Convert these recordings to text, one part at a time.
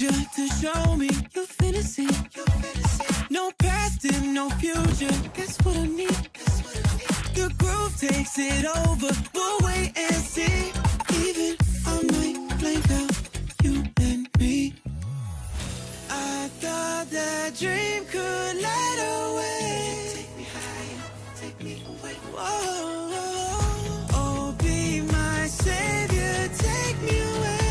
you to show me your fantasy. No past and no future. That's what I need. The groove takes it over. We'll wait and see. Even I might blank out you and me. I thought that dream could light away. Take me higher, take me away. Whoa, oh, be my savior, take me away.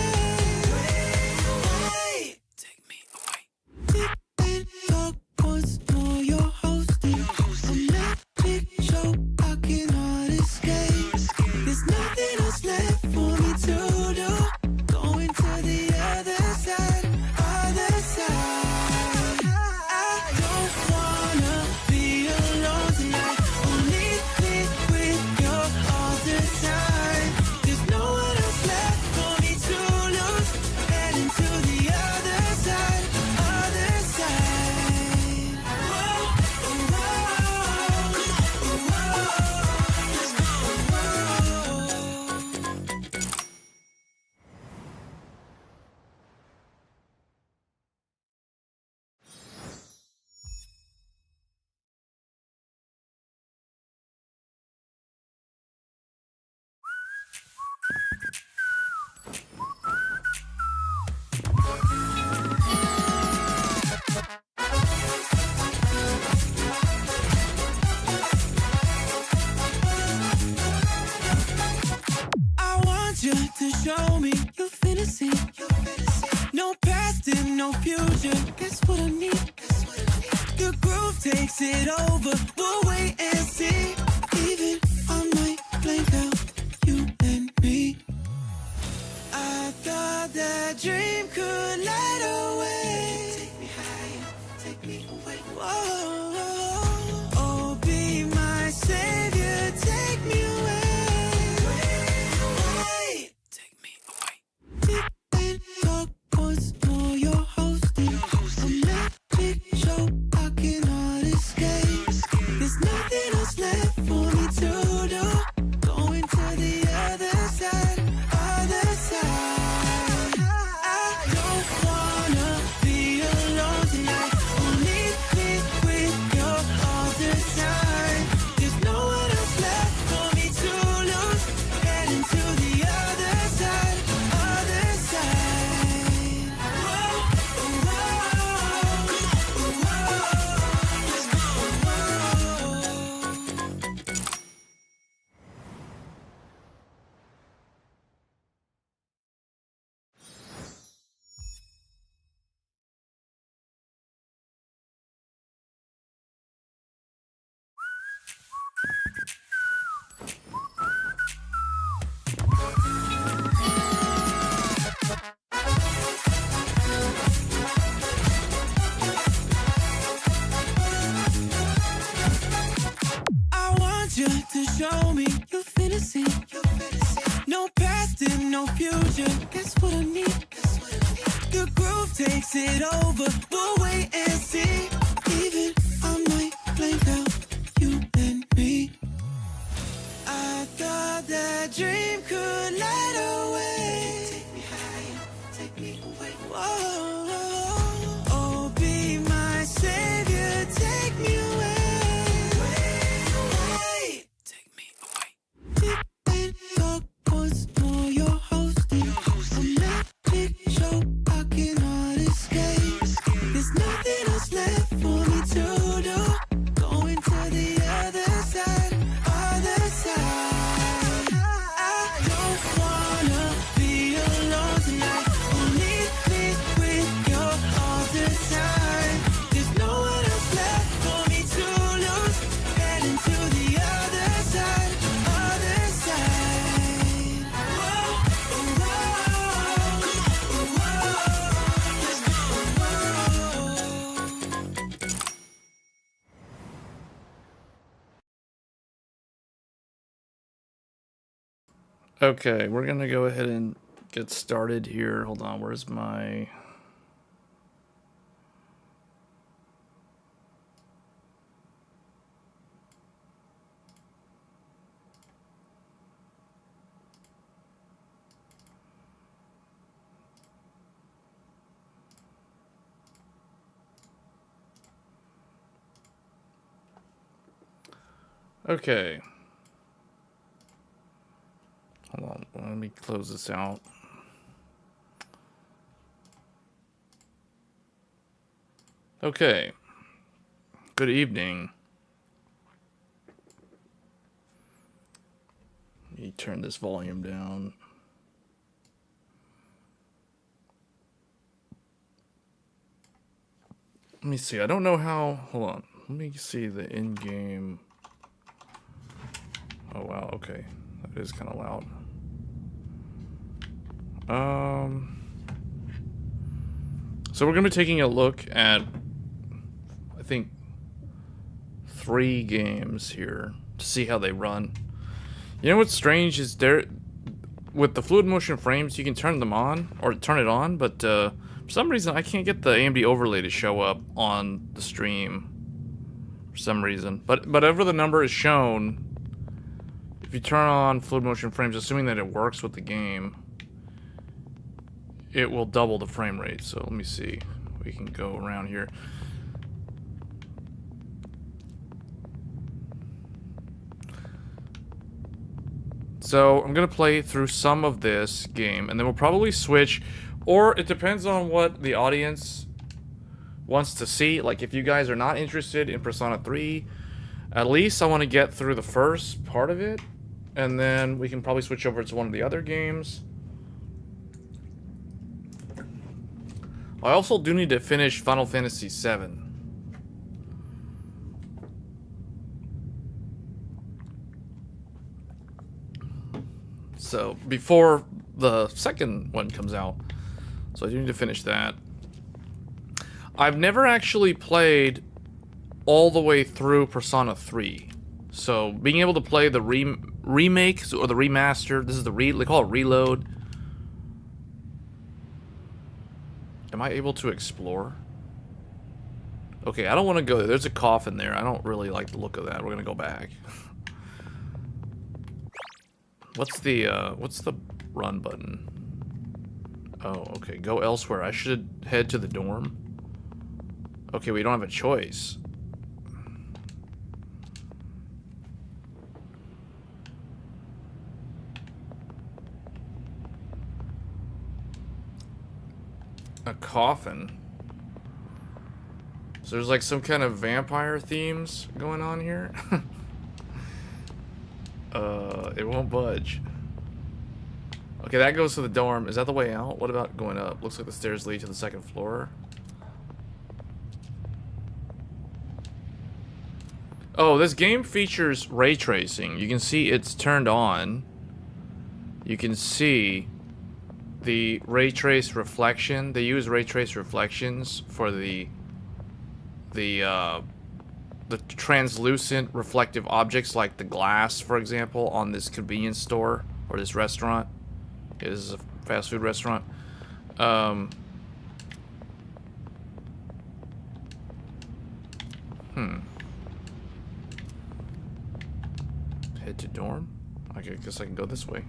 Take me away. Deep in dark once more, you're hosting a magic show I cannot escape. There's nothing else left for me to do. Going to the other side, other side. I don't wanna be alone tonight. Only me with you all the time. There's no one else left for me to lose. Heading to the other side, other side. Whoa, whoa, whoa, whoa. Let's go. I want you to show me your fantasy. No past and no future. That's what I need. The groove takes it over. We'll wait and see. Even I might blank out you and me. I thought that dream could light away. Take me higher, take me away. Whoa, oh, be my savior, take me away. Take me away. Deep in dark once more, you're hosting a magic show I cannot escape. There's nothing else left for me to do. Going to the other side, other side. I don't wanna be alone tonight. Only me with you all the time. There's no one else left for me to lose. Heading to the other side, other side. Whoa, whoa, whoa. Let's go. I want you to show me your fantasy. No past and no future. That's what I need. The groove takes it over. We'll wait and see. Even I might blank out you and me. I thought that dream could light away. Take me higher, take me away. Whoa, oh, be my savior, take me away. Take me away. Deep in dark once more, you're hosting a magic show I cannot escape. There's nothing else left for me to do. Going to the other side, other side. I don't wanna be alone tonight. Only me with you all the time. There's no one else left for me to lose. Heading to the other side, other side. Whoa, whoa, whoa. Let's go. Okay, we're gonna go ahead and get started here. Hold on, where's my... Okay. Hold on, let me close this out. Okay. Good evening. Let me turn this volume down. Let me see. I don't know how. Hold on. Let me see the in-game. Oh wow. Okay, that is kind of loud. So we're gonna be taking a look at, I think, 3 games here to see how they run. You know what's strange is with the fluid motion frames, you can turn them on or turn it on, but for some reason I can't get the AMD overlay to show up on the stream for some reason. But whatever the number is shown, if you turn on fluid motion frames, assuming that it works with the game, it will double the frame rate. So let me see. We can go around here. So I'm gonna play through some of this game, and then we'll probably switch, or it depends on what the audience wants to see. Like, if you guys are not interested in Persona 3, at least I want to get through the first part of it, and then we can probably switch over to one of the other games. I also do need to finish Final Fantasy VII. So, before the second one comes out. So I do need to finish that. I've never actually played all the way through Persona 3. So, being able to play the remake or the remaster, this is they call it reload. Am I able to explore? Okay, I don't want to go there. There's a coffin there. I don't really like the look of that. We're gonna go back. What's the run button? Oh, okay. Go elsewhere. I should head to the dorm. Okay, we don't have a choice. A coffin. So there's like some kind of vampire themes going on here. It won't budge. Okay, that goes to the dorm. Is that the way out? What about going up? Looks like the stairs lead to the second floor. Oh, this game features ray tracing. You can see it's turned on. You can see the ray trace reflection. They use ray trace reflections for the translucent reflective objects, like the glass, for example, on this convenience store or this restaurant. Yeah, this is a fast food restaurant. Head to dorm? I guess I can go this way.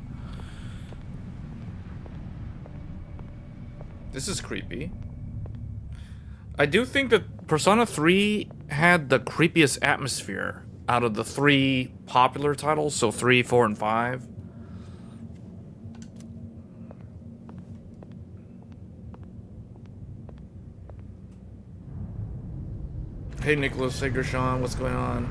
This is creepy. I do think that Persona 3 had the creepiest atmosphere out of the 3 popular titles, so 3, 4, and 5. Hey Nicholas, hey Gershon, what's going on?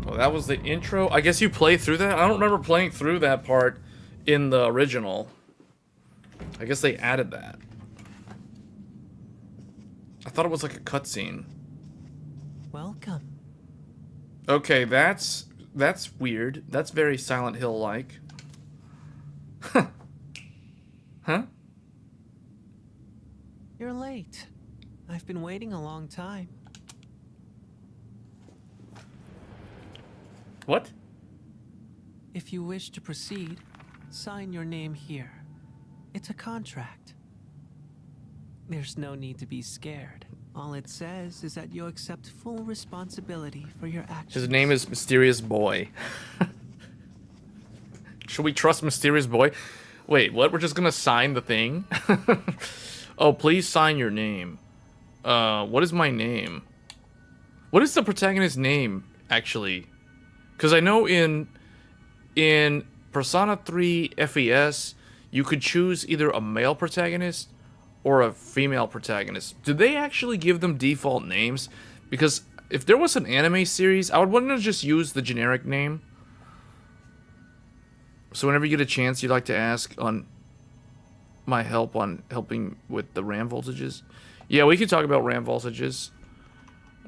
Oh, that was the intro? I guess you played through that? I don't remember playing through that part in the original. I guess they added that. I thought it was like a cutscene. Welcome. Okay, that's weird. That's very Silent Hill-like. Huh? You're late. I've been waiting a long time. What? If you wish to proceed, sign your name here. It's a contract. There's no need to be scared. All it says is that you accept full responsibility for your actions. His name is Mysterious Boy. Should we trust Mysterious Boy? Wait, what? We're just gonna sign the thing? Oh, please sign your name. What is my name? What is the protagonist's name, actually? Because I know in Persona 3 FES, you could choose either a male protagonist or a female protagonist. Did they actually give them default names? Because if there was an anime series, I would want to just use the generic name. So whenever you get a chance, you'd like to ask on my help on helping with the RAM voltages. Yeah, we can talk about RAM voltages.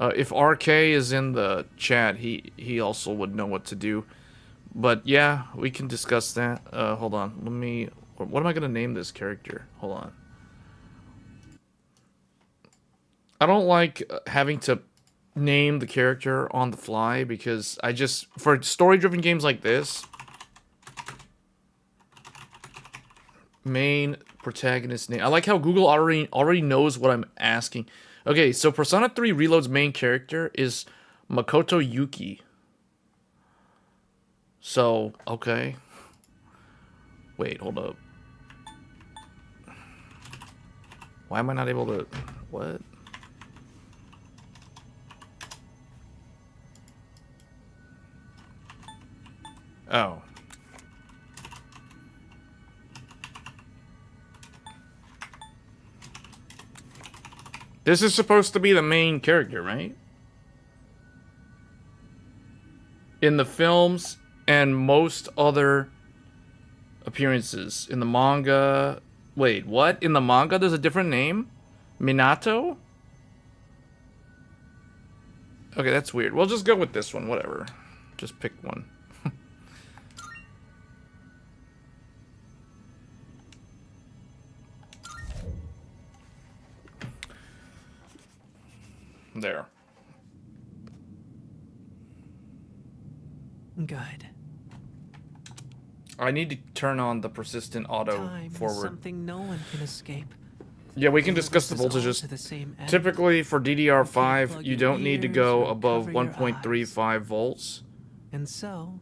If RK is in the chat, he also would know what to do. But yeah, we can discuss that. Hold on. What am I going to name this character? Hold on. I don't like having to name the character on the fly because for story-driven games like this, main protagonist name. I like how Google already knows what I'm asking. Okay, so Persona 3 Reload's main character is Makoto Yuki. So, okay. Wait, hold up. Why am I not able to... What? Oh. This is supposed to be the main character, right? In the films and most other appearances. In the manga... Wait, what? In the manga there's a different name? Minato? Okay, that's weird. We'll just go with this one, whatever. Just pick one. There. Good. I need to turn on the persistent auto Time is forward. something no one can escape. Yeah, we can discuss the This is all voltages. to the same end. Typically for DDR5, plug you your don't need to ears go or above cover your 1.35 volts. And so,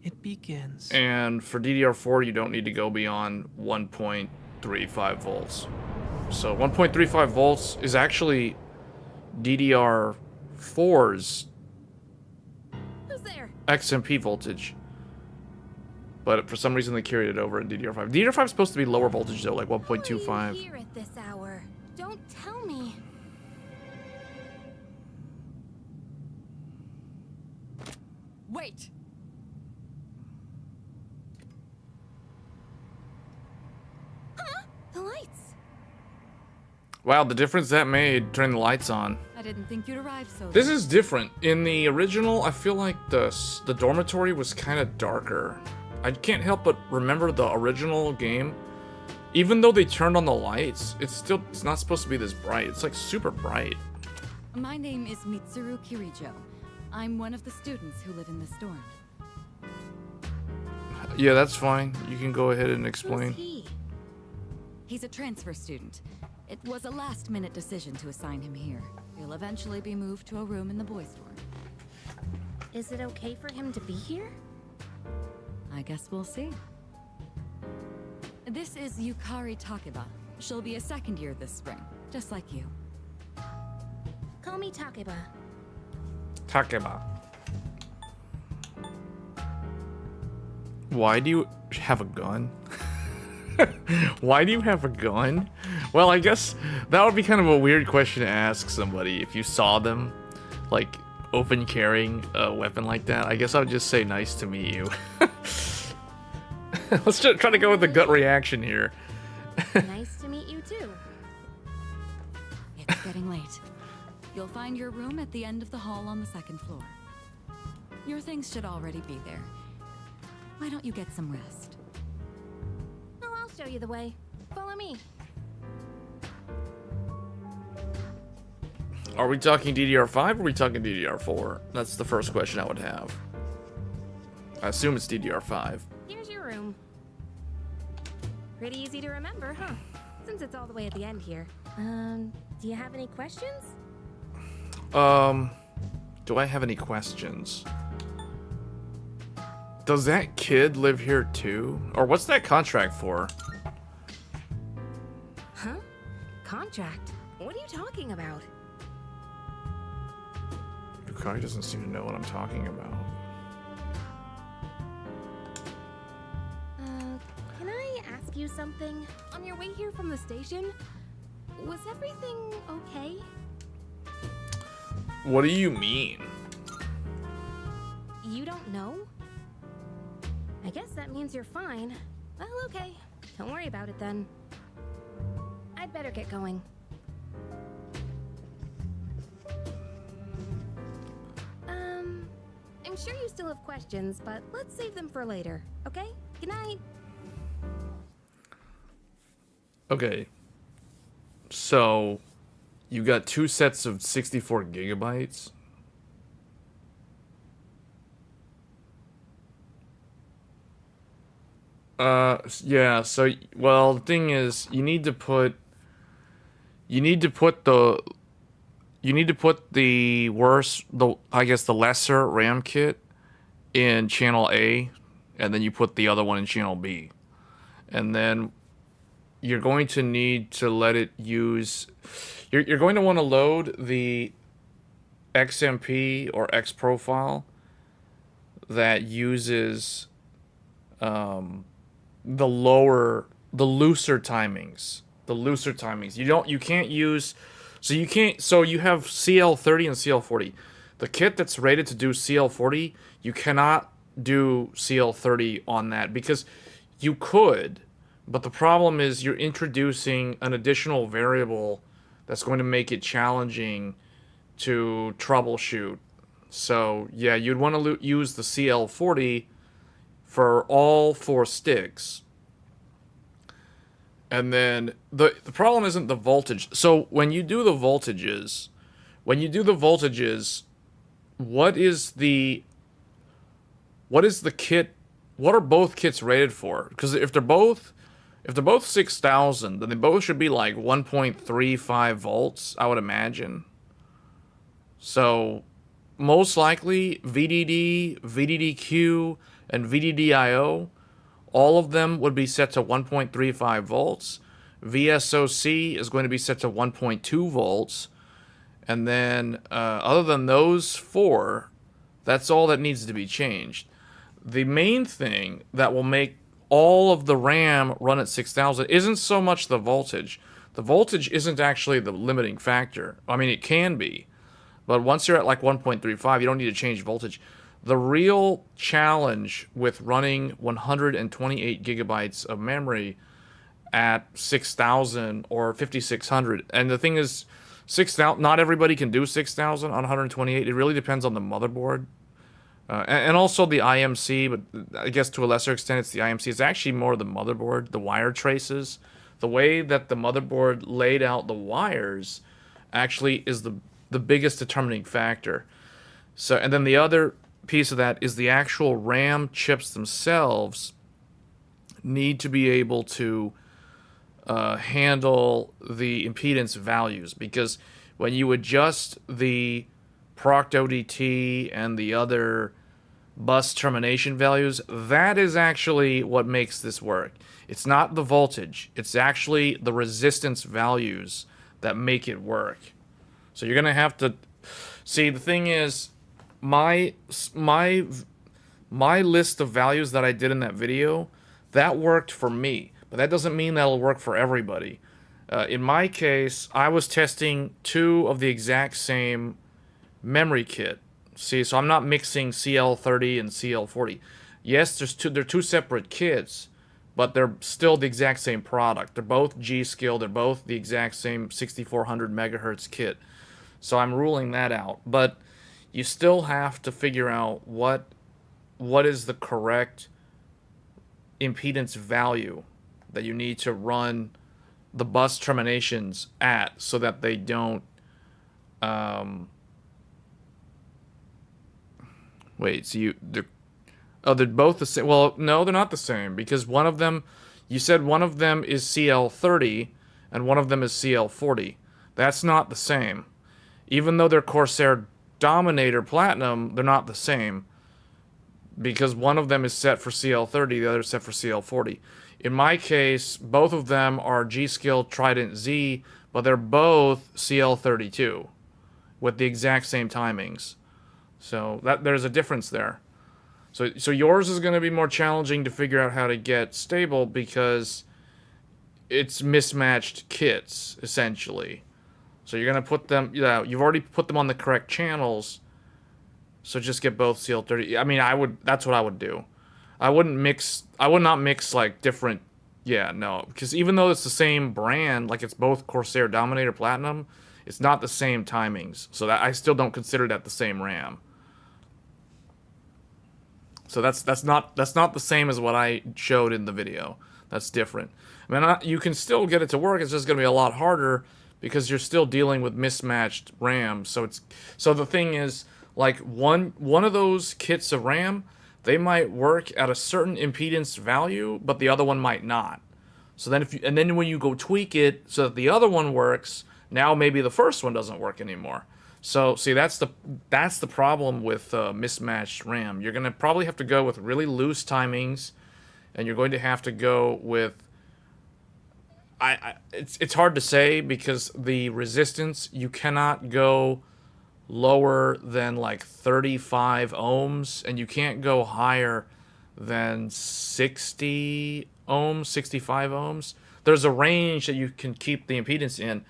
it begins. And for DDR4, you don't need to go beyond 1.35 volts. So 1.35 volts is actually DDR4's Who's there? XMP voltage. But for some reason they carried it over in DDR5. DDR5 is supposed to be lower voltage though, like How are 1.25. you here at this hour? Don't tell me. Wait. Huh? The lights. Wow, the difference that made turning the lights on. I didn't think you'd arrive so. This is different. In the original, I feel like the dormitory was kind of darker. I can't help but remember the original game. Even though they turned on the lights, it's not supposed to be this bright. It's like super bright. My name is Mitsuru Kirijo. I'm one of the students who live in this dorm. Yeah, that's fine. You can go ahead and Who's explain. he? He's a transfer student. It was a last-minute decision to assign him here. He'll eventually be moved to a room in the boys' dorm. Is it okay for him to be here? I guess we'll see. This is Yukari Takeba. She'll be a second year this spring, just like you. Call me Takeba. Takeba. Why do you have a gun? Why do you have a gun? Well, I guess that would be kind of a weird question to ask somebody if you saw them, like, open carrying a weapon like that. I guess I would just say nice to meet you. Let's just try to go with the gut reaction here. Nice to meet you too. It's getting late. You'll find your room at the end of the hall on the second floor. Your things should already be there. Why don't you get some rest? Oh, I'll show you the way. Follow me. Are we talking DDR5 or are we talking DDR4? That's the first question I would have. I assume it's DDR5. Here's your room. Pretty easy to remember, huh? Since it's all the way at the end here. Do you have any questions? Do I have any questions? Does that kid live here too? Or what's that contract for? Huh? Contract? What are you talking about? Kari doesn't seem to know what I'm talking about. Can I ask you something? On your way here from the station, was everything okay? What do you mean? You don't know? I guess that means you're fine. Well, okay. Don't worry about it then. I'd better get going. I'm sure you still have questions, but let's save them for later, okay? Good night. Okay. So, you got 2 sets of 64 gigabytes. Yeah, so, well, the thing is, you need to put the worst, I guess the lesser RAM kit in channel A, and then you put the other one in channel B. And then you're going to need to let it use, you're going to want to load the XMP or X profile that uses the looser timings. You can't use, so you have CL30 and CL40. The kit that's rated to do CL40, you cannot do CL30 on that because you could, but the problem is you're introducing an additional variable that's going to make it challenging to troubleshoot. So yeah, you'd want to use the CL40 for all 4 sticks. And then the problem isn't the voltage. So when you do the voltages, what is the kit? What are both kits rated for? Because if they're both 6,000, then they both should be like 1.35 volts, I would imagine. So most likely VDD, VDDQ, and VDDIO, all of them would be set to 1.35 volts. VSOC is going to be set to 1.2 volts. And then other than those 4, that's all that needs to be changed. The main thing that will make all of the RAM run at 6,000 isn't so much the voltage. The voltage isn't actually the limiting factor. I mean, it can be. But once you're at like 1.35, you don't need to change voltage. The real challenge with running 128 gigabytes of memory at 6,000 or 5,600, and the thing is, 6,000, not everybody can do 6,000 on 128. It really depends on the motherboard. And also the IMC, but I guess to a lesser extent it's the IMC. It's actually more the motherboard, the wire traces. The way that the motherboard laid out the wires actually is the biggest determining factor. So, and then the other piece of that is the actual RAM chips themselves need to be able to handle the impedance values, because when you adjust the proc ODT and the other bus termination values, that is actually what makes this work. It's not the voltage, it's actually the resistance values that make it work. So you're gonna have to see, the thing is, my list of values that I did in that video, that worked for me, but that doesn't mean that'll work for everybody. In my case, I was testing 2 of the exact same memory kit. See, so I'm not mixing CL30 and CL40. Yes, they're 2 separate kits, but they're still the exact same product. They're both G-Skill, they're both the exact same 6400 megahertz kit. So I'm ruling that out. But you still have to figure out what is the correct impedance value that you need to run the bus terminations at, so that they don't wait, so they're both the same. Well, no, they're not the same, because one of them, you said one of them is CL30 and one of them is CL40. That's not the same. Even though they're Corsair Dominator Platinum, they're not the same, because one of them is set for CL30, the other is set for CL40. In my case, both of them are G-Skill Trident Z, but they're both CL32 with the exact same timings. So there's a difference there. So yours is going to be more challenging to figure out how to get stable because it's mismatched kits, essentially. So you're going to put them, you've already put them on the correct channels, so just get both CL30. I mean, that's what I would do. I would not mix, like, different, no. Because even though it's the same brand, like, it's both Corsair Dominator Platinum, it's not the same timings. So that I still don't consider that the same RAM. So that's not the same as what I showed in the video. That's different. I mean, you can still get it to work. It's just going to be a lot harder because you're still dealing with mismatched RAM. So the thing is, like, one of those kits of RAM, they might work at a certain impedance value, but the other one might not. So then then when you go tweak it so that the other one works, now maybe the first one doesn't work anymore. So, see, that's the problem with mismatched RAM. You're going to probably have to go with really loose timings, and you're going to have to go with... It's hard to say because the resistance, you cannot go lower than like 35 ohms, and you can't go higher than 60 ohms, 65 ohms. There's a range that you can keep the impedance in,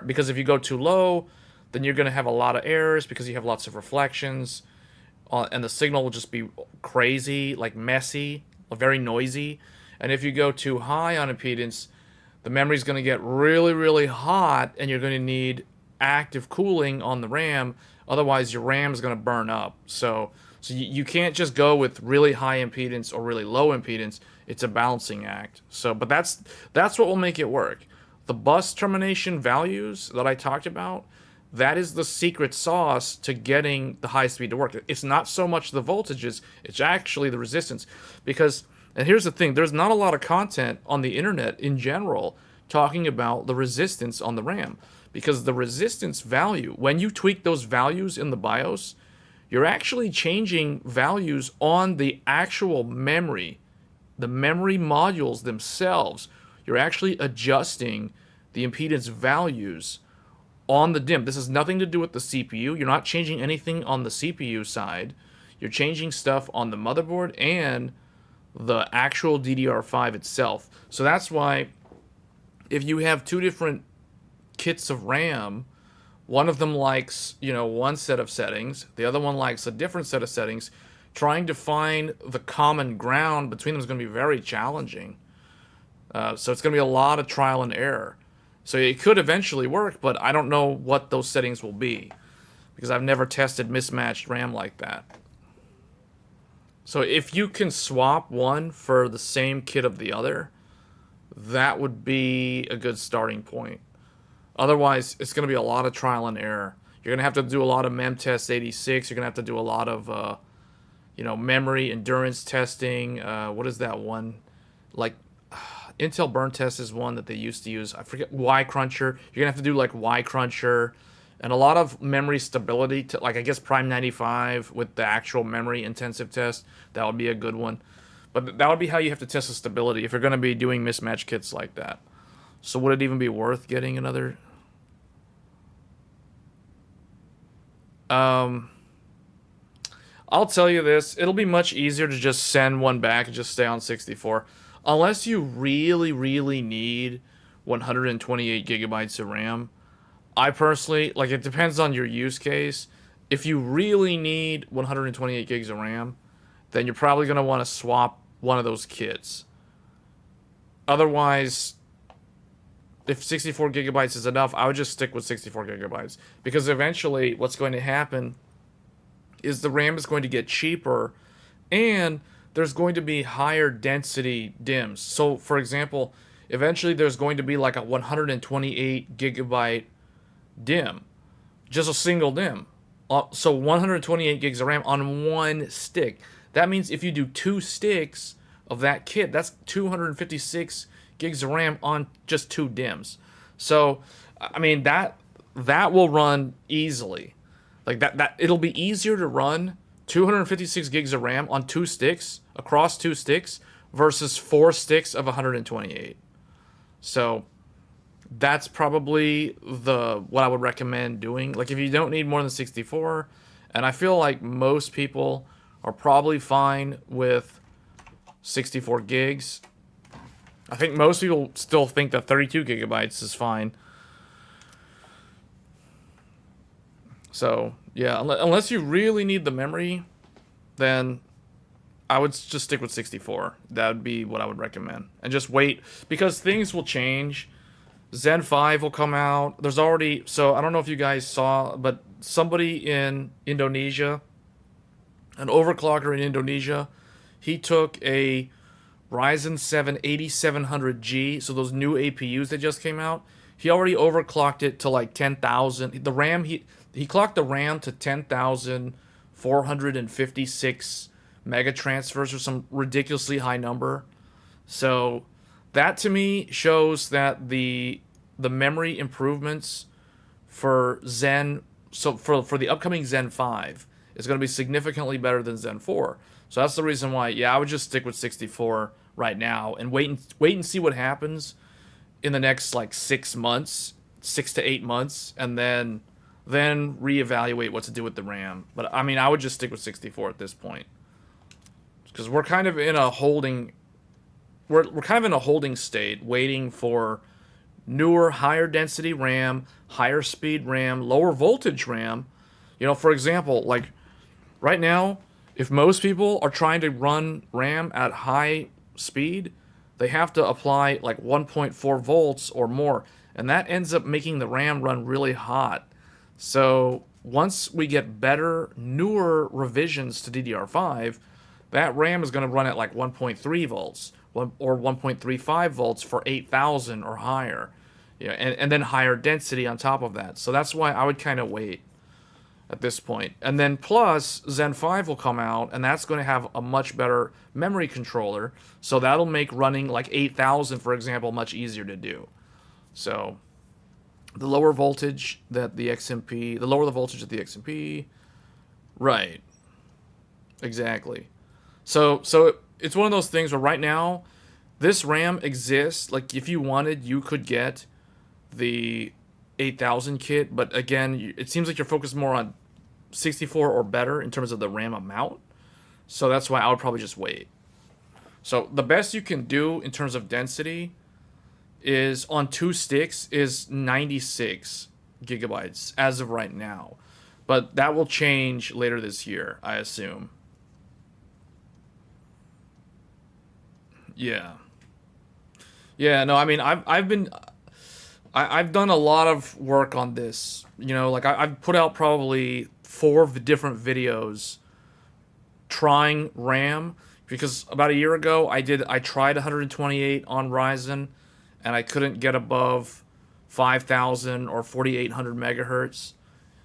because if you go too low, then you're going to have a lot of errors because you have lots of reflections, and the signal will just be crazy, like messy, very noisy. And if you go too high on impedance, the memory's going to get really, really hot, and you're going to need active cooling on the RAM. Otherwise, your RAM is going to burn up. So you can't just go with really high impedance or really low impedance. It's a balancing act. But that's what will make it work. The bus termination values that I talked about, that is the secret sauce to getting the high speed to work. It's not so much the voltages, it's actually the resistance. And here's the thing, there's not a lot of content on the internet in general talking about the resistance on the RAM. Because the resistance value, when you tweak those values in the BIOS, you're actually changing values on the actual memory. The memory modules themselves, you're actually adjusting the impedance values on the DIMM. This has nothing to do with the CPU. You're not changing anything on the CPU side. You're changing stuff on the motherboard and the actual DDR5 itself. So that's why if you have two different kits of RAM, one of them likes, one set of settings, the other one likes a different set of settings, trying to find the common ground between them is going to be very challenging. So it's going to be a lot of trial and error. So it could eventually work, but I don't know what those settings will be because I've never tested mismatched RAM like that. So if you can swap one for the same kit of the other, that would be a good starting point. Otherwise, it's going to be a lot of trial and error. You're going to have to do a lot of memtest 86. You're going to have to do a lot of, memory endurance testing. What is that one? Like, Intel Burn Test is one that they used to use. I forget, Y Cruncher. You're going to have to do, like, Y Cruncher. And a lot of memory stability, like, I guess Prime 95 with the actual memory intensive test. That would be a good one. But that would be how you have to test the stability if you're going to be doing mismatch kits like that. So would it even be worth getting another... I'll tell you this, it'll be much easier to just send one back and just stay on 64. Unless you really, really need 128 gigabytes of RAM. I personally, like, it depends on your use case. If you really need 128 gigs of RAM, then you're probably going to want to swap one of those kits. Otherwise, if 64 gigabytes is enough, I would just stick with 64 gigabytes. Because eventually, what's going to happen is the RAM is going to get cheaper, and there's going to be higher density DIMMs. So, for example, eventually there's going to be like a 128 gigabyte DIMM. Just a single DIMM. So 128 gigs of RAM on one stick. That means if you do 2 sticks of that kit, that's 256 gigs of RAM on just 2 DIMMs. So, I mean, that will run easily. Like, that it'll be easier to run 256 gigs of RAM on 2 sticks, across 2 sticks, versus 4 sticks of 128. So, that's probably what I would recommend doing. Like, if you don't need more than 64, And I feel like most people are probably fine with 64 gigs. I think most people still think that 32 gigabytes is fine. So, yeah, unless you really need the memory, then I would just stick with 64. That would be what I would recommend. And just wait, because things will change. Zen 5 will come out. There's already, so I don't know if you guys saw, but somebody in Indonesia, an overclocker in Indonesia, he took a Ryzen 7 8700G, so those new APUs that just came out, he already overclocked it to like 10,000. The RAM, he clocked the RAM to 10,456 mega transfers, or some ridiculously high number. So that to me shows that the memory improvements for Zen, so for the upcoming Zen 5 is going to be significantly better than Zen 4. So that's the reason why, yeah, I would just stick with 64 right now and wait and see what happens in the next like 6 months, 6 to 8 months, and then reevaluate what to do with the RAM. But I mean, I would just stick with 64 at this point, because we're kind of in a holding state, waiting for newer, higher density RAM, higher speed RAM, lower voltage RAM. You know, for example, like right now, if most people are trying to run RAM at high speed, they have to apply like 1.4 volts or more, and that ends up making the RAM run really hot. So once we get better, newer revisions to DDR5, that RAM is going to run at like 1.3 volts or 1.35 volts for 8,000 or higher. Yeah, and then higher density on top of that. So that's why I would kind of wait at this point. And then plus, Zen 5 will come out, and that's going to have a much better memory controller. So that'll make running like 8,000, for example, much easier to do. So the lower voltage that the XMP, the lower the voltage of the XMP, right, exactly. So it's one of those things where right now, this RAM exists. Like if you wanted, you could get the 8000 kit, but again, it seems like you're focused more on 64 or better in terms of the RAM amount. So that's why I would probably just wait. So the best you can do in terms of density is on 2 sticks is 96 gigabytes as of right now. But that will change later this year, I assume. Yeah. Yeah, no, I mean, I've done a lot of work on this. You know, like I've put out probably 4 different videos trying RAM, because about a year ago I tried 128 on Ryzen and I couldn't get above 5,000 or 4,800 megahertz.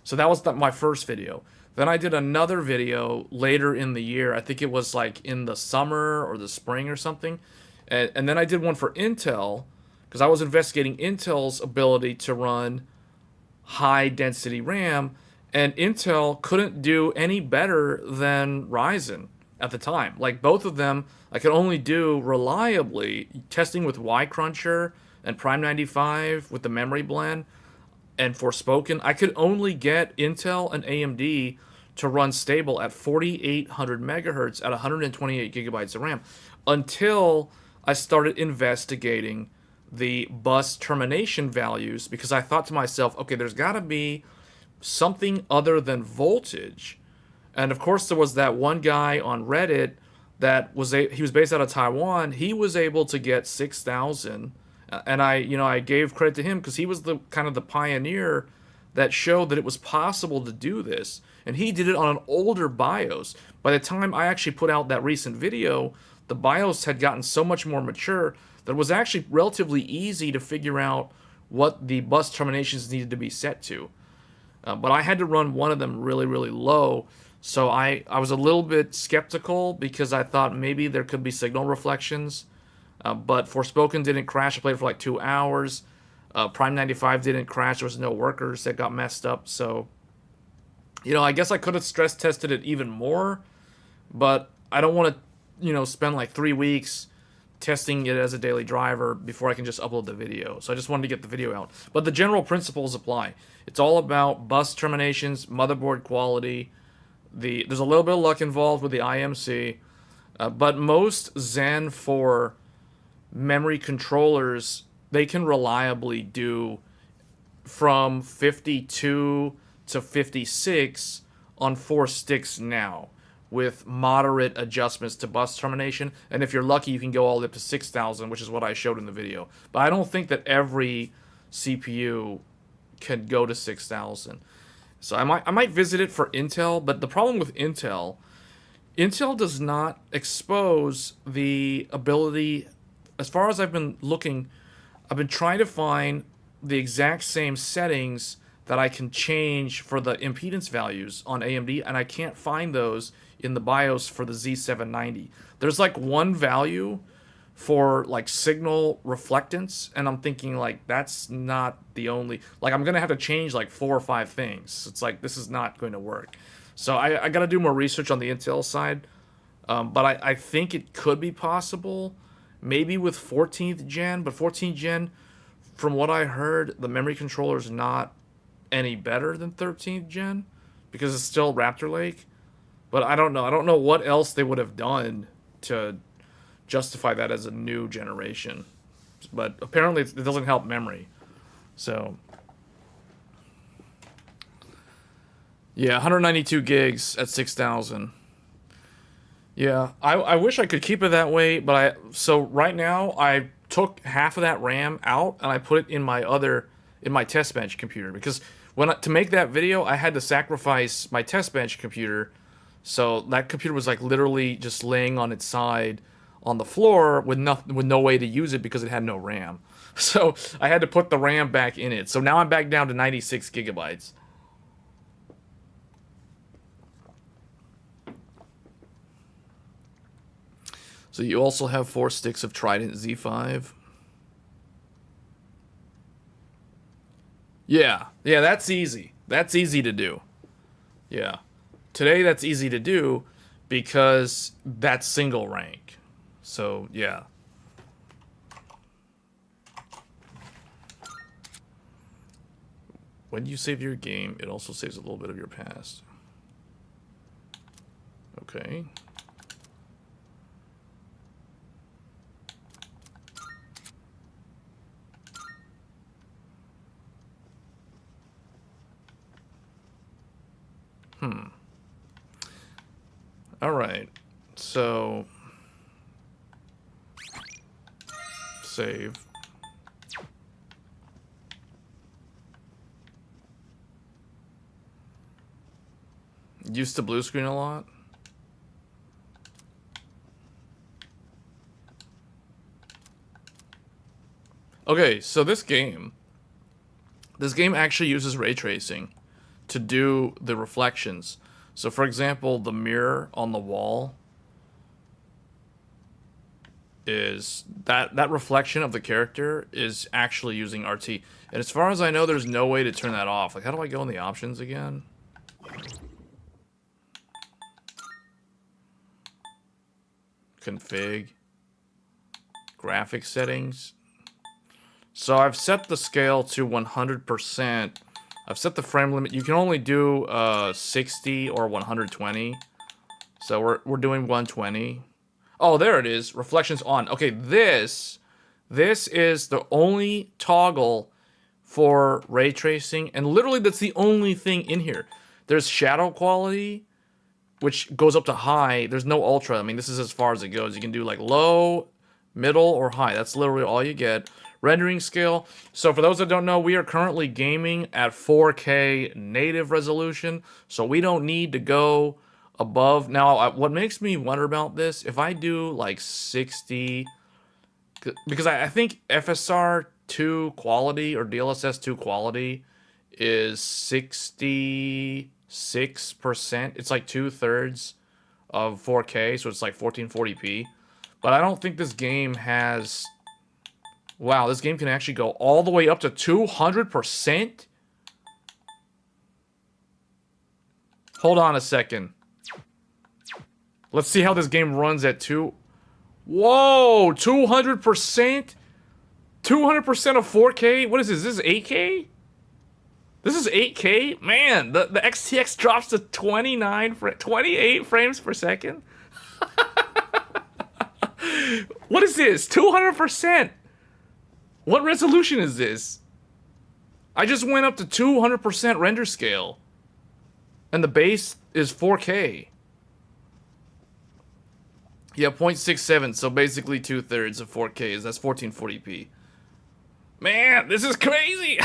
So that was my first video. Then I did another video later in the year. I think it was like in the summer or the spring or something. And then I did one for Intel, because I was investigating Intel's ability to run high density RAM, and Intel couldn't do any better than Ryzen at the time. Like both of them, I could only do reliably testing with Y-Cruncher and Prime 95 with the memory blend and Forspoken. I could only get Intel and AMD to run stable at 4,800 megahertz at 128 gigabytes of RAM until I started investigating the bus termination values, because I thought to myself, okay, there's got to be something other than voltage. And of course there was that one guy on Reddit that he was based out of Taiwan. He was able to get 6,000, and I gave credit to him because he was the kind of the pioneer that showed that it was possible to do this, and he did it on an older BIOS. By the time I actually put out that recent video, the BIOS had gotten so much more mature that it was actually relatively easy to figure out what the bus terminations needed to be set to. But I had to run one of them really, really low, so I was a little bit skeptical because I thought maybe there could be signal reflections. But Forspoken didn't crash. I played for like 2 hours. Prime 95 didn't crash. There was no workers that got messed up. So, I guess I could have stress tested it even more, but I don't want to, spend like 3 weeks testing it as a daily driver before I can just upload the video. So I just wanted to get the video out. But the general principles apply. It's all about bus terminations, motherboard quality, There's a little bit of luck involved with the IMC, but most Zen 4 memory controllers, they can reliably do from 52 to 56 on 4 sticks now, with moderate adjustments to bus termination. And if you're lucky, you can go all the way up to 6,000, which is what I showed in the video. But I don't think that every CPU can go to 6,000. So I might visit it for Intel, but the problem with Intel does not expose the ability. As far as I've been looking, I've been trying to find the exact same settings that I can change for the impedance values on AMD, and I can't find those in the BIOS for the Z790. There's like one value for like signal reflectance, and I'm thinking like that's not the only, like I'm gonna have to change like 4 or 5 things. It's like this is not going to work. So I gotta do more research on the Intel side, but I think it could be possible, maybe with 14th gen, but 14th gen, from what I heard, the memory controller is not any better than 13th gen because it's still Raptor Lake. But I don't know. I don't know what else they would have done to justify that as a new generation. But apparently it doesn't help memory. So yeah, 192 gigs at 6,000. Yeah, I wish I could keep it that way, but so right now I took half of that RAM out and I put it in my test bench computer, because to make that video I had to sacrifice my test bench computer. So that computer was like literally just laying on its side on the floor with no way to use it because it had no RAM. So I had to put the RAM back in it. So now I'm back down to 96 gigabytes. So you also have 4 sticks of Trident Z5. Yeah, that's easy. That's easy to do. Yeah. Today that's easy to do because that's single rank. So, yeah. When you save your game, it also saves a little bit of your past. Okay. All right. So save. Used to blue screen a lot. Okay, so this game actually uses ray tracing to do the reflections. So for example, the mirror on the wall is that reflection of the character is actually using RT. And as far as I know, there's no way to turn that off. Like, how do I go in the options again? Config. Graphics settings. So I've set the scale to 100%. I've set the frame limit. You can only do 60 or 120. So we're doing 120. Oh, there it is. Reflections on. Okay, this is the only toggle for ray tracing, and literally that's the only thing in here. There's shadow quality, which goes up to high. There's no ultra. I mean, this is as far as it goes. You can do like low, middle, or high. That's literally all you get. Rendering scale. So for those that don't know, we are currently gaming at 4K native resolution, so we don't need to go above. Now, what makes me wonder about this, if I do like 60, because I think FSR 2 quality or DLSS 2 quality is 66%. It's like 2/3 of 4K, so it's like 1440p. But I don't think this game has... Wow, this game can actually go all the way up to 200%? Hold on a second. Let's see how this game runs at 2... Whoa! 200%? 200% of 4K? What is this? This is 8K? This is 8K? Man, the XTX drops to 28 frames per second? What is this? 200%! What resolution is this? I just went up to 200% render scale. And the base is 4K. Yeah, 0.67, so basically 2/3 of 4K. That's 1440p. Man, this is crazy!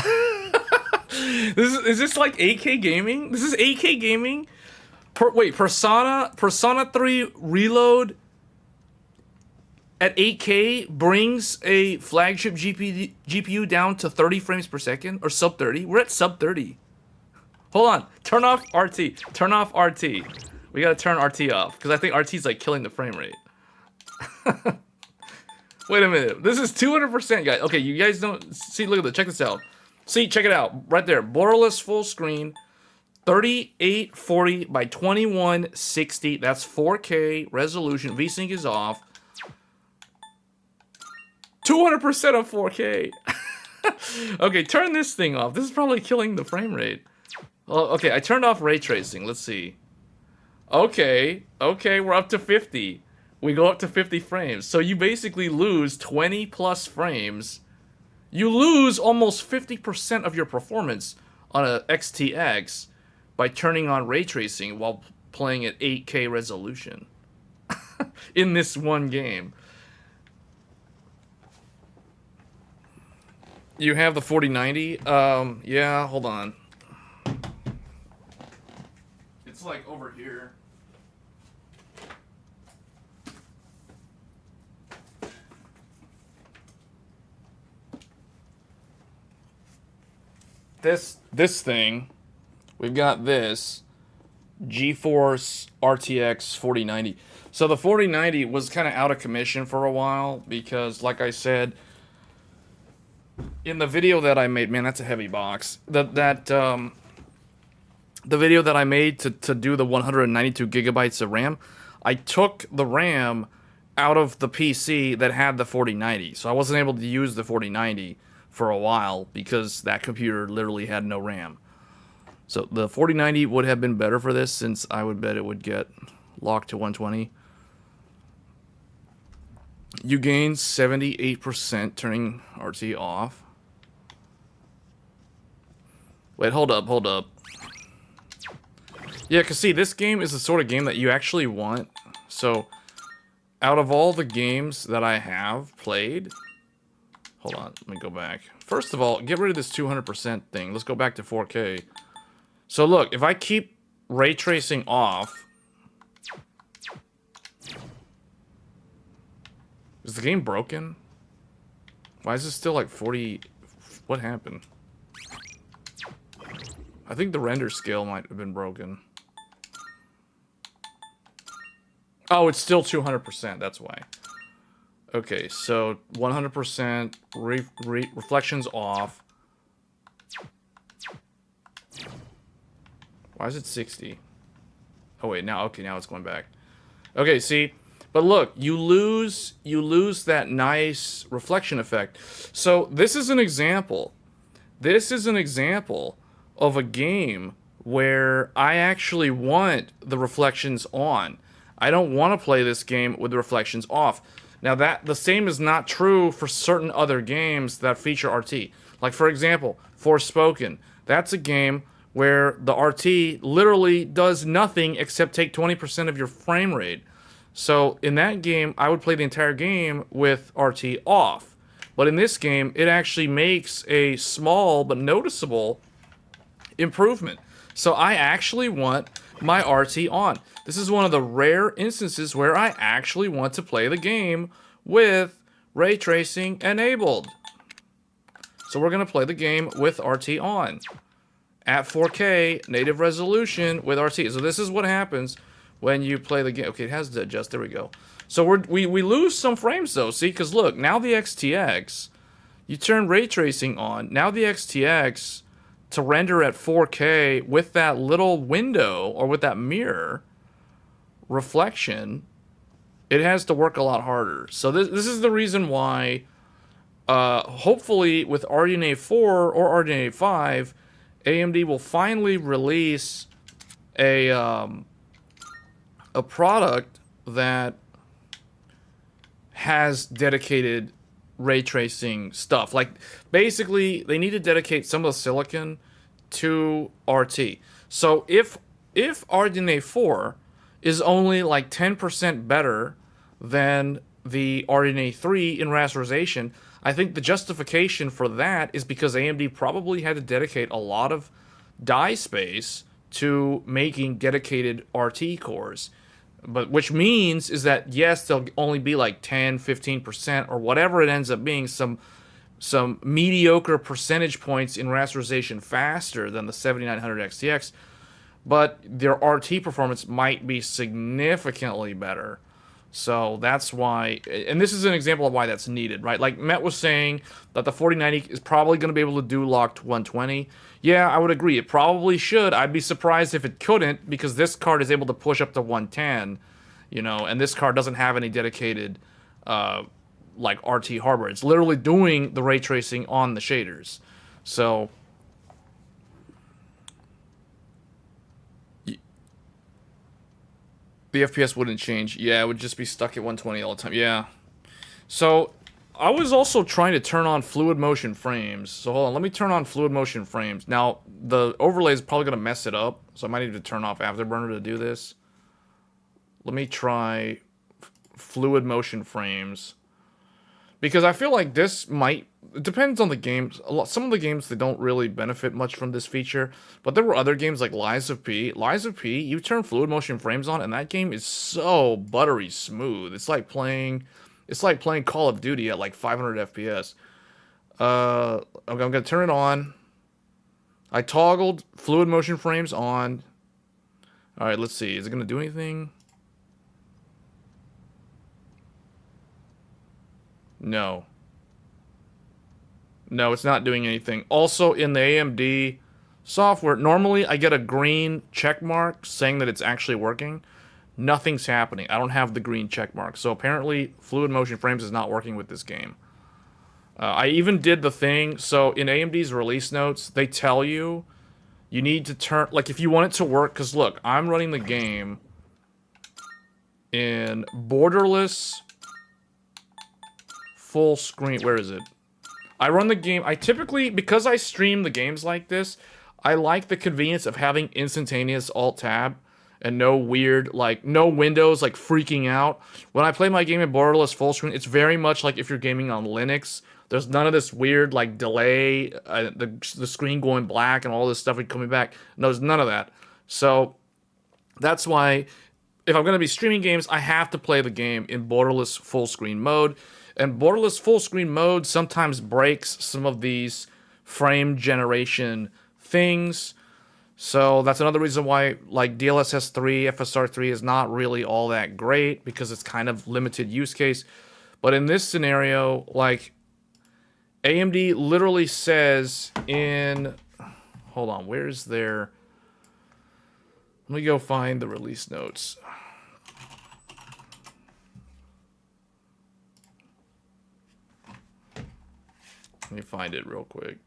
Is this like 8K gaming? This is 8K gaming? Wait, Persona 3 Reload at 8K brings a flagship GPU down to 30 frames per second? Or sub 30? We're at sub 30. Hold on. Turn off RT. Turn off RT. We gotta turn RT off, because I think RT's like killing the frame rate. Wait a minute. This is 200%, guys. Okay, you guys don't... See, look at this. Check this out. See, check it out. Right there. Borderless full screen. 3840 by 2160. That's 4K resolution. VSync is off. 200% of 4K. Okay, turn this thing off. This is probably killing the frame rate. Well, okay, I turned off ray tracing. Let's see. Okay, we're up to 50. We go up to 50 frames. So you basically lose 20 plus frames. You lose almost 50% of your performance on a XTX by turning on ray tracing while playing at 8K resolution. In this one game. You have the 4090? Yeah, hold on. It's like over here. This thing, we've got this GeForce RTX 4090. So the 4090 was kind of out of commission for a while because, like I said, in the video that I made, man, that's a heavy box. The video that I made to do the 192 gigabytes of RAM, I took the RAM out of the PC that had the 4090. So I wasn't able to use the 4090 for a while because that computer literally had no RAM. So the 4090 would have been better for this, since I would bet it would get locked to 120. You gain 78% turning RT off. Wait, hold up. Yeah, because see, this game is the sort of game that you actually want. So, out of all the games that I have played... Hold on, let me go back. First of all, get rid of this 200% thing. Let's go back to 4K. So look, if I keep ray tracing off... Is the game broken? Why is it still like 40... What happened? I think the render scale might have been broken. Oh, it's still 200%, that's why. Okay, so 100%, reflections off. Why is it 60? Oh wait, now it's going back. Okay, see? But look, you lose that nice reflection effect. So this is an example. This is an example of a game where I actually want the reflections on. I don't want to play this game with the reflections off. Now the same is not true for certain other games that feature RT. Like for example, Forspoken. That's a game where the RT literally does nothing except take 20% of your frame rate. So in that game, I would play the entire game with RT off. But in this game, it actually makes a small but noticeable improvement. So I actually want my RT on. This is one of the rare instances where I actually want to play the game with ray tracing enabled. So we're going to play the game with RT on at 4K native resolution with RT. So this is what happens when you play the game. Okay, it has to adjust. There we go. So we lose some frames though. See, because look, now the XTX, you turn ray tracing on. Now the XTX, to render at 4K with that little window or with that mirror reflection, it has to work a lot harder. So this is the reason why hopefully with RDNA 4 or RDNA 5, AMD will finally release a product that has dedicated ray tracing stuff. Like, basically, they need to dedicate some of the silicon to RT. So if RDNA 4 is only like 10% better than the RDNA 3 in rasterization, I think the justification for that is because AMD probably had to dedicate a lot of die space to making dedicated RT cores. But which means is that, yes, they'll only be like 10, 15%, or whatever it ends up being, some mediocre percentage points in rasterization faster than the 7900 XTX, but their RT performance might be significantly better. So that's why, and this is an example of why that's needed, right? Like Met was saying that the 4090 is probably going to be able to do locked 120. Yeah, I would agree. It probably should. I'd be surprised if it couldn't, because this card is able to push up to 110, you know, and this card doesn't have any dedicated, like, RT hardware. It's literally doing the ray tracing on the shaders. So the FPS wouldn't change. Yeah, it would just be stuck at 120 all the time. Yeah. So I was also trying to turn on fluid motion frames. So hold on, let me turn on fluid motion frames. Now, the overlay is probably going to mess it up, so I might need to turn off Afterburner to do this. Let me try fluid motion frames. Because I feel like this might... It depends on the games. Some of the games, they don't really benefit much from this feature. But there were other games like Lies of P. Lies of P, you turn fluid motion frames on, and that game is so buttery smooth. It's like playing Call of Duty at like 500 FPS. I'm going to turn it on. I toggled fluid motion frames on. Alright, let's see. Is it going to do anything? No. No, it's not doing anything. Also, in the AMD software, normally I get a green check mark saying that it's actually working. Nothing's happening. I don't have the green check mark. So apparently, fluid motion frames is not working with this game. I even did the thing. So in AMD's release notes, they tell you need to turn... Like, if you want it to work... Because look, I'm running the game in borderless... full screen. Where is it? I run the game. I typically, because I stream the games like this, I like the convenience of having instantaneous alt tab and no weird, like, no windows, like, freaking out. When I play my game in borderless full screen, it's very much like if you're gaming on Linux. There's none of this weird, like, delay, the screen going black and all this stuff coming back. No, there's none of that. So that's why if I'm going to be streaming games, I have to play the game in borderless full screen mode. And borderless full screen mode sometimes breaks some of these frame generation things. So that's another reason why, like, DLSS 3, FSR 3 is not really all that great, because it's kind of limited use case. But in this scenario, like, AMD literally says in... Hold on, where's their... Let me go find the release notes. Let me find it real quick.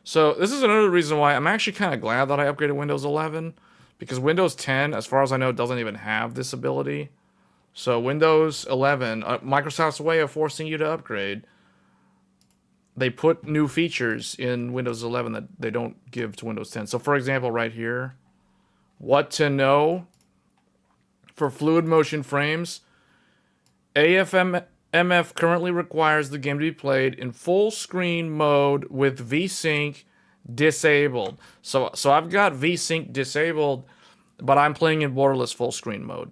So this is another reason why I'm actually kind of glad that I upgraded Windows 11, because Windows 10, as far as I know, doesn't even have this ability. So Windows 11, Microsoft's way of forcing you to upgrade, they put new features in Windows 11 that they don't give to Windows 10. So for example, right here, what to know for fluid motion frames, AFMF currently requires the game to be played in full screen mode with VSync disabled. So I've got VSync disabled, but I'm playing in borderless full screen mode.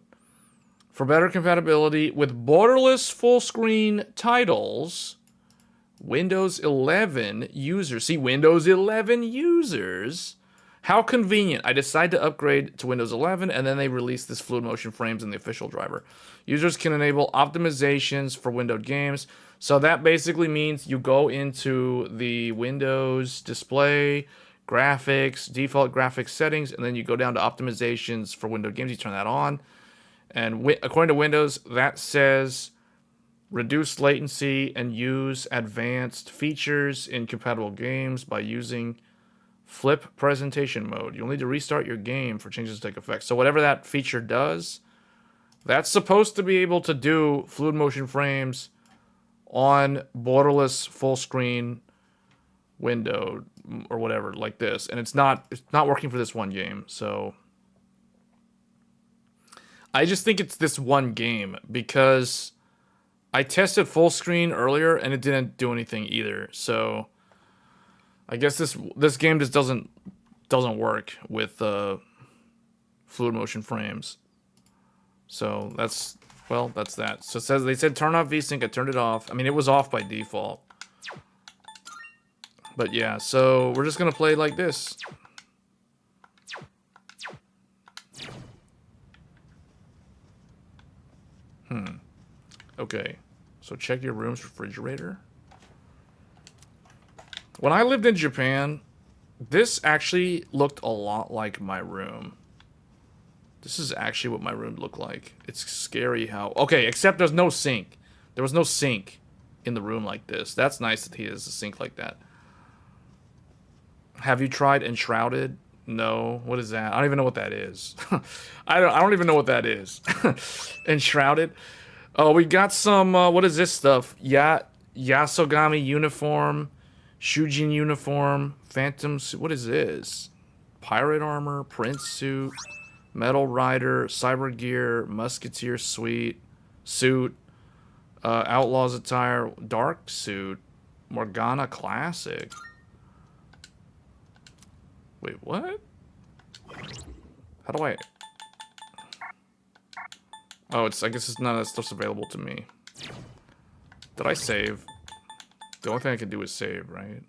For better compatibility with borderless full screen titles, Windows 11 users, see, Windows 11 users, how convenient. I decided to upgrade to Windows 11, and then they released this fluid motion frames in the official driver. Users can enable optimizations for windowed games. So that basically means you go into the Windows display, graphics, default graphics settings, and then you go down to optimizations for windowed games. You turn that on. And according to Windows, that says reduce latency and use advanced features in compatible games by using flip presentation mode. You'll need to restart your game for changes to take effect. So whatever that feature does, that's supposed to be able to do fluid motion frames on borderless full screen window or whatever like this, and it's not working for this one game. So I just think it's this one game because I tested full screen earlier and it didn't do anything either. So I guess this game just doesn't work with fluid motion frames. So that's that. So it says they said turn off VSync. I turned it off. I mean, it was off by default. But yeah, so we're just gonna play like this. Okay, so check your room's refrigerator. When I lived in Japan, this actually looked a lot like my room. This is actually what my room looked like. It's scary how... Okay, except there's no sink. There was no sink in the room like this. That's nice that he has a sink like that. Have you tried Enshrouded? No. What is that? I don't even know what that is. I don't even know what that is. Enshrouded. Oh, we got some... what is this stuff? Yasogami uniform. Shujin uniform. Phantom suit. What is this? Pirate armor. Prince suit. Metal Rider, Cyber Gear, Musketeer suit, Outlaws attire, Dark suit, Morgana Classic. Wait, what? How do I... Oh, I guess it's none of that stuff's available to me. Did I save? The only thing I can do is save, right?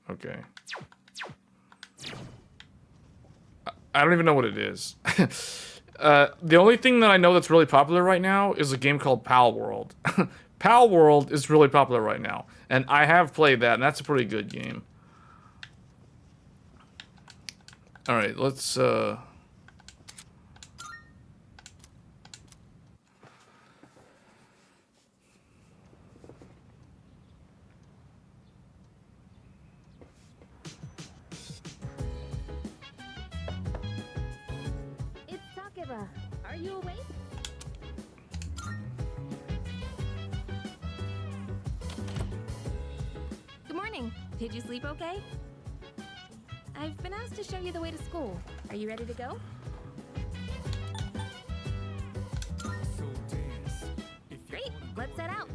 Okay. I don't even know what it is. The only thing that I know that's really popular right now is a game called Pal World. Pal World is really popular right now. And I have played that, and that's a pretty good game. Alright, let's... Are you awake? Good morning. Did you sleep okay? I've been asked to show you the way to school. Are you ready to go? Great, let's set out.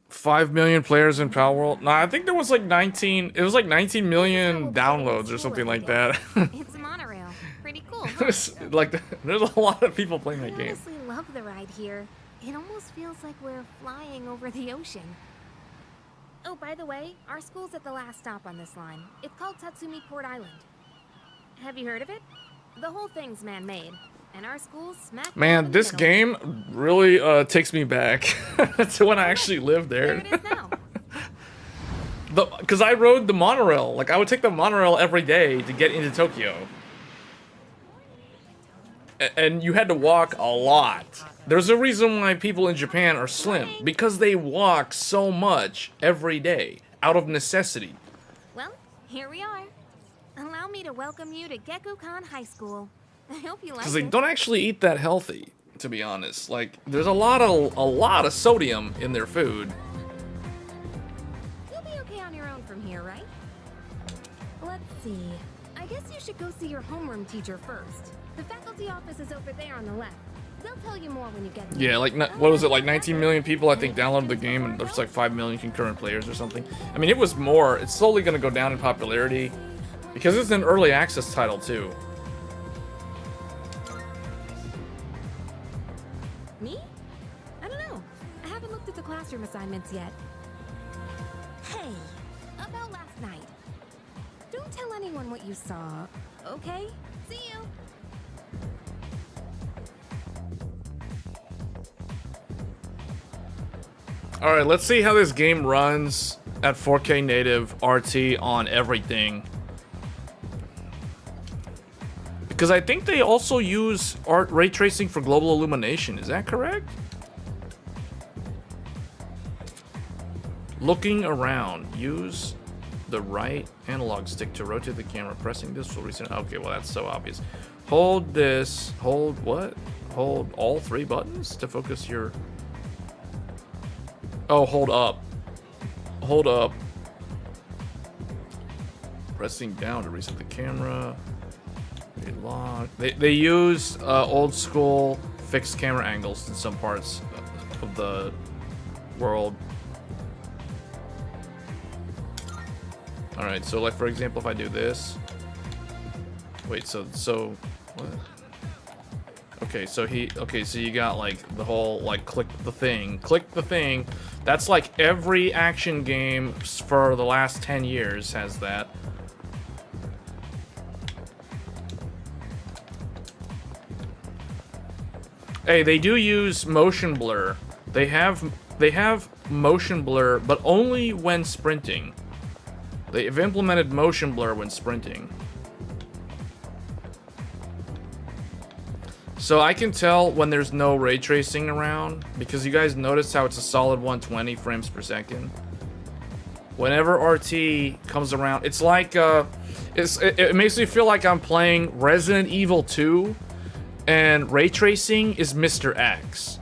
5 million players in Pal World? Nah, I think there was like 19... It was like 19 million downloads or something like that. It's a monorail. Pretty cool. Like, there's a lot of people playing that game. I honestly love the ride here. It almost feels like we're flying over the ocean. Oh, by the way, our school's at the last stop on this line. It's called Tatsumi Port Island. Have you heard of it? The whole thing's man-made, and our school's smack. Man, this game really takes me back to when I actually lived there. There it is now. Because I rode the monorail. Like, I would take the monorail every day to get into Tokyo. And you had to walk a lot. There's a reason why people in Japan are slim. Because they walk so much every day. Out of necessity. Well, here we are. Allow me to welcome you to Gekukan High School. I hope you like it. Because they don't actually eat that healthy, to be honest. Like, there's a lot of sodium in their food. You'll be okay on your own from here, right? Let's see. I guess you should go see your homeroom teacher first. The faculty office is over there on the left. They'll tell you more when you get there. Yeah, like, what was it, like 19 million people, I think, downloaded the game, and there's like 5 million concurrent players or something. I mean, it was more. It's slowly going to go down in popularity, because it's an early access title, too. Me? I don't know. I haven't looked at the classroom assignments yet. Hey, about last night. Don't tell anyone what you saw, okay? See you. Alright, let's see how this game runs at 4K native RT on everything. Because I think they also use ray tracing for global illumination. Is that correct? Looking around. Use the right analog stick to rotate the camera. Pressing this will reset. Okay, well that's so obvious. Hold this. Hold what? Hold all 3 buttons to focus your... Oh, hold up. Hold up. Pressing down to reset the camera. They use old school fixed camera angles in some parts of the world. Alright, so like for example, if I do this. Wait, so what? Okay, so so you got like the whole like click the thing. That's like every action game for the last 10 years has that. Hey, they do use motion blur. They have motion blur, but only when sprinting. They've implemented motion blur when sprinting. So I can tell when there's no ray tracing around, because you guys notice how it's a solid 120 frames per second. Whenever RT comes around, it's like it makes me feel like I'm playing Resident Evil 2. And ray tracing is Mr. X.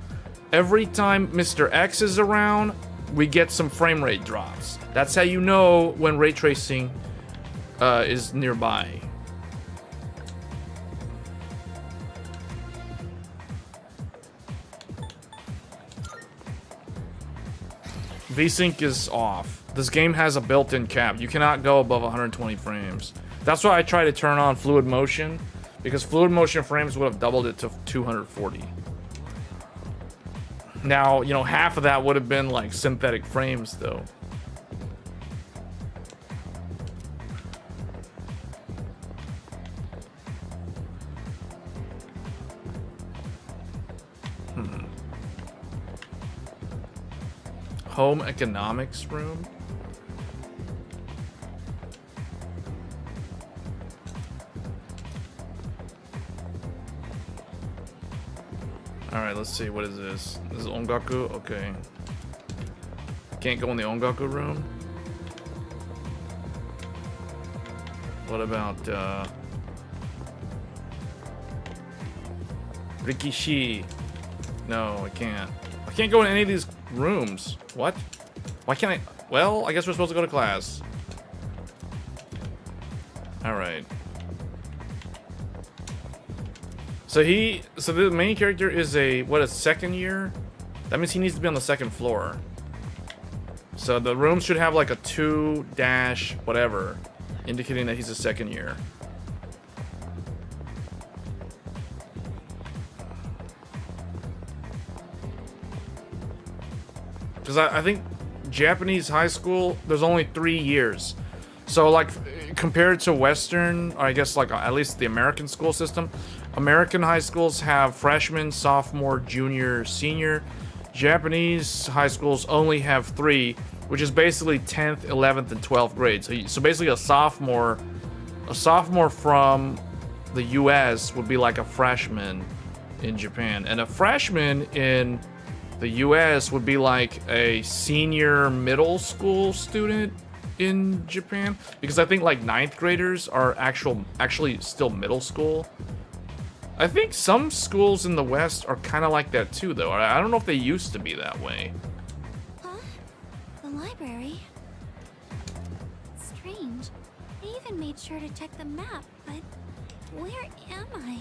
Every time Mr. X is around, we get some frame rate drops. That's how you know when ray tracing is nearby. VSync is off. This game has a built-in cap. You cannot go above 120 frames. That's why I try to turn on fluid motion. Because fluid motion frames would have doubled it to 240. Now, you know, half of that would have been like synthetic frames, though. Home economics room. Alright, let's see, what is this? This is Ongaku? Okay. Can't go in the Ongaku room? What about, Rikishi? No, I can't. I can't go in any of these rooms. What? Why can't I? Well, I guess we're supposed to go to class. Alright. So the main character is a second year? That means he needs to be on the second floor. So the room should have like a 2- whatever, indicating that he's a second year. Because I think Japanese high school, there's only 3 years. So like compared to Western, or I guess like at least the American school system, American high schools have freshman, sophomore, junior, senior. Japanese high schools only have 3, which is basically 10th, 11th, and 12th grade. So basically a sophomore from the US would be like a freshman in Japan. And a freshman in the US would be like a senior middle school student in Japan. Because I think like 9th graders are actually still middle school. I think some schools in the West are kind of like that too, though. I don't know if they used to be that way. Huh? The library? Strange. I even made sure to check the map, but where am I?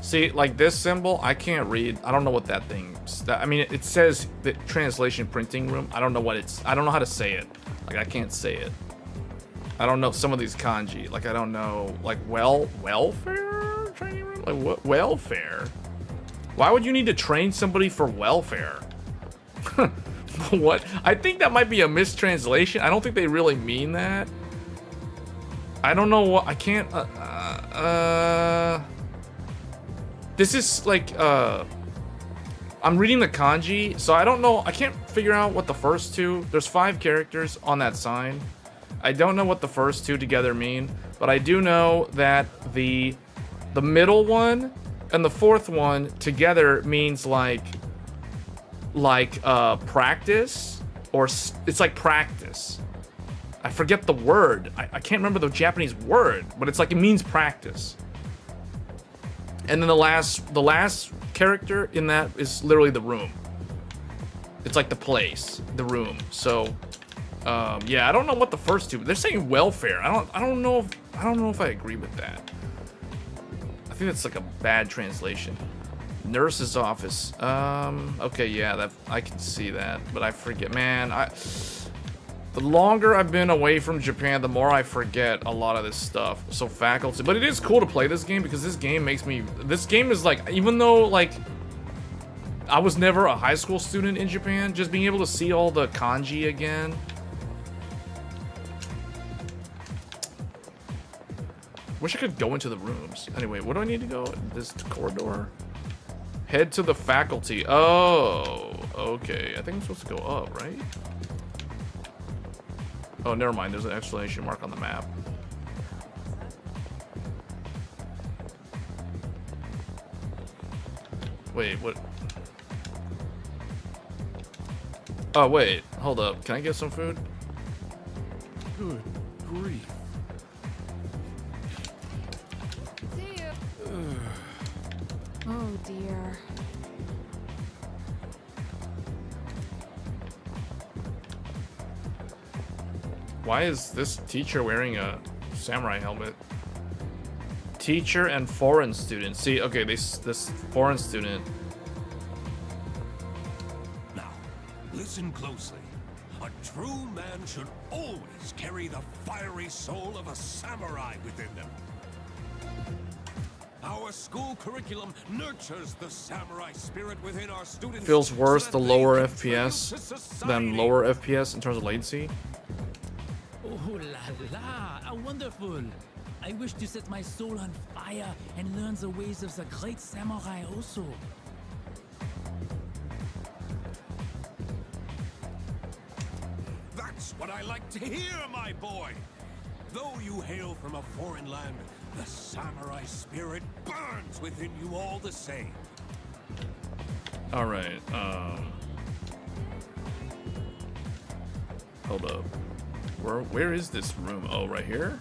See, like this symbol, I can't read. I don't know what that thing. I mean, it says the translation printing room. I don't know what it's. I don't know how to say it. Like I can't say it. I don't know some of these kanji. Like I don't know. Like welfare training room. Like what welfare? Why would you need to train somebody for welfare? What? I think that might be a mistranslation. I don't think they really mean that. I don't know what. I can't. This is like, I'm reading the kanji, so I don't know. I can't figure out what the first two. There's 5 characters on that sign. I don't know what the first two together mean, but I do know that the middle one and the fourth one together means like practice, or it's like practice. I forget the word. I can't remember the Japanese word, but it's like it means practice. And then the last character in that is literally the room. It's like the place, the room. So, yeah, I don't know what the first two. They're saying welfare. I don't know if I agree with that. I think that's like a bad translation. Nurse's office. Okay, yeah, that I can see that, but I forget, man. The longer I've been away from Japan, the more I forget a lot of this stuff. So faculty, but it is cool to play this game because this game makes me. This game is like, even though like I was never a high school student in Japan, just being able to see all the kanji again. Wish I could go into the rooms. Anyway, where do I need to go? This corridor. Head to the faculty. Oh, okay. I think I'm supposed to go up, right? Oh, never mind. There's an exclamation mark on the map. Wait, what? Oh, wait. Hold up. Can I get some food? Good grief. See you. Oh dear. Why is this teacher wearing a samurai helmet? Teacher and foreign student. See, okay, this foreign student. Now, listen closely. A true man should always carry the fiery soul of a samurai within them. Our school curriculum nurtures the samurai spirit within our students. Feels worse so the that lower they contribute FPS to society. than lower FPS in terms of latency. Oh la la, how wonderful! I wish to set my soul on fire and learn the ways of the great samurai also. That's what I like to hear, my boy. Though you hail from a foreign land, the samurai spirit burns within you all the same. All right. Hold up. Where is this room? Oh, right here.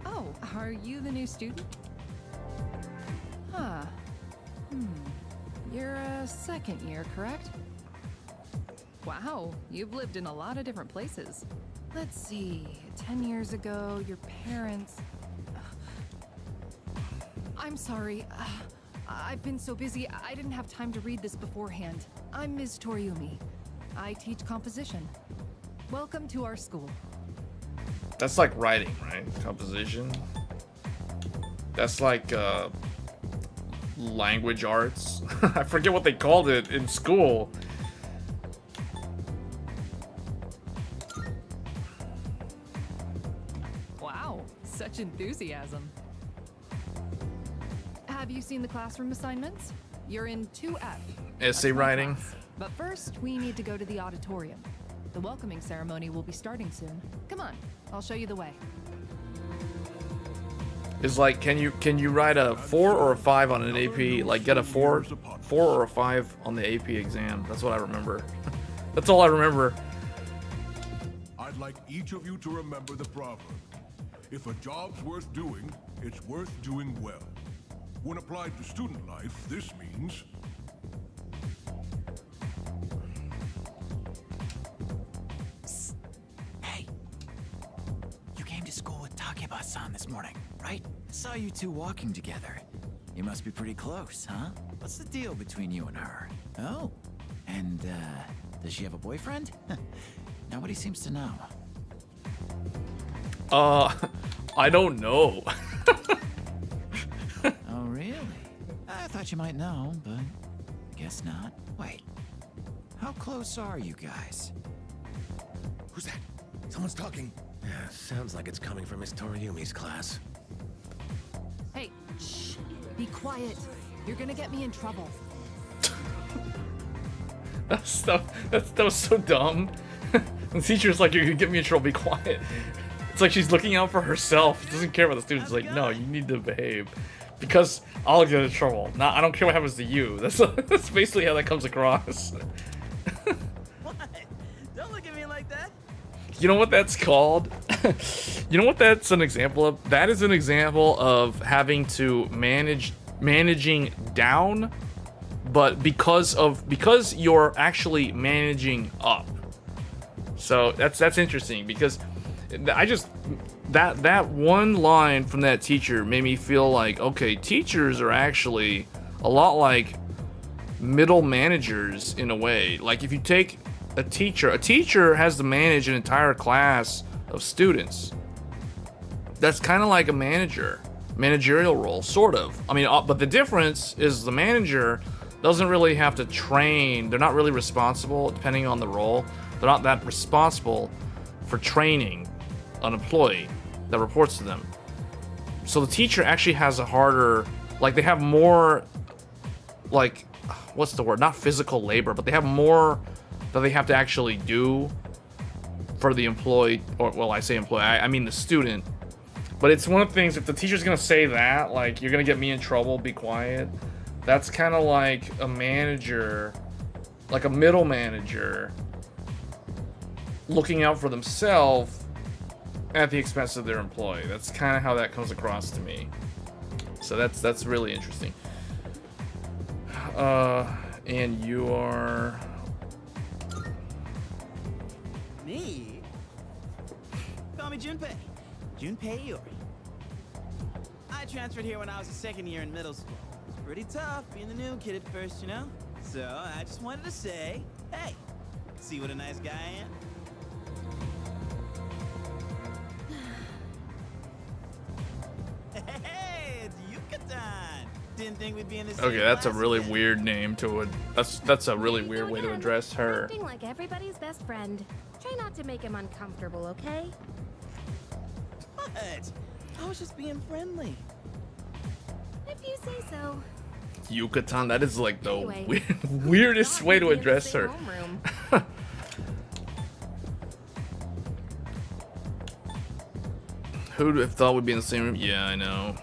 Oh, are you the new student? Huh. You're a second year, correct? Wow, you've lived in a lot of different places. Let's see, 10 years ago, your parents... I'm sorry. I've been so busy, I didn't have time to read this beforehand. I'm Ms. Toriumi. I teach composition. Welcome to our school. That's like writing, right? Composition. That's like language arts. I forget what they called it in school. Wow, such enthusiasm. Have you seen the classroom assignments? You're in 2F. Essay That's my writing. class. But first, we need to go to the auditorium. The welcoming ceremony will be starting soon. Come on, I'll show you the way. Is like, can you write a 4 or a 5 on an AP? Like get a 4 or a 5 on the AP exam. That's what I remember. That's all I remember. I'd like each of you to remember the proverb. If a job's worth doing, it's worth doing well. When applied to student life, this means... Hey, you came to school with Takeba-san this morning, right? I saw you two walking together. You must be pretty close, huh? What's the deal between you and her? Oh, and, does she have a boyfriend? Nobody seems to know. I don't know. Oh, really? I thought you might know, but guess not. Wait, How close are you guys? Who's that? Someone's talking. Yeah, sounds like it's coming from Miss Toriumi's class. Hey, shh. Be quiet. You're gonna get me in trouble. That was so dumb. The teacher's like, "You're gonna get me in trouble. Be quiet." It's like she's looking out for herself. She doesn't care about the students. Like, no, you need to behave, because I'll get in trouble. I don't care what happens to you. That's basically how that comes across. What? Don't look at me like that. You know what that's called? You know what that's an example of? That is an example of having to managing down, but because you're actually managing up. So that's interesting, because that one line from that teacher made me feel like, okay, teachers are actually a lot like middle managers in a way. Like, if you take a teacher has to manage an entire class of students. That's kind of like a managerial role, sort of. I mean, but the difference is the manager doesn't really have to train. They're not really responsible, depending on the role. They're not that responsible for training an employee that reports to them. So the teacher actually has a harder, like, they have more, like, what's the word? Not physical labor, but they have more that they have to actually do for the employee, or, well, I say employee, I mean the student. But it's one of the things, if the teacher's gonna say that, like, "You're gonna get me in trouble, be quiet," that's kind of like a manager, like a middle manager, looking out for themselves at the expense of their employee. That's kind of how that comes across to me. So that's really interesting. And you are... Me? Call me Junpei. Junpei Iori. I transferred here when I was a second year in middle school. It's pretty tough being the new kid at first, you know? So I just wanted to say, hey, see what a nice guy I am? Hey, it's Yucatan! Didn't think we'd be in the same Okay, that's a class really again. weird name to it. That's a really weird way to address her. Acting like everybody's best friend. Try not to make him uncomfortable, okay? What? I was just being friendly. If you say so. Yucatan, that is like the Anyway, weirdest Thought way we'd to be in the address same her. homeroom. Who'd have thought we'd be in the same room? Yeah, I know.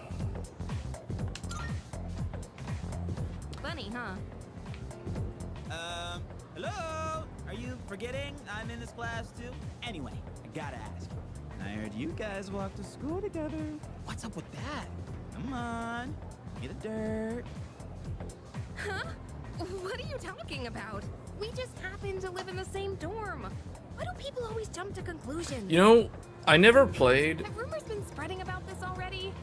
Funny, huh? Hello? Are you forgetting I'm in this class too? Anyway, I gotta ask. I heard you guys walk to school together. What's up with that? Come on, give me the dirt. Huh? What are you talking about? We just happen to live in the same dorm. Why do people always jump to conclusions? You know, I never played. Have rumors been spreading about this already?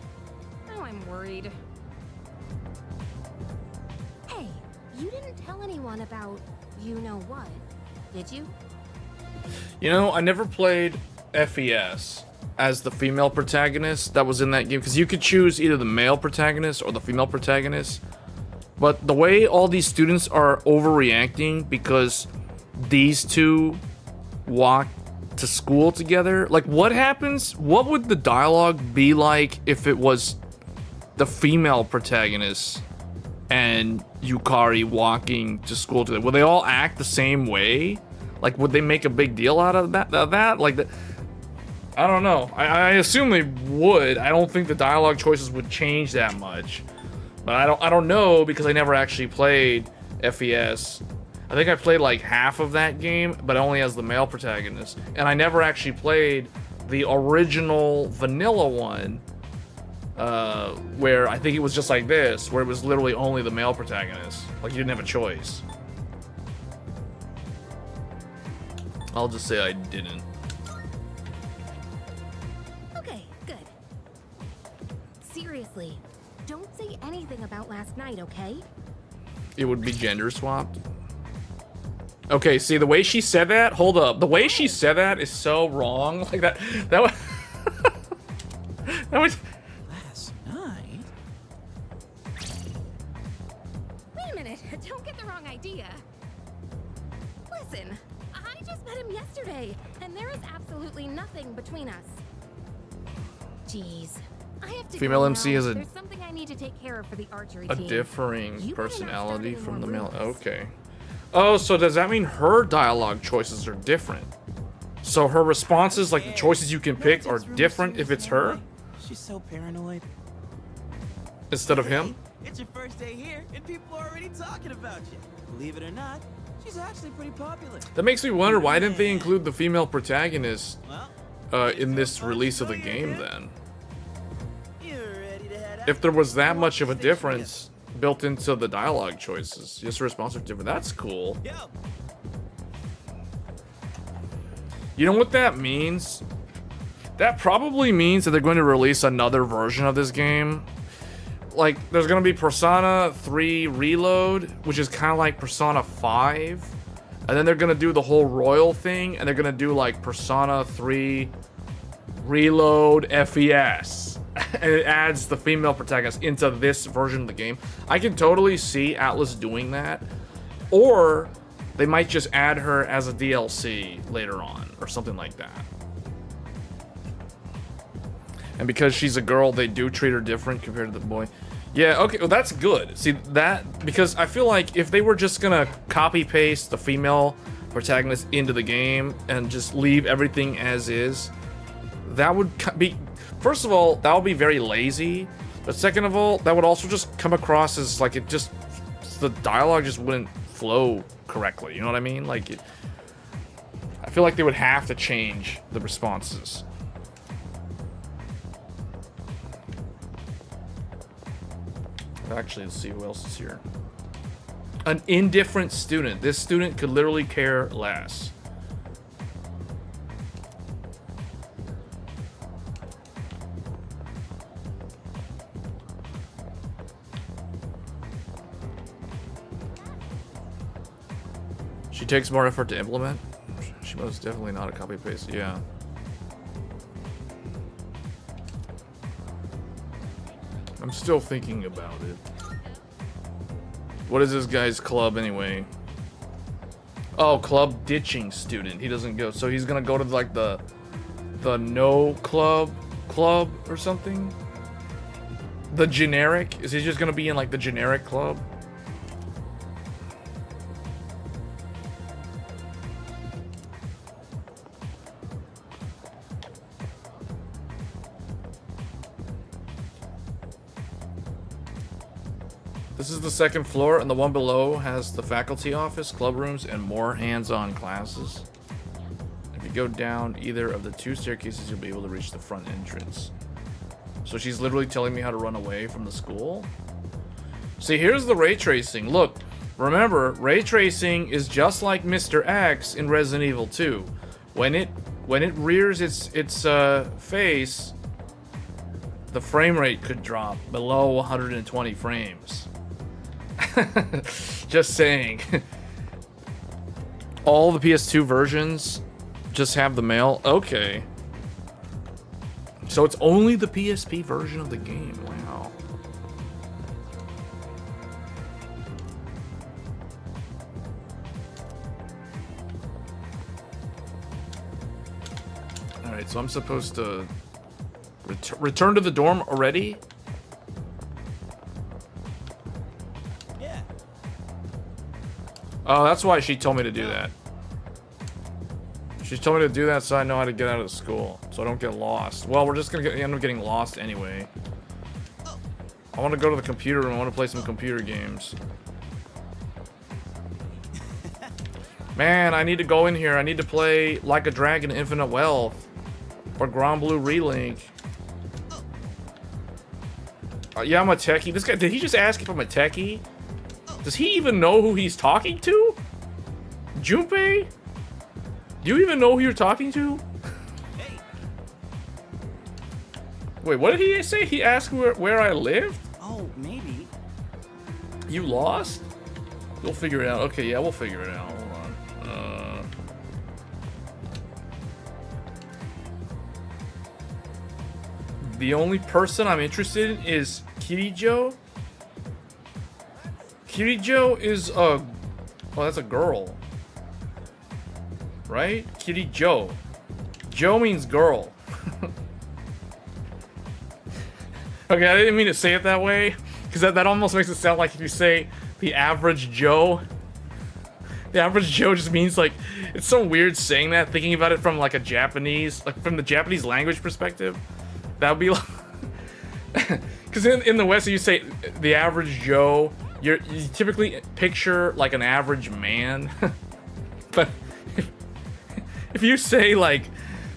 Now I'm worried. Hey, you didn't tell anyone about you-know-what, did you? You know, I never played FES as the female protagonist that was in that game, because you could choose either the male protagonist or the female protagonist. But the way all these students are overreacting because these two walk to school together, like, what happens? What would the dialogue be like if it was the female protagonist and Yukari walking to school together? Would they all act the same way? Like, would they make a big deal out of that? Like, I don't know. I assume they would. I don't think the dialogue choices would change that much. But I don't know, because I never actually played FES. I think I played like half of that game, but only as the male protagonist. And I never actually played the original vanilla one, where I think it was just like this, where it was literally only the male protagonist. Like, you didn't have a choice. I'll just say I didn't. Okay, good. Seriously, don't say anything about last night, okay? It would be gender swapped. Okay, see, the way she said that, hold up. The way she said that is so wrong. Like, that was... that was... Last night? Wait a minute, don't get the wrong idea. Listen, I just met him yesterday, and there is absolutely nothing between us. Jeez. I have to Female go MC now. is There's something I need to take care of for the archery a team. differing You better not personality start from any the more male. rumors. Okay. Oh, so does that mean her dialogue choices are different? So her responses, like the choices you can pick, are different if it's her She's so paranoid. instead of him? It's your first day here, and people are already talking about you. Believe it or not, she's actually pretty popular. That makes me wonder, why didn't they include the female protagonist Well, in this release of the game then? you're ready to head out. If there was that much of a difference built into the dialogue choices, just the responses are different. That's cool. Yo, You know what that means? That probably means that they're going to release another version of this game. Like, there's going to be Persona 3 Reload, which is kind of like Persona 5. And then they're going to do the whole Royal thing, and they're going to do like Persona 3 Reload FES. And it adds the female protagonist into this version of the game. I can totally see Atlas doing that. Or they might just add her as a DLC later on, or something like that. And because she's a girl, they do treat her different compared to the boy. Yeah, okay, well that's good. See, that, because I feel like if they were just gonna copy paste the female protagonist into the game and just leave everything as is, that would be, first of all, that would be very lazy. But second of all, that would also just come across as like it just, the dialogue just wouldn't flow correctly. You know what I mean? Like, I feel like they would have to change the responses. Actually, let's see who else is here. An indifferent student. This student could literally care less. She takes more effort to implement. She most definitely not a copy paste. Yeah. I'm still thinking about it. What is this guy's club anyway? Oh, club ditching student. He doesn't go, so he's gonna go to like the no club or something. The generic. Is he just gonna be in like the generic club? This is the second floor, and the one below has the faculty office, club rooms, and more hands-on classes. If you go down either of the two staircases, you'll be able to reach the front entrance. So she's literally telling me how to run away from the school? See, here's the ray tracing. Look, remember, ray tracing is just like Mr. X in Resident Evil 2. When it rears its face, the frame rate could drop below 120 frames. Just saying. All the PS2 versions just have the male. Okay. So it's only the PSP version of the game. Wow. Alright, so I'm supposed to return to the dorm already? yeah. Oh, that's why she told me to do that. She told me to do that so I know how to get out of the school, so I don't get lost. Well, we're just gonna end up getting lost anyway. I want to go to the computer room. I want to play some computer games. Man, I need to go in here. I need to play Like a Dragon Infinite Wealth or Granblue Relink. Yeah, I'm a techie. This guy, did he just ask if I'm a techie? Does he even know who he's talking to? Junpei? Do you even know who you're talking to? Hey, Wait, what did he say? He asked where I lived? oh, maybe. You lost? We'll figure it out. Okay, yeah, we'll figure it out. Hold on. The only person I'm interested in is Kirijo. Kirijo is a... Oh, that's a girl. right? Kitty Joe. Joe means girl. Okay, I didn't mean to say it that way, because that almost makes it sound like if you say the average Joe. The average Joe just means like, it's so weird saying that, thinking about it from like a Japanese, like from the Japanese language perspective. That would be like, because in the West, you say the average Joe, you typically picture like an average man. But if you say like,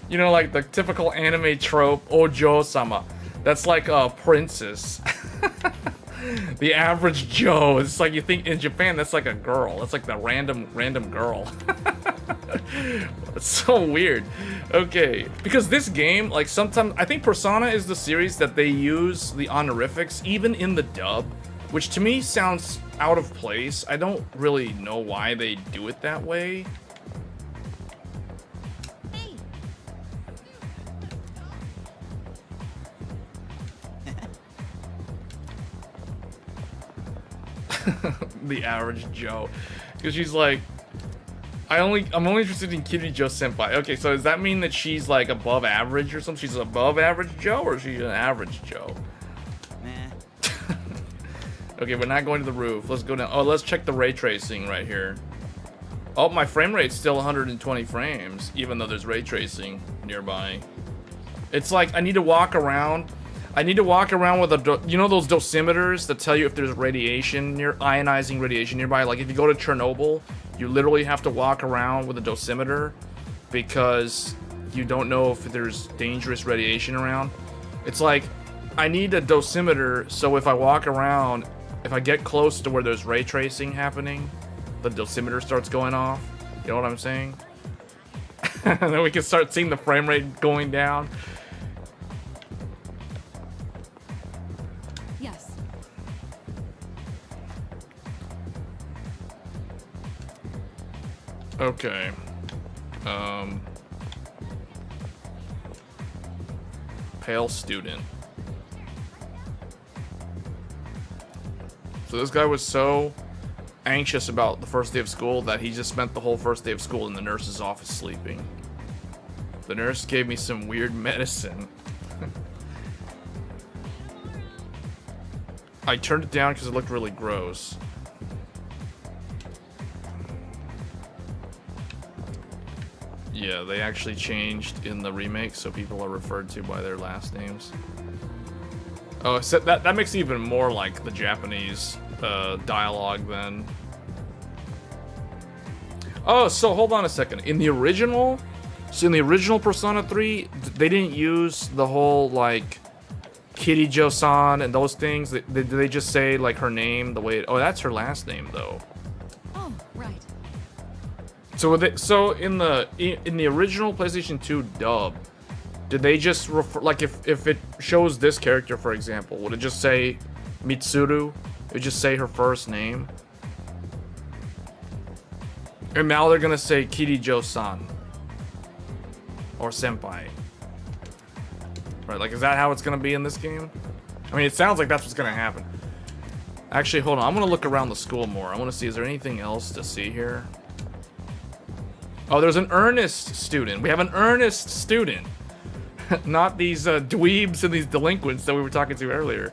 you know, like the typical anime trope, Ojo-sama, that's like a princess. The average Joe, it's like you think in Japan that's like a girl. That's like the random girl. It's so weird. Okay, because this game, like sometimes I think Persona is the series that they use the honorifics even in the dub, which to me sounds out of place. I don't really know why they do it that way. The average Joe, because she's like, I'm only interested in Kitty Joe Senpai. Okay, so does that mean that she's like above average or something? She's above average Joe, or she's an average Joe? Nah. Okay, we're not going to the roof. Let's go down. Oh, let's check the ray tracing right here. Oh, my frame rate's still 120 frames, even though there's ray tracing nearby. It's like I need to walk around. I need to walk around with a, you know those dosimeters that tell you if there's radiation ionizing radiation nearby? Like if you go to Chernobyl, you literally have to walk around with a dosimeter because you don't know if there's dangerous radiation around. It's like, I need a dosimeter so if I walk around, if I get close to where there's ray tracing happening, the dosimeter starts going off. You know what I'm saying? And then we can start seeing the frame rate going down. Yes. Okay. Pale student. So this guy was so anxious about the first day of school that he just spent the whole first day of school in the nurse's office sleeping. The nurse gave me some weird medicine. I turned it down because it looked really gross. Yeah, they actually changed in the remake, so people are referred to by their last names. Oh, so that makes it even more like the Japanese dialogue then. Oh, so hold on a second. In the original, Persona 3, they didn't use the whole like Kirijo-san and those things. They just say like her name the way. Oh, that's her last name though. Oh, right. So in the original PlayStation 2 dub, did they just refer, like if it shows this character for example, would it just say Mitsuru? It would just say her first name. And now they're gonna say Kirijo-san or Senpai. Right, like is that how it's gonna be in this game? I mean, it sounds like that's what's gonna happen. Actually, hold on. I'm gonna look around the school more. I want to see, is there anything else to see here? Oh, there's an earnest student. We have an earnest student. Not these dweebs and these delinquents that we were talking to earlier.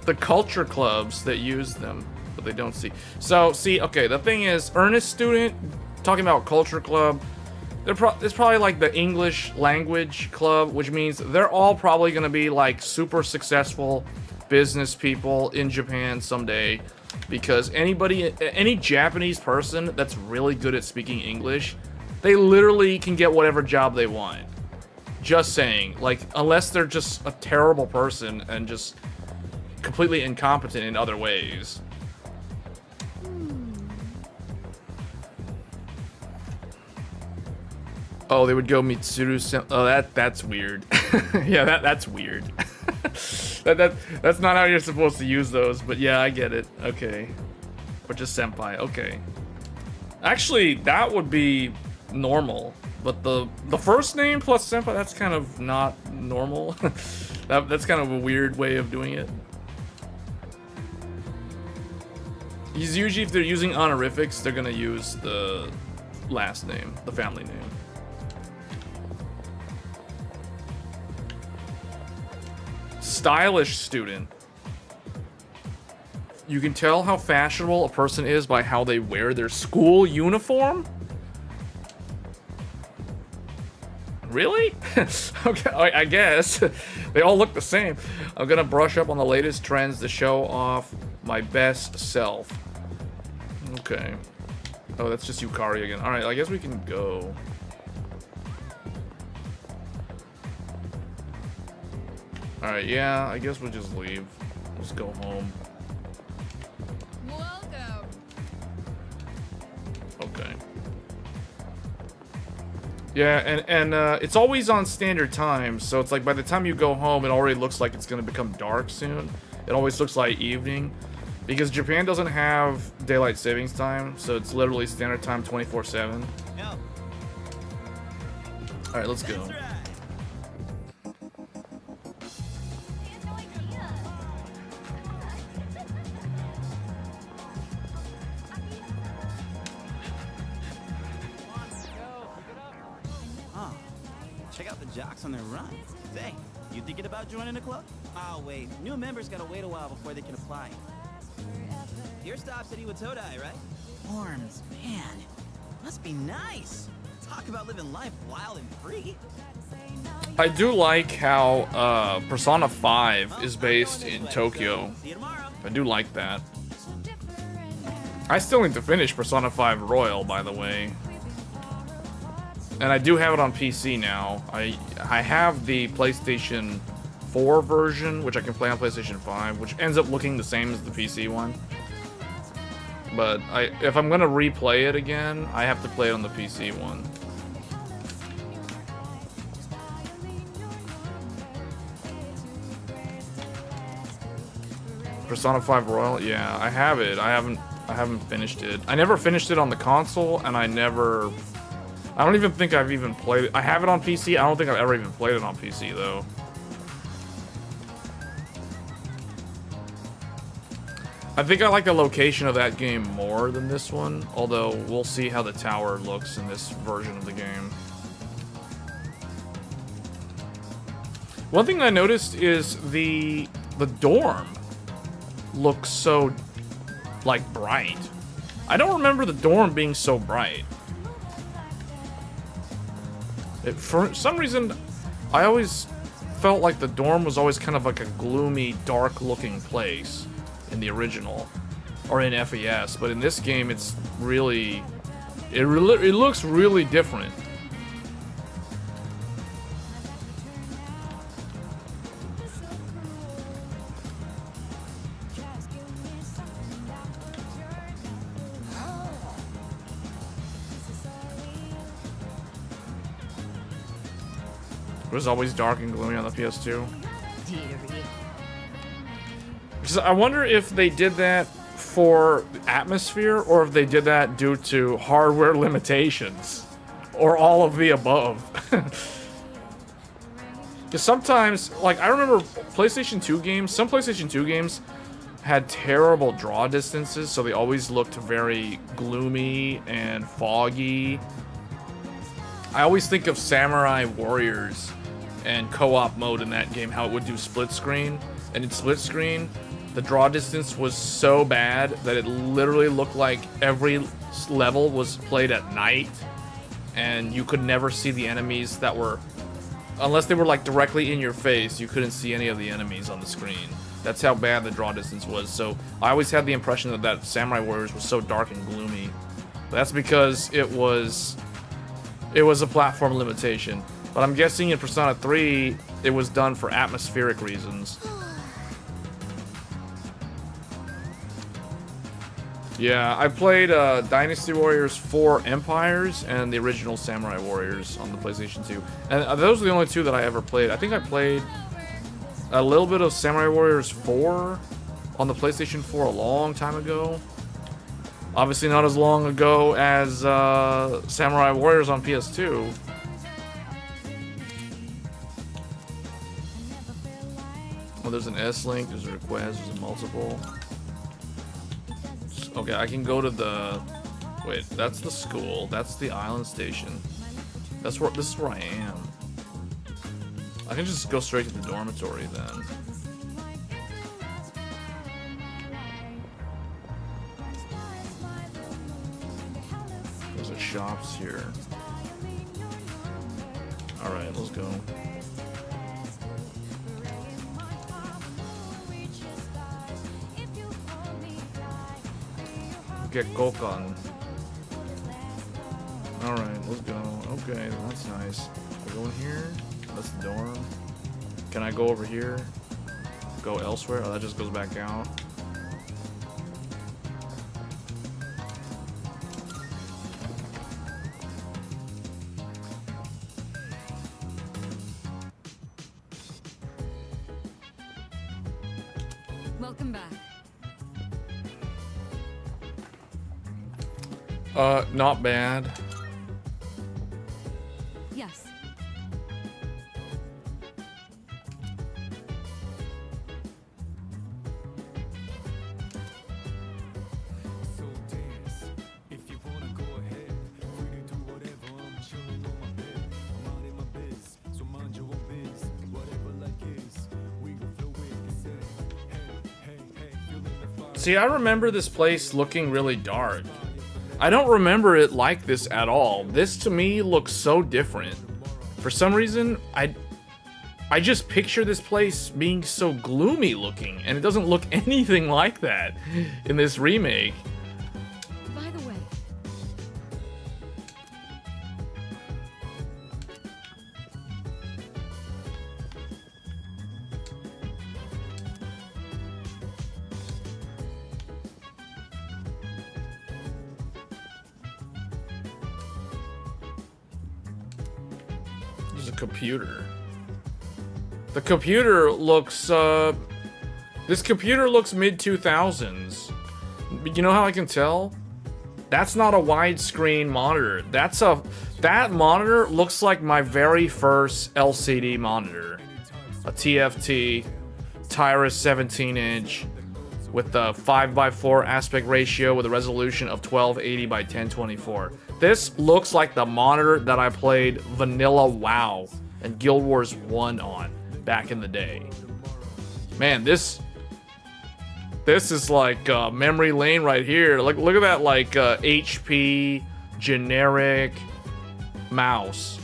The culture clubs that use them, but they don't see. So, see, okay, the thing is, earnest student, talking about culture club, it's probably like the English language club, which means they're all probably going to be like super successful business people in Japan someday. Because any Japanese person that's really good at speaking English, they literally can get whatever job they want. Just saying, like, unless they're just a terrible person and just completely incompetent in other ways. Oh, they would go Mitsuru. Oh, that's weird. Yeah, that's weird. That's not how you're supposed to use those, but yeah, I get it. Okay. Or just senpai. Okay. Actually, that would be normal, but the first name plus senpai, that's kind of not normal. That's kind of a weird way of doing it. Usually if they're using honorifics, they're gonna use the last name, the family name. Stylish student. You can tell how fashionable a person is by how they wear their school uniform? Really? Okay, I guess. They all look the same. I'm gonna brush up on the latest trends to show off my best self. Okay. Oh, that's just Yukari again. Alright, I guess we can go. Alright, yeah, I guess we'll just leave. Let's go home. Welcome. Okay. Yeah, and it's always on standard time, so it's like by the time you go home, it already looks like it's gonna become dark soon. It always looks like evening. Because Japan doesn't have daylight savings time, so it's literally standard time 24/7. No. Alright, let's go. That's right. Oh, check out the jocks on their run. Say, you thinking about joining a club? Oh wait, new members gotta wait a while before they can apply. Your stop's at Iwatodai, right? Worms, man. Must be nice. Talk about living life wild and free. I do like how Persona 5 is based in Tokyo. See you tomorrow. I do like that. I still need to finish Persona 5 Royal, by the way. And I do have it on PC now. I have the PlayStation 4 version, which I can play on PlayStation 5, which ends up looking the same as the PC one. But if I'm gonna replay it again, I have to play it on the PC one. Persona 5 Royal, yeah, I have it. I haven't finished it. I never finished it on the console, and I don't even think I've even played it. I have it on PC. I don't think I've ever even played it on PC though. I think I like the location of that game more than this one, although we'll see how the tower looks in this version of the game. One thing I noticed is the dorm looks so, like, bright. I don't remember the dorm being so bright. For some reason, I always felt like the dorm was always kind of like a gloomy, dark-looking place in the original, or in FES, but in this game, it's really, it looks really different. It was always dark and gloomy on the PS2. Because I wonder if they did that for atmosphere, or if they did that due to hardware limitations, or all of the above. Because sometimes, like, I remember PlayStation 2 games, some PlayStation 2 games had terrible draw distances, so they always looked very gloomy and foggy. I always think of Samurai Warriors and co-op mode in that game, how it would do split screen. And in split screen, the draw distance was so bad that it literally looked like every level was played at night, and you could never see the enemies that were, unless they were like directly in your face, you couldn't see any of the enemies on the screen. That's how bad the draw distance was. So I always had the impression that Samurai Warriors was so dark and gloomy. But that's because it was a platform limitation. But I'm guessing in Persona 3, it was done for atmospheric reasons. Yeah, I played Dynasty Warriors 4 Empires and the original Samurai Warriors on the PlayStation 2. And those are the only two that I ever played. I think I played a little bit of Samurai Warriors 4 on the PlayStation 4 a long time ago. Obviously not as long ago as Samurai Warriors on PS2. Well, there's an S-Link, there's a request, there's a multiple. Okay, I can go to the... Wait, that's the school. That's the island station. That's where... This is where I am. I can just go straight to the dormitory then. There's a shops here. Alright, let's go. Get Gokan. Alright, let's go. Okay, that's nice. I go in here. That's the dorm. Can I go over here? Go elsewhere? Oh, that just goes back out. Welcome back. Not bad. Yes. See, I remember this place looking really dark. I don't remember it like this at all. This to me looks so different. For some reason, I just picture this place being so gloomy looking, and it doesn't look anything like that in this remake. By the way, there's a computer. The computer looks, this computer looks mid-2000s. You know how I can tell? That's not a widescreen monitor. That monitor looks like my very first LCD monitor. A TFT Tyrus 17-inch with the 5:4 aspect ratio with a resolution of 1280 by 1024. This looks like the monitor that I played Vanilla WoW and Guild Wars 1 on back in the day. Man, this is like memory lane right here. Look at that, like HP generic mouse.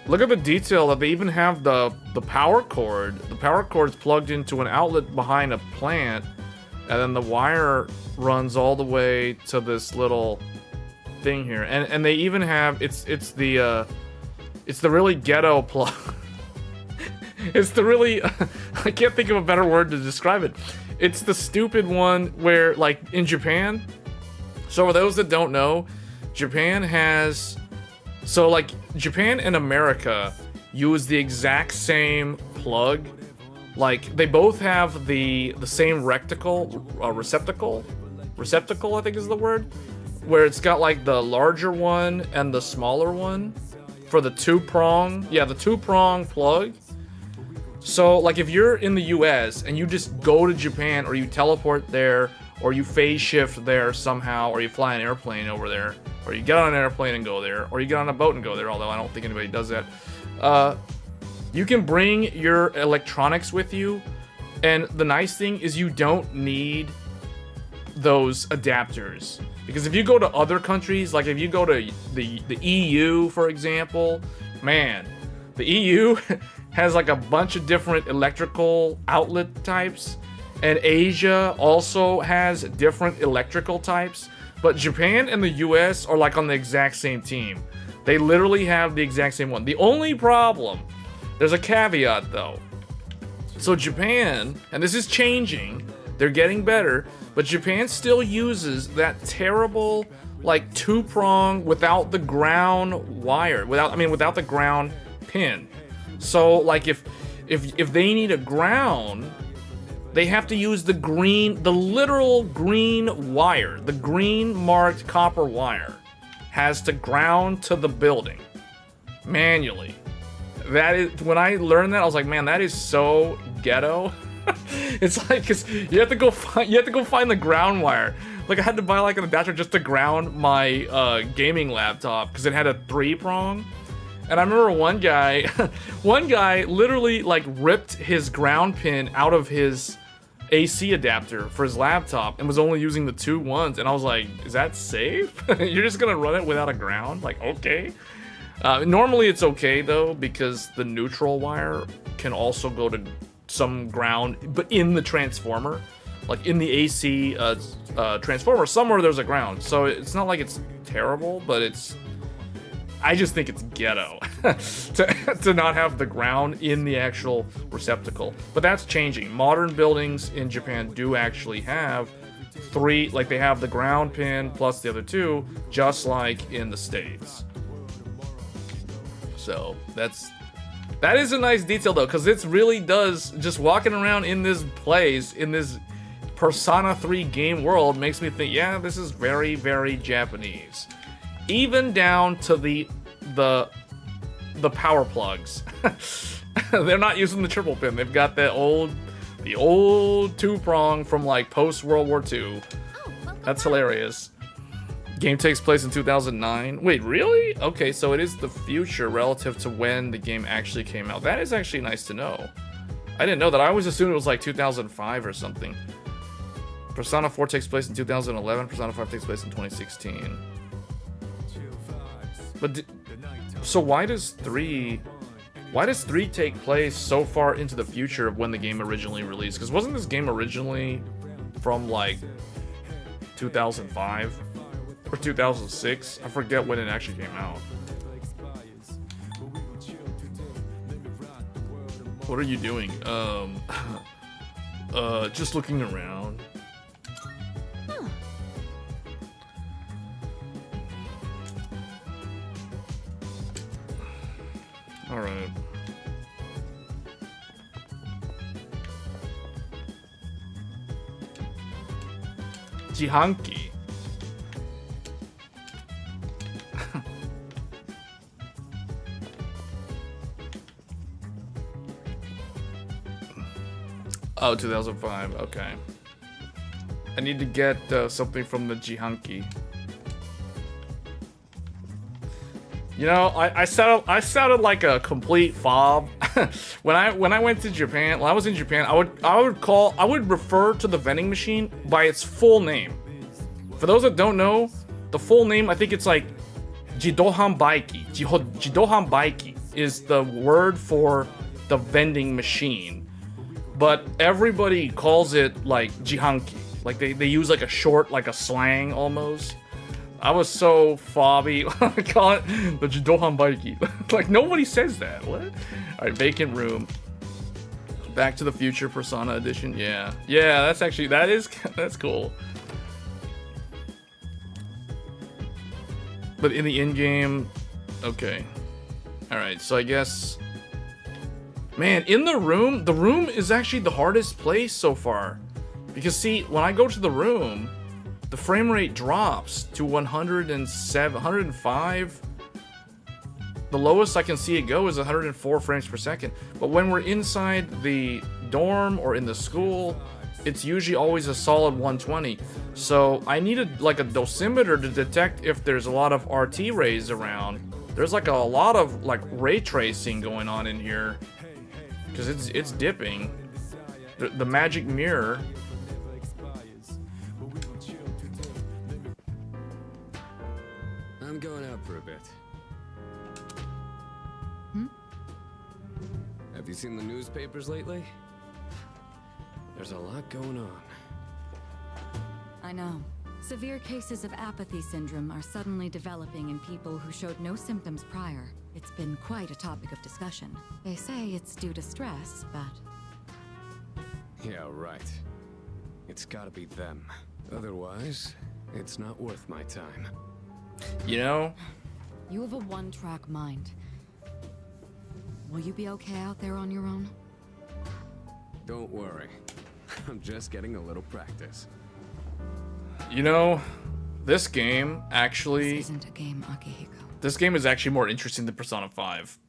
Look at the detail that they even have the power cord. The power cord's plugged into an outlet behind a plant, and then the wire runs all the way to this little thing here. And they even have it's the really ghetto plug. It's the really I can't think of a better word to describe it. It's the stupid one where, like, in Japan. So for those that don't know, Japan has, so like Japan and America use the exact same plug. Like, they both have the same receptacle, I think is the word, where it's got like the larger one and the smaller one for the two-prong plug. So like if you're in the US and you just go to Japan, or you teleport there, or you phase shift there somehow, or you fly an airplane over there, or you get on an airplane and go there, or you get on a boat and go there, although I don't think anybody does that. You can bring your electronics with you, and the nice thing is you don't need those adapters. Because if you go to other countries, like if you go to the EU, for example, man, the EU has like a bunch of different electrical outlet types, and Asia also has different electrical types, but Japan and the US are like on the exact same team. They literally have the exact same one. The only problem, there's a caveat though. So Japan, and this is changing, they're getting better, but Japan still uses that terrible, like, two-prong without the ground wire, without the ground pin. So like if they need a ground, they have to use the literal green wire. The green marked copper wire has to ground to the building manually. That is, when I learned that, I was like, man, that is so ghetto. It's like, 'cause you have to go find the ground wire. Like, I had to buy like an adapter just to ground my gaming laptop because it had a 3-prong. And I remember one guy literally like ripped his ground pin out of his AC adapter for his laptop and was only using the 2 ones. And I was like, is that safe? You're just gonna run it without a ground? Like, okay. Normally it's okay though, because the neutral wire can also go to some ground, but in the transformer, like in the AC transformer, somewhere there's a ground. So it's not like it's terrible, but I just think it's ghetto to not have the ground in the actual receptacle. But that's changing. Modern buildings in Japan do actually have 3, like they have the ground pin plus the other 2, just like in the States. So that is a nice detail though, because it really does, just walking around in this place, in this Persona 3 game world, makes me think, yeah, this is very, very Japanese. Even down to the power plugs. They're not using the triple pin. They've got the old 2-prong from like post World War II. That's hilarious. Game takes place in 2009. Wait, really? Okay, so it is the future relative to when the game actually came out. That is actually nice to know. I didn't know that. I always assumed it was like 2005 or something. Persona 4 takes place in 2011. Persona 5 takes place in 2016. But so why does 3 take place so far into the future of when the game originally released? Because wasn't this game originally from like 2005 or 2006? I forget when it actually came out. What are you doing? Just looking around. All right. Jihanki. Oh, 2005. Okay. I need to get something from the Jihanki. You know, I sounded like a complete fob when I went to Japan. When I was in Japan, I would refer to the vending machine by its full name. For those that don't know, the full name, I think it's like Jidohan Baiki. Jidohan Baiki is the word for the vending machine, but everybody calls it like Jihanki. Like they use like a short, like a slang almost. I was so fobby. I call it the Jidohan Baiki. Like nobody says that. What? All right, vacant room. Back to the Future Persona Edition. Yeah, that's cool. But in the in-game, okay. All right, so I guess, man, in the room is actually the hardest place so far, because see, when I go to the room, the frame rate drops to 107, 105. The lowest I can see it go is 104 frames per second. But when we're inside the dorm or in the school, it's usually always a solid 120. So I needed like a dosimeter to detect if there's a lot of RT rays around. There's like a lot of like ray tracing going on in here, because it's dipping. The magic mirror. I'm going out for a bit. Have you seen the newspapers lately? There's a lot going on. I know. Severe cases of apathy syndrome are suddenly developing in people who showed no symptoms prior. It's been quite a topic of discussion. They say it's due to stress, but... Yeah, right. It's gotta be them. Otherwise, it's not worth my time. You know? You have a one-track mind. Will you be okay out there on your own? Don't worry. I'm just getting a little practice. You know, this game actually... This isn't a game, Akihiko. This game is actually more interesting than Persona 5.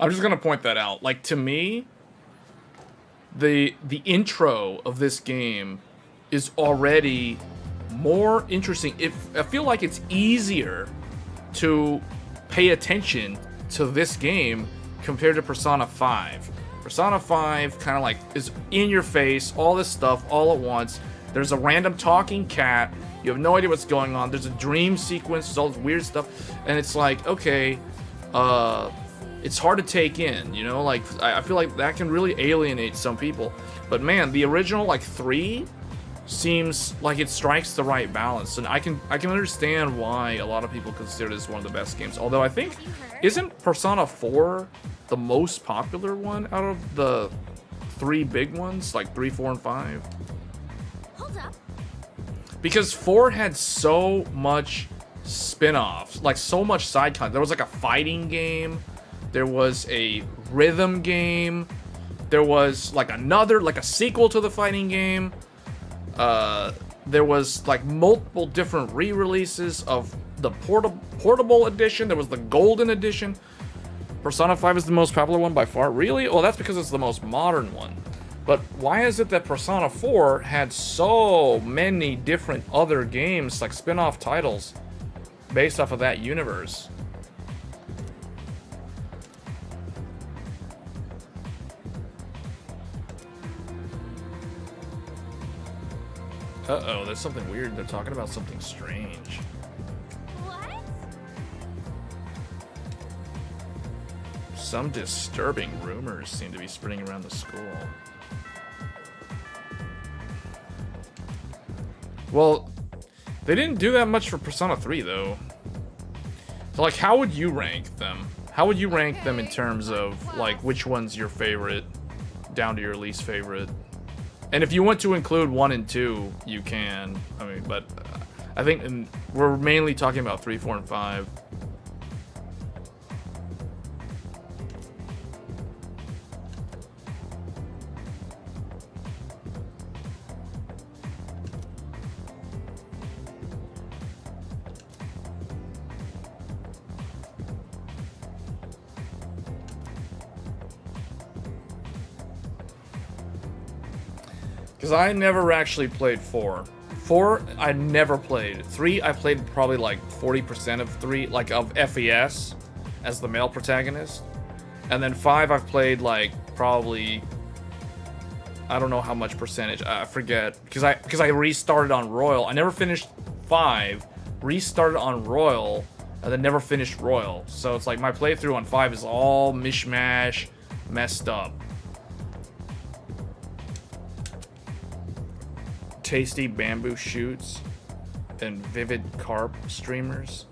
I'm just gonna point that out. Like, to me, the intro of this game is already more interesting. I feel like it's easier to pay attention to this game compared to Persona 5. Persona 5 kind of like is in your face, all this stuff all at once. There's a random talking cat. You have no idea what's going on. There's a dream sequence. There's all this weird stuff. And it's like, okay, it's hard to take in, you know? Like, I feel like that can really alienate some people. But man, the original, like, 3 seems like it strikes the right balance. And I can understand why a lot of people consider this one of the best games. Although I think, isn't Persona 4 the most popular one out of the 3 big ones? Like 3, 4, and 5? Hold up. Because 4 had so much spin-offs, like so much side content. There was like a fighting game, there was a rhythm game, there was like a sequel to the fighting game. There was like multiple different re-releases of the portable edition. There was the golden edition. Persona 5 is the most popular one by far. Really? Well, that's because it's the most modern one. But why is it that Persona 4 had so many different other games, like spin-off titles, based off of that universe? Uh-oh, there's something weird. They're talking about something strange. What? Some disturbing rumors seem to be spreading around the school. Well, they didn't do that much for Persona 3, though. So, like, how would you rank them? How would you rank them in terms of, like, which one's your favorite, down to your least favorite? And if you want to include 1 and 2, you can. I mean, but I think we're mainly talking about 3, 4, and 5. Because I never actually played 4. 4, I never played. 3, I played probably like 40% of 3, like of FES as the male protagonist. And then 5, I've played like probably, I don't know how much percentage, I forget. Because I restarted on Royal. I never finished 5, restarted on Royal, and then never finished Royal. So it's like my playthrough on 5 is all mishmash, messed up. Tasty bamboo shoots and vivid carp streamers.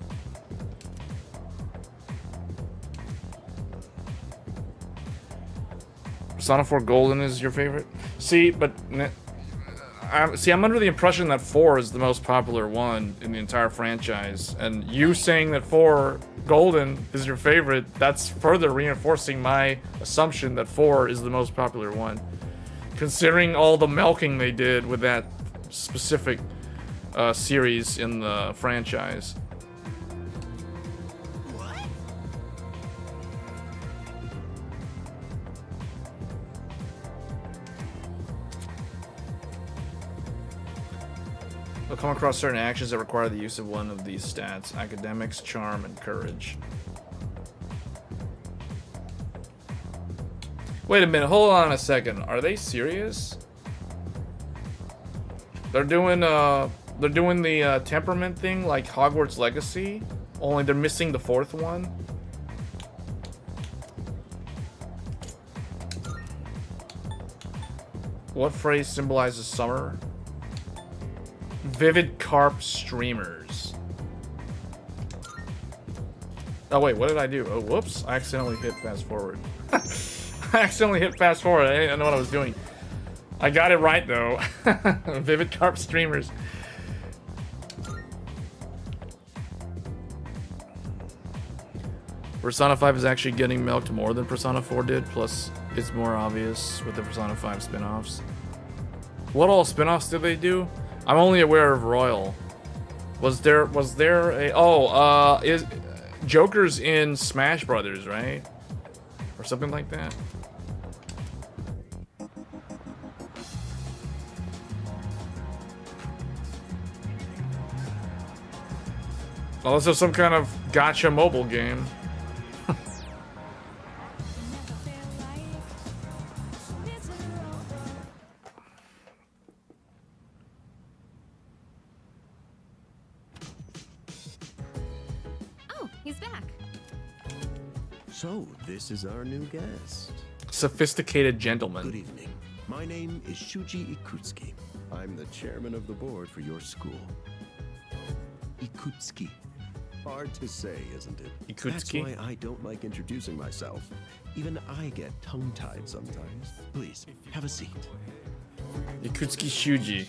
Persona 4 Golden is your favorite? See, but I'm under the impression that 4 is the most popular one in the entire franchise, and you saying that 4 Golden is your favorite, that's further reinforcing my assumption that 4 is the most popular one, considering all the milking they did with that specific series in the franchise. What? You'll come across certain actions that require the use of one of these stats: academics, charm, and courage. Wait a minute, hold on a second. Are they serious? They're doing the temperament thing like Hogwarts Legacy, only they're missing the 4th one. What phrase symbolizes summer? Vivid carp streamers. Oh wait, what did I do? Oh, whoops! I accidentally hit fast forward. I accidentally hit fast forward. I didn't know what I was doing. I got it right though. Vivid carp streamers. Persona 5 is actually getting milked more than Persona 4 did, plus it's more obvious with the Persona 5 spin-offs. What all spin-offs did they do? I'm only aware of Royal. Was there a is Joker's in Smash Brothers, right? Or something like that? Unless there's some kind of gotcha mobile game. Oh, he's back. So, this is our new guest. Sophisticated gentleman. Good evening. My name is Shuji Ikutsuki. I'm the chairman of the board for your school. Ikutsuki. Hard to say, isn't it? Ikutsuki? That's why I don't like introducing myself. Even I get tongue-tied sometimes. Please, have a seat. Ikutsuki Shuji.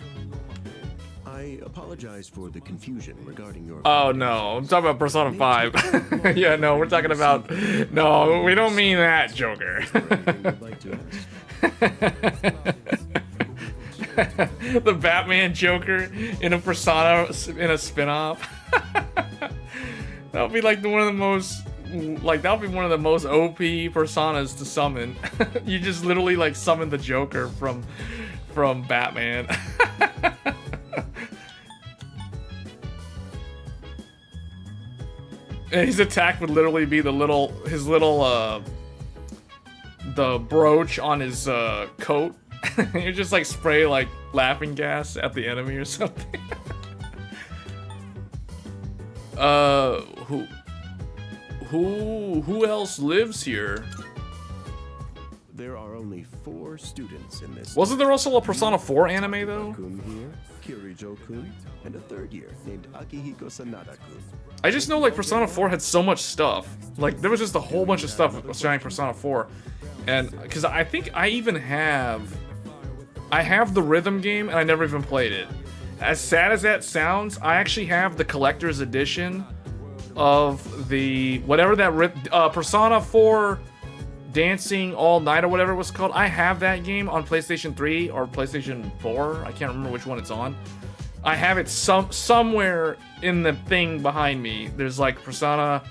I apologize for the confusion regarding your... Oh no, I'm talking about Persona 5. Yeah, no, we're talking about... No, we don't mean that, Joker. The Batman Joker in a Persona, in a spin-off. That would be like one of the most... Like, that would be one of the most OP Personas to summon. You just literally, like, summon the Joker from Batman. And his attack would literally be the the brooch on his coat. You just like spray like laughing gas at the enemy or something. Who else lives here? There are only 4 students in this. Wasn't there also a Persona 4 anime though? Kun here, Kirijo-kun, and a 3rd year named Akihiko Sanada-kun. I just know like Persona 4 had so much stuff. Like there was just a whole bunch of stuff surrounding Persona 4. And because I think I even have the rhythm game and I never even played it. As sad as that sounds, I actually have the collector's edition of the whatever that Persona 4 Dancing All Night or whatever it was called. I have that game on PlayStation 3 or PlayStation 4. I can't remember which one it's on. I have it somewhere in the thing behind me. There's like Persona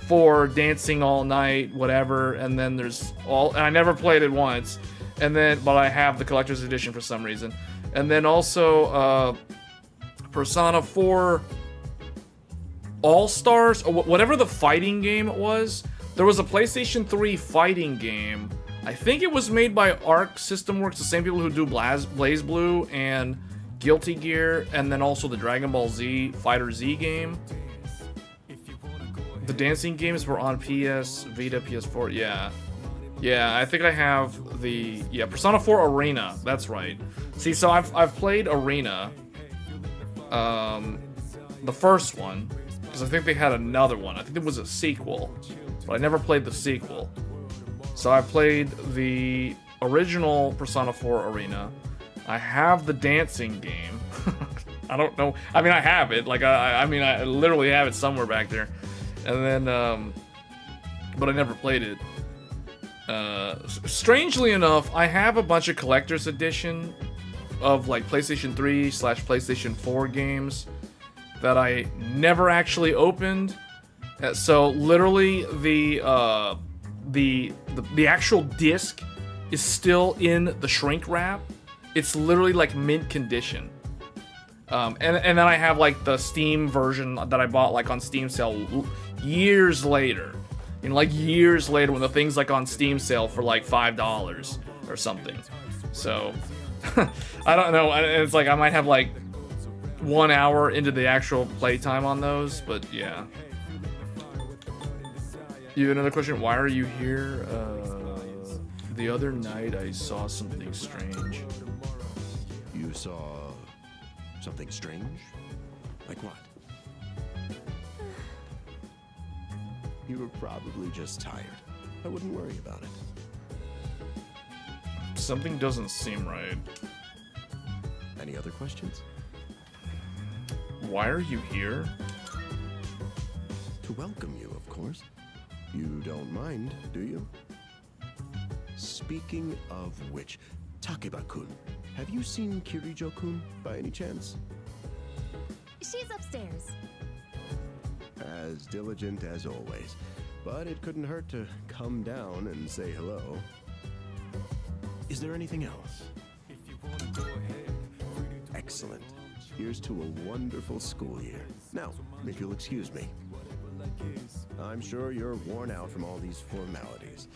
4 Dancing All Night, whatever, and then there's and I never played it once. And then, but I have the collector's edition for some reason. And then also Persona 4 All-Stars, or whatever the fighting game it was. There was a PlayStation 3 fighting game. I think it was made by Arc System Works, the same people who do BlazBlue and Guilty Gear, and then also the Dragon Ball Z Fighter Z game. The dancing games were on PS Vita, PS4. Yeah, I think I have the Persona 4 Arena. That's right. See, so I've played Arena, the first one, because I think they had another one. I think it was a sequel, but I never played the sequel. So I played the original Persona 4 Arena. I have the dancing game. I don't know. I mean, I have it. Like, I mean, I literally have it somewhere back there. And then, but I never played it. Strangely enough, I have a bunch of collector's edition of like PlayStation 3/PlayStation 4 games that I never actually opened. So literally the actual disc is still in the shrink wrap. It's literally like mint condition. And then I have like the Steam version that I bought like on Steam sale years later. You know, like years later when the thing's like on Steam sale for like $5 or something. So I don't know. It's like I might have like 1 hour into the actual playtime on those, but yeah. You have another question? Why are you here? The other night I saw something strange. You saw something strange? Like what? You were probably just tired. I wouldn't worry about it. Something doesn't seem right. Any other questions? Why are you here? To welcome you, of course. You don't mind, do you? Speaking of which, Takeba-kun, have you seen Kirijo-kun by any chance? She's upstairs. As diligent as always, but it couldn't hurt to come down and say hello. Is there anything else? Excellent. here's to a wonderful school year. Now, if you'll excuse me. I'm sure you're worn out from all these formalities.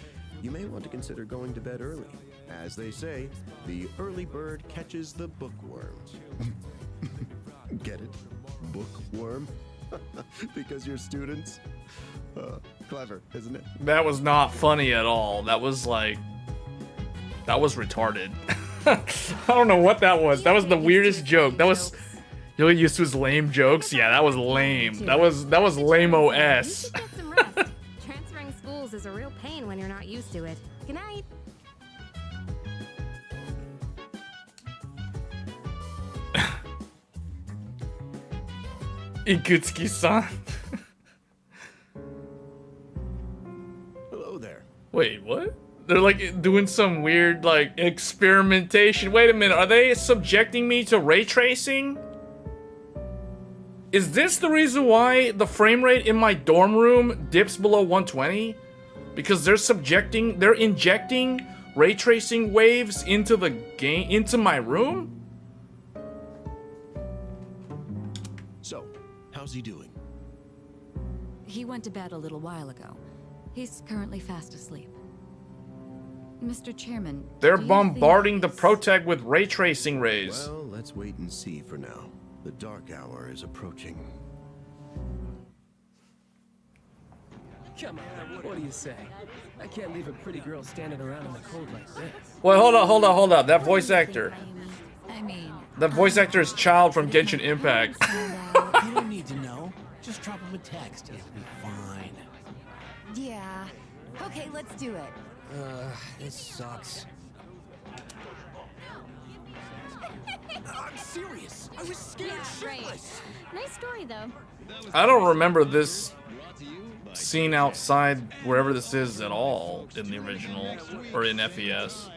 You may want to consider going to bed early. As they say, the early bird catches the bookworms. Get it? Bookworm? Because you're students? Clever, isn't it? That was not funny at all. That was like... That was retarded. I don't know what that was. That was the weirdest joke. That was... You know, used to his lame jokes? Yeah, that was lame. That was lame-o-s. Get some rest. Transferring schools is a real pain when you're not used to it. Good night. Ikutsuki-san. Hello there. Wait, what? They're like doing some weird like experimentation. Wait a minute, are they subjecting me to ray tracing? Is this the reason why the frame rate in my dorm room dips below 120? Because they're injecting ray tracing waves into the game, into my room? So, how's he doing? He went to bed a little while ago. He's currently fast asleep. Mr. Chairman, They're do you bombarding think the protag with ray tracing rays. Well, let's wait and see for now. The dark hour is approaching. Come on, what do you say? I can't leave a pretty girl standing around in the cold like this. Wait, hold up. That voice actor. I mean, That voice actor is Child from Genshin Impact. You don't need to know. Just drop him a text. It'll be fine. Yeah. Okay, let's do it. This sucks. I'm serious. I was scared shitless. Nice story, though. I don't remember this scene outside wherever this is at all in the original or in FES.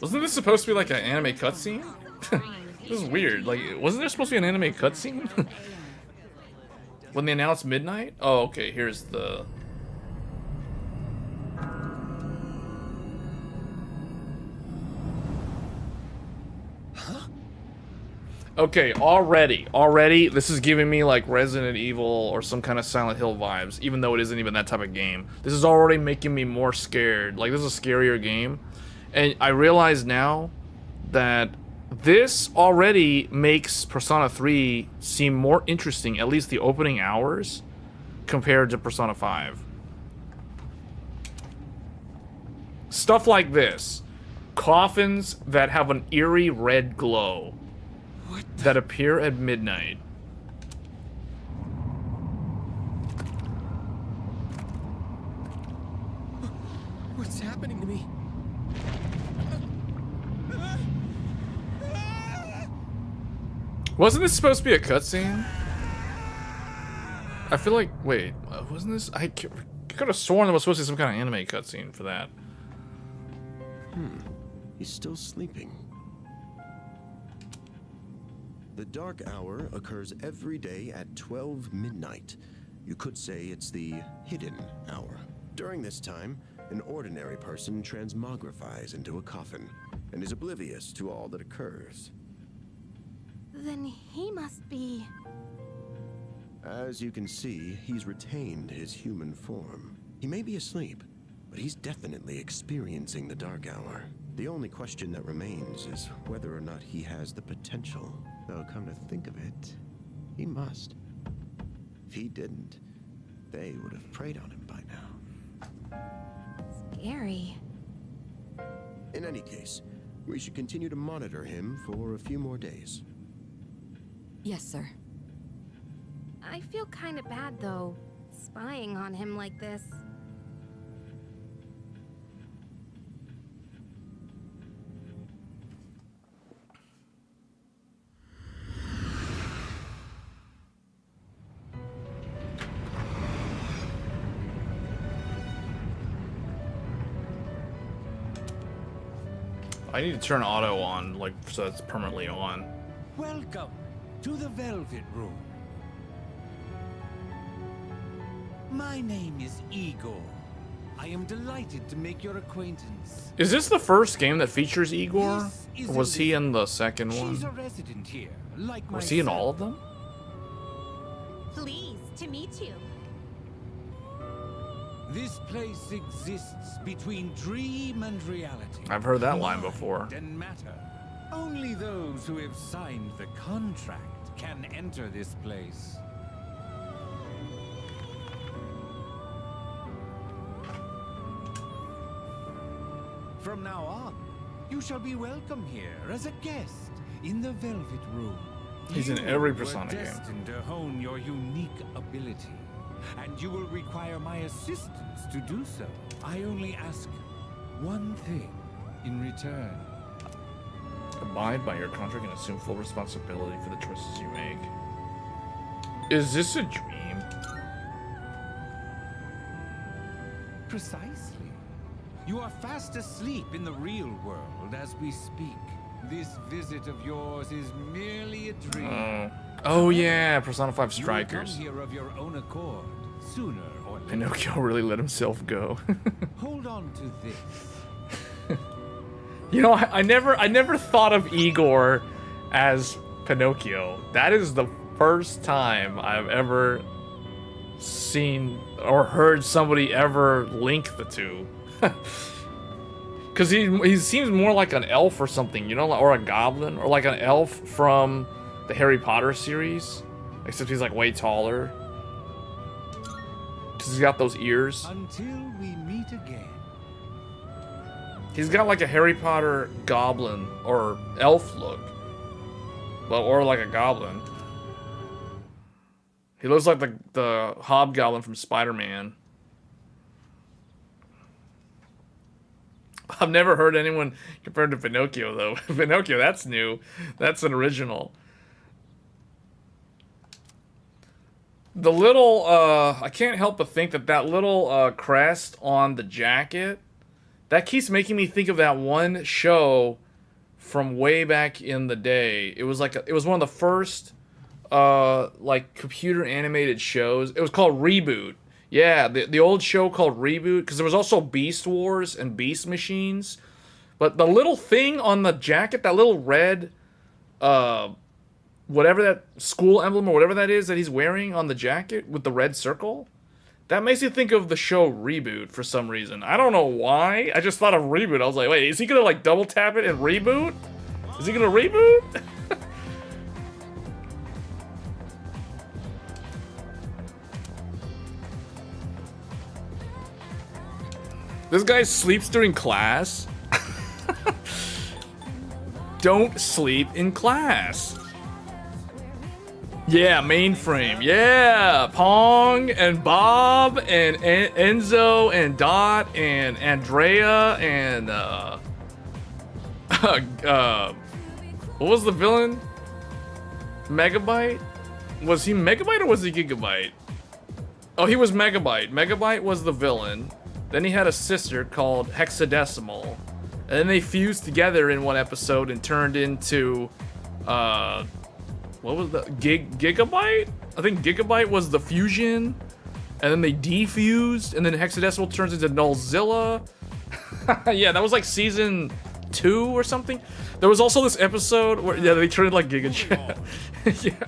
Wasn't this supposed to be like an anime cutscene? This is weird. Like, wasn't there supposed to be an anime cutscene? When they announced midnight? Oh, okay. Here's the. Okay, already, this is giving me like Resident Evil or some kind of Silent Hill vibes, even though it isn't even that type of game. This is already making me more scared. Like, this is a scarier game. And I realize now that this already makes Persona 3 seem more interesting, at least the opening hours, compared to Persona 5. Stuff like this. Coffins that have an eerie red glow. That appear at midnight. What's happening to me? Wasn't this supposed to be a cutscene? I feel like, wait, wasn't this? I could have sworn there was supposed to be some kind of anime cutscene for that. He's still sleeping. The dark hour occurs every day at 12 midnight. You could say it's the hidden hour. During this time, an ordinary person transmogrifies into a coffin and is oblivious to all that occurs. Then he must be... As you can see, he's retained his human form. He may be asleep, but he's definitely experiencing the dark hour. The only question that remains is whether or not he has the potential. Though, come to think of it, he must. If he didn't, they would have preyed on him by now. Scary. In any case, we should continue to monitor him for a few more days. yes, sir. I feel kind of bad, though, spying on him like this. I need to turn auto on, like, so it's permanently on. Welcome to the Velvet Room. My name is Igor. I am delighted to make your acquaintance. Is this the first game that features Igor? This is Or was he in the second She's a one? resident here, like Was he in myself. all of them? Pleased to meet you. This place exists between dream and reality. I've heard that line Mind before. and matter. Only those who have signed the contract can enter this place. From now on, you shall be welcome here as a guest in the Velvet Room. He's in You every were Persona game. destined to hone your unique ability, and you will require my assistance to do so. I only ask one thing in return. Abide by your contract and assume full responsibility for the choices you make. Is this a dream? Precisely. You are fast asleep in the real world as we speak. This visit of yours is merely a dream. Oh yeah, Persona 5 You will Strikers. come here of your own accord, sooner or later. Pinocchio really let himself go. Hold on to this. You know, I never thought of Igor as Pinocchio. That is the first time I've ever seen or heard somebody ever link the two. Because he seems more like an elf or something, you know, or a goblin, or like an elf from the Harry Potter series, except he's like way taller. Because he's got those ears. Until we meet again. He's got like a Harry Potter goblin or elf look. Well, or like a goblin. He looks like the hobgoblin from Spider-Man. I've never heard anyone compared to Pinocchio, though. Pinocchio, that's new. That's an original. The little, I can't help but think that little crest on the jacket, that keeps making me think of that one show from way back in the day. It was like, it was one of the first, like, computer animated shows. It was called Reboot. Yeah, the old show called Reboot, because there was also Beast Wars and Beast Machines. But the little thing on the jacket, that little red, whatever that school emblem or whatever that is that he's wearing on the jacket with the red circle, that makes me think of the show Reboot for some reason. I don't know why. I just thought of Reboot. I was like, wait, is he gonna like double tap it and reboot? Is he gonna reboot? This guy sleeps during class. Don't sleep in class. Yeah, mainframe. Yeah, Pong and Bob and Enzo and Dot and Andrea and what was the villain? Megabyte? Was he Megabyte or was he Gigabyte? Oh, he was Megabyte. Megabyte was the villain. Then he had a sister called Hexadecimal. And then they fused together in one episode and turned into, what was the, Gigabyte? I think Gigabyte was the fusion. And then they defused, and then Hexadecimal turns into Nullzilla. Yeah, that was like season 2 or something. There was also this episode where, yeah, they turned like Giga. Yeah.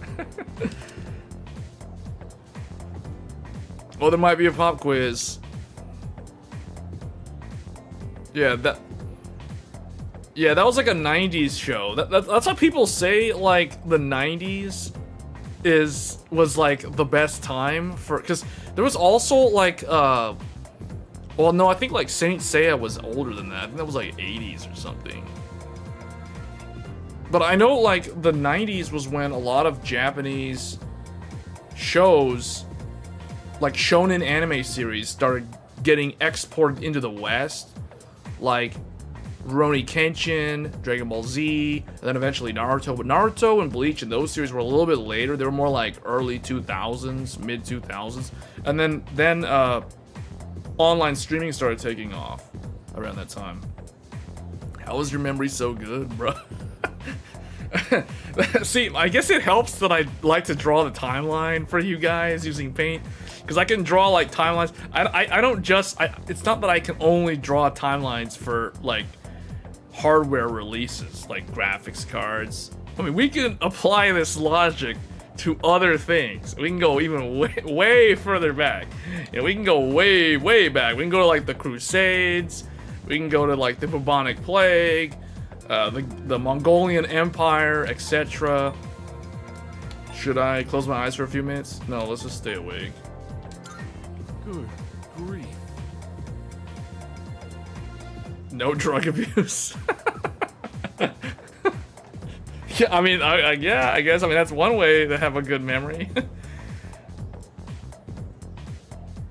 Well, there might be a pop quiz. Yeah, that was like a 90s show. That's how people say, like, the 90s was like the best time for, because there was also like, well, no, I think like Saint Seiya was older than that. I think that was like 80s or something. But I know like the 90s was when a lot of Japanese shows, like shonen anime series, started getting exported into the West. Like Rurouni Kenshin, Dragon Ball Z, and then eventually Naruto. But Naruto and Bleach and those series were a little bit later. They were more like early 2000s, mid 2000s. And then online streaming started taking off around that time. How was your memory so good, bro? See, I guess it helps that I like to draw the timeline for you guys using Paint, because I can draw like timelines. I don't just, it's not that I can only draw timelines for like hardware releases, like graphics cards. I mean, we can apply this logic to other things. We can go even way further back. You know, we can go way back. We can go to like the Crusades. We can go to like the bubonic plague, the Mongolian Empire, etc. Should I close my eyes for a few minutes? No, let's just stay awake. Good grief. No drug abuse. Yeah, I mean, yeah, I guess. I mean, that's one way to have a good memory.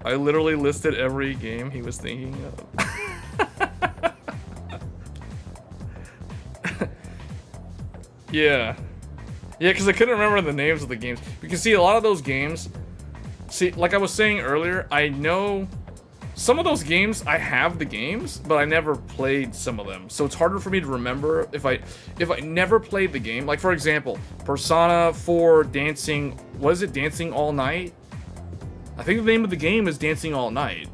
I literally listed every game he was thinking of. Yeah. Yeah, because I couldn't remember the names of the games. Because, see, a lot of those games... See, like I was saying earlier, I know... Some of those games, I have the games, but I never played some of them. So it's harder for me to remember if I never played the game. Like, for example, Persona 4 Dancing... What is it? Dancing All Night? I think the name of the game is Dancing All Night.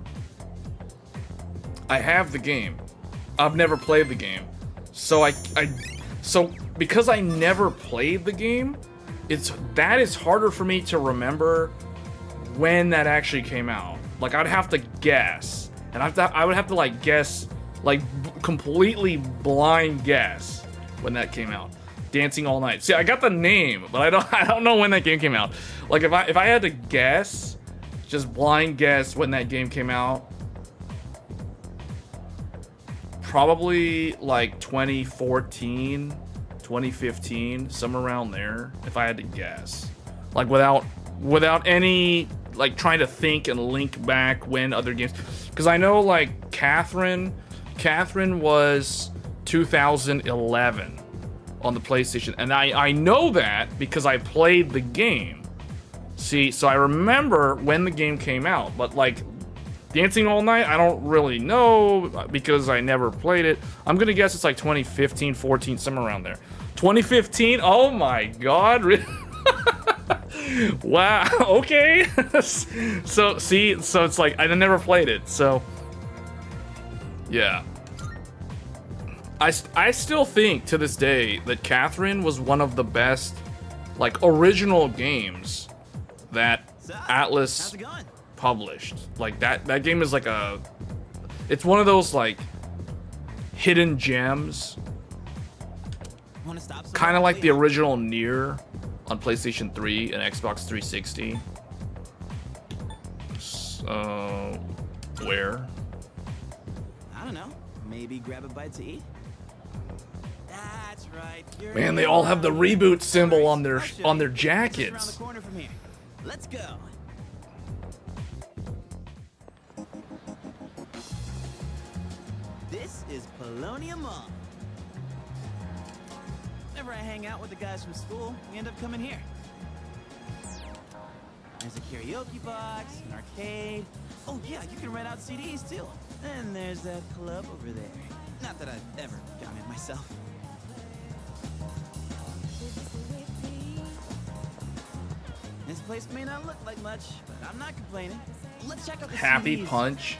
I have the game. I've never played the game. So So because I never played the game, that is harder for me to remember when that actually came out. Like, I'd have to guess, and I would have to like guess, like completely blind guess when that came out. Dancing All Night. See, I got the name, but I don't know when that game came out. Like, if I had to guess, just blind guess when that game came out, probably like 2014, 2015, somewhere around there, if I had to guess. Like, without any, like, trying to think and link back when other games. Because I know, like, Catherine was 2011 on the PlayStation. And I know that because I played the game. See, so I remember when the game came out. But, like, Dancing All Night, I don't really know because I never played it. I'm gonna guess it's like 2015, 14, somewhere around there. 2015? Oh my god. Wow, okay. So, see, so it's like, I never played it, so... Yeah. I still think, to this day, that Catherine was one of the best, like, original games that Atlas published. Like, that game is like a... It's one of those, like, hidden gems. Kind of like the original Nier on PlayStation 3 and Xbox 360. Where? I don't know. Maybe grab a bite to eat? That's right. Man, they all have the reboot symbol on their jackets. Around the corner from here. Let's go. This is Polonia Mall. Whenever I hang out with the guys from school, we end up coming here. There's a karaoke box, an arcade. Oh yeah, you can rent out CDs too. And there's that club over there. Not that I've ever gone in myself. This place may not look like much, but I'm not complaining. Let's check out the Happy CDs Punch.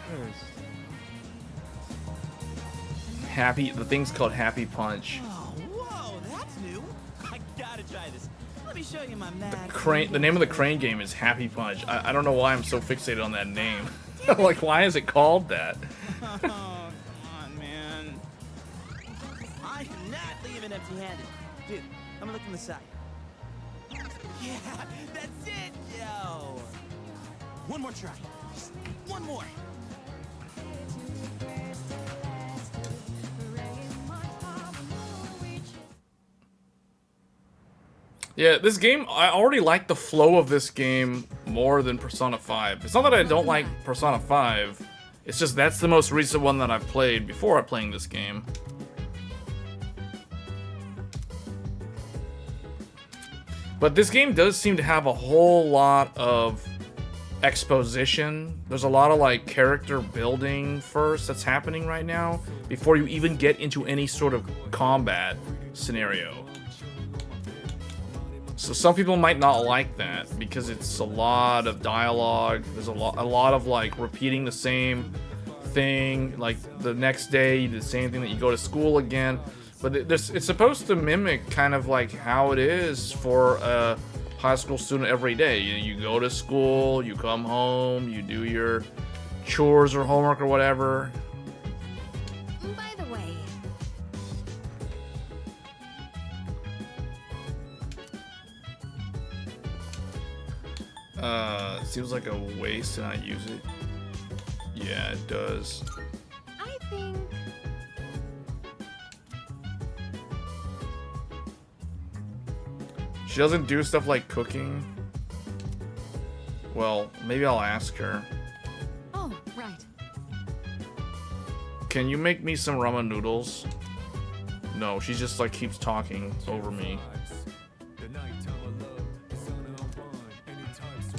The thing's called Happy Punch. Oh, whoa, that's new. I gotta try this. Let me show you my mad. The name of the crane game is Happy Punch. I don't know why I'm so fixated on that name. Like, why is it called that? Oh, come on, man. I am not leaving empty-handed. Dude, I'm gonna look from the side. Yeah, that's it, yo. One more try. Just one more. Yeah, this game, I already like the flow of this game more than Persona 5. It's not that I don't like Persona 5, it's just that's the most recent one that I've played before playing this game. But this game does seem to have a whole lot of exposition. There's a lot of like character building first that's happening right now before you even get into any sort of combat scenario. So some people might not like that because it's a lot of dialogue. There's a lot of like repeating the same thing. Like the next day, you do the same thing that you go to school again. But it's supposed to mimic kind of like how it is for a high school student every day. You go to school, you come home, you do your chores or homework or whatever. By the way, It seems like a waste to not use it. Yeah, it does. I think She doesn't do stuff like cooking. Well, maybe I'll ask her. Oh, right. Can you make me some ramen noodles? No, she just like keeps talking over me.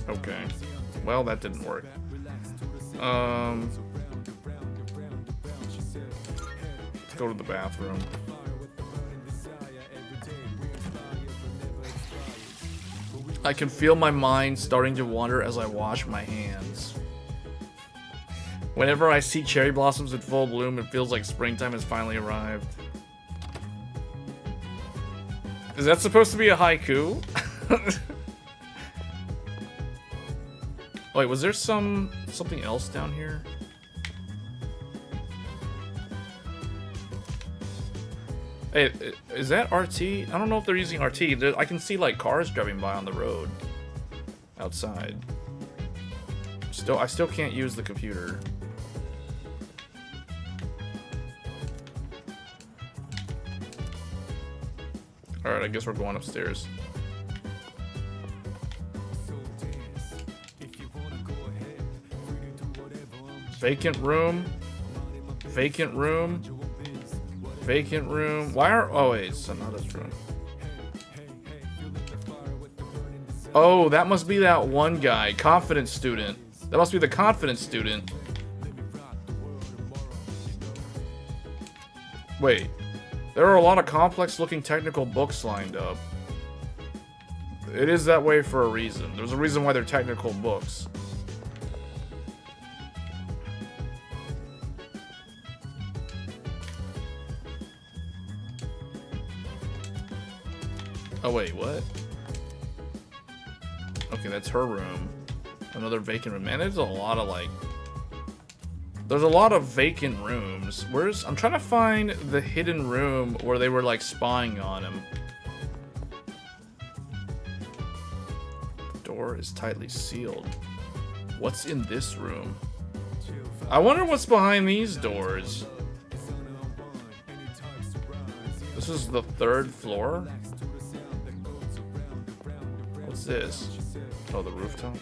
Okay. Well, that didn't work. Let's go to the bathroom. I can feel my mind starting to wander as I wash my hands. Whenever I see cherry blossoms in full bloom, it feels like springtime has finally arrived. Is that supposed to be a haiku? Wait, was there something else down here? Hey, is that RT? I don't know if they're using RT. I can see like cars driving by on the road outside. I still can't use the computer. Alright, I guess we're going upstairs. Vacant room. Vacant room. Vacant room. Why are... Oh, wait. It's not this room. Oh, that must be that one guy. Confidence student. That must be the confidence student. Wait. There are a lot of complex-looking technical books lined up. It is that way for a reason. There's a reason why they're technical books. Oh wait, what? Okay, that's her room. Another vacant room. Man, there's a lot of like... There's a lot of vacant rooms. I'm trying to find the hidden room where they were like spying on him. The door is tightly sealed. What's in this room? I wonder what's behind these doors. This is the 3rd floor? What's this? Oh, the rooftop?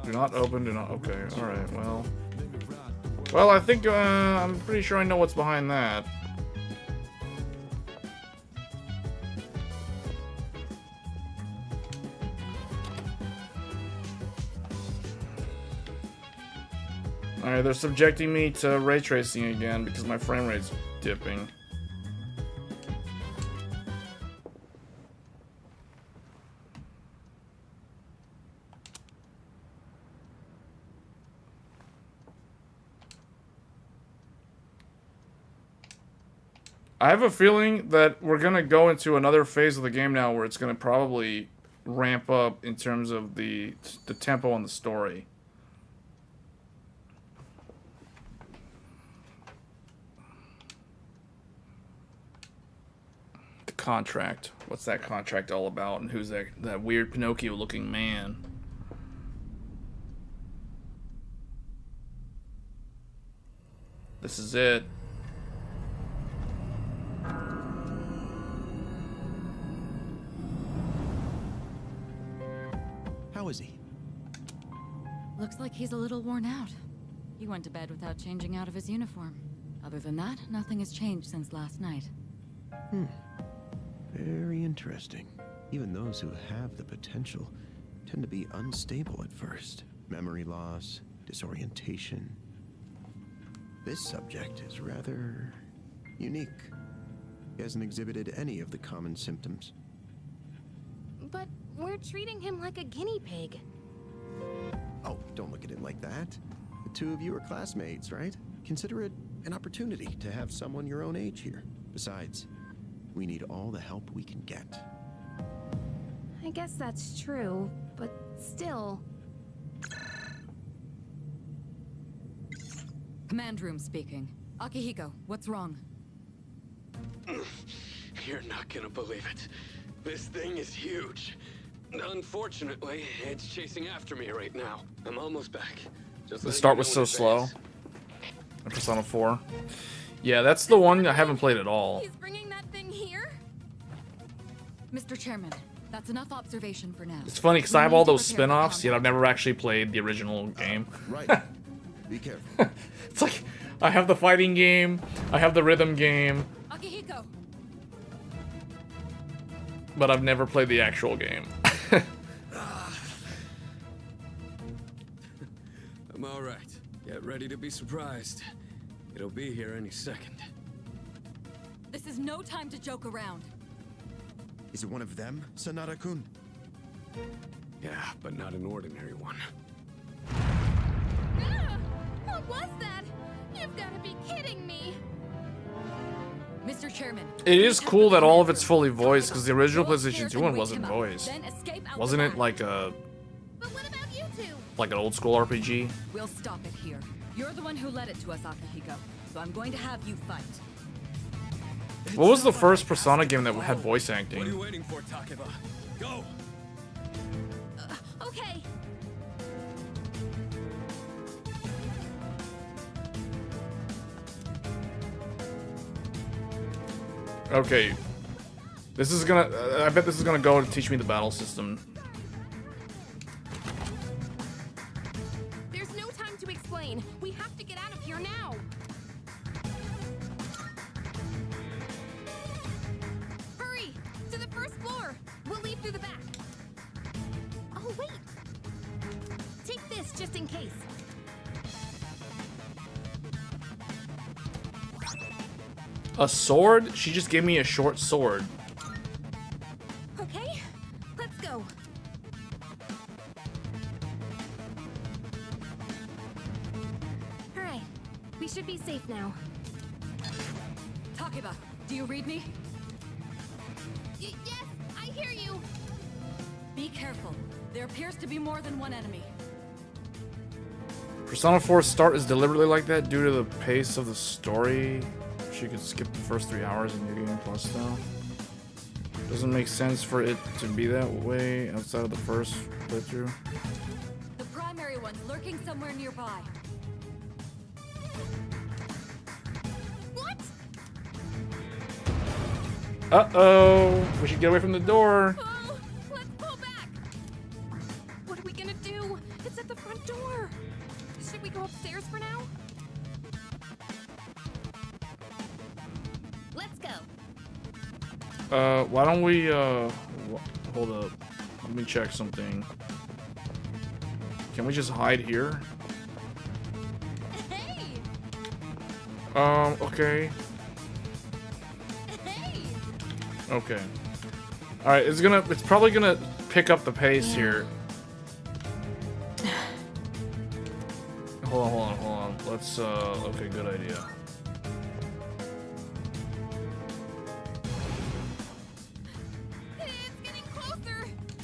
Do not open, do not... Okay, alright, well... Well, I think, I'm pretty sure I know what's behind that. Alright, they're subjecting me to ray tracing again because my frame rate's dipping. I have a feeling that we're going to go into another phase of the game now where it's going to probably ramp up in terms of the tempo and the story. The contract. What's that contract all about? And who's that weird Pinocchio-looking man? This is it. How is he? Looks like he's a little worn out. He went to bed without changing out of his uniform. Other than that, nothing has changed since last night. Very interesting. Even those who have the potential tend to be unstable at first. Memory loss, disorientation. This subject is rather unique. He hasn't exhibited any of the common symptoms. But we're treating him like a guinea pig. Oh, don't look at it like that. The two of you are classmates, right? Consider it an opportunity to have someone your own age here. Besides, we need all the help we can get. I guess that's true, but still. Command room speaking. Akihiko, what's wrong? You're not gonna believe it. This thing is huge. Unfortunately, it's chasing after me right now. I'm almost back. Just The start was so slow. In Persona 4. Yeah, that's the one I haven't played at all. He's bringing that thing here? Mr. Chairman, that's enough observation for now. It's funny because I have all those spin-offs, yet I've never actually played the original game. Right. Be careful. It's like, I have the fighting game, I have the rhythm game, Akihiko! but I've never played the actual game. I'm all right. Get ready to be surprised. It'll be here any second. This is no time to joke around. Is it one of them, Sanada-kun? Yeah, but not an ordinary one. What was that? You've got to be kidding me. Mr. Chairman. It is cool that all of it's fully voiced, because the original PlayStation 2 one wasn't voiced. Wasn't it like a... But what about you two? like an old school RPG? We'll stop it here. You're the one who led it to us, Akihiko. So I'm going to have you fight. What was the first Persona game that had voice acting? What are you waiting for, Takeba? Go! Okay. Okay. This is gonna... I bet this is gonna go to teach me the battle system. There's no time to explain. We have to get out of here now. Hurry! To the first floor. We'll leave through the back. Oh, wait. Take this just in case. A sword? She just gave me a short sword. Okay, let's go. All right, we should be safe now. Takeba, do you read me? Yes, I hear you. Be careful. There appears to be more than one enemy. Persona 4's start is deliberately like that due to the pace of the story. You could skip the first 3 hours in New Game Plus though. Doesn't make sense for it to be that way outside of the first playthrough. The primary one's lurking somewhere nearby. What? Uh-oh! We should get away from the door. Oh, let's pull back. What are we gonna do? It's at the front door. Should we go upstairs for now? Let's go. Why don't we, hold up. Let me check something. Can we just hide here? Hey! Okay. Hey! Okay. Alright, it's probably gonna pick up the pace here. Hold on. Let's, okay, good idea.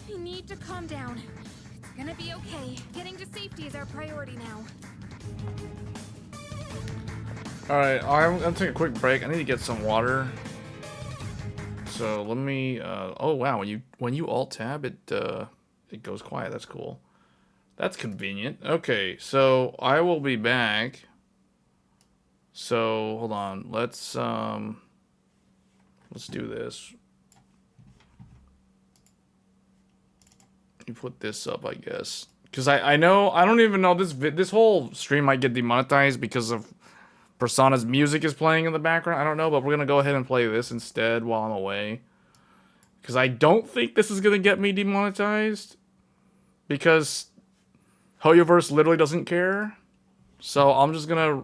You need to calm down. It's gonna be okay. Getting to safety is our priority now. Alright, I'm gonna take a quick break. I need to get some water. So let me oh wow, when you alt tab it goes quiet. That's cool. That's convenient. Okay, so I will be back. So hold on. Let's do this. You put this up, I guess, because I know I don't even know this whole stream might get demonetized because of Persona's music is playing in the background. I don't know, but we're gonna go ahead and play this instead while I'm away, because I don't think this is gonna get me demonetized because Hoyoverse literally doesn't care. So I'm just gonna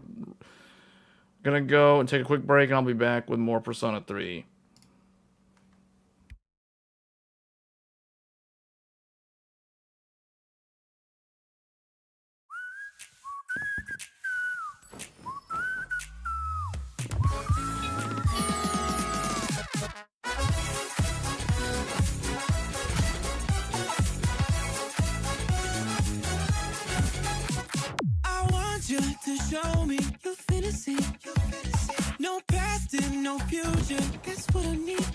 go and take a quick break, and I'll be back with more Persona 3. future. That's what I need.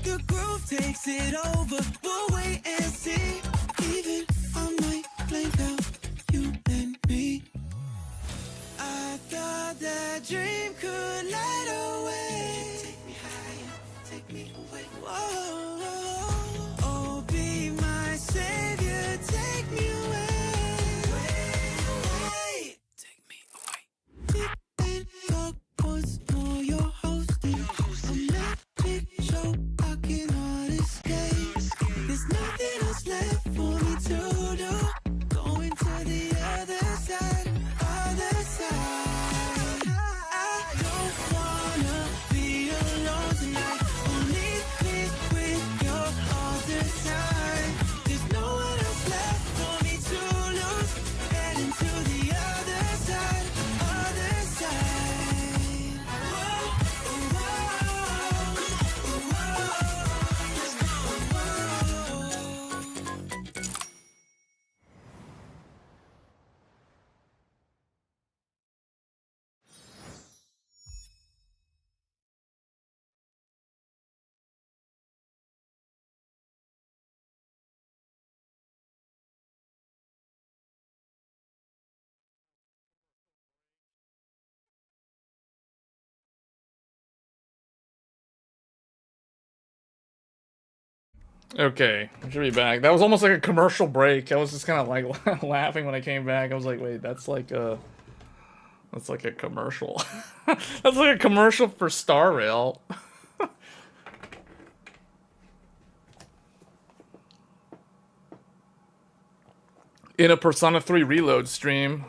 The groove takes it over. We'll wait and see. Even I might blank out you and me. I thought that dream could light away. Take me higher, take me away. Whoa, oh, be my savior, take me away. Take me away. Big and talk once more, you're hosting a magic show. I cannot escape. There's nothing else left for me to do. Going to the other side, other side. I don't wanna be alone tonight. Only me with your all the time. There's no one else left for me to lose. Heading to the other side, other side. Whoa, whoa, whoa, whoa. Okay, I should be back. That was almost like a commercial break. I was just kind of like laughing when I came back. I was like, wait, that's like a commercial. That's like a commercial for Star Rail. In a Persona 3 Reload stream.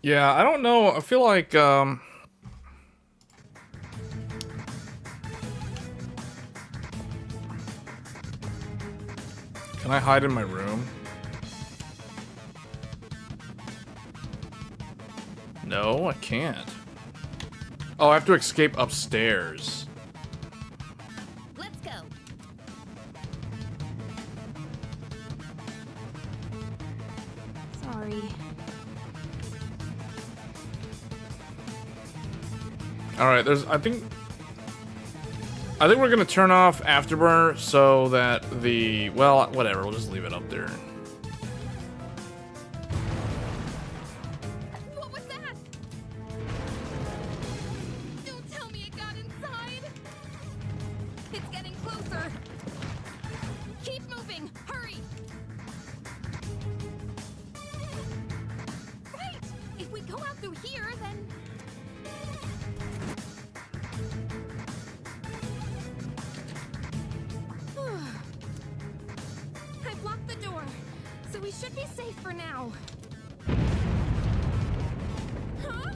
Yeah, I don't know. I feel like, can I hide in my room? No, I can't. Oh, I have to escape upstairs. Let's go. Sorry. Alright, I think we're gonna turn off Afterburner so that well, whatever, we'll just leave it up there. What was that? Don't tell me it got inside. It's getting closer. Keep moving. Hurry. Right. If we go out through here, then... I blocked the door, so we should be safe for now. Huh?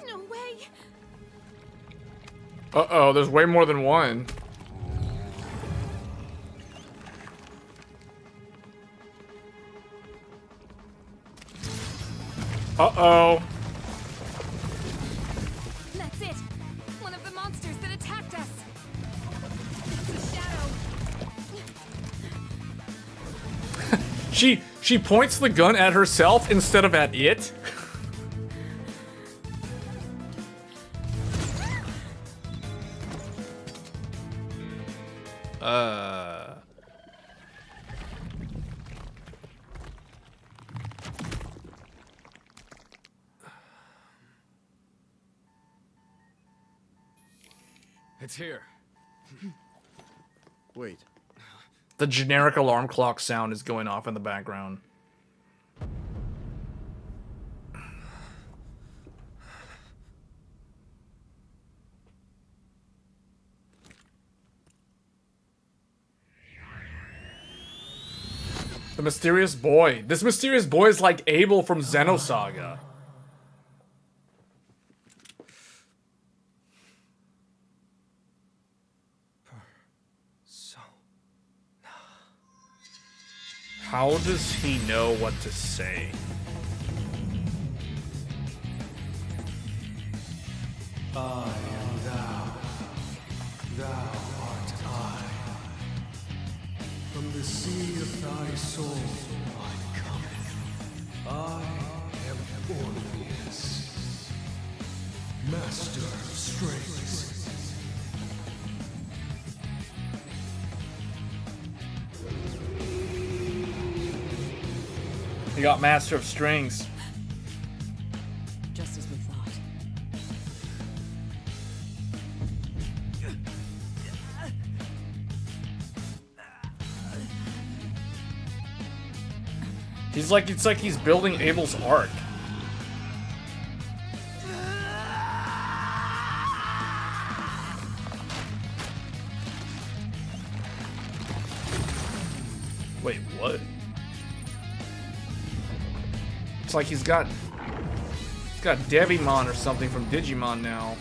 No way. Uh-oh, there's way more than one. Uh-oh. That's it. One of the monsters that attacked us. It's a shadow. She points the gun at herself instead of at it? It's here. Wait. The generic alarm clock sound is going off in the background. The mysterious boy. This mysterious boy is like Abel from Xenosaga. How does he know what to say? I am thou. Thou art I. From the sea of thy soul I cometh. I am Orpheus, master of strings. He got Master of Strings. Just as we thought. He's like, it's like he's building Abel's ark. Wait, what? It's like he's got Devimon or something from Digimon now.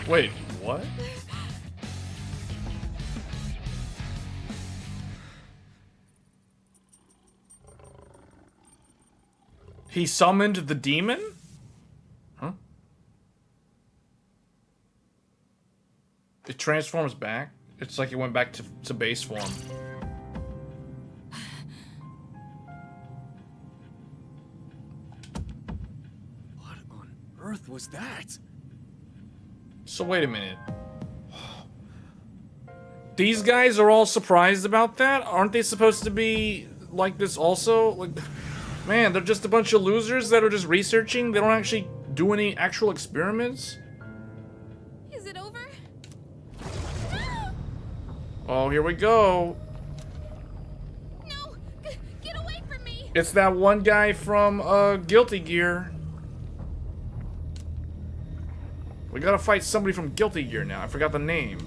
Wait, what? He summoned the demon? Huh? It transforms back? It's like it went back to base form. What on earth was that? So wait a minute. These guys are all surprised about that? Aren't they supposed to be like this also? Like, man, they're just a bunch of losers that are just researching. They don't actually do any actual experiments. Is it over? Oh, here we go. No! Get away from me! It's that one guy from Guilty Gear. We gotta fight somebody from Guilty Gear now. I forgot the name.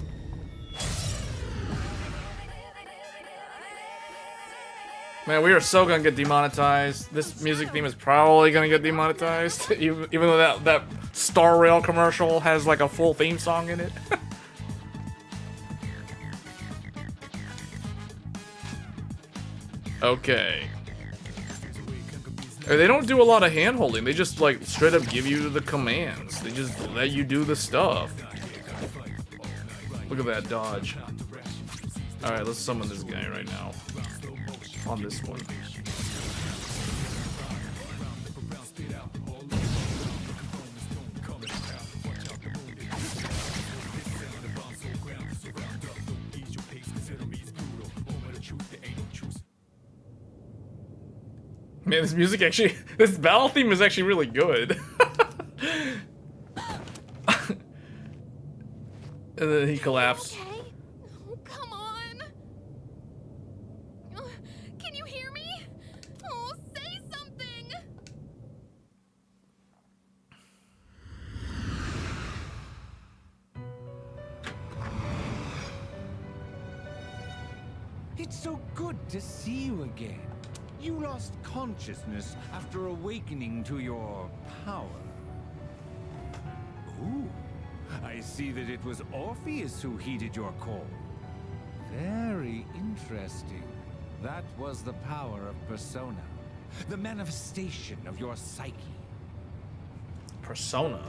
Man, we are so gonna get demonetized. This music theme is probably gonna get demonetized, even though that Star Rail commercial has like a full theme song in it. Okay. They don't do a lot of hand-holding. They just like straight up give you the commands. They just let you do the stuff. Look at that dodge. Alright, let's summon this guy right now. On this one. Man, this music actually, this battle theme is actually really good. And then he collapsed. Okay. Oh, come on. Can you hear me? Oh, say something. It's so good to see you again. You lost consciousness after awakening to your power. Ooh, I see that it was Orpheus who heeded your call. Very interesting. That was the power of Persona, the manifestation of your psyche. Persona?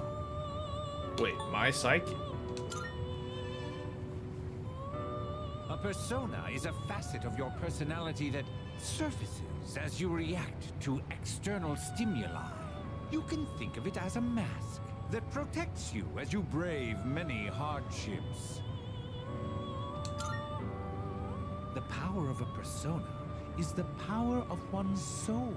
Wait, my psyche? A persona is a facet of your personality that surfaces as you react to external stimuli. You can think of it as a mask that protects you as you brave many hardships. The power of a persona is the power of one's soul.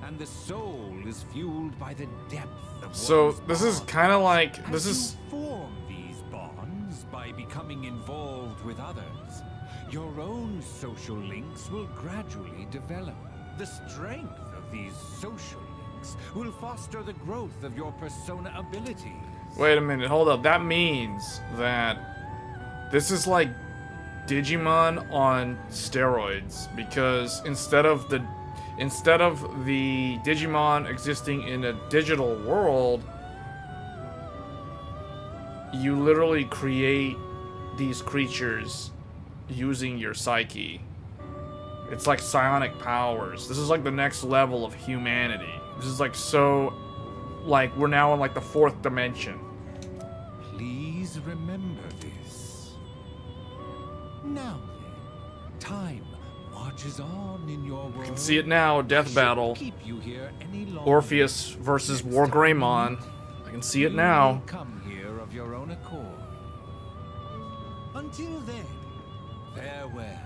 And the soul is fueled by the depth of So one's this is bond. kind of like As you form these bonds by by becoming involved with others, your own social links will gradually develop. The strength of these social links will foster the growth of your persona abilities. Wait a minute, hold up. That means that this is like Digimon on steroids, because instead of the Digimon existing in a digital world, you literally create these creatures using your psyche. It's like psionic powers. This is like the next level of humanity. This is like so, like we're now in like the 4th dimension. Please remember this. Now then, time marches on in your world. You can see it now, death battle. Keep you here any longer. Orpheus versus Wargreymon. I can see it now. You may come here of your own accord. Until then, farewell.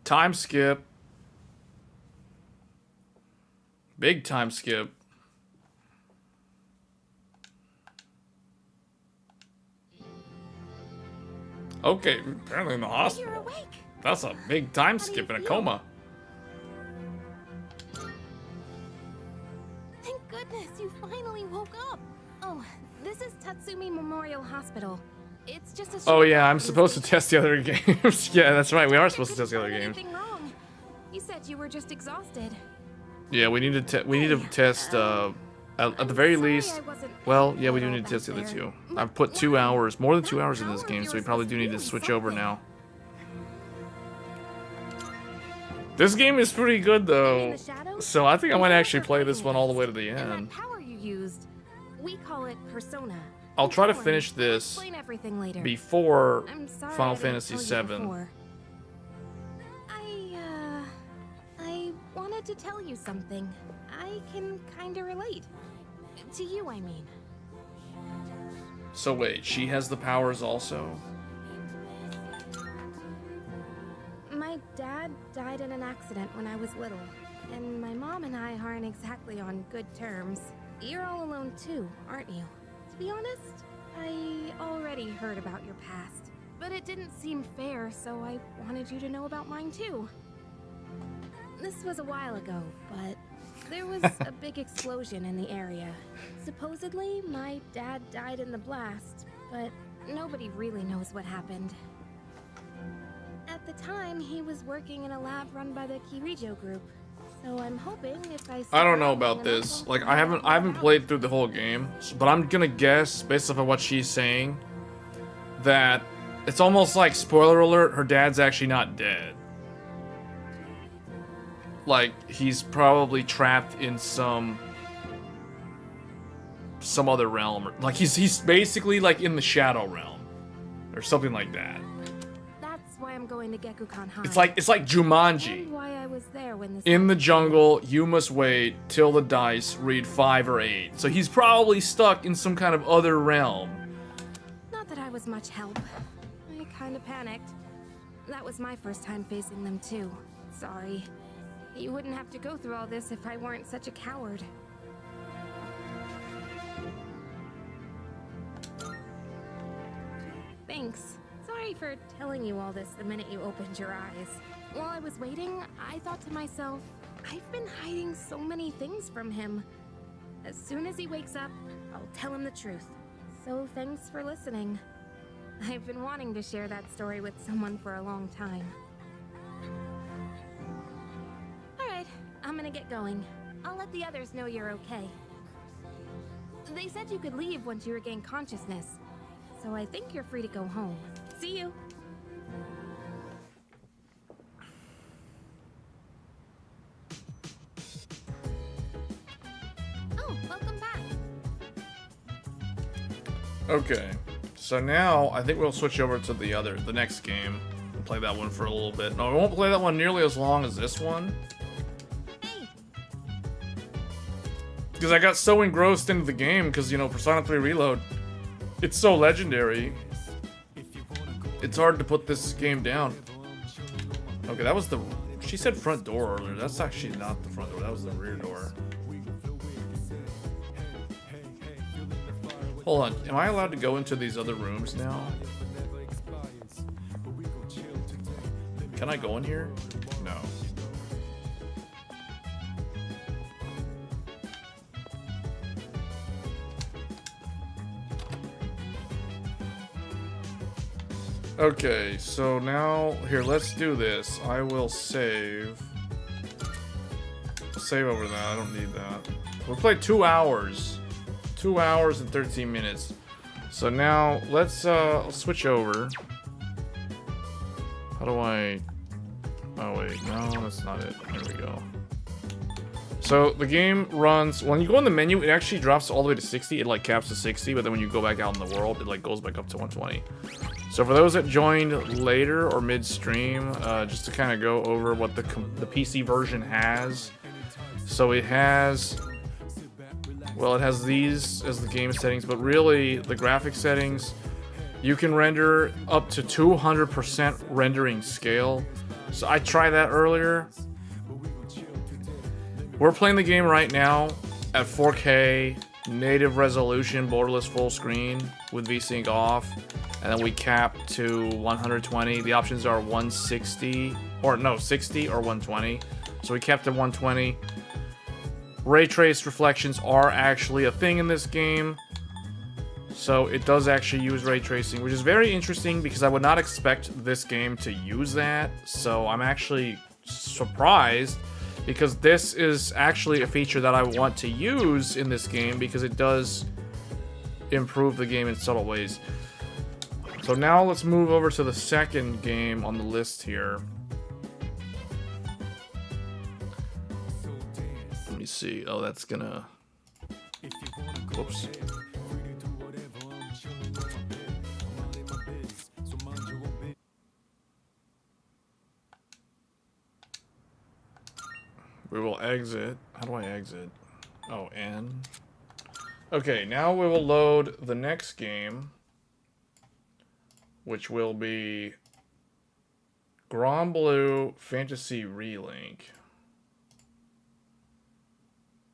Time skip. Big time skip. Okay, apparently in the hospital. You're awake. That's a big time skip in a coma. Thank goodness you finally woke up. Oh, this is Tatsumi Memorial Hospital. It's just a Oh yeah, I'm supposed to test the other games. Yeah, that's right. We are supposed to test the other games. Anything wrong? You said you were just exhausted. Yeah, we need to test at the very least. Well, yeah, we do need to test the other two. I've put 2 hours, more than 2 hours in this game, so we probably do need to switch over now. This game is pretty good though, so I think I might actually play this one all the way to the end. Power you used, we call it persona. I'll try to finish this before Final Fantasy VII. I wanted to tell you something. I can kinda relate. To you, I mean. So wait, she has the powers also? My dad died in an accident when I was little, and my mom and I aren't exactly on good terms. You're all alone too, aren't you? To be honest, I already heard about your past, but it didn't seem fair, so I wanted you to know about mine too. This was a while ago, but there was a big explosion in the area. Supposedly, my dad died in the blast, but nobody really knows what happened. At the time, he was working in a lab run by the Kirijo group, so I'm hoping if I don't know about this. Like I haven't played through the whole game, but I'm gonna guess based off of what she's saying that it's almost like, spoiler alert, her dad's actually not dead. Like he's probably trapped in some other realm, or like he's basically like in the Shadow Realm or something like that. That's why I'm going to Gekukan High. It's like Jumanji. And why I was there when this In the jungle, you must wait till the dice read 5 or 8. So he's probably stuck in some kind of other realm. Not that I was much help. I kind of panicked. That was my first time facing them too. Sorry. You wouldn't have to go through all this if I weren't such a coward. Thanks. Sorry for telling you all this the minute you opened your eyes. While I was waiting, I thought to myself, I've been hiding so many things from him. As soon as he wakes up, I'll tell him the truth. So thanks for listening. I've been wanting to share that story with someone for a long time. Alright, I'm gonna get going. I'll let the others know you're okay. They said you could leave once you regain consciousness, so I think you're free to go home. See you! Oh, welcome back! Okay, so now I think we'll switch over to the next game. We'll play that one for a little bit. No, we won't play that one nearly as long as this one. Because I got so engrossed into the game, because, you know, Persona 3 Reload, it's so legendary. It's hard to put this game down. Okay, that was the... She said front door earlier. That's actually not the front door. That was the rear door. Hold on, am I allowed to go into these other rooms now? Can I go in here? No. Okay, so now, here, let's do this. I will save. Save over that, I don't need that. We played 2 hours. 2 hours and 13 minutes. So now, let's switch over. How do I... Oh wait, no, that's not it. There we go. So the game runs, when you go in the menu, it actually drops all the way to 60. It like caps to 60, but then when you go back out in the world, it like goes back up to 120. So for those that joined later or mid-stream, just to kind of go over what the PC version has. So it has, well, it has these as the game settings, but really the graphic settings, you can render up to 200% rendering scale. So I tried that earlier. We're playing the game right now at 4K, native resolution, borderless full screen with VSync off. And then we cap to 120. The options are 160, or no, 60 or 120. So we capped at 120. Ray trace reflections are actually a thing in this game. So it does actually use ray tracing, which is very interesting because I would not expect this game to use that. So I'm actually surprised because this is actually a feature that I want to use in this game because it does improve the game in subtle ways. So now let's move over to the second game on the list here. Let me see. Oh, that's gonna... Whoops. We will exit. How do I exit? Oh, N. Okay, now we will load the next game, which will be Granblue Fantasy Relink.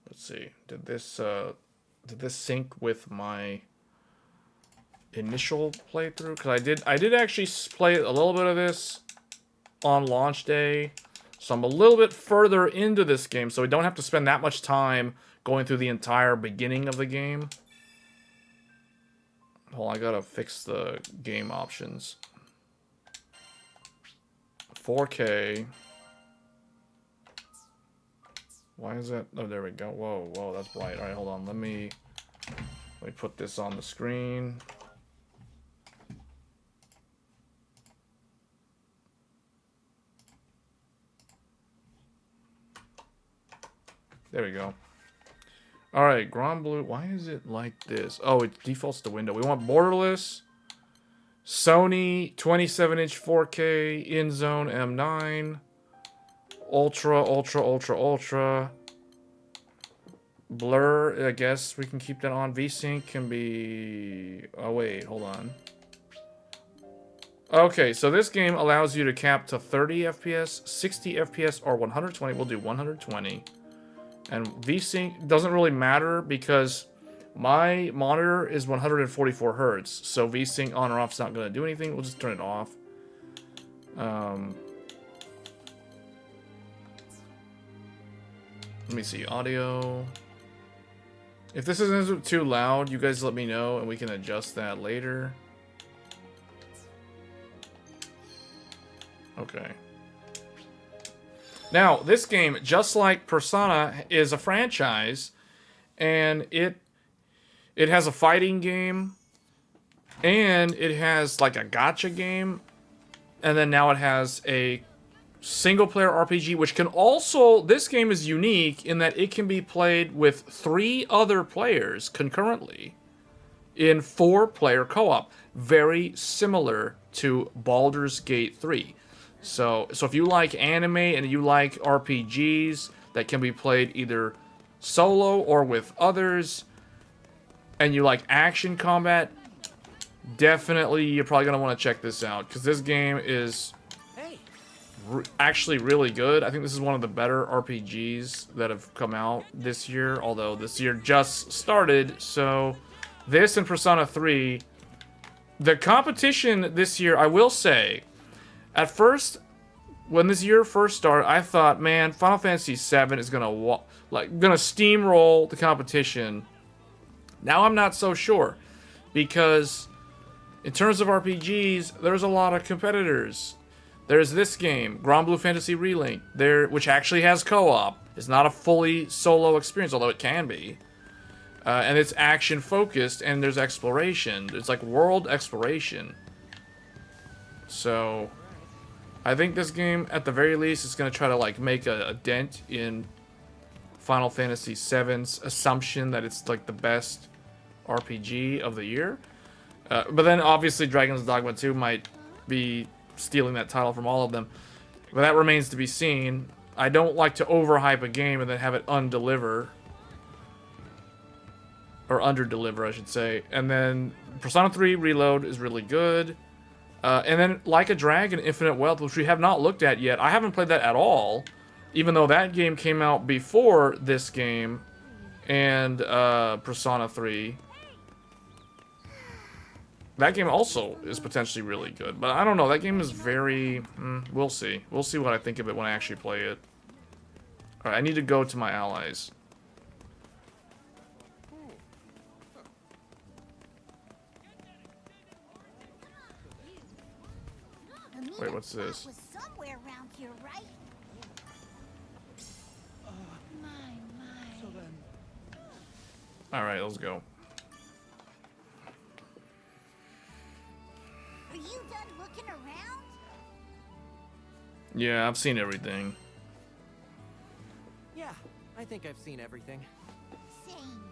Let's see. Did this sync with my initial playthrough? Because I did actually play a little bit of this on launch day. So I'm a little bit further into this game, so we don't have to spend that much time going through the entire beginning of the game. Hold on, I gotta fix the game options. 4K. Why is that? Oh, there we go. Whoa, whoa, that's bright. All right, hold on. Let me put this on the screen. There we go. Alright, Granblue. Why is it like this? Oh, it defaults to window. We want borderless. Sony 27-inch 4K in-zone M9. Ultra, ultra, ultra, ultra. Blur, I guess we can keep that on. VSync can be... Oh, wait, hold on. Okay, so this game allows you to cap to 30 FPS, 60 FPS, or 120. We'll do 120. And VSync doesn't really matter because my monitor is 144 Hertz. So VSync on or off is not going to do anything. We'll just turn it off. Let me see. Audio. If this isn't too loud, you guys let me know and we can adjust that later. Okay. Now, this game, just like Persona, is a franchise, and it has a fighting game, and it has like a gacha game, and then now it has a single-player RPG, which can also, this game is unique in that it can be played with 3 other players concurrently in 4-player co-op, very similar to Baldur's Gate 3. So if you like anime and you like RPGs that can be played either solo or with others, and you like action combat, definitely you're probably going to want to check this out, because this game is actually really good. I think this is one of the better RPGs that have come out this year, although this year just started, so this and Persona 3, the competition this year, I will say, at first, when this year first started, I thought, man, Final Fantasy VII is gonna steamroll the competition. Now I'm not so sure, because in terms of RPGs, there's a lot of competitors. There's this game, Granblue Fantasy Relink, which actually has co-op. It's not a fully solo experience, although it can be. And it's action-focused, and there's exploration. It's like world exploration. So, I think this game, at the very least, is going to try to like make a dent in Final Fantasy VII's assumption that it's like the best RPG of the year. But then, obviously, Dragon's Dogma 2 might be stealing that title from all of them. But that remains to be seen. I don't like to overhype a game and then have it undeliver. Or underdeliver, I should say. And then Persona 3 Reload is really good. And then Like a Dragon Infinite Wealth, which we have not looked at yet. I haven't played that at all. Even though that game came out before this game and Persona 3. That game also is potentially really good. But I don't know, that game is very... we'll see. We'll see what I think of it when I actually play it. Alright, I need to go to my allies. Wait, what's this? Somewhere around here, right? Alright, let's go. Are you done looking around? Yeah, I've seen everything. Yeah, I think I've seen everything. Same.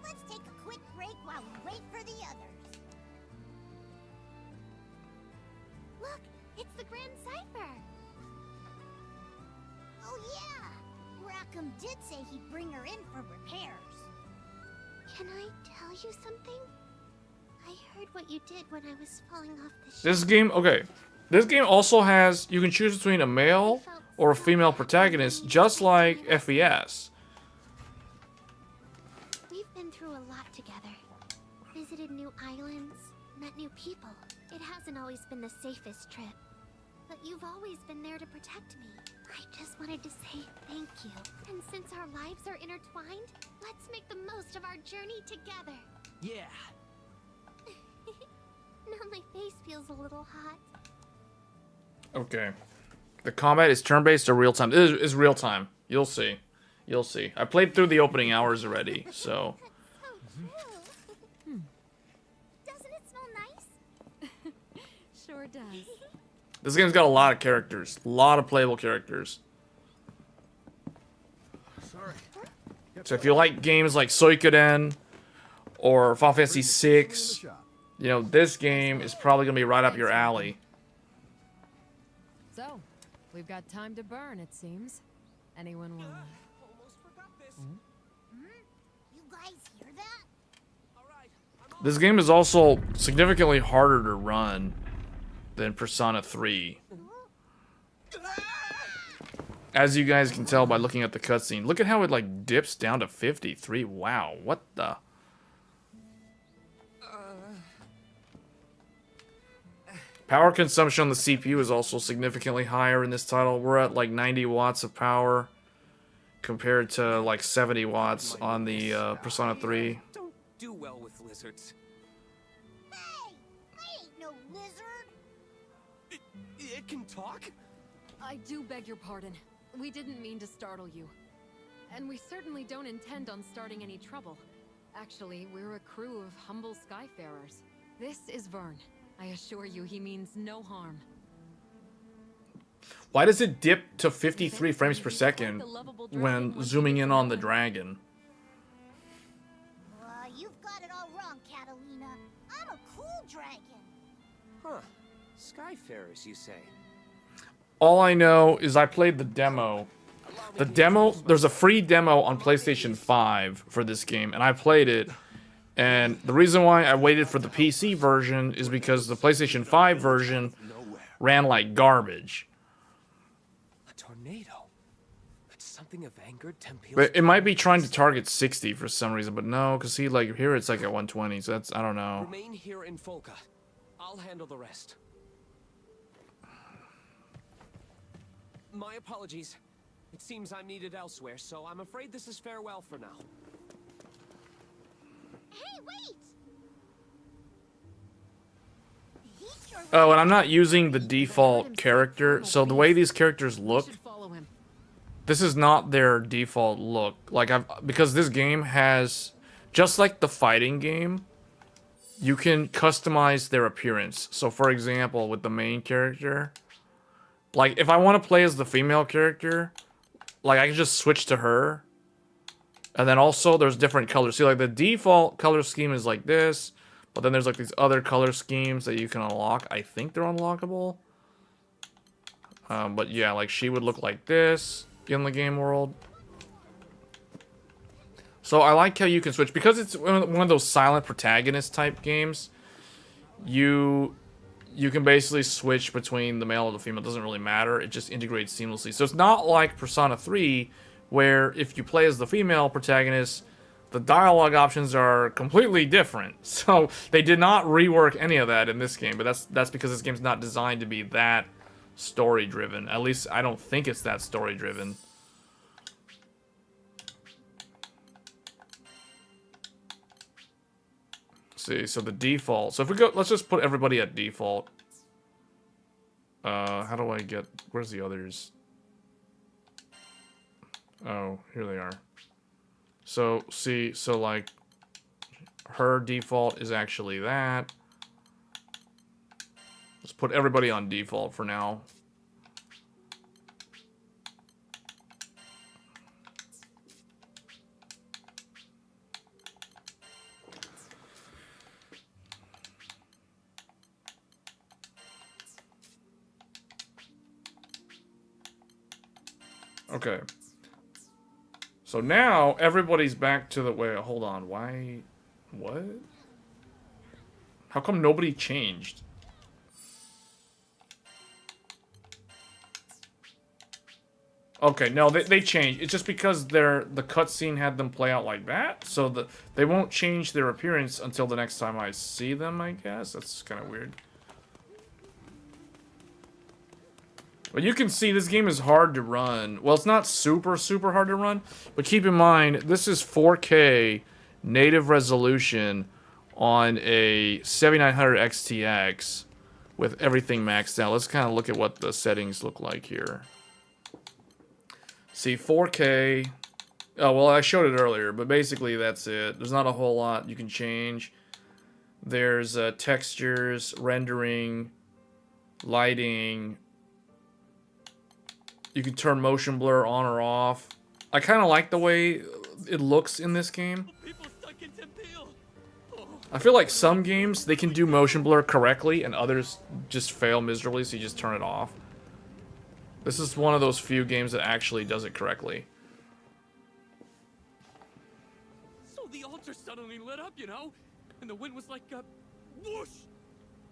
Let's take a quick break while we wait for the others. Look, it's the Grand Cipher. Oh yeah, Rackham did say he'd bring her in for repairs. Can I tell you something? I heard what you did when I was falling off the ship. This game, okay. This game also has, you can choose between a male or a female protagonist, just like FES. We've been through a lot together. Visited new islands, met new people. It hasn't always been the safest trip. But you've always been there to protect me. I just wanted to say thank you. And since our lives are intertwined, let's make the most of our journey together. Yeah. Now my face feels a little hot. Okay. The combat is turn-based or real-time. It is real-time. You'll see. You'll see. I played through the opening hours already, so... Doesn't it smell nice? Sure does. This game's got a lot of characters. A lot of playable characters. Sorry. So if you like games like Suikoden or Final Fantasy VI, you know, this game is probably going to be right up your alley. So, we've got time to burn, it seems. Anyone want You guys hear that? This game is also significantly harder to run than Persona 3. As you guys can tell by looking at the cutscene. Look at how it like dips down to 53. Wow, what the... Power consumption on the CPU is also significantly higher in this title. We're at like 90 watts of power compared to like 70 watts on the Persona 3. Don't do well with lizards. Hey! I ain't no lizard! It can talk? I do beg your pardon. We didn't mean to startle you. And we certainly don't intend on starting any trouble. Actually, we're a crew of humble skyfarers. This is Vern. I assure you he means no harm. Why does it dip to 53 frames per second when zooming in on the dragon? You've got it all wrong, Catalina. I'm a cool dragon. Huh. Skyfarers, you say? All I know is I played the demo. The demo, there's a free demo on PlayStation 5 for this game, and I played it. And the reason why I waited for the PC version is because the PlayStation 5 version ran like garbage. A tornado. It's something of angered Tempeal's But it might be trying to target 60 for some reason, but no, because see, like, here it's like at 120, so that's, I don't know. Remain here in Folka. I'll handle the rest. My apologies. It seems I'm needed elsewhere, so I'm afraid this is farewell for now. Hey, wait! Oh, and I'm not using the default character, so the way these characters look, this is not their default look. Like, because this game has, just like the fighting game, you can customize their appearance. So, for example, with the main character, like, if I want to play as the female character, like, I can just switch to her. And then also, there's different colors. See, like, the default color scheme is like this. But then there's, like, these other color schemes that you can unlock. I think they're unlockable. But, yeah, like, she would look like this in the game world. So, I like how you can switch. Because it's one of those silent protagonist type games, you can basically switch between the male and the female. It doesn't really matter. It just integrates seamlessly. So, it's not like Persona 3, where if you play as the female protagonist, the dialogue options are completely different. So they did not rework any of that in this game, but that's because this game's not designed to be that story driven. At least I don't think it's that story driven. See, so the default. So if we go, let's just put everybody at default. How do I get, where's the others? Oh, here they are. So, see, so, like, her default is actually that. Let's put everybody on default for now. Okay. So now, everybody's back to the... Wait, hold on. Why... What? How come nobody changed? Okay, no, they changed. It's just because the cutscene had them play out like that. So they won't change their appearance until the next time I see them, I guess. That's kind of weird. But you can see this game is hard to run. Well, it's not super hard to run. But keep in mind, this is 4K native resolution on a 7900 XTX with everything maxed out. Let's kind of look at what the settings look like here. See, 4K. Oh, well, I showed it earlier, but basically that's it. There's not a whole lot you can change. There's textures, rendering, lighting. You can turn motion blur on or off. I kind of like the way it looks in this game. I feel like some games, they can do motion blur correctly, and others just fail miserably, so you just turn it off. This is one of those few games that actually does it correctly. So the altar suddenly lit up, you know? And the wind was like a whoosh!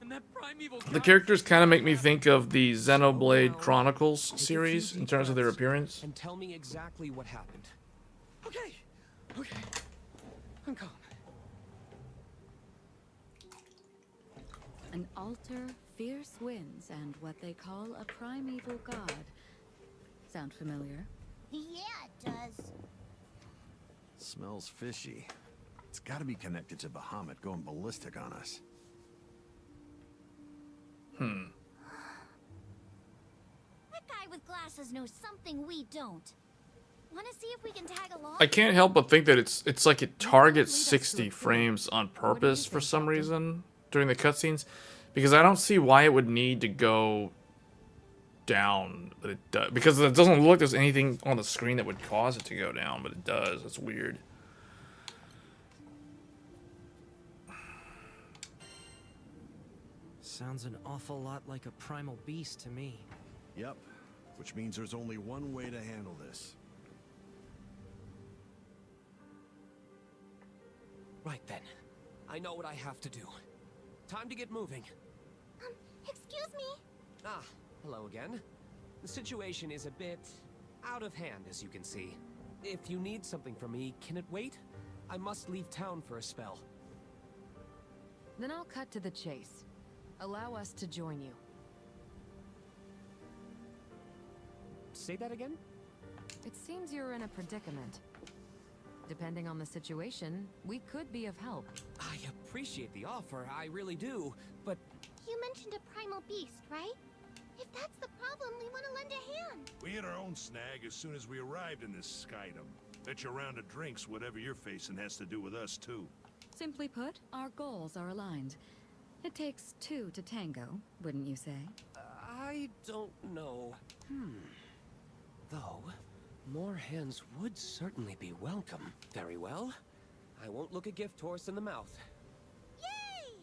And that primeval The characters kind of make me think of the Xenoblade Chronicles series in terms of their appearance. And tell me exactly what happened. Okay. I'm calm. An altar, fierce winds, and what they call a primeval god. Sound familiar? Yeah, it does. Smells fishy. It's gotta be connected to Bahamut going ballistic on us. That guy with glasses knows something we don't. Wanna see if we can tag along? I can't help but think that it's like it targets 60 frames on purpose for some reason during the cutscenes, because I don't see why it would need to go down, but it does, because it doesn't look like there's anything on the screen that would cause it to go down, but it does. It's weird. Sounds an awful lot like a primal beast to me. Yep, which means there's only one way to handle this. Right then. I know what I have to do. Time to get moving. Excuse me? Ah, hello again. The situation is a bit out of hand, as you can see. If you need something from me, can it wait? I must leave town for a spell. Then I'll cut to the chase. Allow us to join you. Say that again? It seems you're in a predicament. Depending on the situation, we could be of help. I appreciate the offer, I really do, but... You mentioned a primal beast, right? If that's the problem, we want to lend a hand. We hit our own snag as soon as we arrived in this skydom. Bet you a round of drinks, whatever you're facing has to do with us, too. Simply put, our goals are aligned. It takes two to tango, wouldn't you say? I don't know. Though, more hands would certainly be welcome. Very well. I won't look a gift horse in the mouth. Yay!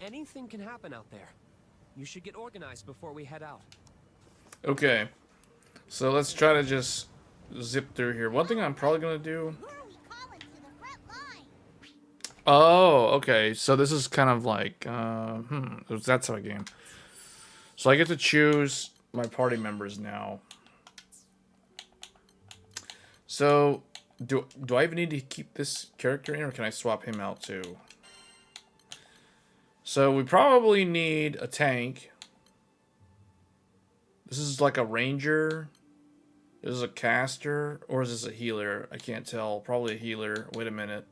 Anything can happen out there. You should get organized before we head out. Okay. So let's try to just zip through here. One thing I'm probably going to do... Oh, okay. So this is kind of like... That's how a game. So I get to choose my party members now. So, do I even need to keep this character in, or can I swap him out too? So we probably need a tank. This is like a ranger. This is a caster, or is this a healer? I can't tell. Probably a healer. Wait a minute.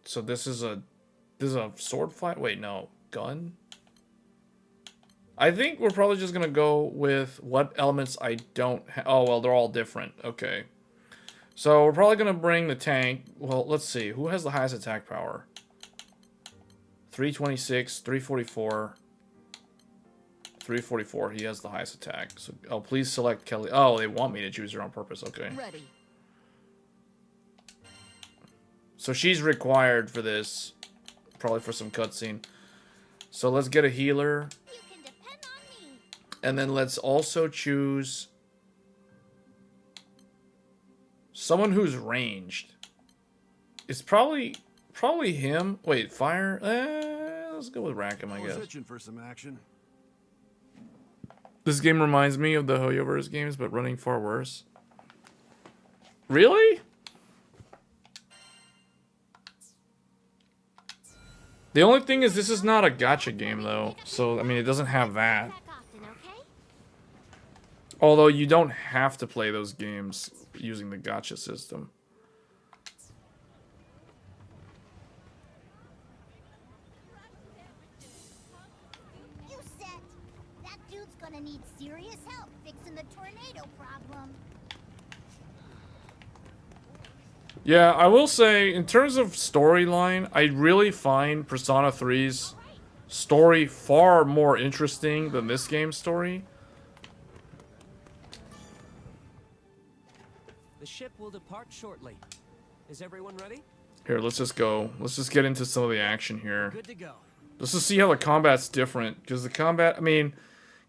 So this is a sword fight. Wait, no, gun. I think we're probably just gonna go with what elements I don't have. Oh well, they're all different. Okay. So we're probably gonna bring the tank. Well, let's see. Who has the highest attack power? 326, 344, 344. He has the highest attack. So, oh, please select Kelly. Oh, they want me to choose her on purpose. Okay. Ready. So she's required for this, probably for some cutscene. So let's get a healer. You can depend on me. And then let's also choose someone who's ranged. It's probably him. Wait, fire? Let's go with Rackham, I guess. Itching for some action. This game reminds me of the Hoyoverse games, but running far worse. Really? The only thing is this is not a gacha game, though. So, I mean, it doesn't have that. Although you don't have to play those games using the gacha system. You set. That dude's gonna need serious help fixing the tornado problem. Yeah, I will say, in terms of storyline, I really find Persona 3's story far more interesting than this game's story. The ship will depart shortly. Is everyone ready? Here, let's just go. Let's just get into some of the action here. Good to go. Let's just see how the combat's different. Because the combat, I mean,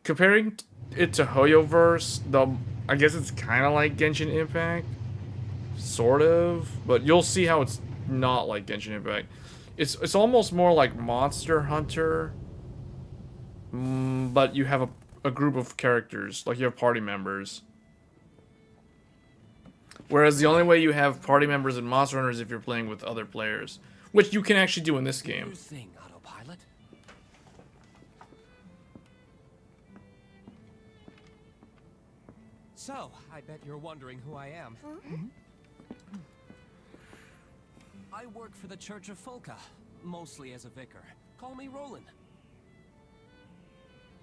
comparing it to Hoyoverse, I guess it's kind of like Genshin Impact. Sort of. But you'll see how it's not like Genshin Impact. It's almost more like Monster Hunter. But you have a group of characters. Like you have party members. Whereas the only way you have party members in Monster Hunter is if you're playing with other players. Which you can actually do in this game. New thing, autopilot. So, I bet you're wondering who I am. I work for the Church of Folka, mostly as a vicar. Call me Roland.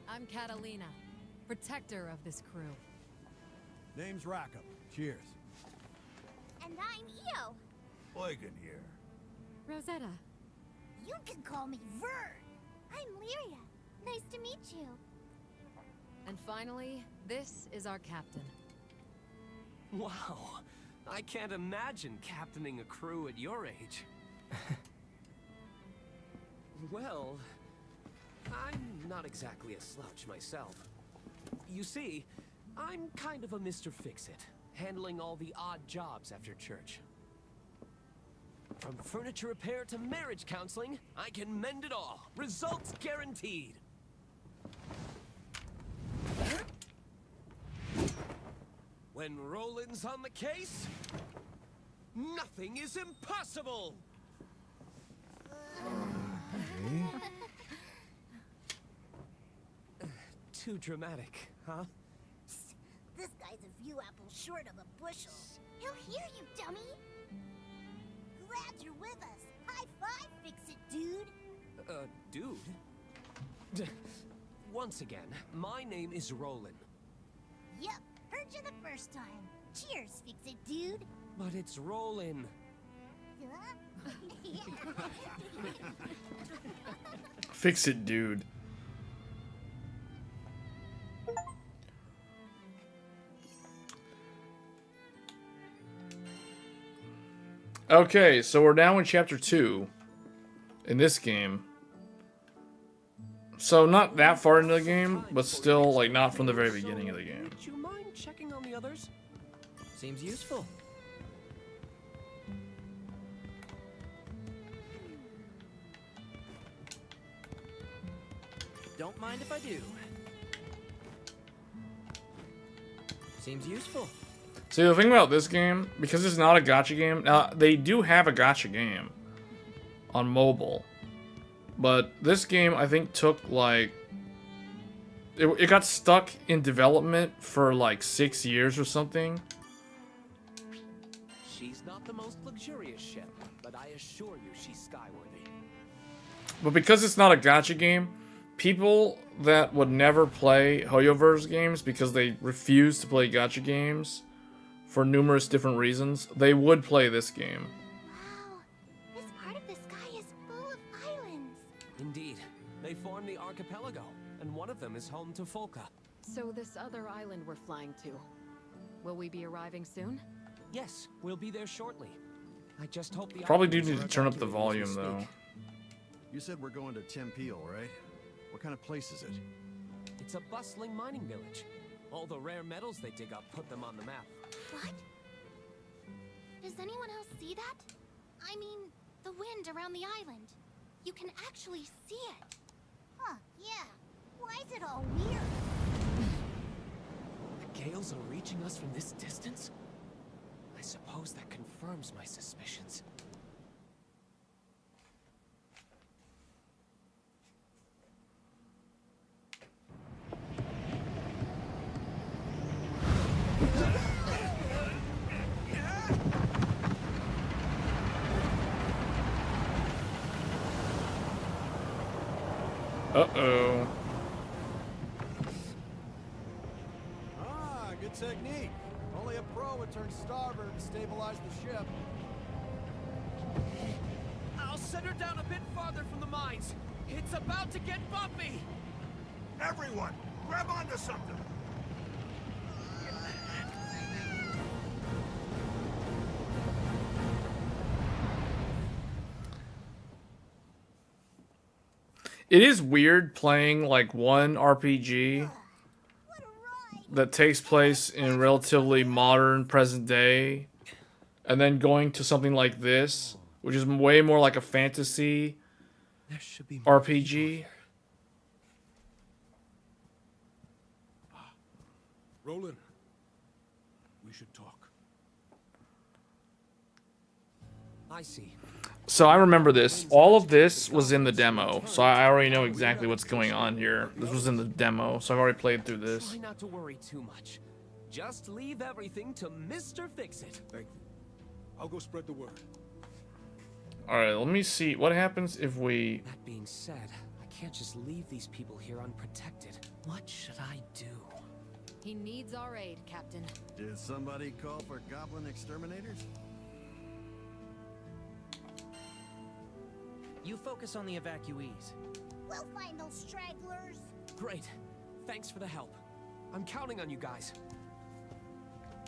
I'm Catalina, protector of this crew. Name's Rackham. Cheers. And I'm Io. Eugen here. Rosetta. You can call me Vern. I'm Lyria. Nice to meet you. And finally, this is our captain. Wow, I can't imagine captaining a crew at your age. Well, I'm not exactly a slouch myself. You see, I'm kind of a Mr. Fix-It, handling all the odd jobs after church. From furniture repair to marriage counseling, I can mend it all. Results guaranteed. When Roland's on the case, nothing is impossible! Too dramatic, huh? This guy's a few apples short of a bushel. He'll hear you, dummy. Glad you're with us. High five, fix-it, dude. Dude? Once again, my name is Roland. Yep, heard you the first time. Cheers, fix-it, dude. But it's Roland. Huh? Fix it, dude. Okay, so we're now in chapter 2 in this game. So not that far into the game, but still like not from the very beginning of the game. Would you mind checking on the others? Seems useful. Don't mind if I do. Seems useful. See, the thing about this game, because it's not a gacha game, now they do have a gacha game on mobile, but this game I think took like, it got stuck in development for like 6 years or something. She's not the most luxurious ship, but I assure you she's skyworthy. But because it's not a gacha game, people that would never play Hoyoverse games because they refuse to play gacha games for numerous different reasons, they would play this game. Wow, this part of the sky is full of islands. Indeed. They form the archipelago, and one of them is home to Folka. So this other island we're flying to, will we be arriving soon? Yes, we'll be there shortly. I just hope the Probably do islanders need are to turn up the evacuated as we volume though. speak. You said we're going to Tempeal, right? What kind of place is it? It's a bustling mining village. All the rare metals they dig up put them on the map. What? Does anyone else see that? I mean, the wind around the island. You can actually see it. Huh, yeah. Why is it all weird? The gales are reaching us from this distance? I suppose that confirms my suspicions. Uh-oh. Ah, good technique. Only a pro would turn starboard to stabilize the ship. I'll set her down a bit farther from the mines. It's about to get bumpy! Everyone, grab onto something! It is weird playing like one RPG that takes place in relatively modern present day and then going to something like this, which is way more like a fantasy There should be RPG. Roland, we should talk. I see. So I remember this. All of this was in the demo, so I already know exactly what's going on here. This was in the demo, so I've already played through this. Try not to worry too much. Just leave everything to Mr. Fix-It. Thank you. I'll go spread the word. Alright, let me see. What happens if we... That being said, I can't just leave these people here unprotected. What should I do? He needs our aid, Captain. Did somebody call for goblin exterminators? You focus on the evacuees. We'll find those stragglers. Great. Thanks for the help. I'm counting on you guys.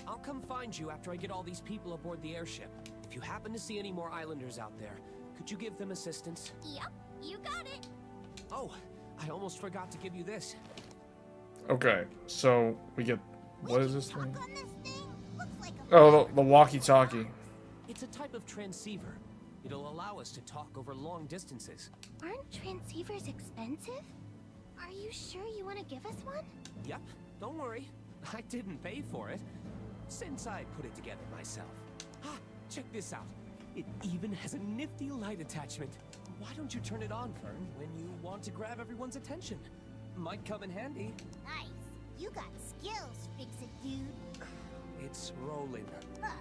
I'll come find you after I get all these people aboard the airship. If you happen to see any more islanders out there, could you give them assistance? Yep, you got it. Oh, I almost forgot to give you this. Okay, so we get... What is this thing? On this thing? Looks like a Oh, the walkie-talkie. It's a type of transceiver. It'll allow us to talk over long distances. Aren't transceivers expensive? Are you sure you want to give us one? Yep, don't worry. I didn't pay for it. since I put it together myself. Ah, check this out. It even has a nifty light attachment. Why don't you turn it on, Fern, when you want to grab everyone's attention? Might come in handy. Nice. You got skills, Fix-It dude. It's rolling. Huh.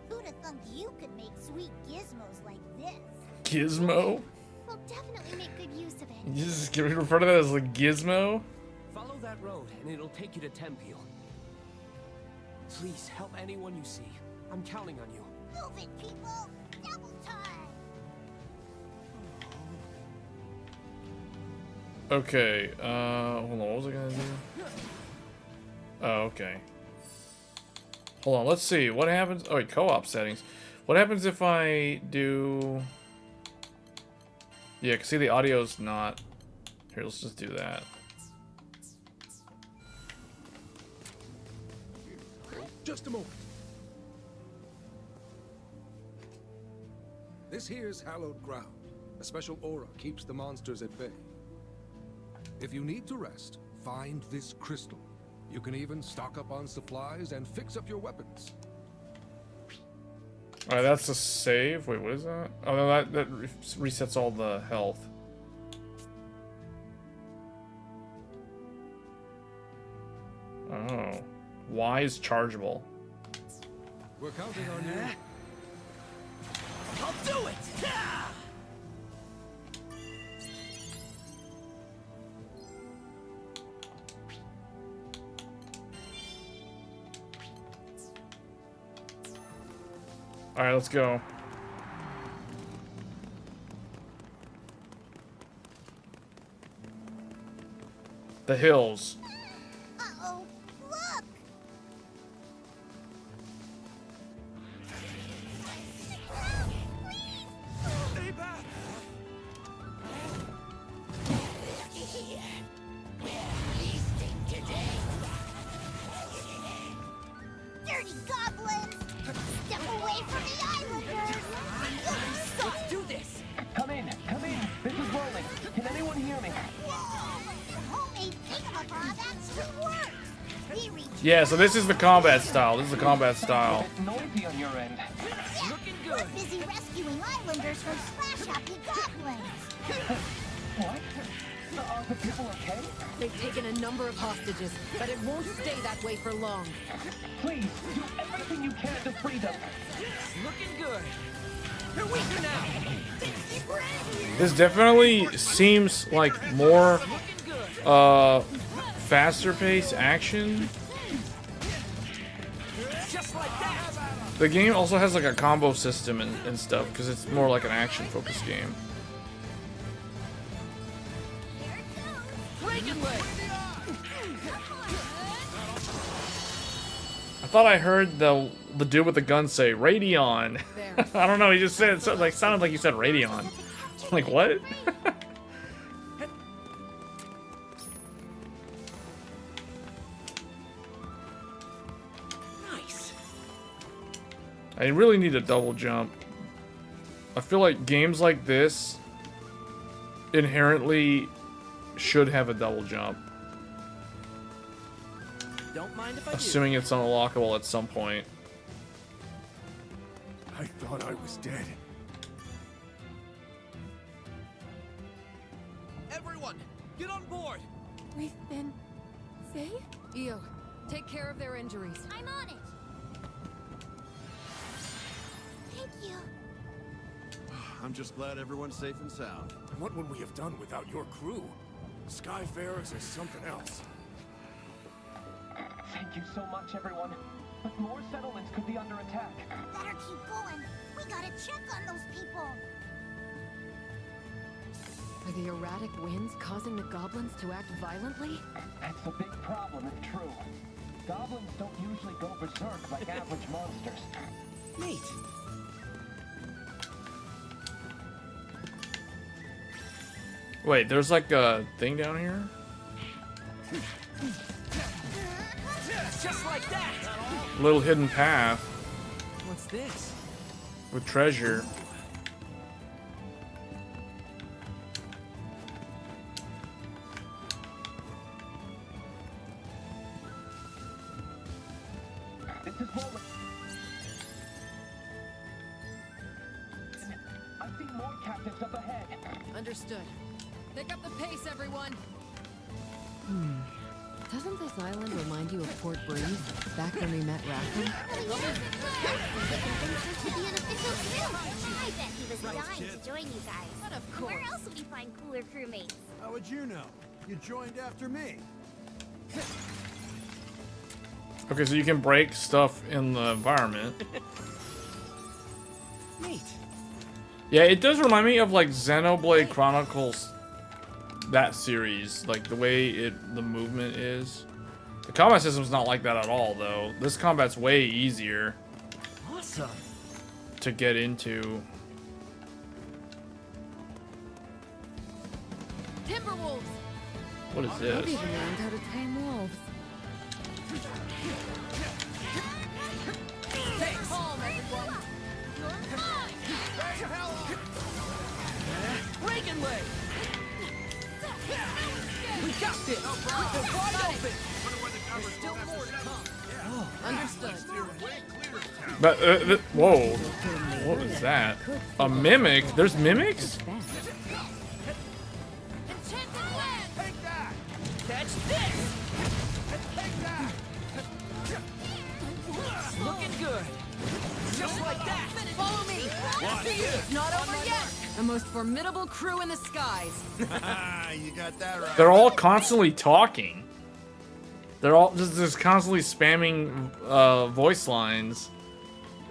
Who'd have thunk you could make sweet gizmos like this? Gizmo? We'll definitely make good use of it. You just refer to that as a gizmo? Follow that road, and it'll take you to Tempeal. Please help anyone you see. I'm counting on you. Move it, people! Double time! Okay, hold on, what was I gonna do? Oh, okay. Hold on, let's see, what happens? Oh, wait, co-op settings. What happens if I do... Yeah, 'cause see the audio's not... Here, let's just do that. Just a moment. This here's hallowed ground. A special aura keeps the monsters at bay. If you need to rest, find this crystal. You can even stock up on supplies and fix up your weapons. Alright, that's a save. Wait, what is that? Oh, no, that resets all the health. Oh. Y is chargeable. We're counting on you. I'll do it! Alright, let's go. The hills. Uh-oh, look! Stay back! Dirty goblins! Step away from the islanders! Let's do this! Come in. This is Rolling. Can anyone hear me? Homemade thingamabob actually works! We reach Yeah, so this is the combat style. This is the combat style. Noisy on your end. Looking good! We're busy rescuing islanders from splash-happy goblins! What? Are the people okay? They've taken a number of hostages, but it won't stay that way for long. Please, do everything you can to free them. Looking good. They're weaker now. This definitely seems like more faster paced action. Just like that. The game also has like a combo system and stuff because it's more like an action focused game. I thought I heard the dude with the gun say radeon. I don't know, he just said it sounded like he said radeon. I'm like, what? Nice. I really need a double jump. I feel like games like this inherently should have a double jump. Don't mind if I Assuming it's unlockable at some point. I thought I was dead. Everyone, get on board. We've been saved? Io, take care of their injuries. I'm on it! Thank you. I'm just glad everyone's safe and sound. What would we have done without your crew? Skyfarers is something else. Thank you so much, everyone. But more settlements could be under attack. Better keep going. We gotta check on those people. Are the erratic winds causing the goblins to act violently? That's a big problem if true. Goblins don't usually go berserk like average monsters. Neat. Wait, there's like a thing down here? Just like that. Little hidden path What's this? with treasure. This is rolling. I see more captives up ahead. Understood. Pick up the pace, everyone. Doesn't this island remind you of Port Breeze, back when we met Ratham? I bet he was dying to join you guys. But of course. Where else would he find cooler crewmates? How would you know? You joined after me. Okay, so you can break stuff in the environment. Neat. Yeah, it does remind me of like Xenoblade Chronicles, that series, like the way the movement is. The combat system's not like that at all, though. This combat's way easier. Awesome. To get into. Timberwolves. What is I've this? even learned how to tame wolves. Stay calm, everyone. You're mine. Reagan leg. We got this. They're wide open. There's still more to come. Understood. But whoa, what was that? A mimic? There's mimics? Catch this. Looking good. Just like that. Follow me. It's not over yet. The most formidable crew in the skies. You got that right. They're all constantly talking. They're all just constantly spamming voice lines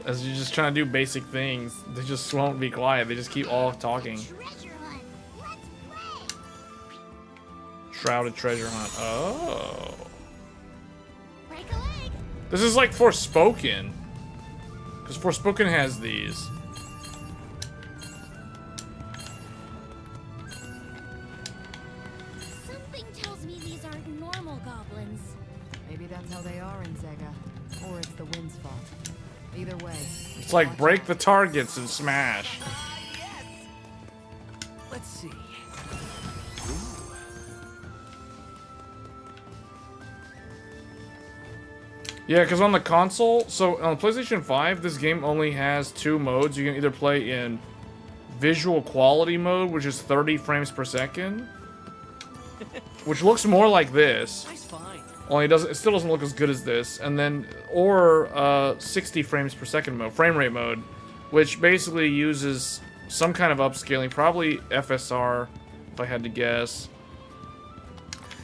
as you're just trying to do basic things. They just won't be quiet. They just keep all talking. Shrouded treasure hunt. Oh. This is like Forspoken. Because Forspoken has these. Something tells me these aren't normal goblins. Maybe that's how they are in Zega. Or it's the wind's fault. Either way. It's like break the targets and smash. Let's see. Yeah, because on the console, so on PlayStation 5, this game only has 2 modes. You can either play in visual quality mode, which is 30 frames per second, which looks more like this. Nice find. Only it still doesn't look as good as this. And then, or 60 frames per second mode, frame rate mode, which basically uses some kind of upscaling, probably FSR, if I had to guess.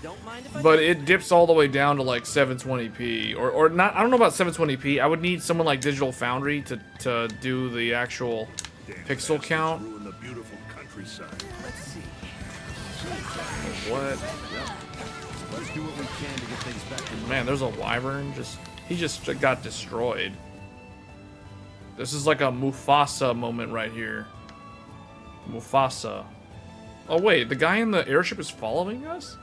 Don't mind if I But it dips all the way down to like 720p, or not. I don't know about 720p. I would need someone like Digital Foundry to do the actual pixel count. Ruin the beautiful countryside. Let's see. What? Let's do what we can to get things back to Man, there's a wyvern. He just got destroyed. This is like a Mufasa moment right here. Mufasa. Oh wait, the guy in the airship is following us?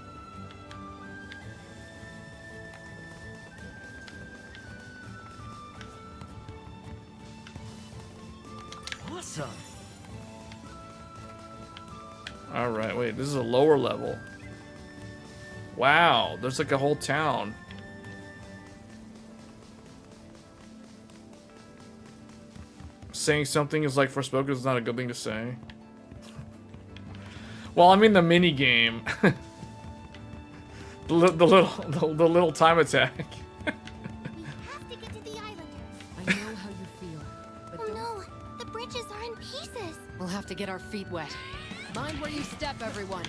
Awesome. Alright, wait, this is a lower level. Wow, there's like a whole town. Saying something is like Forspoken is not a good thing to say. Well, I mean the mini game. the little time attack. I know how you feel, but Oh no, the bridges are in pieces. we'll have to get our feet wet. Mind where you step, everyone.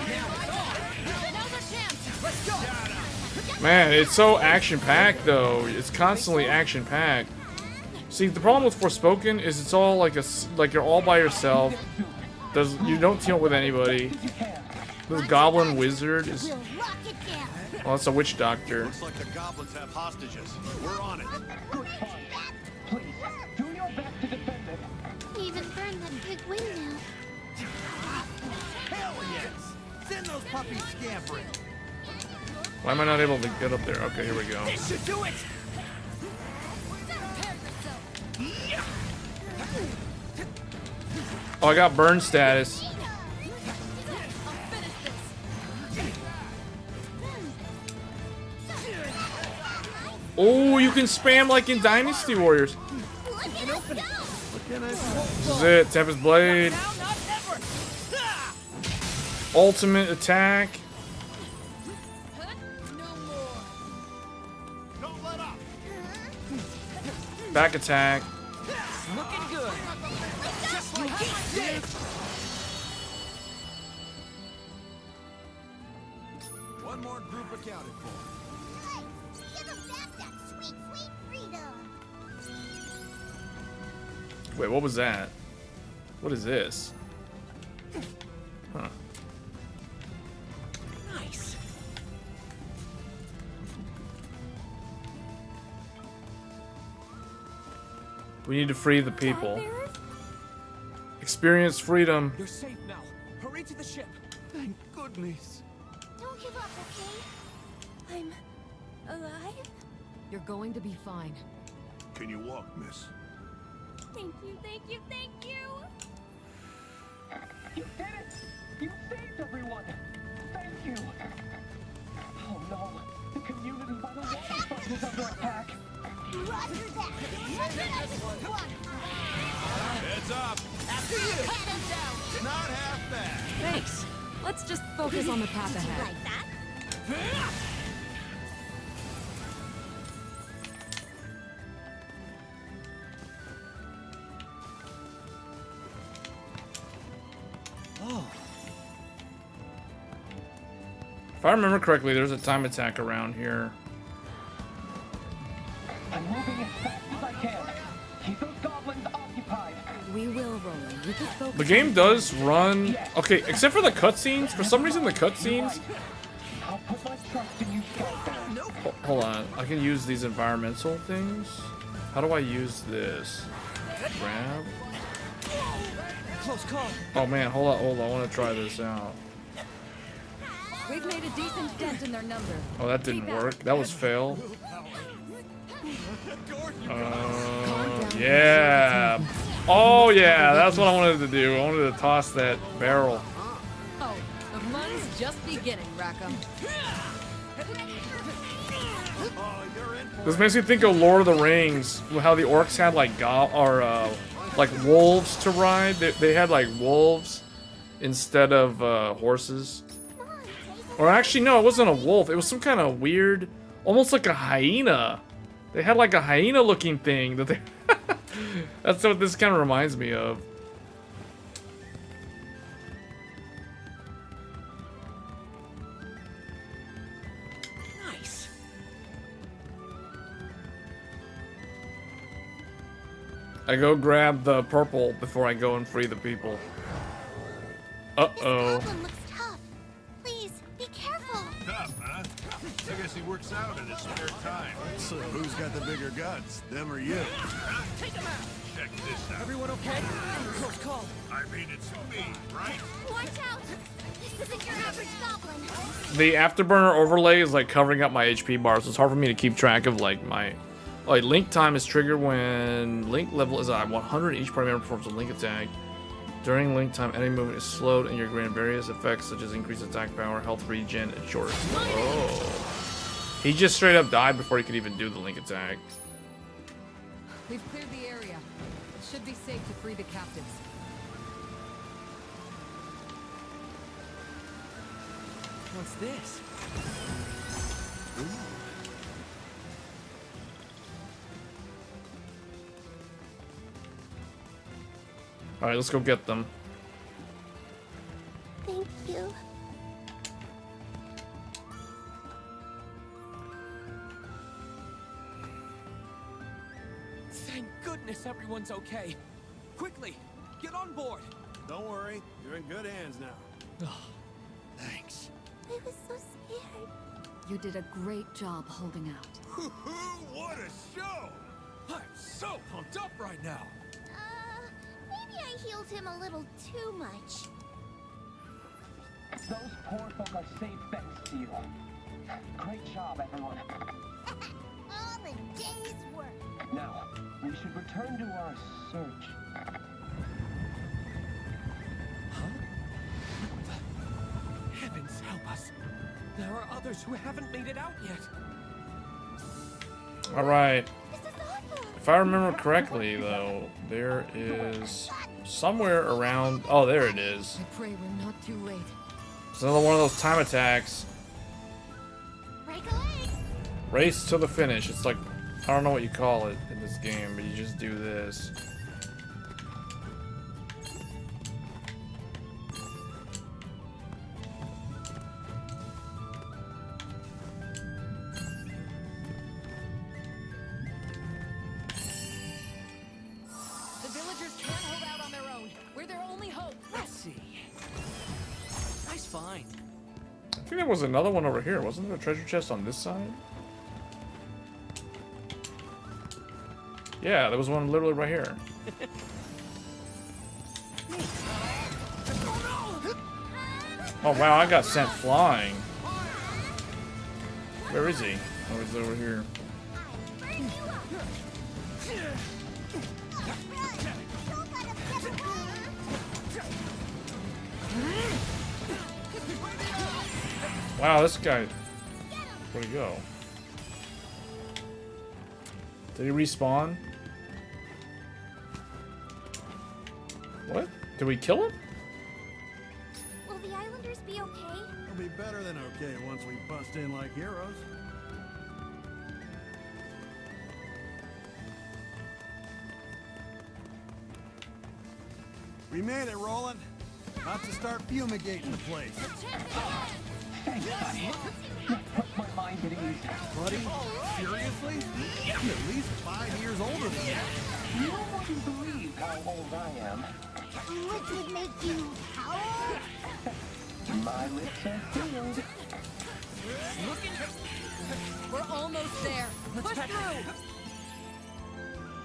Now's our chance. Let's go. Man, it's so action-packed though. It's constantly action-packed. See, the problem with Forspoken is it's all like you're all by yourself. You don't team up with anybody. This goblin wizard is. Oh, that's a witch doctor. Looks like the goblins have hostages. We're on it. Even burned that big windmill. Hell yes. Send those puppies scampering. Why am I not able to get up there? Okay, here we go. This should do it. Oh, I got burn status. Oh, you can spam like in Dynasty Warriors. This is it. Tempest Blade. Ultimate attack. Back attack. Looking good. Just like he did. One more group accounted for. Give him back that sweet, sweet freedom. Wait, what was that? What is this? Huh. Nice. We need to free the people. Experience freedom. You're safe now. Hurry to the ship. Thank goodness. Don't give up, okay? I'm alive? You're going to be fine. Can you walk, miss? Thank you, thank you, thank you! You did it! You saved everyone! Thank you! Oh no! The community by the waterfront is under attack! Roger that! Heads up! After you. Not half bad. Thanks. Let's just focus on the path ahead. Like that? Oh. If I remember correctly, there's a time attack around here. I'm moving as fast as I can. Keep those goblins occupied. We will, Roland. We could focus. The game does run... Okay, except for the cutscenes. For some reason, the cutscenes... I'll put my trust in you, Skyfarer. Hold on. I can use these environmental things. How do I use this? Grab? Close call. Oh man, hold on. I want to try this out. We've made a decent dent in their number. Oh, that didn't work. That was fail. Yeah. Oh yeah, that's what I wanted to do. I wanted to toss that barrel. Oh, the fun's just beginning, Rackham. This makes me think of Lord of the Rings, how the orcs had like like wolves to ride. They had like wolves instead of horses. Or actually, no, it wasn't a wolf. It was some kind of weird, almost like a hyena. They had like a hyena-looking thing that they. That's what this kind of reminds me of. Nice. I go grab the purple before I go and free the people. Uh-oh. Goblin looks tough. Please, be careful. Tough, huh? I guess he works out in his spare time. So who's got the bigger guts, them or you? Take him out. Check this out. Everyone okay? Close call. I mean, it's me, right? Watch out. This isn't your average goblin. The afterburner overlay is like covering up my HP bar, so it's hard for me to keep track of like my... Like, link time is triggered when link level is at 100. Each party member performs a link attack. During link time, enemy movement is slowed and you're granted various effects such as increased attack power, health regen, and short. Oh. He just straight up died before he could even do the link attack. We've cleared the area. It should be safe to free the captives. What's this? Alright, let's go get them. Thank you. Thank goodness everyone's okay. Quickly, get on board. Don't worry, you're in good hands now. Thanks. I was so scared. You did a great job holding out. What a show! I'm so pumped up right now. Maybe I healed him a little too much. Those poor folk are safe thanks to you. Great job, everyone. All a day's work. Now, we should return to our search. Heavens help us. There are others who haven't made it out yet. Alright. If I remember correctly, though, there is somewhere around... Oh, there it is. I pray we're not too late. It's another one of those time attacks. Race to the finish. It's like, I don't know what you call it in this game, but you just do this. The villagers can't hold out on their own. We're their only hope. Let's see. Nice find. I think there was another one over here. Wasn't there a treasure chest on this side? Yeah, there was one literally right here. Oh wow, I got sent flying. Where is he? Oh, he's over here. Wow, this guy... Where'd he go? Did he respawn? What? Did we kill him? Will the islanders be okay? It'll be better than okay once we bust in like heroes. We made it, Roland. About to start fumigating the place. Thanks, buddy. Put my mind at ease. Buddy, seriously? You're at least 5 years older than me. You wouldn't believe how old I am. Which would make you how old? My lips are sealed. We're almost there. Push through.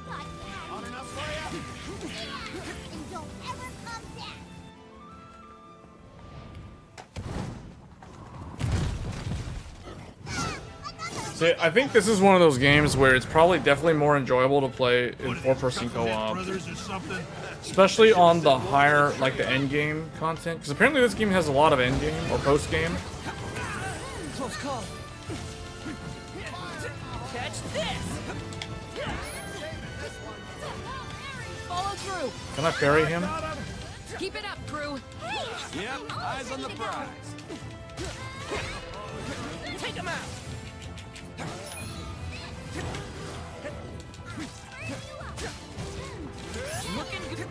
Hot enough for you? And don't ever come back. See, I think this is one of those games where it's probably definitely more enjoyable to play in four-person co-op. Especially on the higher, like the end game content. Because apparently this game has a lot of end game or post game. Close call. Catch this. Follow through. Can I ferry him? Keep it up, crew. Yep, eyes on the prize. Take him out. Looking good.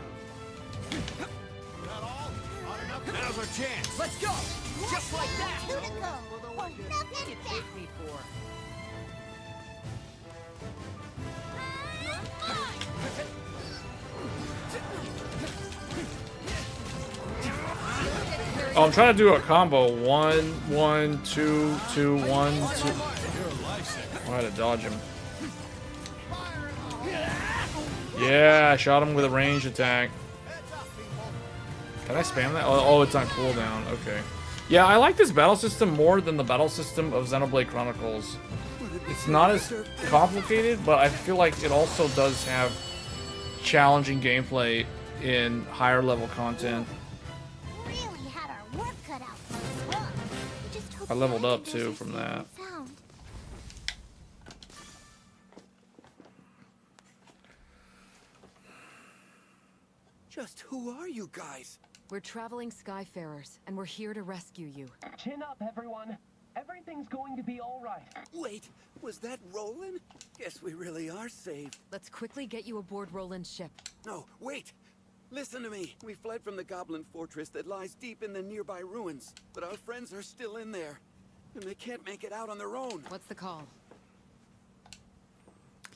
Now's our chance. Let's go. Just like that. Two to go. Or nothing It back. hit me for. Oh, I'm trying to do a combo. 1, 1, 2, 2, 1, 2. I had to dodge him. Yeah, I shot him with a ranged attack. Can I spam that? Oh, it's on cooldown. Okay. Yeah, I like this battle system more than the battle system of Xenoblade Chronicles. It's not as complicated, but I feel like it also does have challenging gameplay in higher level content. Really had our work cut out for us. Well, we just hope I leveled the up islanders too are from safe that. and sound. Just who are you guys? We're traveling Skyfarers, and we're here to rescue you. Chin up, everyone. Everything's going to be all right. Wait, was that Roland? Guess we really are saved. Let's quickly get you aboard Roland's ship. No, wait! Listen to me. We fled from the Goblin Fortress that lies deep in the nearby ruins. But our friends are still in there. And they can't make it out on their own. What's the call?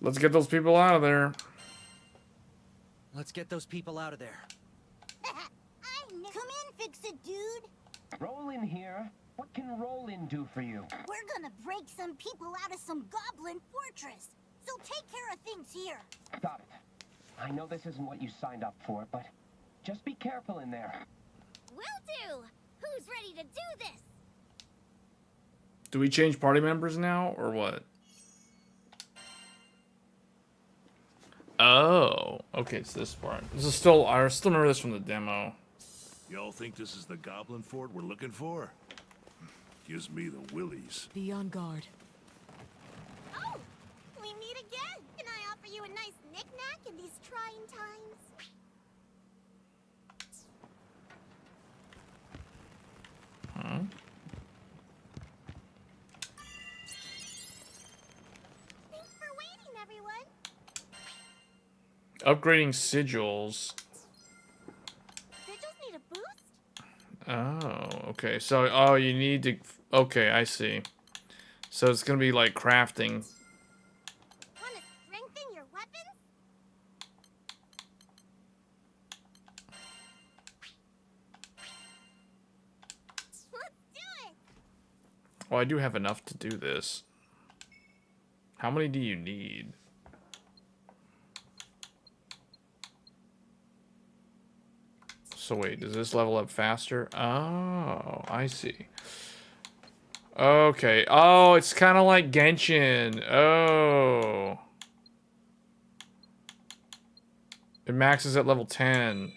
Let's get those people out of there. Let's get those people out of there. Come in, Fix-It Dude. Roll in here. What can roll in do for you? We're gonna break some people out of some Goblin Fortress. So take care of things here. Got it. I know this isn't what you signed up for, but just be careful in there. Will do. Who's ready to do this? Do we change party members now, or what? Oh, okay, it's this part. This is still, I still remember this from the demo. Y'all think this is the Goblin Fort we're looking for? Gives me the willies. Be on guard. Oh, we meet trying times. Huh? Thanks for waiting, everyone. Upgrading sigils. Sigils need a boost? Oh, okay. So, oh, you need to... Okay, I see. So it's gonna be like crafting. Want to strengthen your weapons? Let's do it! Well, I do have enough to do this. How many do you need? So wait, does this level up faster? Oh, I see. Okay. Oh, it's kind of like Genshin. Oh. It maxes at level 10.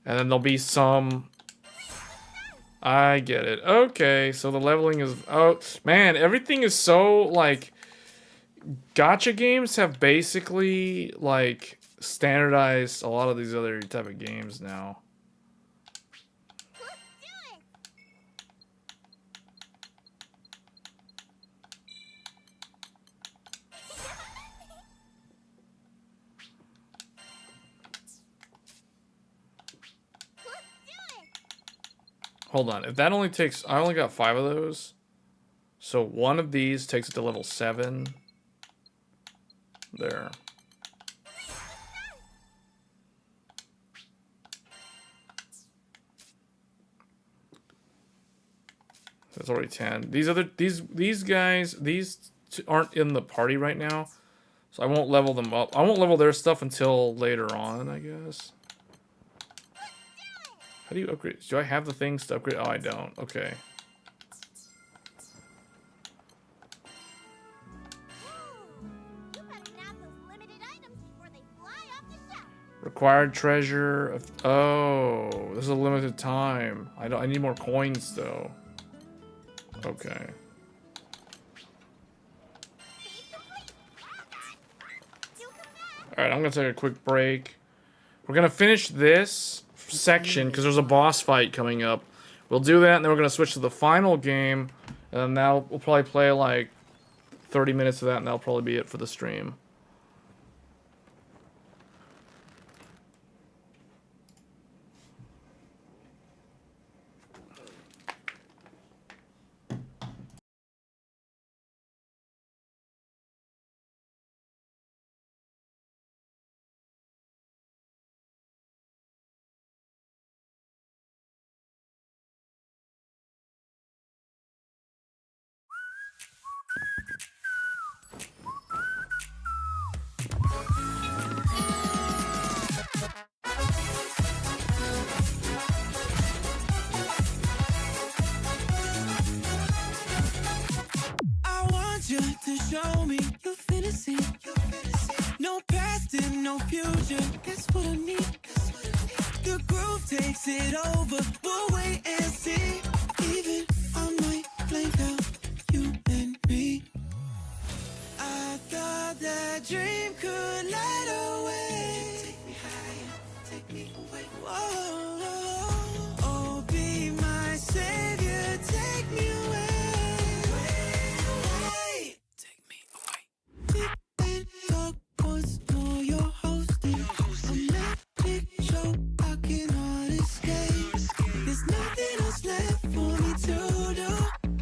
And then there'll be some... I get it. Okay, so the leveling is... Oh, man, everything is so, like... Gacha games have basically, like, standardized a lot of these other type of games now. Hold on, if that only takes... I only got 5 of those. So one of these takes it to level 7. There. That's already 10. These guys, these aren't in the party right now. So I won't level them up. I won't level their stuff until later on, I guess. How do you upgrade? Do I have the things to upgrade? Oh, I don't. Okay. Required treasure of... Oh, this is a limited time. I need more coins though. Okay. Alright, I'm gonna take a quick break. We're gonna finish this section because there's a boss fight coming up. We'll do that and then we're gonna switch to the final game. And then now we'll probably play like 30 minutes of that and that'll probably be it for the stream. I want you to show me your fantasy. No past and no future. That's what I need. The groove takes it over. We'll wait and see. Even I might blank out you and me. I thought that dream could light away. Take me higher, take me away. Whoa, oh, be my savior, take me away. Talk once more, you're hosting a magic show. I cannot escape. There's nothing else left for me to do.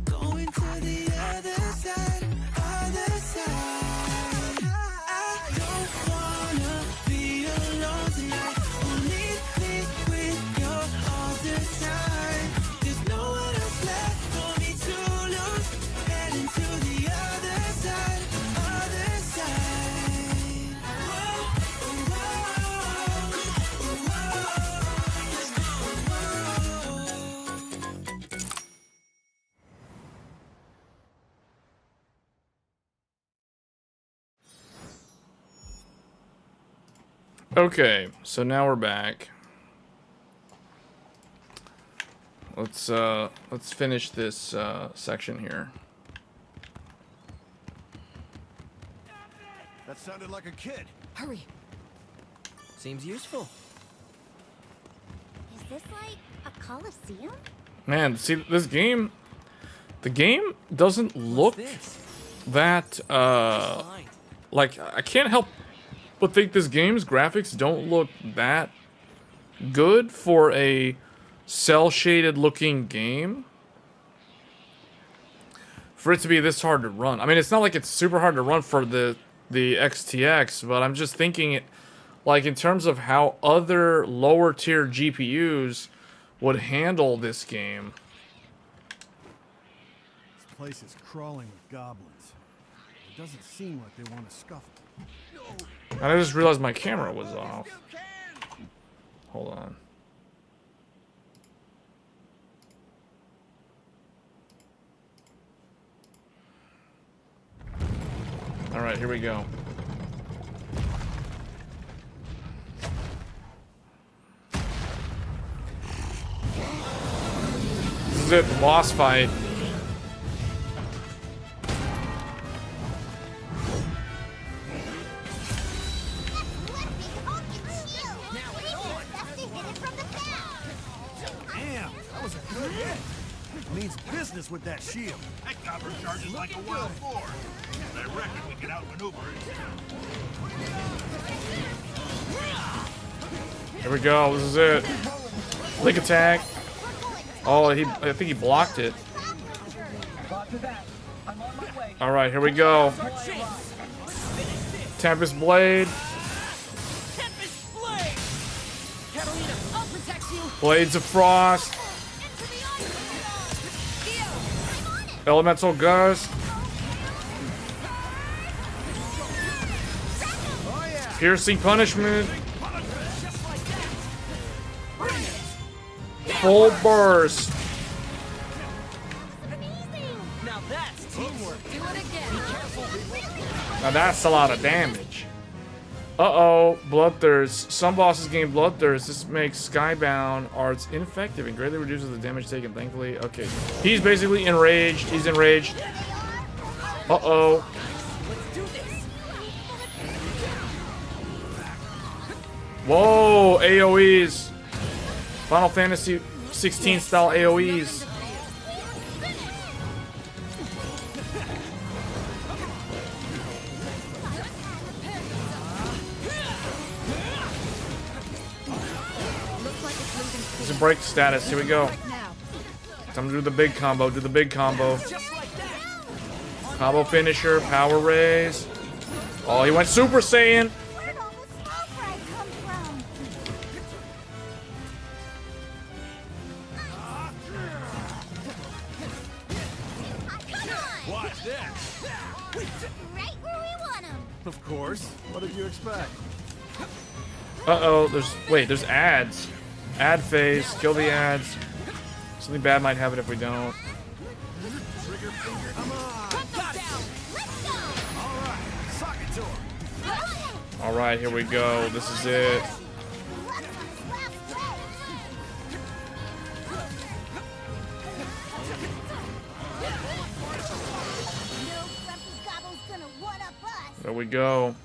Going to the other side, other side. I don't wanna be alone tonight. Only me with you all the time. There's no one else left for me to lose. Heading to the other side, other side. Okay, so now we're back. Let's finish this section here. That sounded like a kid. Hurry. Seems useful. Is this like a coliseum? Man, see this game. The game doesn't look that like I can't help but think this game's graphics don't look that good for a cel-shaded looking game. For it to be this hard to run. I mean, it's not like it's super hard to run for the XTX, but I'm just thinking it like in terms of how other lower tier GPUs would handle this game. This place is crawling with goblins. It doesn't seem like they want to scuffle. And I just realized my camera was off. Hold on. Alright, here we go. This is it, the boss fight. Damn, that was a good hit. Means business with that shield. That copper charges like a wild boar. And I reckon we can outmaneuver it. Here we go, this is it. Link attack. Oh, I think he blocked it. Alright, here we go. Tempest Blade. Blades of Frost. Elemental Gust. Piercing Punishment. Full Burst. Now that's teamwork. Do it again. Be careful. Now that's a lot of damage. Uh-oh, Bloodthirst. Some bosses gain Bloodthirst. This makes Skybound arts ineffective and greatly reduces the damage taken, thankfully. Okay. He's basically enraged. He's enraged. Uh-oh. Whoa, AoEs. Final Fantasy 16 style AoEs. It's a break status. Here we go. Time to do the big combo. Do the big combo. Combo finisher. Power raise. Oh, he went Super Saiyan. Watch this. Right where we want him. Of course. What did you expect? Uh-oh. There's ads. Ad phase. Kill the ads. Something bad might happen if we don't. Trigger finger. Come on. Let's go. All right. Sock it to him. Alright, here we go. This is it. There we go.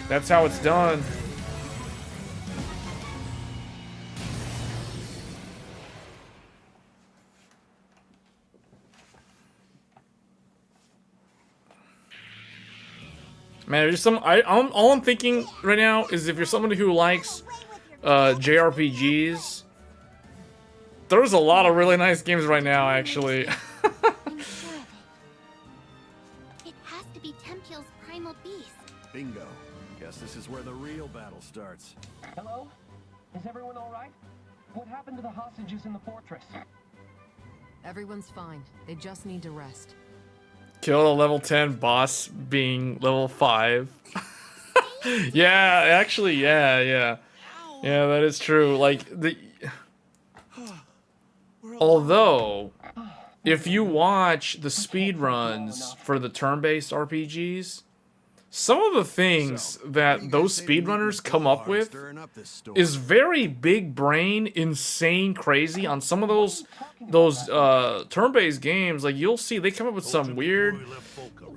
That's how it's done. Man, there's some. All I'm thinking right now is if you're somebody who likes JRPGs, there's a lot of really nice games right now, actually. It has to be Tempeal's primal beast. Bingo. Guess this is where the real battle starts. Hello? Is everyone all right? What happened to the hostages in the fortress? Everyone's fine. They just need to rest. Killed a level 10 boss being level 5. Yeah, actually, yeah, that is true. Like, although, if you watch the speed runs for the turn-based RPGs, some of the things that those speedrunners come up with is very big brain, insane, crazy. On some of those turn-based games, like you'll see they come up with some weird,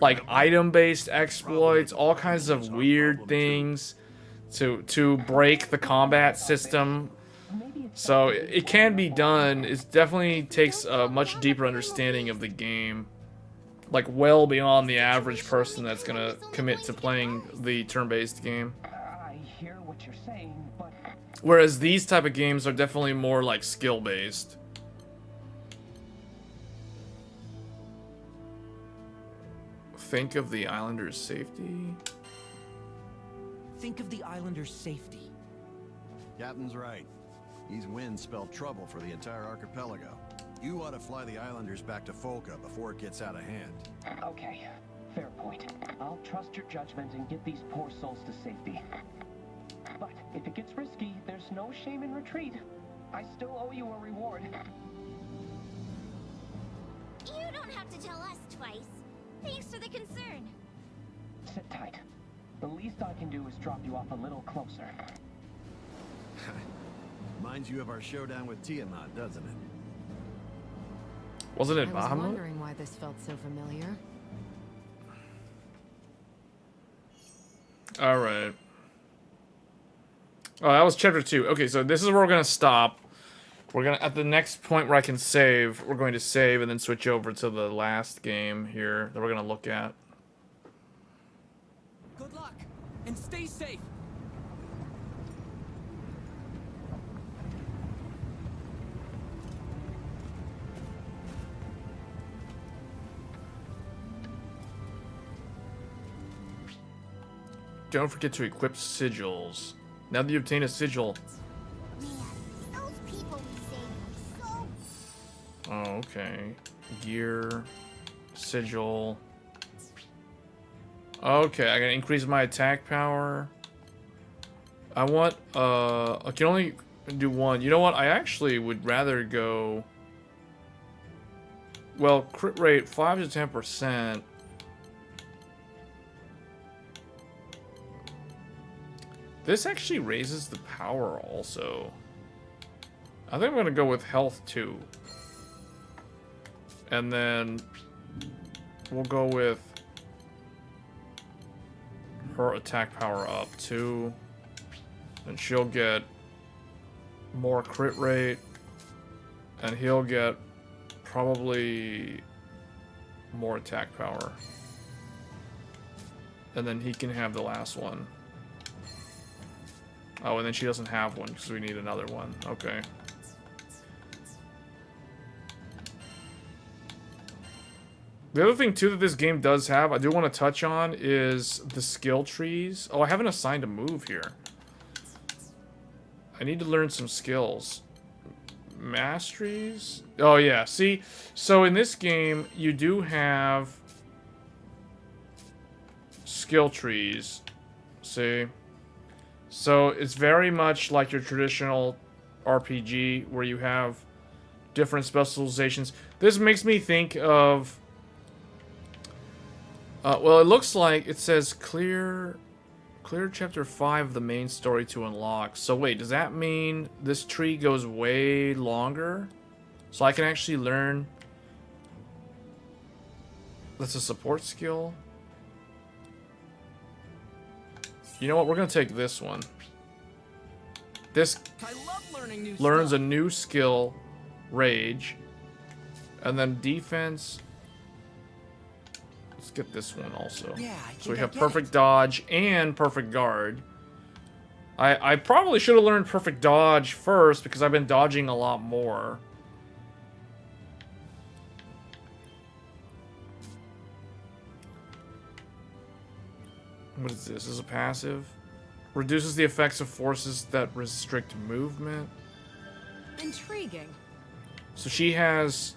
like item-based exploits, all kinds of weird things to break the combat system. So it can be done. It definitely takes a much deeper understanding of the game. Like, well beyond the average person that's gonna commit to playing the turn-based game. I hear what you're saying, but... Whereas these type of games are definitely more, like, skill-based. Think of the Islanders' safety. Think of the Islanders' safety. Captain's right. These winds spell trouble for the entire archipelago. You ought to fly the Islanders back to Folka before it gets out of hand. Okay, fair point. I'll trust your judgment and get these poor souls to safety. But if it gets risky, there's no shame in retreat. I still owe you a reward. You don't have to tell us twice. Thanks for the concern. Sit tight. The least I can do is drop you off a little closer. Reminds you of our showdown with Tiamat, doesn't it? Wasn't it I was Bahamut? wondering why this felt so familiar. Alright. Oh, that was chapter 2. Okay, so this is where we're gonna stop. We're gonna, at the next point where I can save, we're going to save and then switch over to the last game here that we're gonna look at. Good luck, and stay safe. Don't forget to equip sigils. Now that you obtain a sigil. Those people we saved were so... Oh, okay. Gear. Sigil. Okay, I gotta increase my attack power. I want, I can only do one. You know what? I actually would rather go... Well, crit rate 5 to 10%. This actually raises the power also. I think I'm gonna go with health too. And then we'll go with her attack power up too. And she'll get more crit rate. And he'll get probably more attack power. And then he can have the last one. Oh, and then she doesn't have one because we need another one. Okay. The other thing, too, that this game does have, I do want to touch on, is the skill trees. Oh, I haven't assigned a move here. I need to learn some skills. Masteries? Oh, yeah. See? So, in this game, you do have skill trees. See? So it's very much like your traditional RPG where you have different specializations. This makes me think of... well, it looks like it says clear chapter 5 of the main story to unlock. So wait, does that mean this tree goes way longer? So I can actually learn... That's a support skill? You know what? We're going to take this one. This learns a new skill, Rage. And then defense. Let's get this one also. Yeah, so we have perfect dodge and perfect guard. I probably should have learned perfect dodge first because I've been dodging a lot more. What is this? This is a passive. Reduces the effects of forces that restrict movement. Intriguing. So she has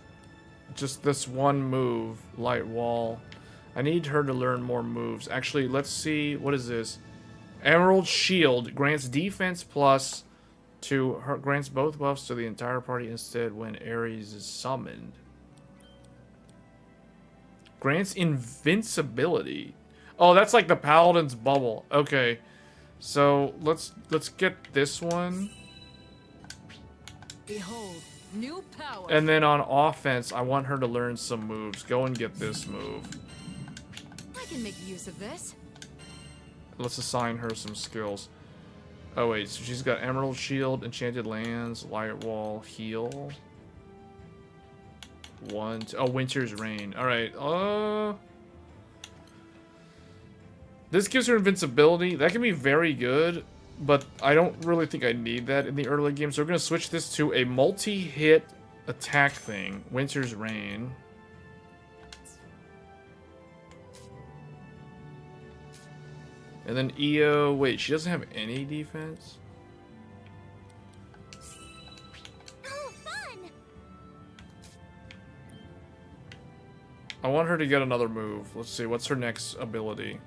just this one move, Light Wall. I need her to learn more moves. Actually, let's see. What is this? Emerald Shield grants defense plus to her, grants both buffs to the entire party instead when Ares is summoned. Grants invincibility. Oh, that's like the Paladin's bubble. Okay. So, let's get this one. Behold, new power. And then on offense, I want her to learn some moves. Go and get this move. I can make use of this. Let's assign her some skills. Oh wait, so she's got Emerald Shield, Enchanted Lands, Light Wall, Heal. Winter's Reign. Alright, this gives her invincibility. That can be very good, but I don't really think I need that in the early game. So we're going to switch this to a multi-hit attack thing. Winter's Reign. And then EO, wait, she doesn't have any defense? Oh, fun! I want her to get another move. Let's see, what's her next ability?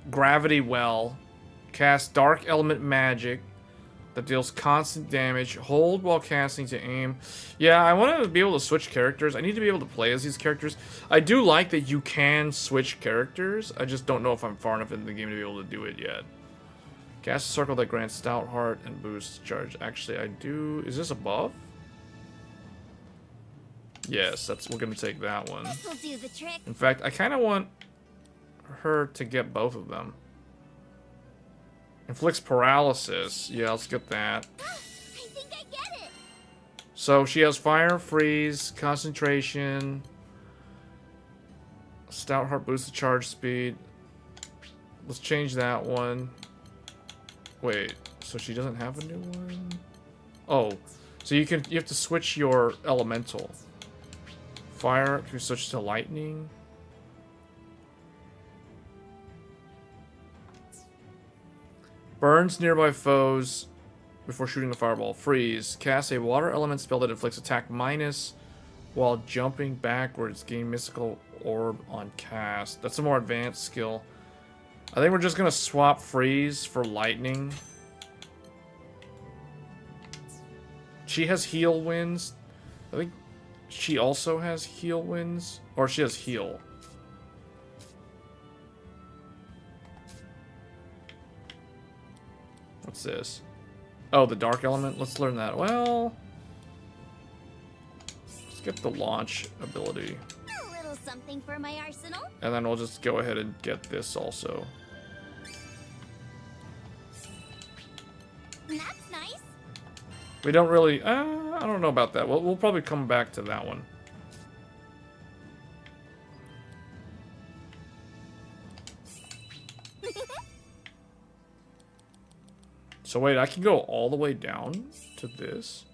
Gravity Well. Cast Dark Element Magic that deals constant damage. Hold while casting to aim. Yeah, I want to be able to switch characters. I need to be able to play as these characters. I do like that you can switch characters. I just don't know if I'm far enough in the game to be able to do it yet. Cast a circle that grants Stout Heart and boosts charge. Actually, I do... Is this above? Yes, we're going to take that one. This will do the trick. In fact, I kind of want her to get both of them. Inflicts paralysis. Yeah, let's get that. I think I get it. So she has fire, freeze, concentration. Stout Heart boosts the charge speed. Let's change that one. Wait, so she doesn't have a new one? Oh, so you have to switch your elemental. Fire, can we switch to lightning? Burns nearby foes before shooting a fireball. Freeze. Cast a water element spell that inflicts attack minus while jumping backwards. Gain mystical orb on cast. That's a more advanced skill. I think we're just going to swap freeze for lightning. She has heal winds. I think she also has heal winds. Or she has heal. What's this? Oh, the dark element. Let's learn that. Well, let's get the launch ability. A little something for my arsenal. And then we'll just go ahead and get this also. That's nice. We don't really... I don't know about that. We'll probably come back to that one. So wait, I can go all the way down to this?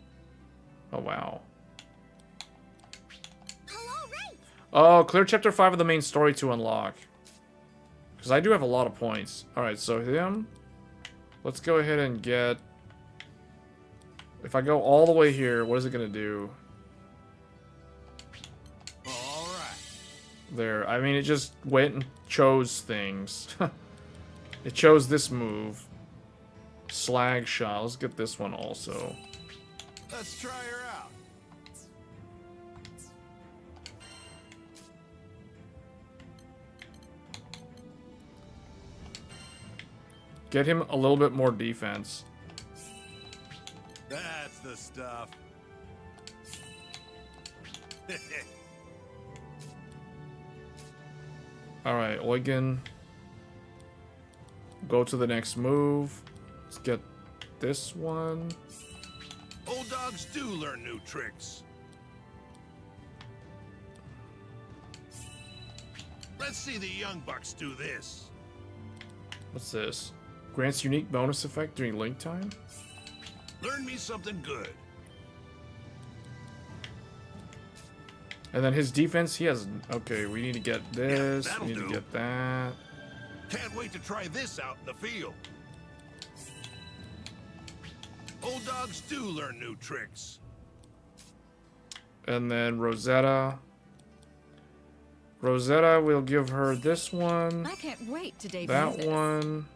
Oh, wow. Oh, clear chapter 5 of the main story to unlock. Because I do have a lot of points. Alright, so him. Let's go ahead and get... If I go all the way here, what is it going to do? Alright. There. I mean, it just went and chose things. It chose this move. Slag shot. Let's get this one also. Let's try her out. Get him a little bit more defense. That's the stuff. Alright, Eugen. Go to the next move. Let's get this one. Old dogs do learn new tricks. Let's see the young bucks do this. What's this? Grants unique bonus effect during link time? Learn me something good. And then his defense, he has... Okay, we need to get this. that'll We need to do. get that. Can't wait to try this out in the field. Old dogs do learn new tricks. And then Rosetta. Rosetta, we'll give her this one. I can't wait to debut That this. one.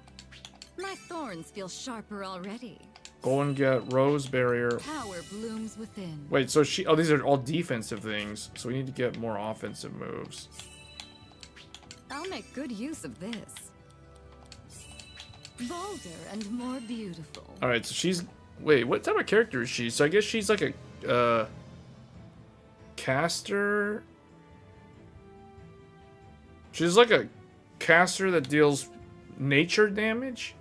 My thorns feel sharper already. Go and get Rose Barrier. Power blooms within. Wait, so she... Oh, these are all defensive things. So we need to get more offensive moves. All I'll make good use of this. Bolder and more beautiful. Alright, so she's... Wait, what type of character is she? So I guess she's like a... caster? She's like a caster that deals nature damage?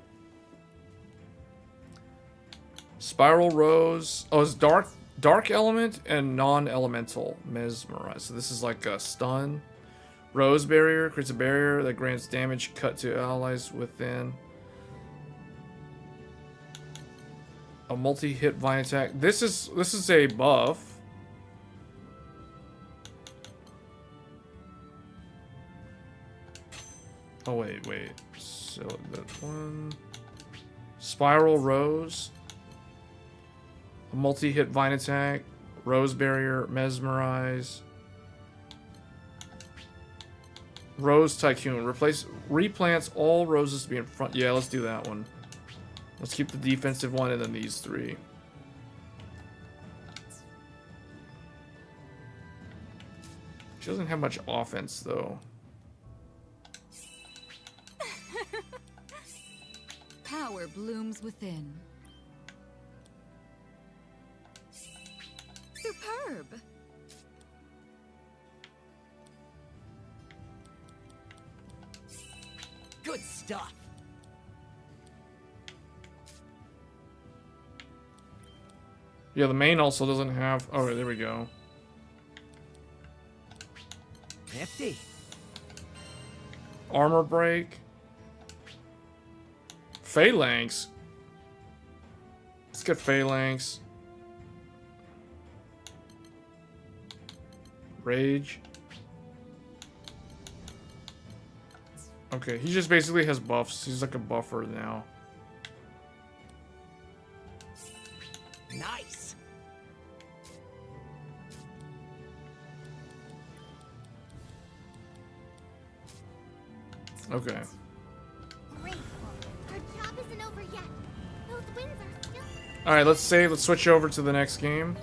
Spiral Rose. Oh, it's dark element and non-elemental. Mesmerize. So this is like a stun. Rose Barrier creates a barrier that grants damage cut to allies within. A multi-hit vine attack. This is a buff. Oh wait. So that one. Spiral Rose. A multi-hit vine attack. Rose Barrier. Mesmerize. Rose Tycoon. Replants all roses to be in front. Yeah, let's do that one. Let's keep the defensive one and then these three. She doesn't have much offense though. Power blooms within. Superb. Good stuff. Yeah, the main also doesn't have... Oh, there we go. Nifty. Armor break. Phalanx. Let's get Phalanx. Rage. Okay, he just basically has buffs. He's like a buffer now. Nice. Okay. Great. Our job isn't over yet. Those winds are still... Alright, let's save. Let's switch over to the next game.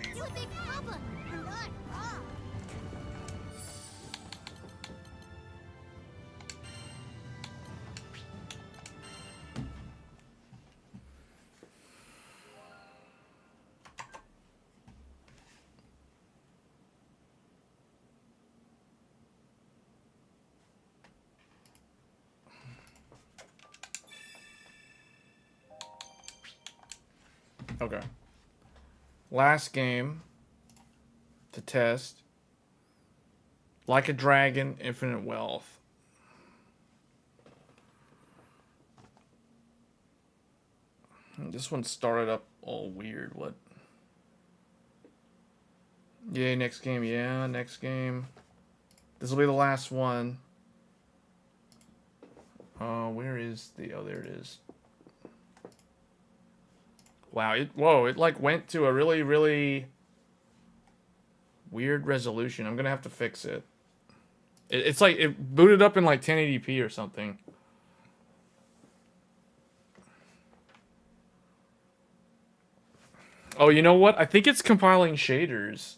You a big problem. You're not wrong. Okay. Last game to test. Like a Dragon, Infinite Wealth. This one started up all weird. What? Yay, next game. Yeah, next game. This will be the last one. Where is the... Oh, there it is. Wow, it like went to a really, really weird resolution. I'm gonna have to fix it. It's like it booted up in like 1080p or something. Oh, you know what? I think it's compiling shaders.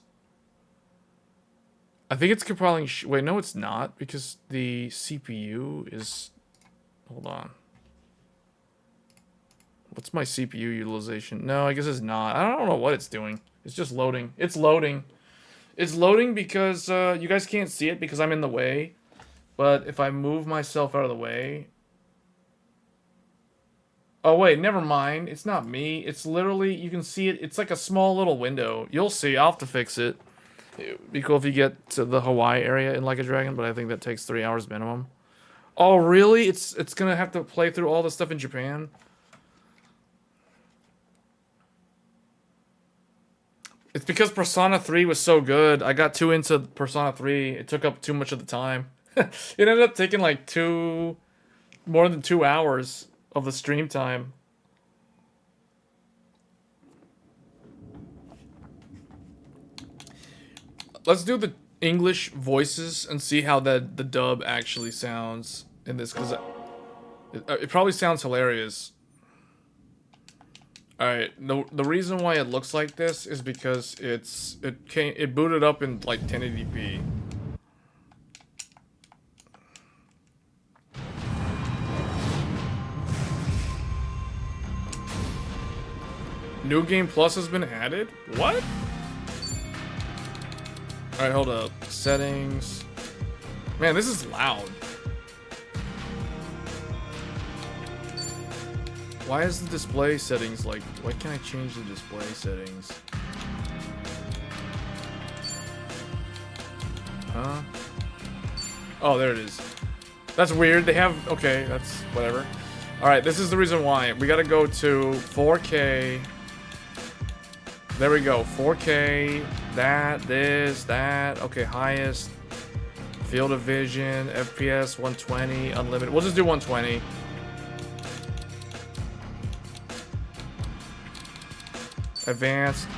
I think it's compiling... Wait, no, it's not, because the CPU is... Hold on. What's my CPU utilization? No, I guess it's not. I don't know what it's doing. It's just loading. It's loading. It's loading because you guys can't see it because I'm in the way. But if I move myself out of the way... Oh, wait, never mind. It's not me. It's literally, you can see it. It's like a small little window. You'll see. I'll have to fix it. It'd be cool if you get to the Hawaii area in Like a Dragon, but I think that takes 3 hours minimum. Oh, really? It's gonna have to play through all the stuff in Japan? It's because Persona 3 was so good. I got too into Persona 3. It took up too much of the time. It ended up taking like more than 2 hours of the stream time. Let's do the English voices and see how the dub actually sounds in this, because it probably sounds hilarious. Alright, the reason why it looks like this is because it booted up in like 1080p. New Game Plus has been added? What? Alright, hold up. Settings. Man, this is loud. Why is the display settings like... Why can't I change the display settings? Huh? Oh, there it is. That's weird. They have... Okay, that's... Whatever. Alright, this is the reason why. We gotta go to 4K... There we go. 4K, that, this, that. Okay, highest. Field of vision, FPS 120, unlimited. We'll just do 120. Advanced.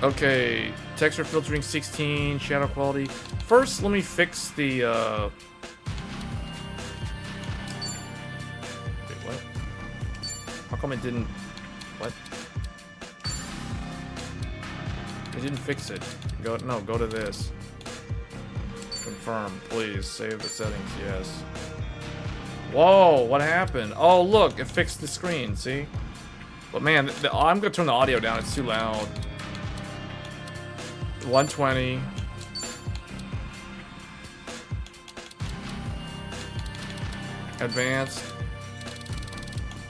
Okay, texture filtering 16, shadow quality. First, let me fix the, Wait, what? How come it didn't... What? It didn't fix it. Go to this. Confirm, please. Save the settings, yes. Whoa, what happened? Oh, look, it fixed the screen, see? But man, I'm gonna turn the audio down, it's too loud. 120. Advanced.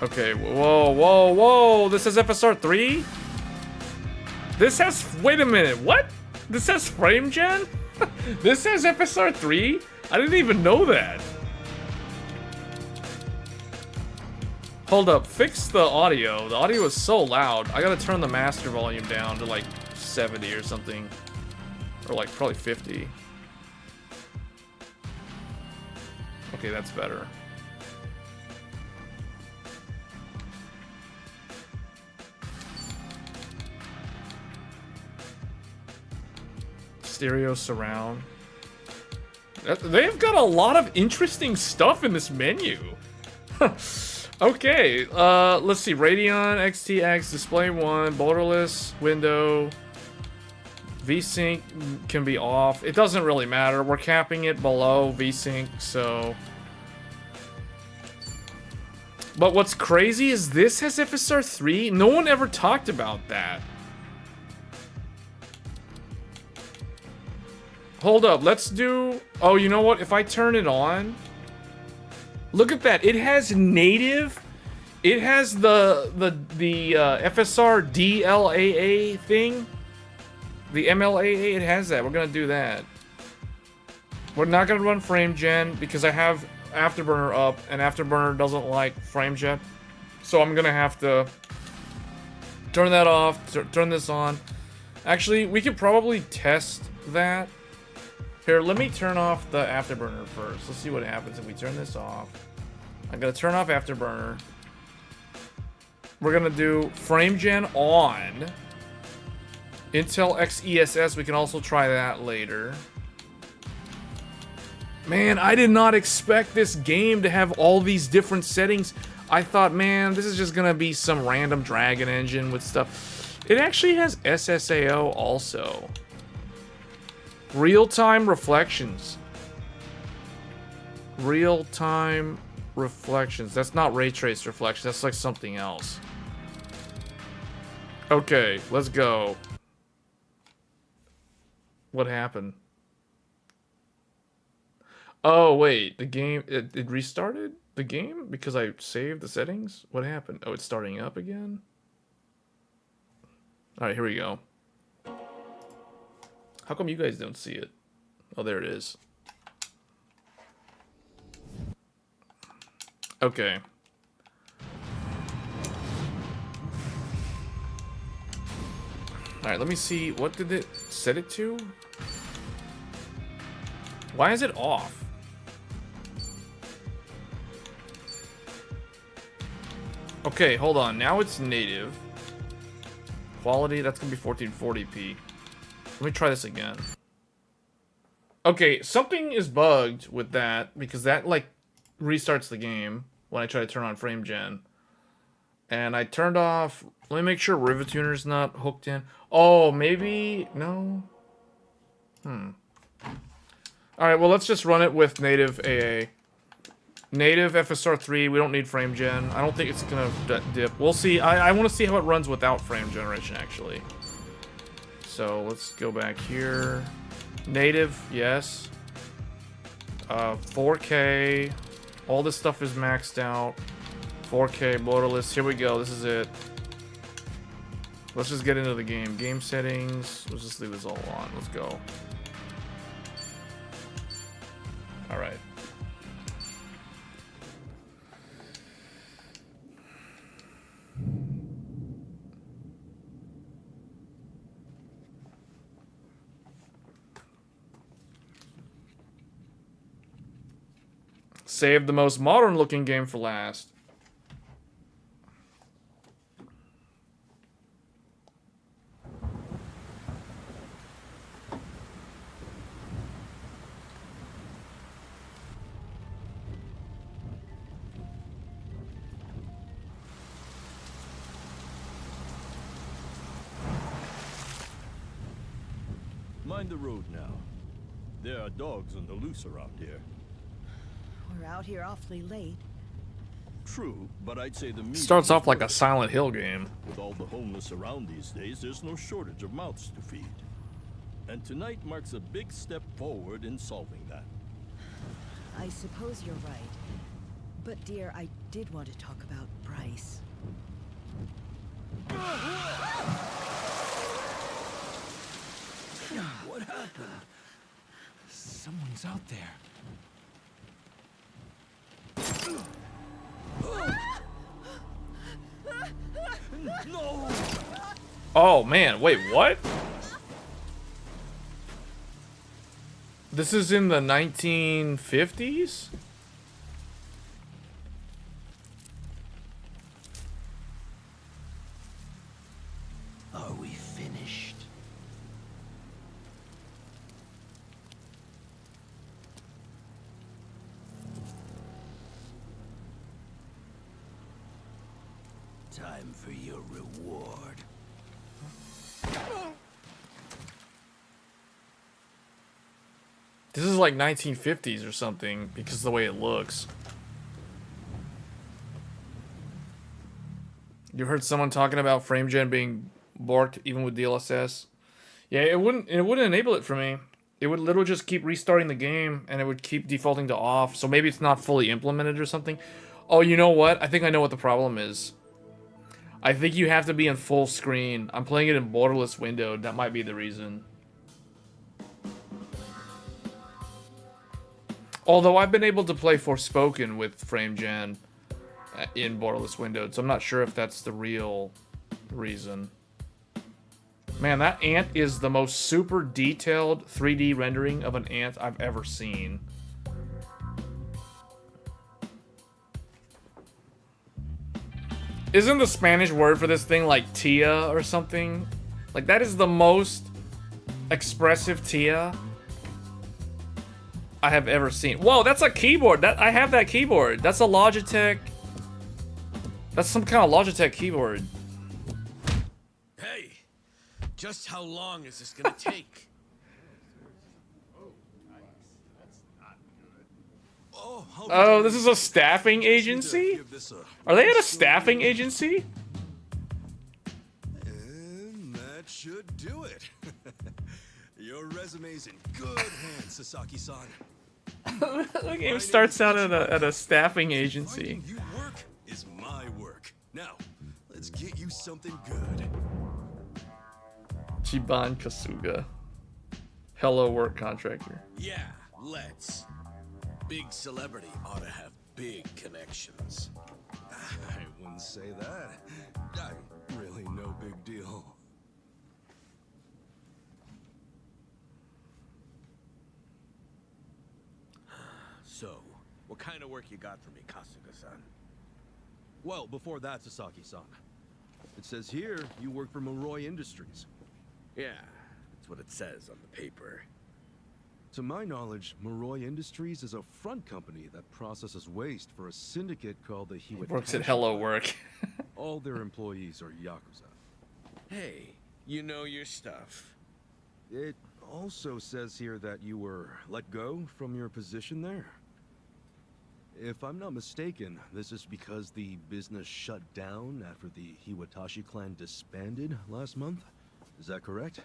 Okay, whoa, this is FSR 3? This has, wait a minute, what? This has frame gen? This has FSR 3? I didn't even know that. Hold up, fix the audio. The audio is so loud. I gotta turn the master volume down to like 70 or something. Or like probably 50. Okay, that's better. Stereo surround. They've got a lot of interesting stuff in this menu. Okay, let's see. Radeon XTX display 1, borderless window. VSync can be off. It doesn't really matter. We're capping it below VSync, so. But what's crazy is this has FSR 3. No one ever talked about that. Hold up, let's do... Oh, you know what? If I turn it on... Look at that. It has native... It has the FSR DLAA thing. The MLAA, it has that. We're gonna do that. We're not gonna run frame gen because I have Afterburner up, and Afterburner doesn't like frame gen. So I'm gonna have to turn that off, turn this on. Actually, we could probably test that. Here, let me turn off the Afterburner first. Let's see what happens if we turn this off. I'm gonna turn off Afterburner. We're gonna do frame gen on. Intel XESS, we can also try that later. Man, I did not expect this game to have all these different settings. I thought, man, this is just gonna be some random Dragon engine with stuff. It actually has SSAO also. Real-time reflections. Real-time reflections. That's not ray trace reflections. That's like something else. Okay, let's go. What happened? Oh, wait. The game... It restarted the game? Because I saved the settings? What happened? Oh, it's starting up again? Alright, here we go. How come you guys don't see it? Oh, there it is. Okay. Alright, let me see. What did it set it to? Why is it off? Okay, hold on. Now it's native. Quality, that's gonna be 1440p. Let me try this again. Okay, something is bugged with that because that like restarts the game when I try to turn on frame gen. And I turned off... Let me make sure Rivet Tuner's not hooked in. Oh, maybe... No? Alright, well, let's just run it with native AA. Native FSR3, we don't need frame gen. I don't think it's gonna dip. We'll see. I want to see how it runs without frame generation, actually. So, let's go back here. Native, yes. 4K. All this stuff is maxed out. 4K, borderless. Here we go. This is it. Let's just get into the game. Game settings. Let's just leave this all on. Let's go. Alright. Save the most modern looking game for last. Mind the road now. There are dogs on the loose around here. We're out here awfully late. True, but I'd say the meat Starts is off like a worth it. Silent Hill game. With all the homeless around these days, there's no shortage of mouths to feed. And tonight marks a big step forward in solving that. I suppose you're right. But dear, I did want to talk about price. What happened? Someone's out there. No! Oh man, wait, what? This is in the 1950s? Are we finished? Time for your reward. This is like 1950s or something because of the way it looks. You heard someone talking about frame gen being borked even with DLSS? Yeah, it wouldn't enable it for me. It would literally just keep restarting the game and it would keep defaulting to off. So maybe it's not fully implemented or something. Oh, you know what? I think I know what the problem is. I think you have to be in full screen. I'm playing it in borderless windowed. That might be the reason. Although I've been able to play Forspoken with frame gen in borderless windowed, so I'm not sure if that's the real reason. Man, that ant is the most super detailed 3D rendering of an ant I've ever seen. Isn't the Spanish word for this thing like tia or something? Like, that is the most expressive tia I have ever seen. Whoa, that's a keyboard. I have that keyboard. That's a Logitech. That's some kind of Logitech keyboard. Hey, just how long is this gonna take? Oh, this is a staffing agency? Are they at a staffing agency? And that should do it. Your resume's in good hands, Sasaki-san. The game starts out at a staffing agency. You work is my work. Now, let's get you something good. Chiban Kasuga. Hello, work contractor. Yeah, let's. Big celebrity ought to have big connections. I wouldn't say that. I'm really no big deal. So, what kind of work you got for me, Kasuga-san? Well, before that, Sasaki-san. It says here you work for Moroi Industries. Yeah, that's what it says on the paper. To my knowledge, Moroi Industries is a front company that processes waste for a syndicate called the Hewitt. Works at Hello Work. All their employees are Yakuza. Hey, you know your stuff. It also says here that you were let go from your position there. If I'm not mistaken, this is because the business shut down after the Hiwatashi clan disbanded last month? Is that correct?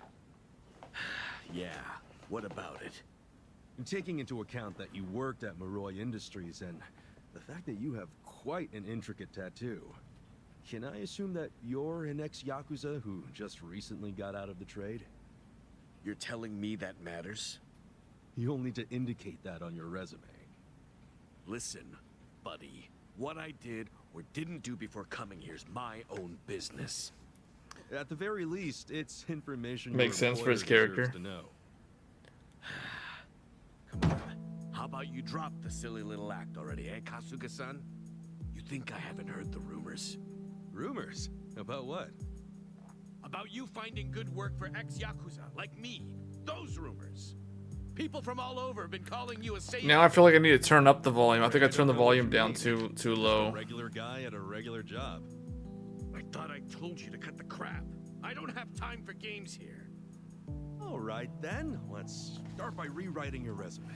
Yeah, what about it? Taking into account that you worked at Moroi Industries and the fact that you have quite an intricate tattoo, can I assume that you're an ex-Yakuza who just recently got out of the trade? You're telling me that matters? You'll need to indicate that on your resume. Listen, buddy. What I did or didn't do before coming here is my own business. At the very least, it's information Makes your sense for his employer character. deserves to know. Come on. How about you drop the silly little act already, eh, Kasuga-san? You think I haven't heard the rumors? Rumors? About what? About you finding good work for ex-Yakuza, like me. Those rumors. People from all over have been calling you a savior. Now I feel like I need to turn up the volume. I think I turned the volume down too low. A regular guy at a regular job. I thought I told you to cut the crap. I don't have time for games here. All right then, let's start by rewriting your resume.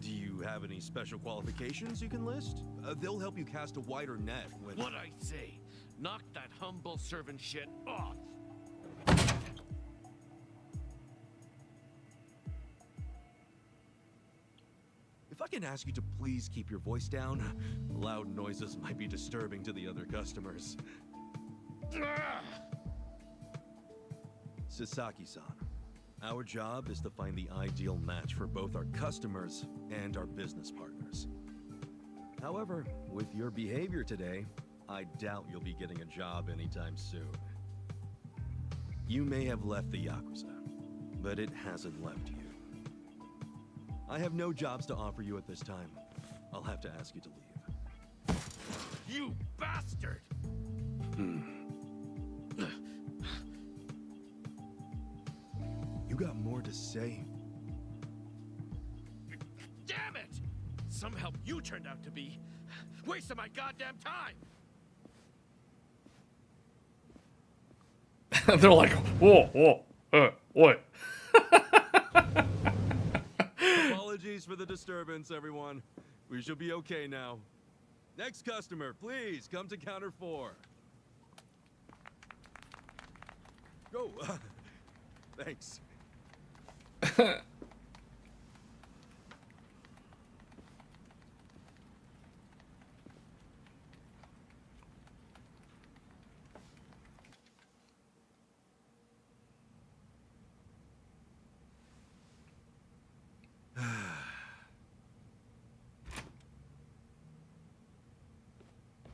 Do you have any special qualifications you can list? They'll help you cast a wider net when... What I say, knock that humble servant shit off. If I can ask you to please keep your voice down, loud noises might be disturbing to the other customers. Sasaki-san, our job is to find the ideal match for both our customers and our business partners. However, with your behavior today, I doubt you'll be getting a job anytime soon. You may have left the Yakuza, but it hasn't left you. I have no jobs to offer you at this time. I'll have to ask you to leave. You bastard! You got more to say? Damn it! Some help you turned out to be. Wasting my goddamn time! They're like, whoa, what? Apologies for the disturbance, everyone. We should be okay now. Next customer, please come to counter 4. Go. Thanks.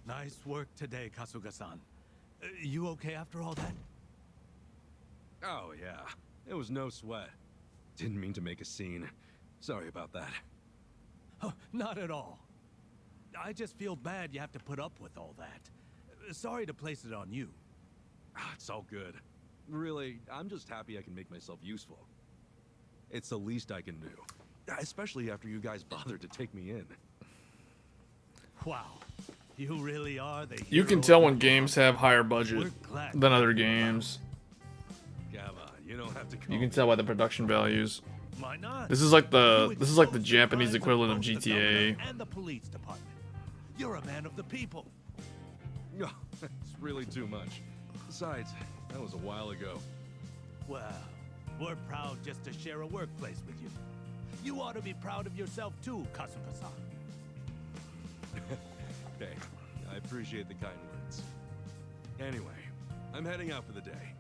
Nice work today, Kasuga-san. You okay after all that? Oh, yeah. It was no sweat. Didn't mean to make a scene. Sorry about that. Oh, not at all. I just feel bad you have to put up with all that. Sorry to place it on you. It's all good. Really, I'm just happy I can make myself useful. It's the least I can do. Especially after you guys bothered to take me in. Wow. You really are the You can tell when games have higher budget than other games. Come on, you don't have to call You can tell by the production values. Why not? This is like the Japanese equivalent of GTA. And the police department. You're a man of the people. No, it's really too much. Besides, that was a while ago. Well, we're proud just to share a workplace with you. You ought to be proud of yourself too, Kasuga-san. Hey, I appreciate the kind words. Anyway, I'm heading out for the day.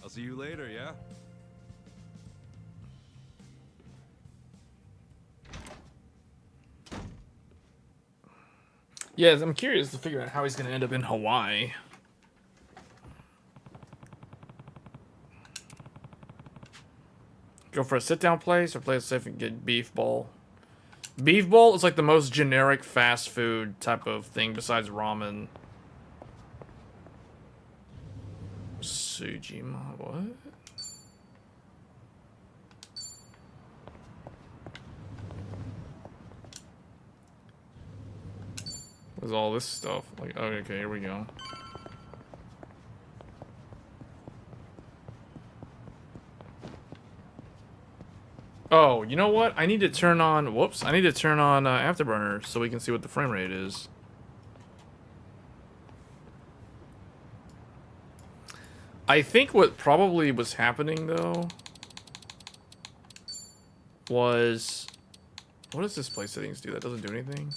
I'll see you later, yeah? Yes, I'm curious to figure out how he's going to end up in Hawaii. Go for a sit-down place or play it safe and get beef bowl? Beef bowl is like the most generic fast food type of thing besides ramen. Sujima, what? What's all this stuff? Like, oh, okay, here we go. Oh, you know what? I need to turn on... Whoops. I need to turn on Afterburner so we can see what the frame rate is. I think what probably was happening, though, was... What does display settings do? That doesn't do anything?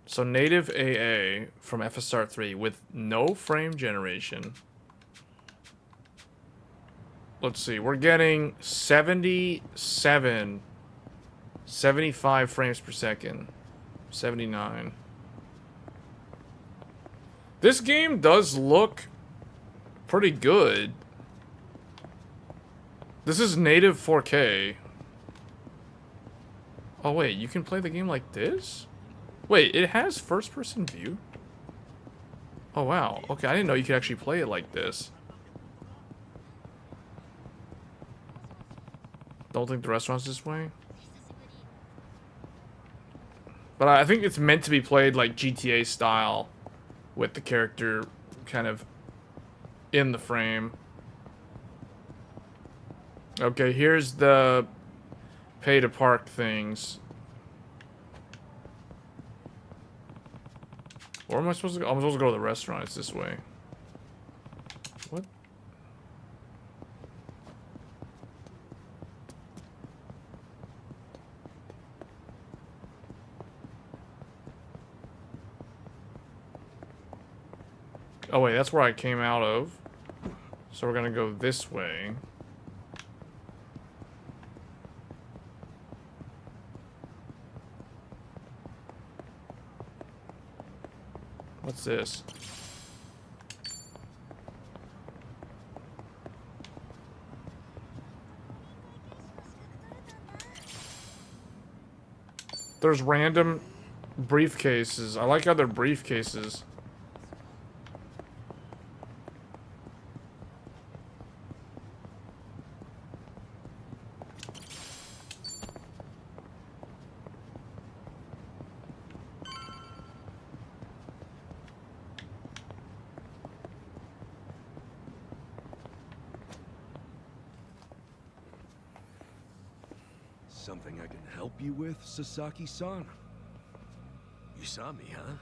So native AA from FSR3 with no frame generation. Let's see, we're getting 75 frames per second. 79. This game does look pretty good. This is native 4K. Oh wait, you can play the game like this? Wait, it has first-person view? Oh wow, okay, I didn't know you could actually play it like this. Don't think the restaurant's this way? But I think it's meant to be played like GTA style, with the character kind of in the frame. Okay, here's the pay to park things. Where am I supposed to go? I'm supposed to go to the restaurant. It's this way. What? Oh wait, that's where I came out of. So we're gonna go this way. What's this? There's random briefcases. I like how they're briefcases. Something I can help you with, Sasaki-san? You saw me, huh?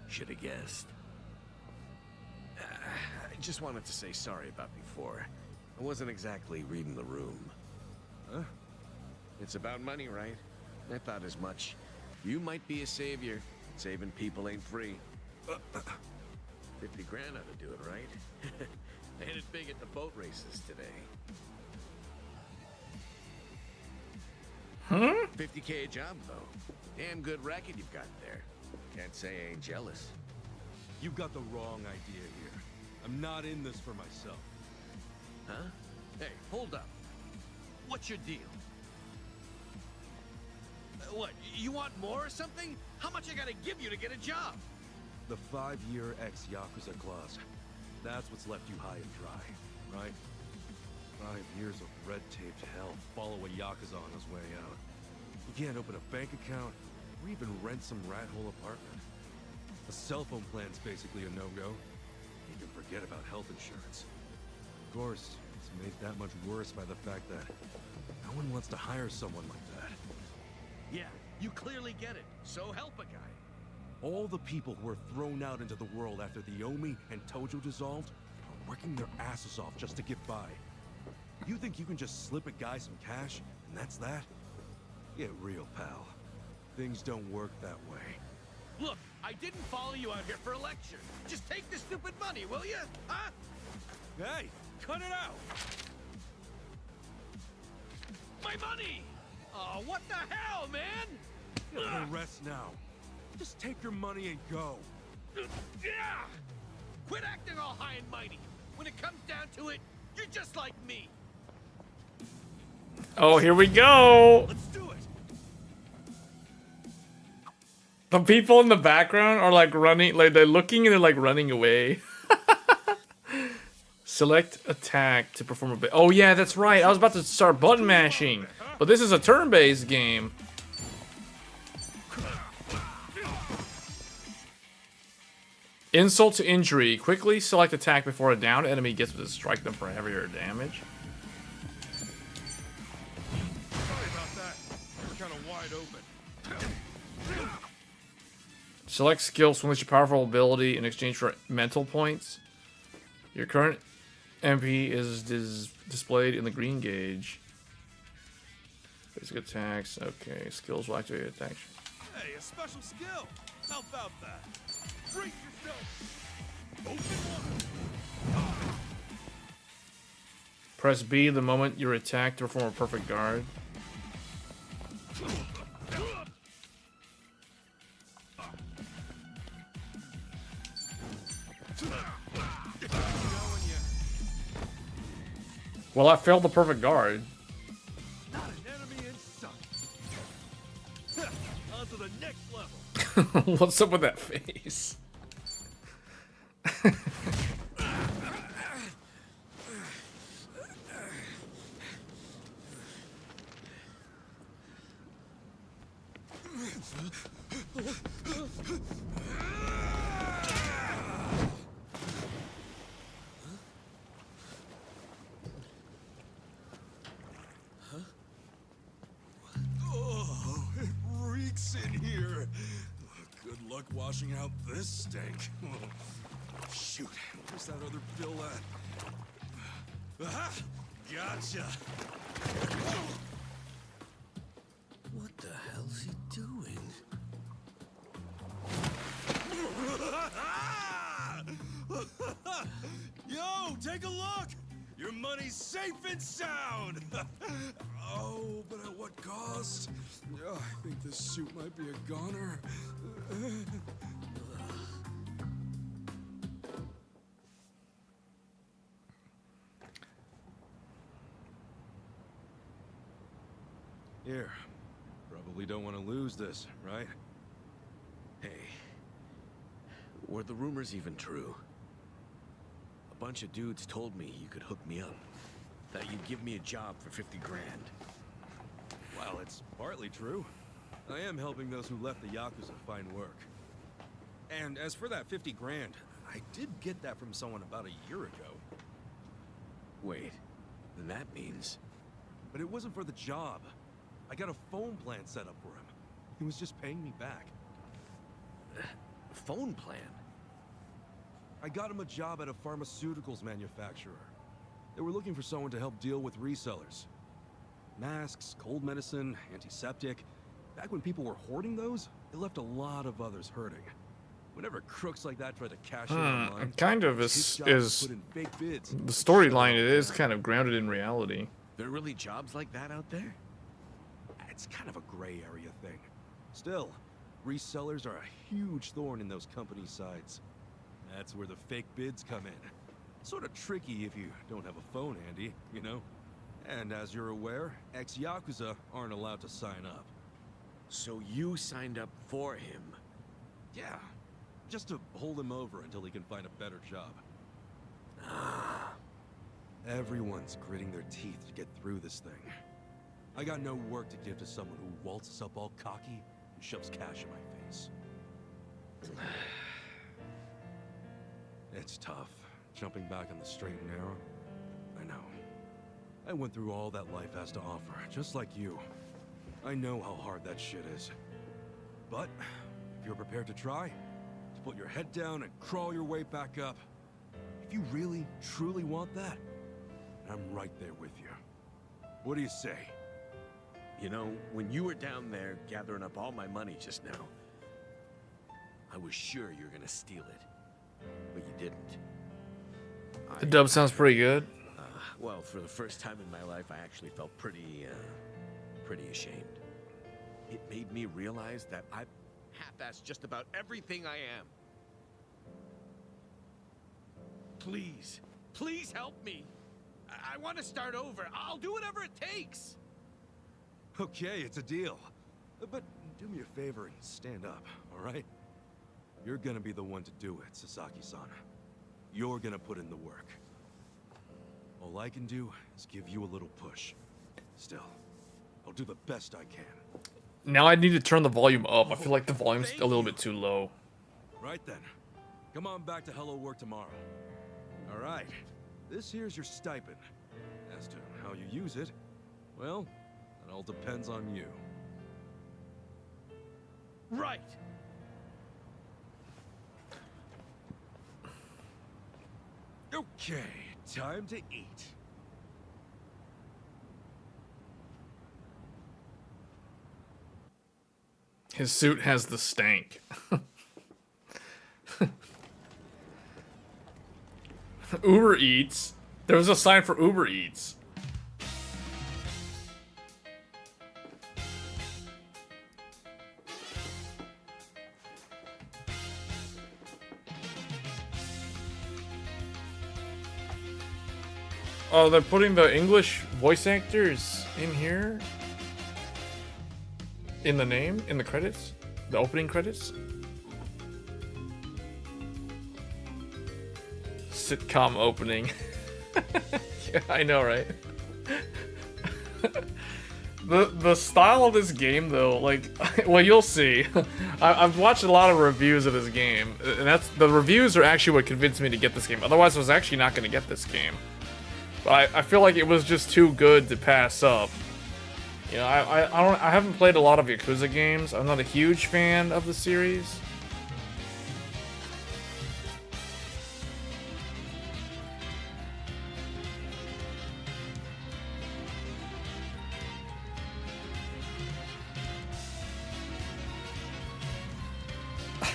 Should have guessed. I just wanted to say sorry about before. I wasn't exactly reading the room. Huh? It's about money, right? I thought as much. You might be a savior. Saving people ain't free. 50 grand ought to do it, right? I hit it big at the boat races today. 50K a job, though. Damn good racket you've got there. Can't say I ain't jealous. You've got the wrong idea here. I'm not in this for myself. Huh? Hey, hold up. What's your deal? What, you want more or something? How much I gotta give you to get a job? The 5-year ex-Yakuza clause. That's what's left you high and dry, right? 5 years of red-taped hell follow a Yakuza on his way out. You can't open a bank account, or even rent some rat-hole apartment. A cell phone plan's basically a no-go. You can forget about health insurance. Of course, it's made that much worse by the fact that no one wants to hire someone like that. Yeah, you clearly get it. So help a guy. All the people who were thrown out into the world after the Omi and Tojo dissolved are working their asses off just to get by. You think you can just slip a guy some cash, and that's that? Get real, pal. Things don't work that way. Look, I didn't follow you out here for a lecture. Just take the stupid money, will you? Huh? Hey, cut it out! My money! Oh, what the hell, man? Get no rest now. Just take your money and go. Yeah! Quit acting all high and mighty. When it comes down to it, you're just like me. Oh, here we go. Let's do it. The people in the background are like running, like they're looking and they're like running away. Select attack to perform a bit. Oh yeah, that's right. I was about to start button mashing, but this is a turn-based game. Insult to injury. Quickly select attack before a downed enemy gets to strike them for heavier damage. Sorry about that. It's kind of wide open. Select skills to unleash a powerful ability in exchange for mental points. Your current MP is displayed in the green gauge. Basic attacks. Okay, skills will activate attack. Hey, a special skill. How about that? Brace yourself. Open water. Press B the moment you're attacked to perform a perfect guard. Well, I failed the perfect guard. Not an enemy in sight. On to the next level. What's up with that face? Oh, it reeks in here. Good luck washing out this stink. Shoot, where's that other bill at? Aha! Gotcha. What the hell's he doing? Yo, take a look! Your money's safe and sound! Oh, but at what cost? Oh, I think this suit might be a goner. Here. Probably don't want to lose this, right? Hey, were the rumors even true? A bunch of dudes told me you could hook me up. That you'd give me a job for 50 grand. Well, it's partly true. I am helping those who left the Yakuza find work. And as for that 50 grand, I did get that from someone about a year ago. Wait, then that means... But it wasn't for the job. I got a phone plan set up for him. He was just paying me back. Phone plan? I got him a job at a pharmaceuticals manufacturer. They were looking for someone to help deal with resellers. Masks, cold medicine, antiseptic. Back when people were hoarding those, it left a lot of others hurting. Whenever crooks like that try to cash in online, kind of his is job was to put in fake bids. the storyline. It is kind of grounded in reality. There are really jobs like that out there? It's kind of a gray area thing. Still, resellers are a huge thorn in those companies' sides. That's where the fake bids come in. Sort of tricky if you don't have a phone handy, you know? And as you're aware, ex-Yakuza aren't allowed to sign up. So you signed up for him? Yeah, just to hold him over until he can find a better job. Everyone's gritting their teeth to get through this thing. I got no work to give to someone who waltzes up all cocky and shoves cash in my face. It's tough, jumping back on the straight and narrow. I know. I went through all that life has to offer, just like you. I know how hard that shit is. But, if you're prepared to try, to put your head down and crawl your way back up, if you really, truly want that, I'm right there with you. What do you say? You know, when you were down there gathering up all my money just now, I was sure you were gonna steal it, but you didn't. The dub sounds pretty good. Well, for the first time in my life, I actually felt pretty ashamed. It made me realize that I half-assed just about everything I am. Please, please help me. I want to start over. I'll do whatever it takes. Okay, it's a deal. But do me a favor and stand up, all right? You're gonna be the one to do it, Sasaki-san. You're gonna put in the work. All I can do is give you a little push. Still, I'll do the best I can. Now I need to turn the volume up. I feel like the volume's a little bit too low. Right then. Come on back to Hello Work tomorrow. All right. This here's your stipend. As to how you use it, well, it all depends on you. Right. Okay, time to eat. His suit has the stank. Uber Eats. There was a sign for Uber Eats. Oh, they're putting the English voice actors in here? In the name? In the credits? The opening credits? Sitcom opening. Yeah, I know, right? The style of this game, though, like, well, you'll see. I've watched a lot of reviews of this game, and the reviews are actually what convinced me to get this game. Otherwise, I was actually not going to get this game. But I feel like it was just too good to pass up. You know, I haven't played a lot of Yakuza games. I'm not a huge fan of the series.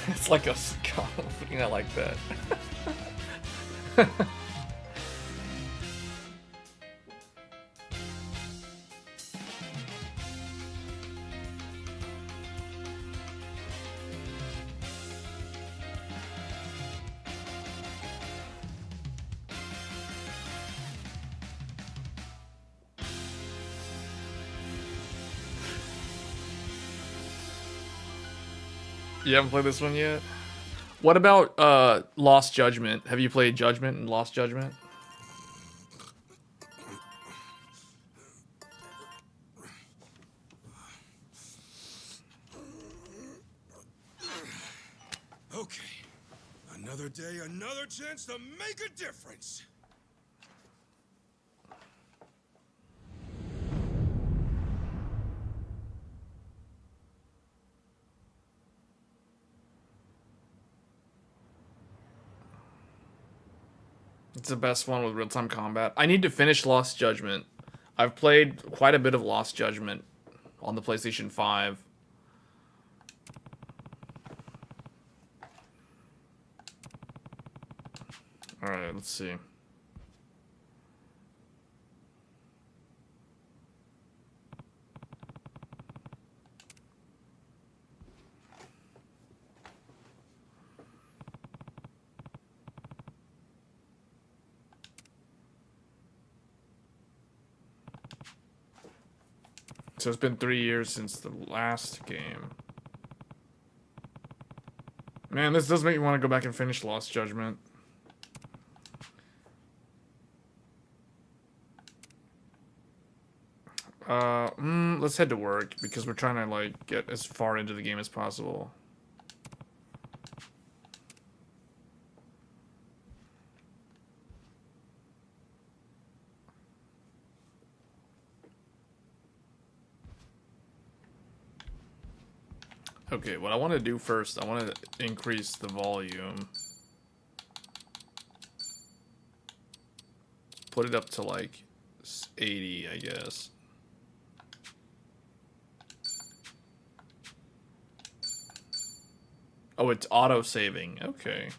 It's like a skull opening. I like that. You haven't played this one yet? What about Lost Judgment? Have you played Judgment and Lost Judgment? Okay. Another day, another chance to make a difference. It's the best one with real-time combat. I need to finish Lost Judgment. I've played quite a bit of Lost Judgment on the PlayStation 5. Alright, let's see. So it's been 3 years since the last game. Man, this does make me want to go back and finish Lost Judgment. Let's head to work because we're trying to like get as far into the game as possible. Okay, what I want to do first, I want to increase the volume. Put it up to like 80, I guess. Oh, it's auto-saving. Okay.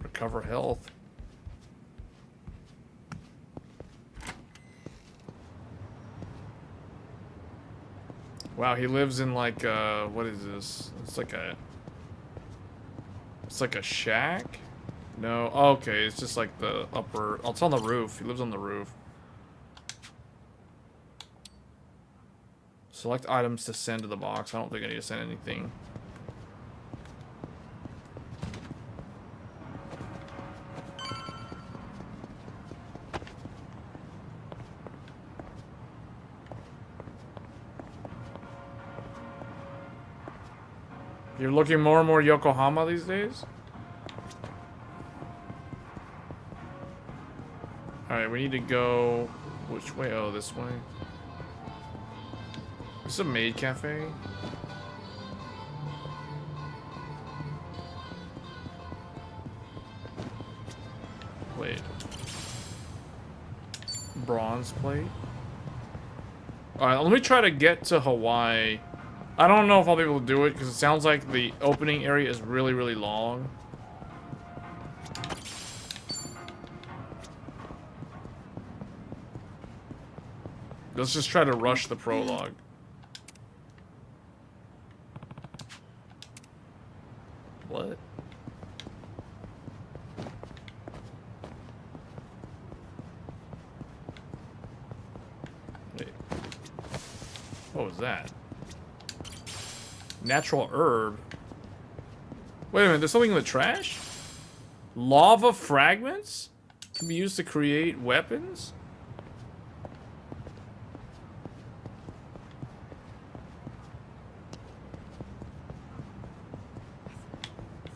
Recover health. Wow, he lives in like what is this? It's like a shack? No, okay, it's just like the upper, oh, it's on the roof. He lives on the roof. Select items to send to the box. I don't think I need to send anything. You're looking more and more Yokohama these days? Alright, we need to go... Which way? Oh, this way. Is this a maid cafe? Wait. Bronze plate? Alright, let me try to get to Hawaii. I don't know if I'll be able to do it, because it sounds like the opening area is really, really long. Let's just try to rush the prologue. What? Wait. What was that? Natural herb? Wait a minute, there's something in the trash? Lava fragments? Can be used to create weapons?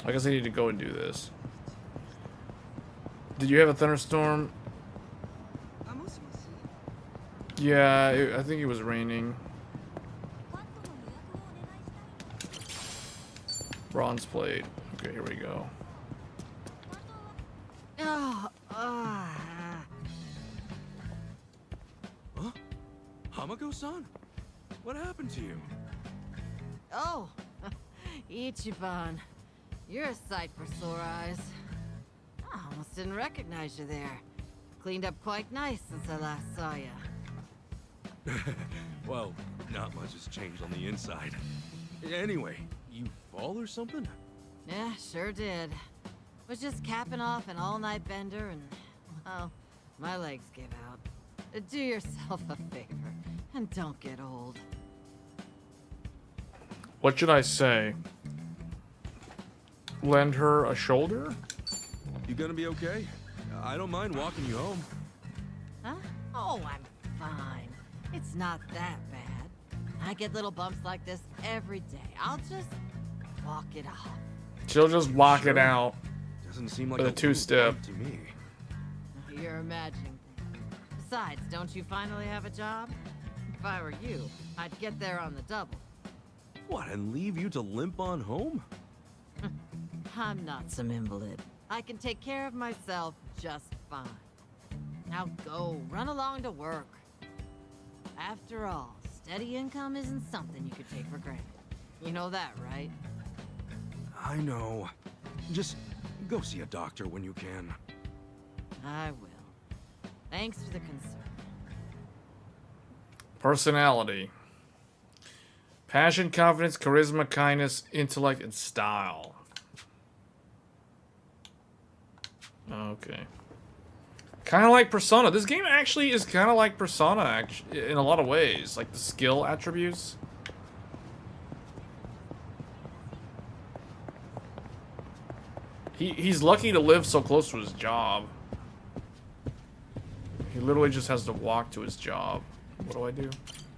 I guess I need to go and do this. Did you have a thunderstorm? Yeah, I think it was raining. Bronze plate. Okay, here we go. Oh, Huh? Hamako-san? What happened to you? Oh, Ichiban. You're a sight for sore eyes. I almost didn't recognize you there. Cleaned up quite nice since I last saw you. Well, not much has changed on the inside. Anyway, you fall or something? Yeah, sure did. Was just capping off an all-night bender and, well, my legs gave out. Do yourself a favor and don't get old. What should I say? Lend her a shoulder? You gonna be okay? I don't mind walking you home. Huh? Oh, I'm fine. It's not that bad. I get little bumps like this every day. I'll just walk it off. She'll just walk it out. Doesn't seem like with a two-step. to me. You're imagining things. Besides, don't you finally have a job? If I were you, I'd get there on the double. What, and leave you to limp on home? I'm not some invalid. I can take care of myself just fine. Now go, run along to work. After all, steady income isn't something you could take for granted. You know that, right? I know. Just go see a doctor when you can. I will. Thanks for the concern. Personality. Passion, confidence, charisma, kindness, intellect, and style. Okay. Kind of like Persona. This game actually is kind of like Persona in a lot of ways. Like the skill attributes. He's lucky to live so close to his job. He literally just has to walk to his job. What do I do?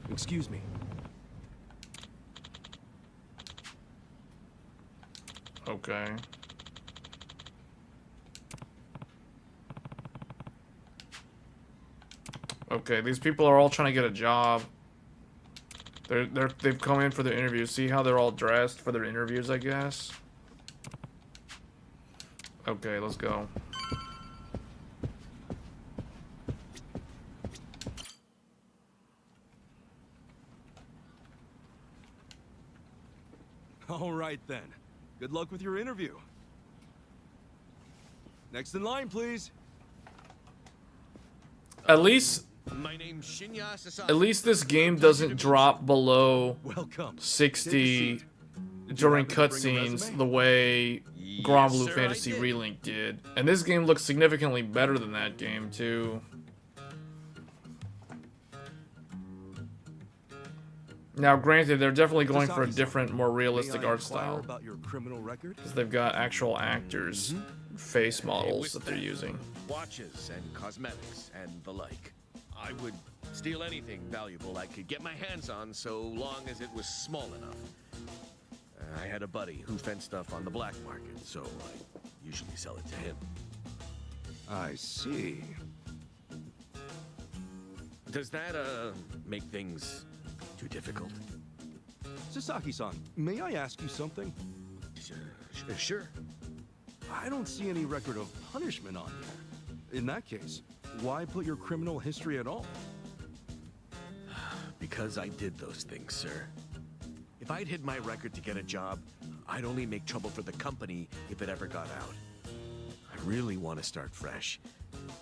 Excuse me. Okay. Okay, these people are all trying to get a job. They've come in for their interviews. See how they're all dressed for their interviews, I guess. Okay, let's go. All right then. Good luck with your interview. Next in line, please. At least My name's Shinya Sasaki. At least this game doesn't drop below Welcome. 60 during cutscenes the way Granblue sir, Fantasy I did. Relink did. And this game looks significantly better than that game, too. Now, granted, they're definitely going for a different, more realistic May I art inquire style. about your criminal record? Because they've got actual actors' face models that they're using. Watches and cosmetics and the like. I would steal anything valuable I could get my hands on so long as it was small enough. I had a buddy who fenced stuff on the black market, so I usually sell it to him. I see. Does that, make things too difficult? Sasaki-san, may I ask you something? Sure. I don't see any record of punishment on here. In that case, why put your criminal history at all? Because I did those things, sir. If I'd hid my record to get a job, I'd only make trouble for the company if it ever got out. I really want to start fresh.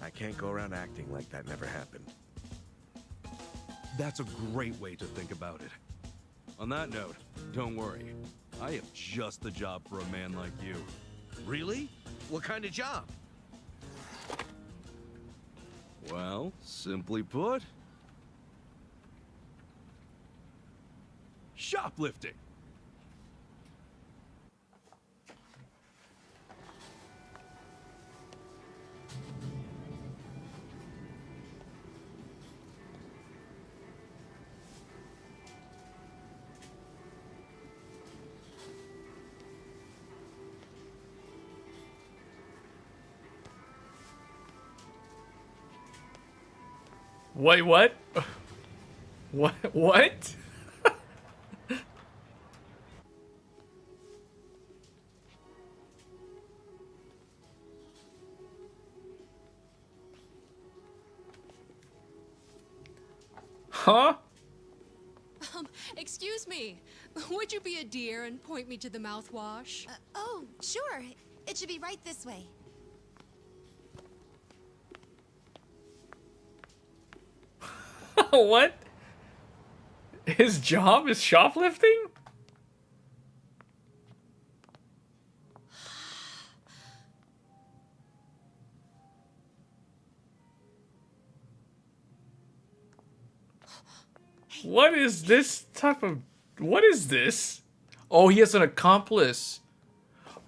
I can't go around acting like that never happened. That's a great way to think about it. On that note, don't worry. I have just the job for a man like you. Really? What kind of job? Well, simply put, shoplifting. Wait, what? What? Huh? Excuse me. Would you be a dear and point me to the mouthwash? Oh, sure. It should be right this way. What? His job is shoplifting? What is this type of... What is this? Oh, he has an accomplice.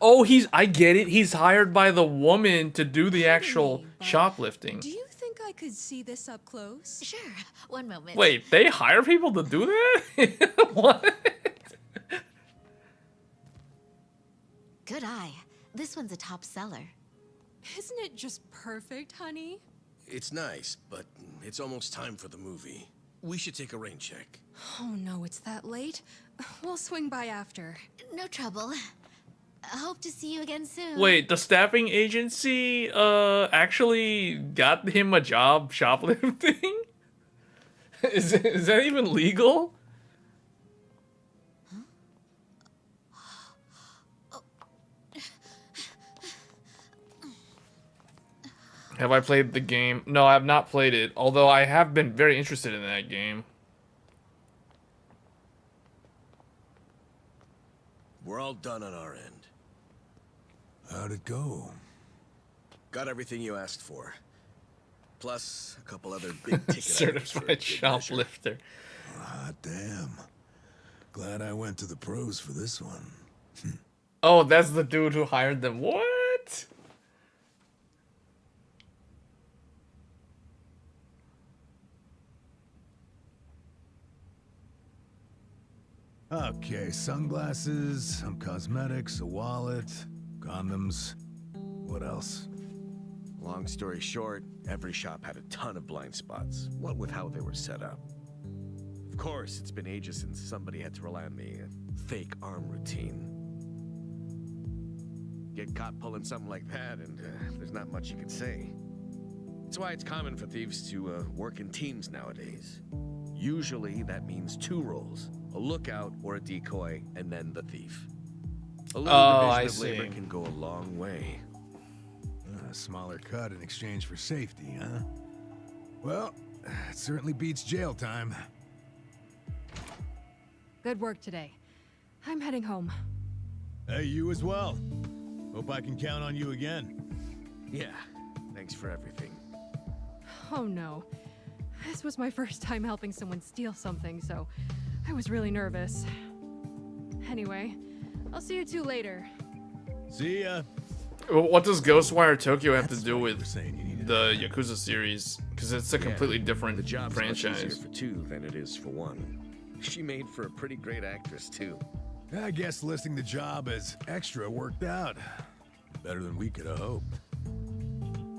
Oh, I get it. He's hired by the woman to do the actual shoplifting. Do you think I could see this up close? Sure. One moment. Wait, they hire people to do that? What? Good eye. This one's a top seller. Isn't it just perfect, honey? It's nice, but it's almost time for the movie. We should take a rain check. Oh no, it's that late. We'll swing by after. No trouble. I hope to see you again soon. Wait, the staffing agency actually got him a job shoplifting? Is that even legal? Have I played the game? No, I have not played it, although I have been very interested in that game. We're all done on our end. How'd it go? Got everything you asked for. Plus, a couple other big ticket Certified shoplifter. Ah, damn. Glad I went to the pros for this one. Oh, that's the dude who hired them. What? Okay, sunglasses, some cosmetics, a wallet, condoms. What else? Long story short, every shop had a ton of blind spots, what with how they were set up. Of course, it's been ages since somebody had to rely on the fake arm routine. Get caught pulling something like that, and there's not much you can say. That's why it's common for thieves to work in teams nowadays. Usually, that means 2 roles. A lookout or a decoy, and then the thief. A little division of labor can go a long way. A smaller cut in exchange for safety, huh? Well, it certainly beats jail time. Good work today. I'm heading home. Hey, you as well. Hope I can count on you again. Yeah, thanks for everything. Oh no. This was my first time helping someone steal something, so I was really nervous. Anyway, I'll see you two later. See ya. What does Ghostwire Tokyo have to do with the Yakuza series? Because it's a completely different the job's franchise. much easier for 2 than it is for 1. She made for a pretty great actress, too. I guess listing the job as extra worked out. Better than we could have hoped.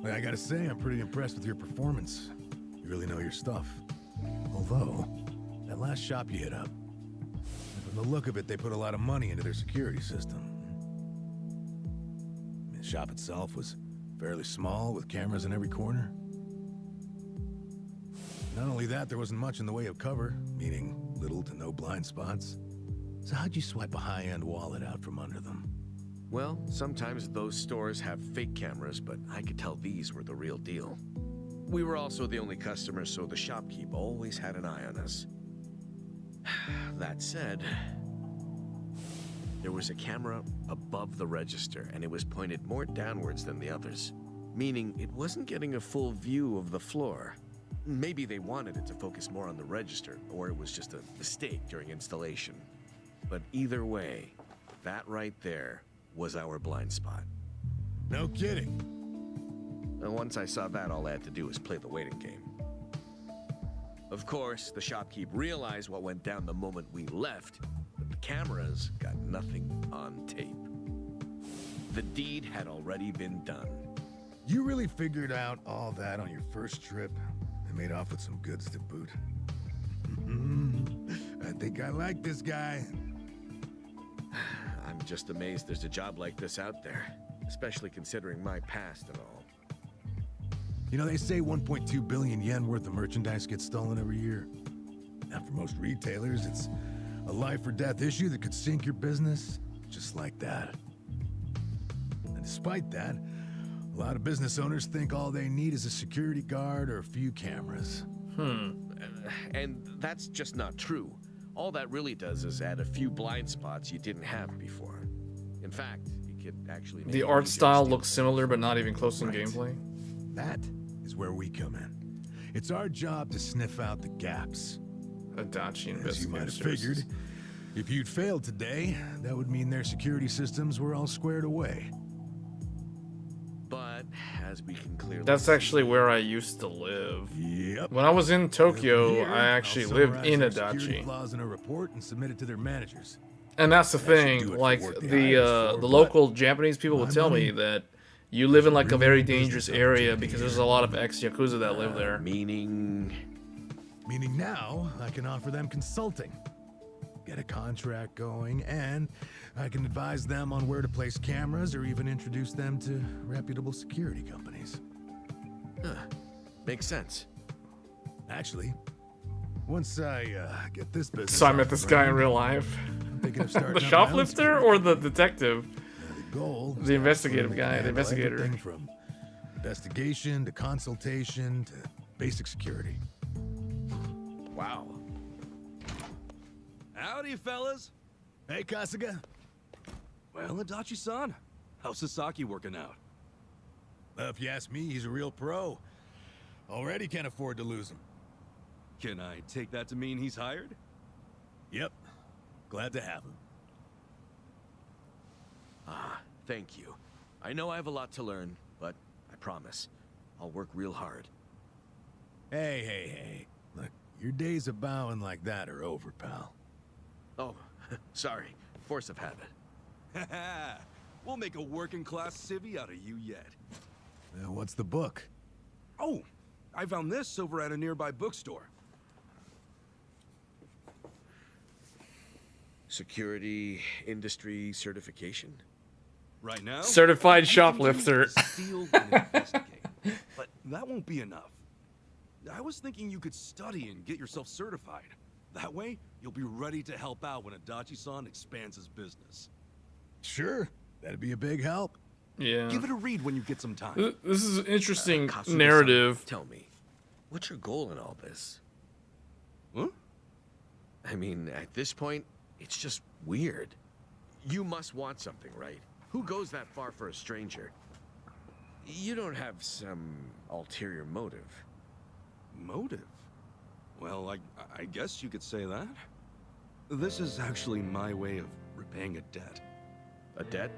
I gotta say, I'm pretty impressed with your performance. You really know your stuff. Although, that last shop you hit up, from the look of it, they put a lot of money into their security system. The shop itself was fairly small, with cameras in every corner. Not only that, there wasn't much in the way of cover, meaning little to no blind spots. So how'd you swipe a high-end wallet out from under them? Well, sometimes those stores have fake cameras, but I could tell these were the real deal. We were also the only customers, so the shopkeep always had an eye on us. That said, there was a camera above the register, and it was pointed more downwards than the others, meaning it wasn't getting a full view of the floor. Maybe they wanted it to focus more on the register, or it was just a mistake during installation. But either way, that right there was our blind spot. No kidding. And once I saw that, all I had to do was play the waiting game. Of course, the shopkeep realized what went down the moment we left, but the cameras got nothing on tape. The deed had already been done. You really figured out all that on your first trip and made off with some goods to boot. I think I like this guy. I'm just amazed there's a job like this out there, especially considering my past and all. You know, they say 1.2 billion yen worth of merchandise gets stolen every year. Now, for most retailers, it's a life or death issue that could sink your business, just like that. And despite that, a lot of business owners think all they need is a security guard or a few cameras. And that's just not true. All that really does is add a few blind spots you didn't have before. In fact, it could actually make The art style looks similar, but not even close in gameplay. That is where we come in. It's our job to sniff out the gaps. Adachi As you might have investigators. figured, if you'd failed today, that would mean their security systems were all squared away. But as we can clearly That's actually where I used to live. Yep. When I was in Tokyo, Here, I actually I'll lived summarize in their security Adachi. flaws in a report and submit it to their managers. And that's the That should do thing, it for like work they the hired us for, the but local Japanese people will my tell money me that you live in like a really very business dangerous area because there's a lot of ex-Yakuza that live there. Meaning now, I can offer them consulting. Get a contract going, and I can advise them on where to place cameras or even introduce them to reputable security companies. Makes sense. Actually, once I get this business... So I met off this the guy in ground, real life. I'm thinking of starting The up my own shoplifter security or the detective? The goal is The to investigative absolutely guy, the handle investigator. everything from investigation to consultation to basic security. Wow. Howdy, fellas. Hey, Kasuga. Well, Adachi-san, how's Sasaki working out? If you ask me, he's a real pro. Already can't afford to lose him. Can I take that to mean he's hired? Yep. Glad to have him. Thank you. I know I have a lot to learn, but I promise, I'll work real hard. Hey. Look, your days of bowing like that are over, pal. Oh, sorry. Force of habit. We'll make a working-class civvy out of you yet. What's the book? Oh, I found this over at a nearby bookstore. Security industry certification? Right now, Certified you can shoplifter. steal and investigate, but that won't be enough. I was thinking you could study and get yourself certified. That way, you'll be ready to help out when Adachi-san expands his business. Sure, that'd be a big help. Yeah. Give it a read when you get some time. This is an interesting Kasuga-san, narrative. Tell me, what's your goal in all this? Huh? I mean, at this point, it's just weird. You must want something, right? Who goes that far for a stranger? You don't have some ulterior motive. Motive? Well, I guess you could say that. This is actually my way of repaying a debt. A debt?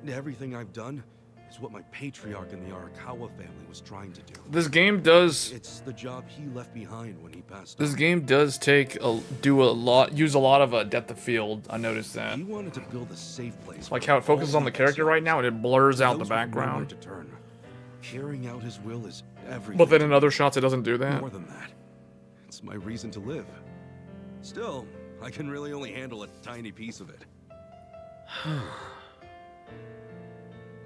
Everything I've done, is what my patriarch in the Arakawa family was trying to do. This game does. It's the job he left behind when he passed This on. game does use a lot of depth of field. I noticed that. He wanted to build a safe place. Like how it focuses on the character right now and it blurs out the background. To turn. Carrying out his will is everything. But then in other shots it doesn't do that. More than that, it's my reason to live. Still, I can really only handle a tiny piece of it.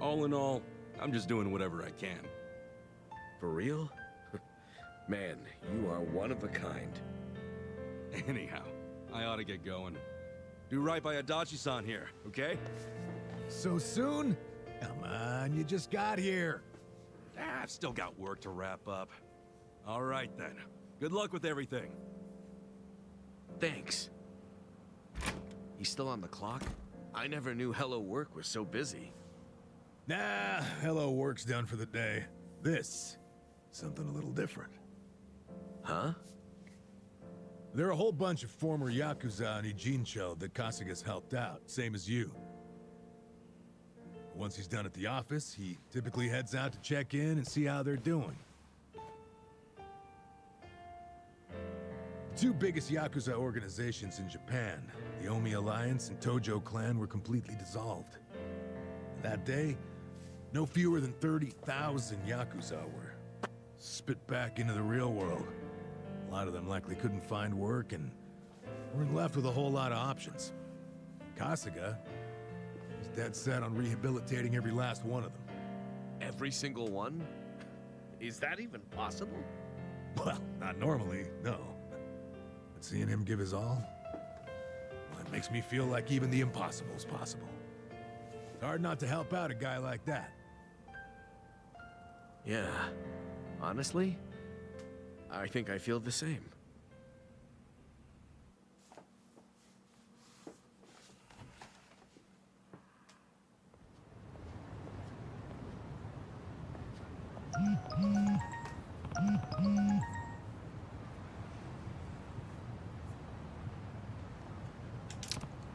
All in all, I'm just doing whatever I can. For real? Man, you are one of a kind. Anyhow, I ought to get going. Do right by Adachi-san here, okay? So soon? Come on, you just got here. I've still got work to wrap up. All right then. Good luck with everything. Thanks. He's still on the clock? I never knew Hello Work was so busy. Nah, Hello Work's done for the day. This, something a little different. Huh? There are a whole bunch of former Yakuza in Ijincho that Kasuga's helped out, same as you. Once he's done at the office, he typically heads out to check in and see how they're doing. The two biggest Yakuza organizations in Japan, the Omi Alliance and Tojo Clan, were completely dissolved. That day, no fewer than 30,000 Yakuza were spit back into the real world. A lot of them likely couldn't find work and weren't left with a whole lot of options. Kasuga is dead set on rehabilitating every last one of them. Every single one? Is that even possible? Well, not normally, no. But seeing him give his all, well, it makes me feel like even the impossible is possible. It's hard not to help out a guy like that. Yeah. Honestly, I think I feel the same.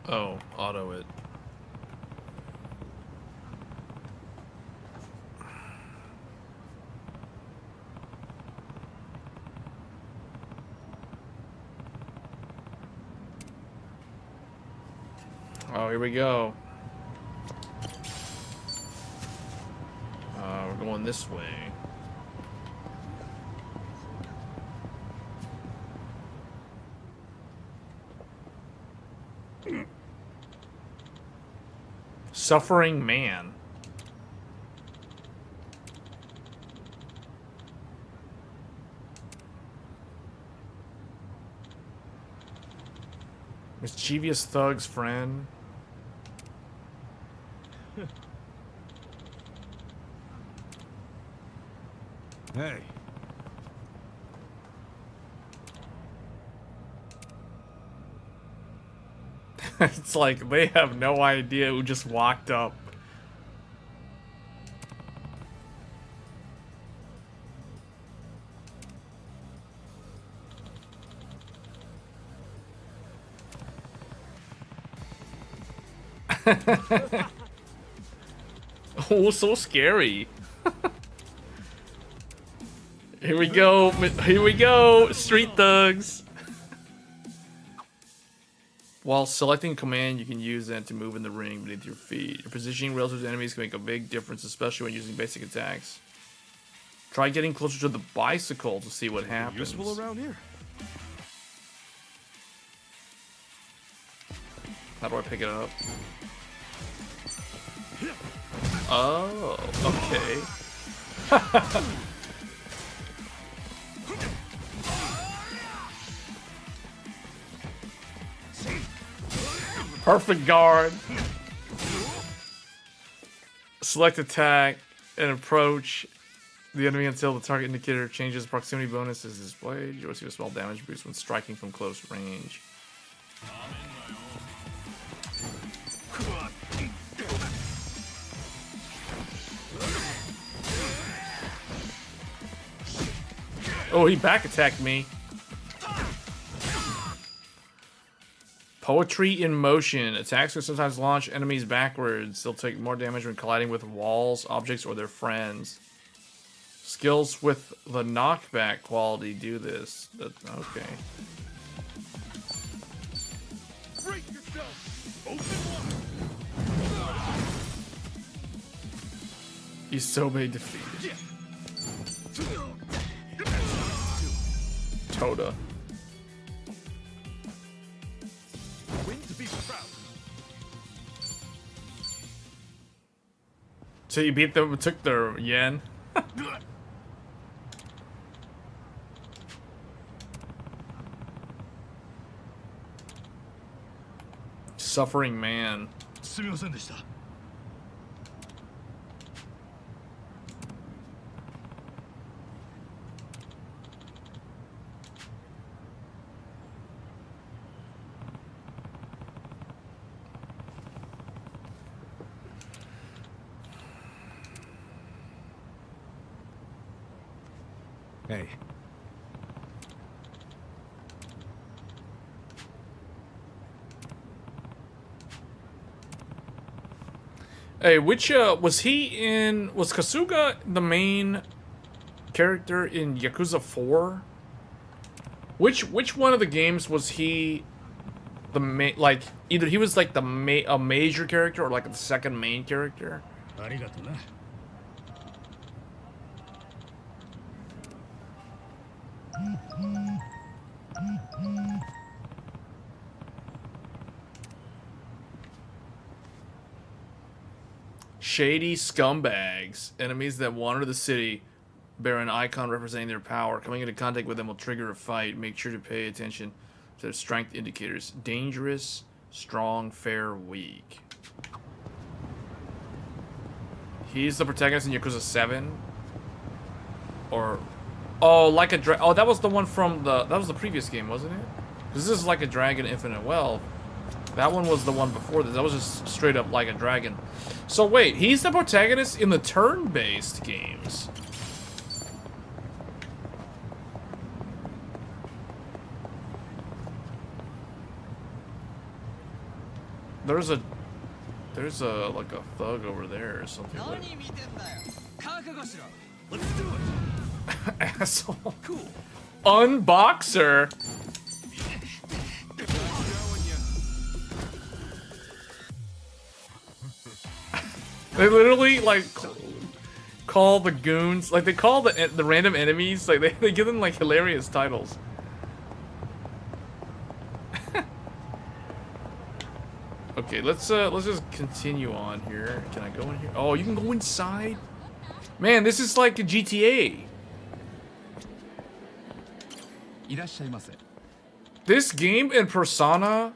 Oh, auto it. Oh, here we go. We're going this way. Suffering man. Mischievous thug's friend. Hey. It's like they have no idea who just walked up. Oh, so scary. Here we go. Here we go. Street thugs. While selecting command, you can use that to move in the ring beneath your feet. Your positioning relative to enemies can make a big difference, especially when using basic attacks. Try getting closer to the bicycle to see what happens. Useful around here. How do I pick it up? Oh, okay. Perfect guard. Select attack and approach the enemy until the target indicator changes. Proximity bonus is displayed. You receive a small damage boost when striking from close range. Oh, he back attacked me. Poetry in motion. Attacks can sometimes launch enemies backwards. They'll take more damage when colliding with walls, objects, or their friends. Skills with the knockback quality do this. Okay. Brace yourself. Open He's so big defeated. Toda. Win to be proud. So you beat them, took their yen. Suffering man. Hey. Hey, which was Kasuga the main character in Yakuza 4? Which one of the games was he the main, like either he was like the a major character or like the second main character? Shady scumbags. Enemies that wander the city bear an icon representing their power. Coming into contact with them will trigger a fight. Make sure to pay attention to their strength indicators. Dangerous, strong, fair, weak. He's the protagonist in Yakuza 7? Or... Oh, Like a Dragon... Oh, that was the one from the... That was the previous game, wasn't it? Because this is Like a Dragon Infinite Wealth. That one was the one before this. That was just straight up Like a Dragon. So wait, he's the protagonist in the turn-based games. There's a like a thug over there or something. Let's do it. Asshole. Cool. Unboxer. They literally like call the goons, like they call the random enemies, like they give them like hilarious titles. Okay, let's just continue on here. Can I go in here? Oh, you can go inside? Man, this is like a GTA. This game and Persona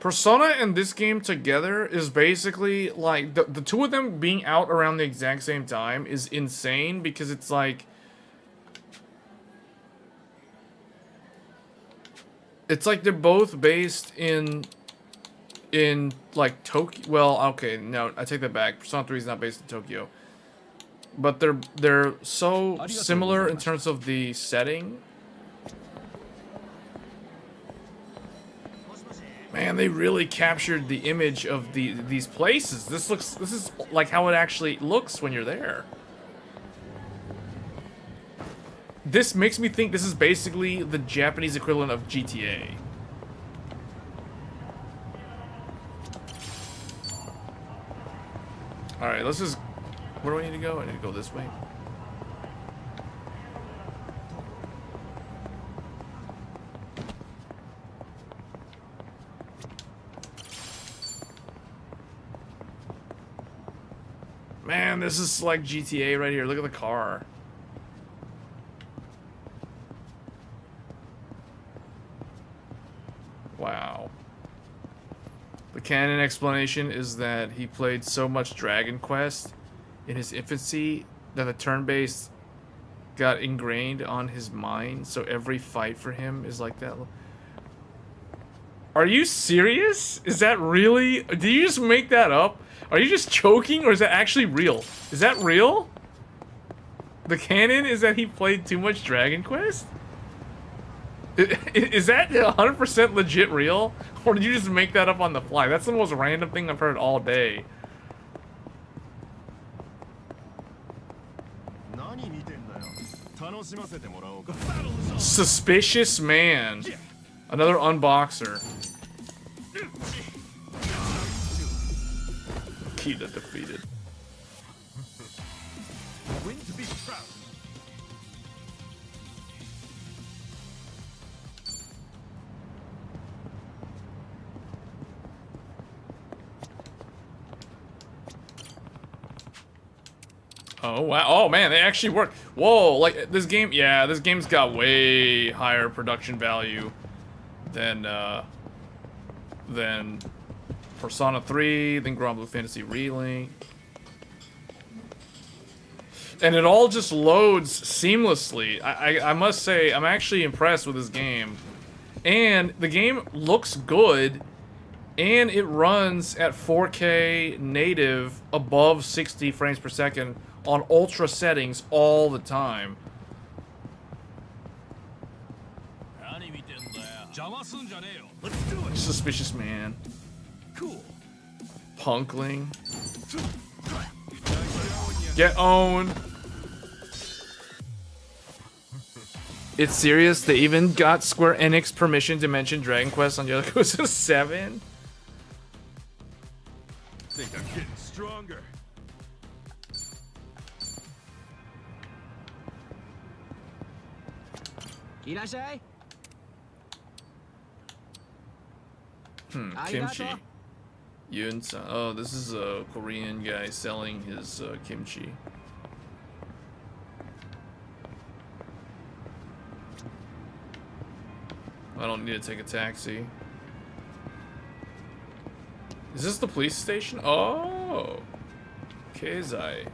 and this game together is basically like the two of them being out around the exact same time is insane because it's like they're both based in like Tokyo. Well, okay, no, I take that back. Persona 3 is not based in Tokyo. But they're so similar in terms of the setting. Man, they really captured the image of these places. This is like how it actually looks when you're there. This makes me think this is basically the Japanese equivalent of GTA. Alright, let's just... Where do I need to go? I need to go this way. Man, this is like GTA right here. Look at the car. Wow. The canon explanation is that he played so much Dragon Quest in his infancy that the turn-based got ingrained on his mind, so every fight for him is like that. Are you serious? Is that really? Did you just make that up? Are you just choking, or is that actually real? Is that real? The canon is that he played too much Dragon Quest? Is that 100% legit real? Or did you just make that up on the fly? That's the most random thing I've heard all day. Suspicious man. Another unboxer. Kita defeated. Win to be proud. Oh wow! Oh man, they actually work. Whoa! Like this game, yeah, this game's got way higher production value than Persona 3, than Granblue Fantasy Relink, and it all just loads seamlessly. I must say, I'm actually impressed with this game, and the game looks good, and it runs at 4K native above 60 frames per second. On ultra settings all the time. Suspicious man. Cool. Punkling. Get owned. It's serious? They even got Square Enix permission to mention Dragon Quest on Yakuza 7? Think I'm getting stronger. Kimchi. Yun-san. Oh, this is a Korean guy selling his kimchi. I don't need to take a taxi. Is this the police station? Oh! Keizai.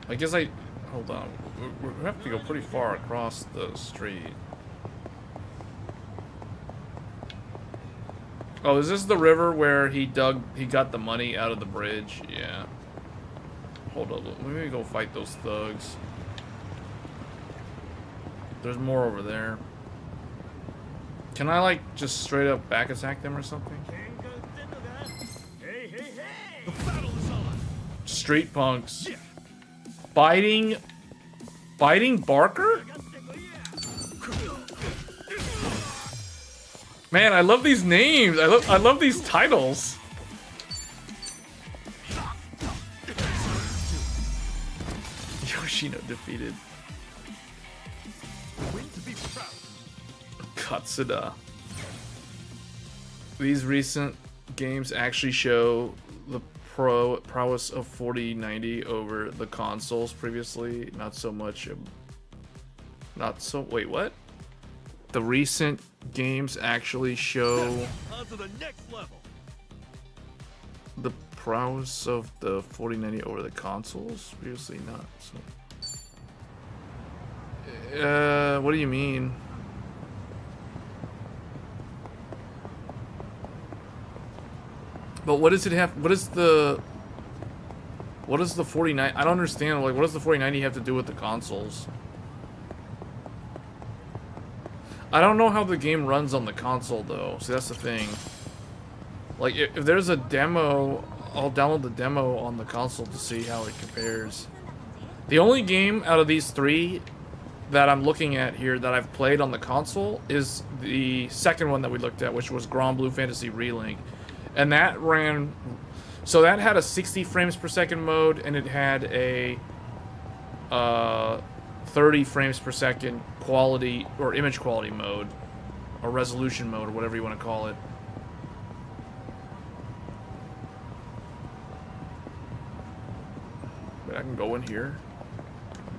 I guess hold on. We have to go pretty far across the street. Oh, is this the river where he got the money out of the bridge? Yeah. Hold up, let me go fight those thugs. There's more over there. Can I, like, just straight up back attack them or something? Street punks. Biting Barker? Man, I love these names. I love these titles. Yoshino defeated. Katsuda. These recent games actually show the prowess of 4090 over the consoles previously. Not so much. Wait, what? The recent games actually show On to the next level. the prowess of the 4090 over the consoles previously. Not so. What do you mean? But what does it have? What does the 4090? I don't understand. Like, what does the 4090 have to do with the consoles? I don't know how the game runs on the console though. See, that's the thing. Like, if there's a demo, I'll download the demo on the console to see how it compares. The only game out of these three that I'm looking at here that I've played on the console is the second one that we looked at, which was Granblue Fantasy Relink. And that ran, so that had a 60 frames per second mode, and it had a 30 frames per second quality, or image quality mode, or resolution mode, or whatever you want to call it. Wait, I can go in here.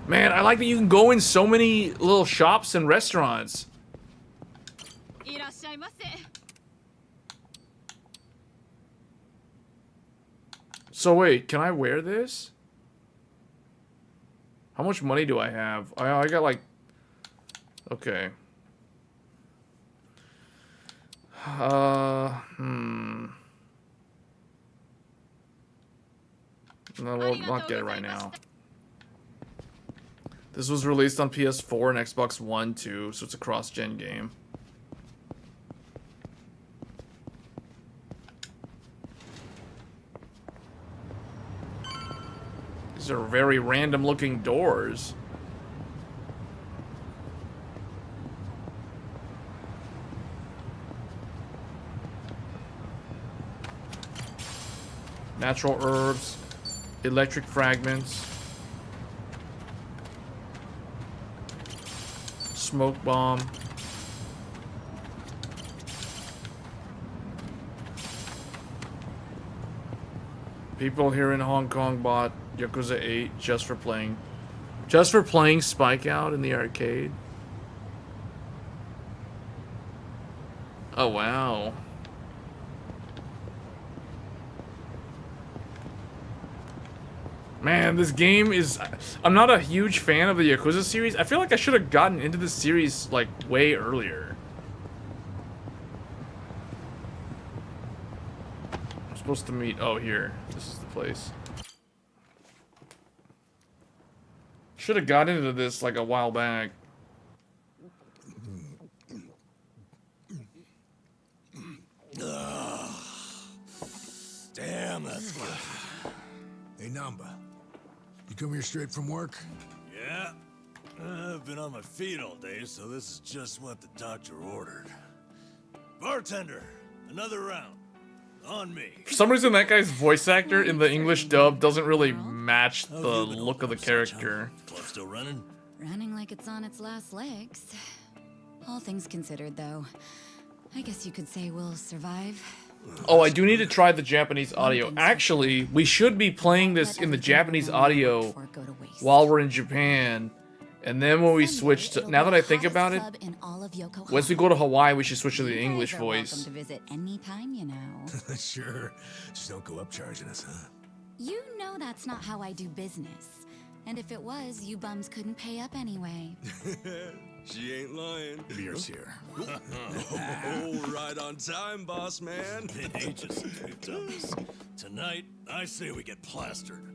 Man, I like that you can go in so many little shops and restaurants. So wait, can I wear this? How much money do I have? I got like... Okay. No, we'll not get it right now. This was released on PS4 and Xbox One too, so it's a cross-gen game. These are very random looking doors. Natural herbs, electric fragments, smoke bomb. People here in Hong Kong bought Yakuza 8 just for playing Spike Out in the arcade. Oh wow. Man, this game is... I'm not a huge fan of the Yakuza series. I feel like I should have gotten into this series, like, way earlier. I'm supposed to meet... Oh, here. This is the place. Should have got into this, like, a while back. Damn, that's good. Hey, Namba. You come here straight from work? Yeah. I've been on my feet all day, so this is just what the doctor ordered. Bartender, another round. On me. For some reason, that guy's voice actor in the English dub doesn't really match the look of the character. Club still running? Running like it's on its last legs. All things considered, though, I guess you could say we'll survive. Oh, I do need to try the Japanese audio. Actually, we should be playing this in the Japanese audio while we're in Japan. And then when we switch to... Now that I think about it, once we go to Hawaii, we should switch to the English voice. Welcome to visit anytime, you know. Sure. Just don't go up charging us, huh? You know that's not how I do business. And if it was, you bums couldn't pay up anyway. She ain't lying. Beer's here. Oh, right on time, boss man. Been ages since we've done this. Tonight, I say we get plastered.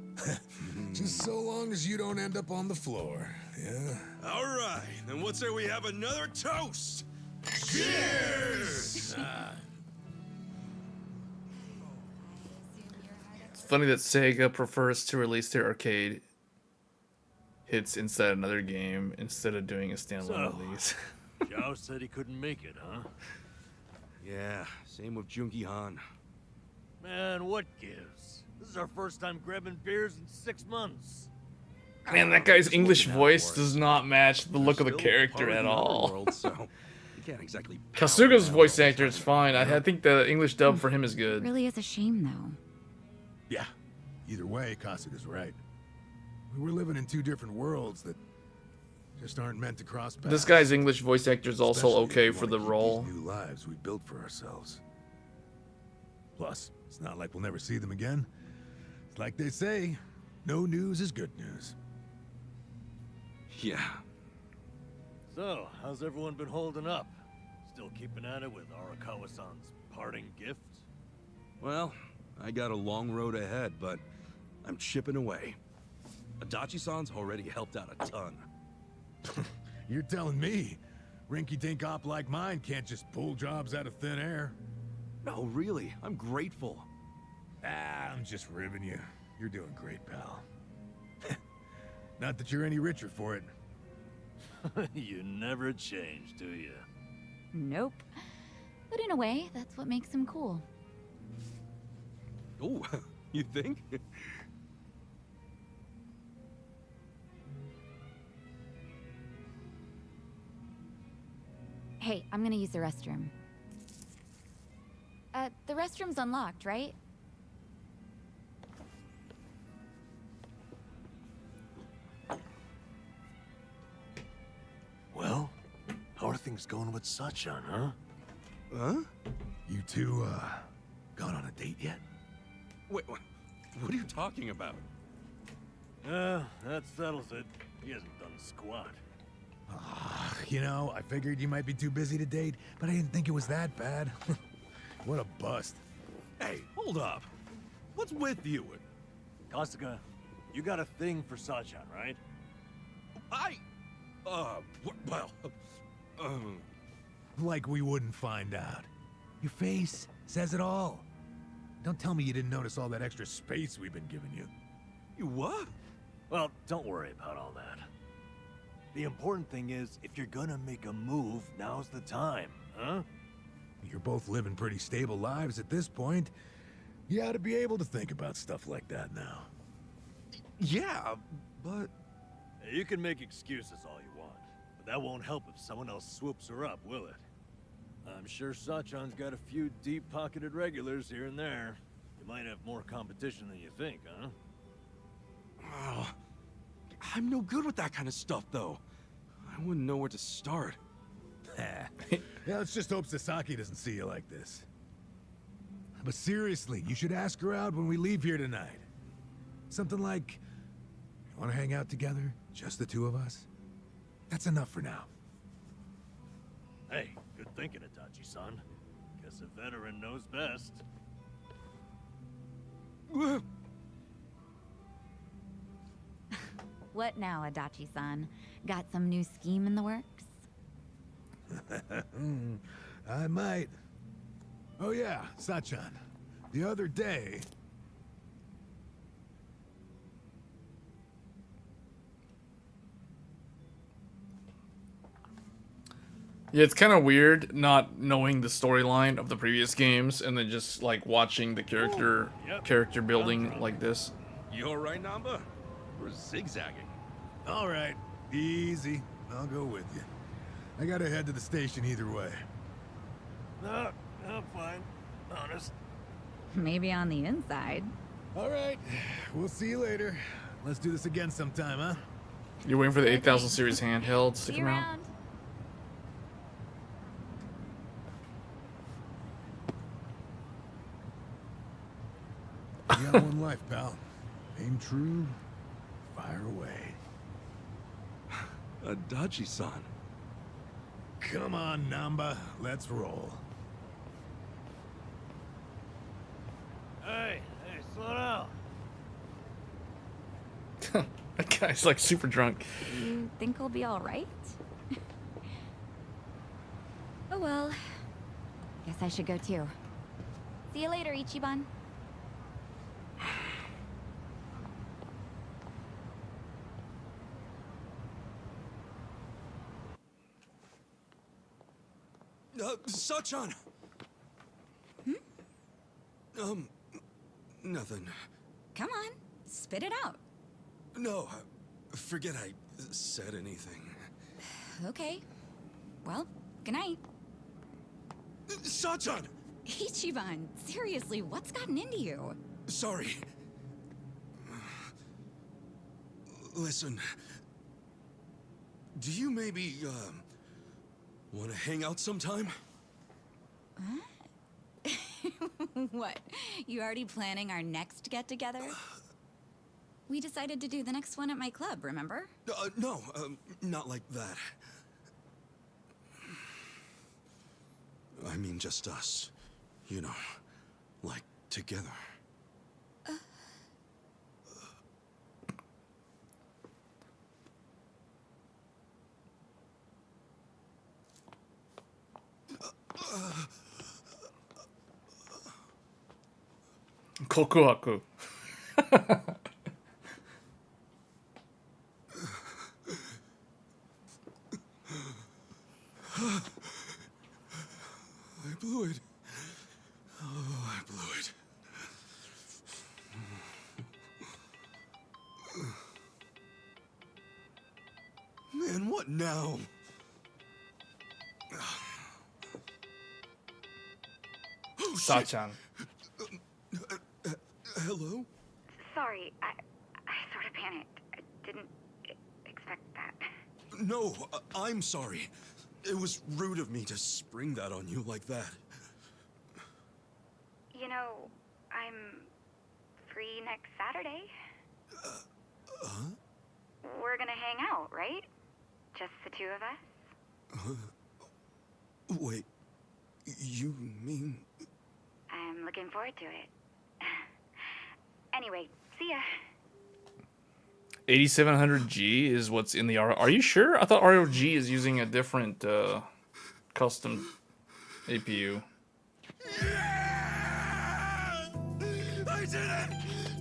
Just so long as you don't end up on the floor. Yeah. All right, then what say we have another toast? Cheers! It's funny that Sega prefers to release their arcade hits inside another game instead of doing a standalone release. Zhao said he couldn't make it, huh? Yeah, same with Junkie Han. Man, what gives? This is our first time grabbing beers in 6 months. Man, that guy's English voice does not match the look of the character at all. World, so you can't exactly Kasuga's voice actor is fine. I think the English dub for him is good. Really is a shame, though. Yeah. Either way, Kasuga's right. We're living in two different worlds that just aren't meant to cross paths. This guy's English voice actor is also okay for the role. New lives we built for ourselves. Plus, it's not like we'll never see them again. It's like they say, no news is good news. Yeah. So, how's everyone been holding up? Still keeping at it with Arakawa-san's parting gift? Well, I got a long road ahead, but I'm chipping away. Adachi-san's already helped out a ton. You're telling me rinky-dink op like mine can't just pull jobs out of thin air? No, really, I'm grateful. I'm just ribbing you. You're doing great, pal. Not that you're any richer for it. You never change, do you? Nope. But in a way, that's what makes him cool. Oh, you think? Hey, I'm gonna use the restroom. The restroom's unlocked, right? Well, how are things going with Sachan, huh? Huh? You two, gone on a date yet? Wait, what are you talking about? That settles it. He hasn't done squat. You know, I figured you might be too busy to date, but I didn't think it was that bad. What a bust. Hey, hold up. What's with you? Kasuga, you got a thing for Sachan, right? Well, Like we wouldn't find out. Your face says it all. Don't tell me you didn't notice all that extra space we've been giving you. You what? Well, don't worry about all that. The important thing is, if you're gonna make a move, now's the time, huh? You're both living pretty stable lives at this point. You ought to be able to think about stuff like that now. Yeah, but... You can make excuses all you want, but that won't help if someone else swoops her up, will it? I'm sure Sachan's got a few deep-pocketed regulars here and there. You might have more competition than you think, huh? Oh, I'm no good with that kind of stuff, though. I wouldn't know where to start. Yeah, let's just hope Sasaki doesn't see you like this. But seriously, you should ask her out when we leave here tonight. Something like, want to hang out together? Just the two of us? That's enough for now. Hey, good thinking, Itachi-san. Guess a veteran knows best. What now, Adachi-san? Got some new scheme in the works? I might. Oh yeah, Sachan. The other day... Yeah, it's kind of weird not knowing the storyline of the previous games and then just like watching the character building like this. You alright, Namba? We're zigzagging. All right, easy. I'll go with you. I gotta head to the station either way. No, I'm fine. Honest. Maybe on the inside. All right, we'll see you later. Let's do this again sometime, huh? You're waiting for the 8000 series handheld to See come you out? around. You got one life, pal. Aim true, fire away. Adachi-san. Come on, Namba. Let's roll. Hey, slow down. That guy's like super drunk. You think we'll be all right? Oh well. Guess I should go too. See you later, Ichiban. Sachan! Nothing. Come on, spit it out. No, forget I said anything. Okay. Well, good night. Sachan! Ichiban, seriously, what's gotten into you? Sorry. Listen. Do you maybe, want to hang out sometime? Huh? What? You already planning our next get-together? We decided to do the next one at my club, remember? No, not like that. I mean just us. You know, like together. Kokuhaku. I blew it. Oh, I blew it. Man, what now? Oh, Sachan. Hello? Sorry, I sort of panicked. I didn't expect that. No, I'm sorry. It was rude of me to spring that on you like that. You know, I'm free next Saturday. Huh? We're gonna hang out, right? Just the two of us? Wait, you mean... I'm looking forward to it. Anyway, See ya. 8700G is what's in the R. Are you sure? I thought ROG is using a different custom APU. I did it!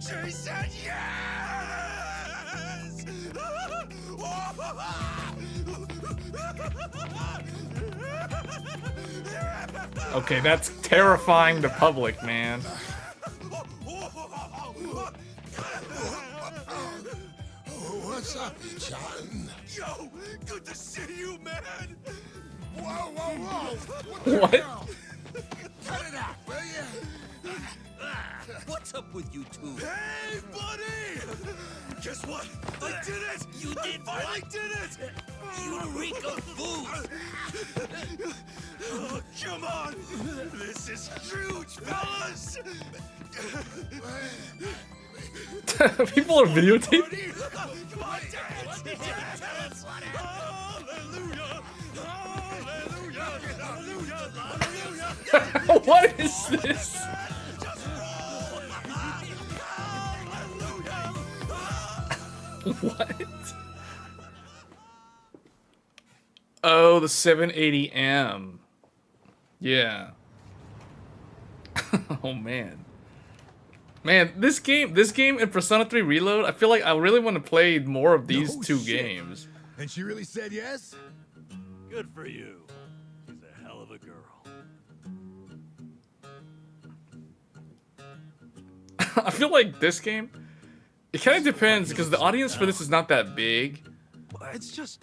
She said yes! Okay, that's terrifying the public, man. What's up, John? Yo, good to see you, man! Whoa, whoa, whoa! What? Cut it out, will you? What's up with you two? Hey, buddy! Guess what? I did it! You did finally did it! You reek of booze! Oh, come on! This is huge, fellas! People are videotaping. Come on, dance! Dance! Hallelujah! Hallelujah! Hallelujah! What is this? What? Oh, the 780M. Yeah. Oh man. Man, this game and Persona 3 Reload, I feel like I really want to play more of these two games. And she really said yes? Good for you. She's a hell of a girl. I feel like this game, it kind of depends because the audience for this is not that big. It's just,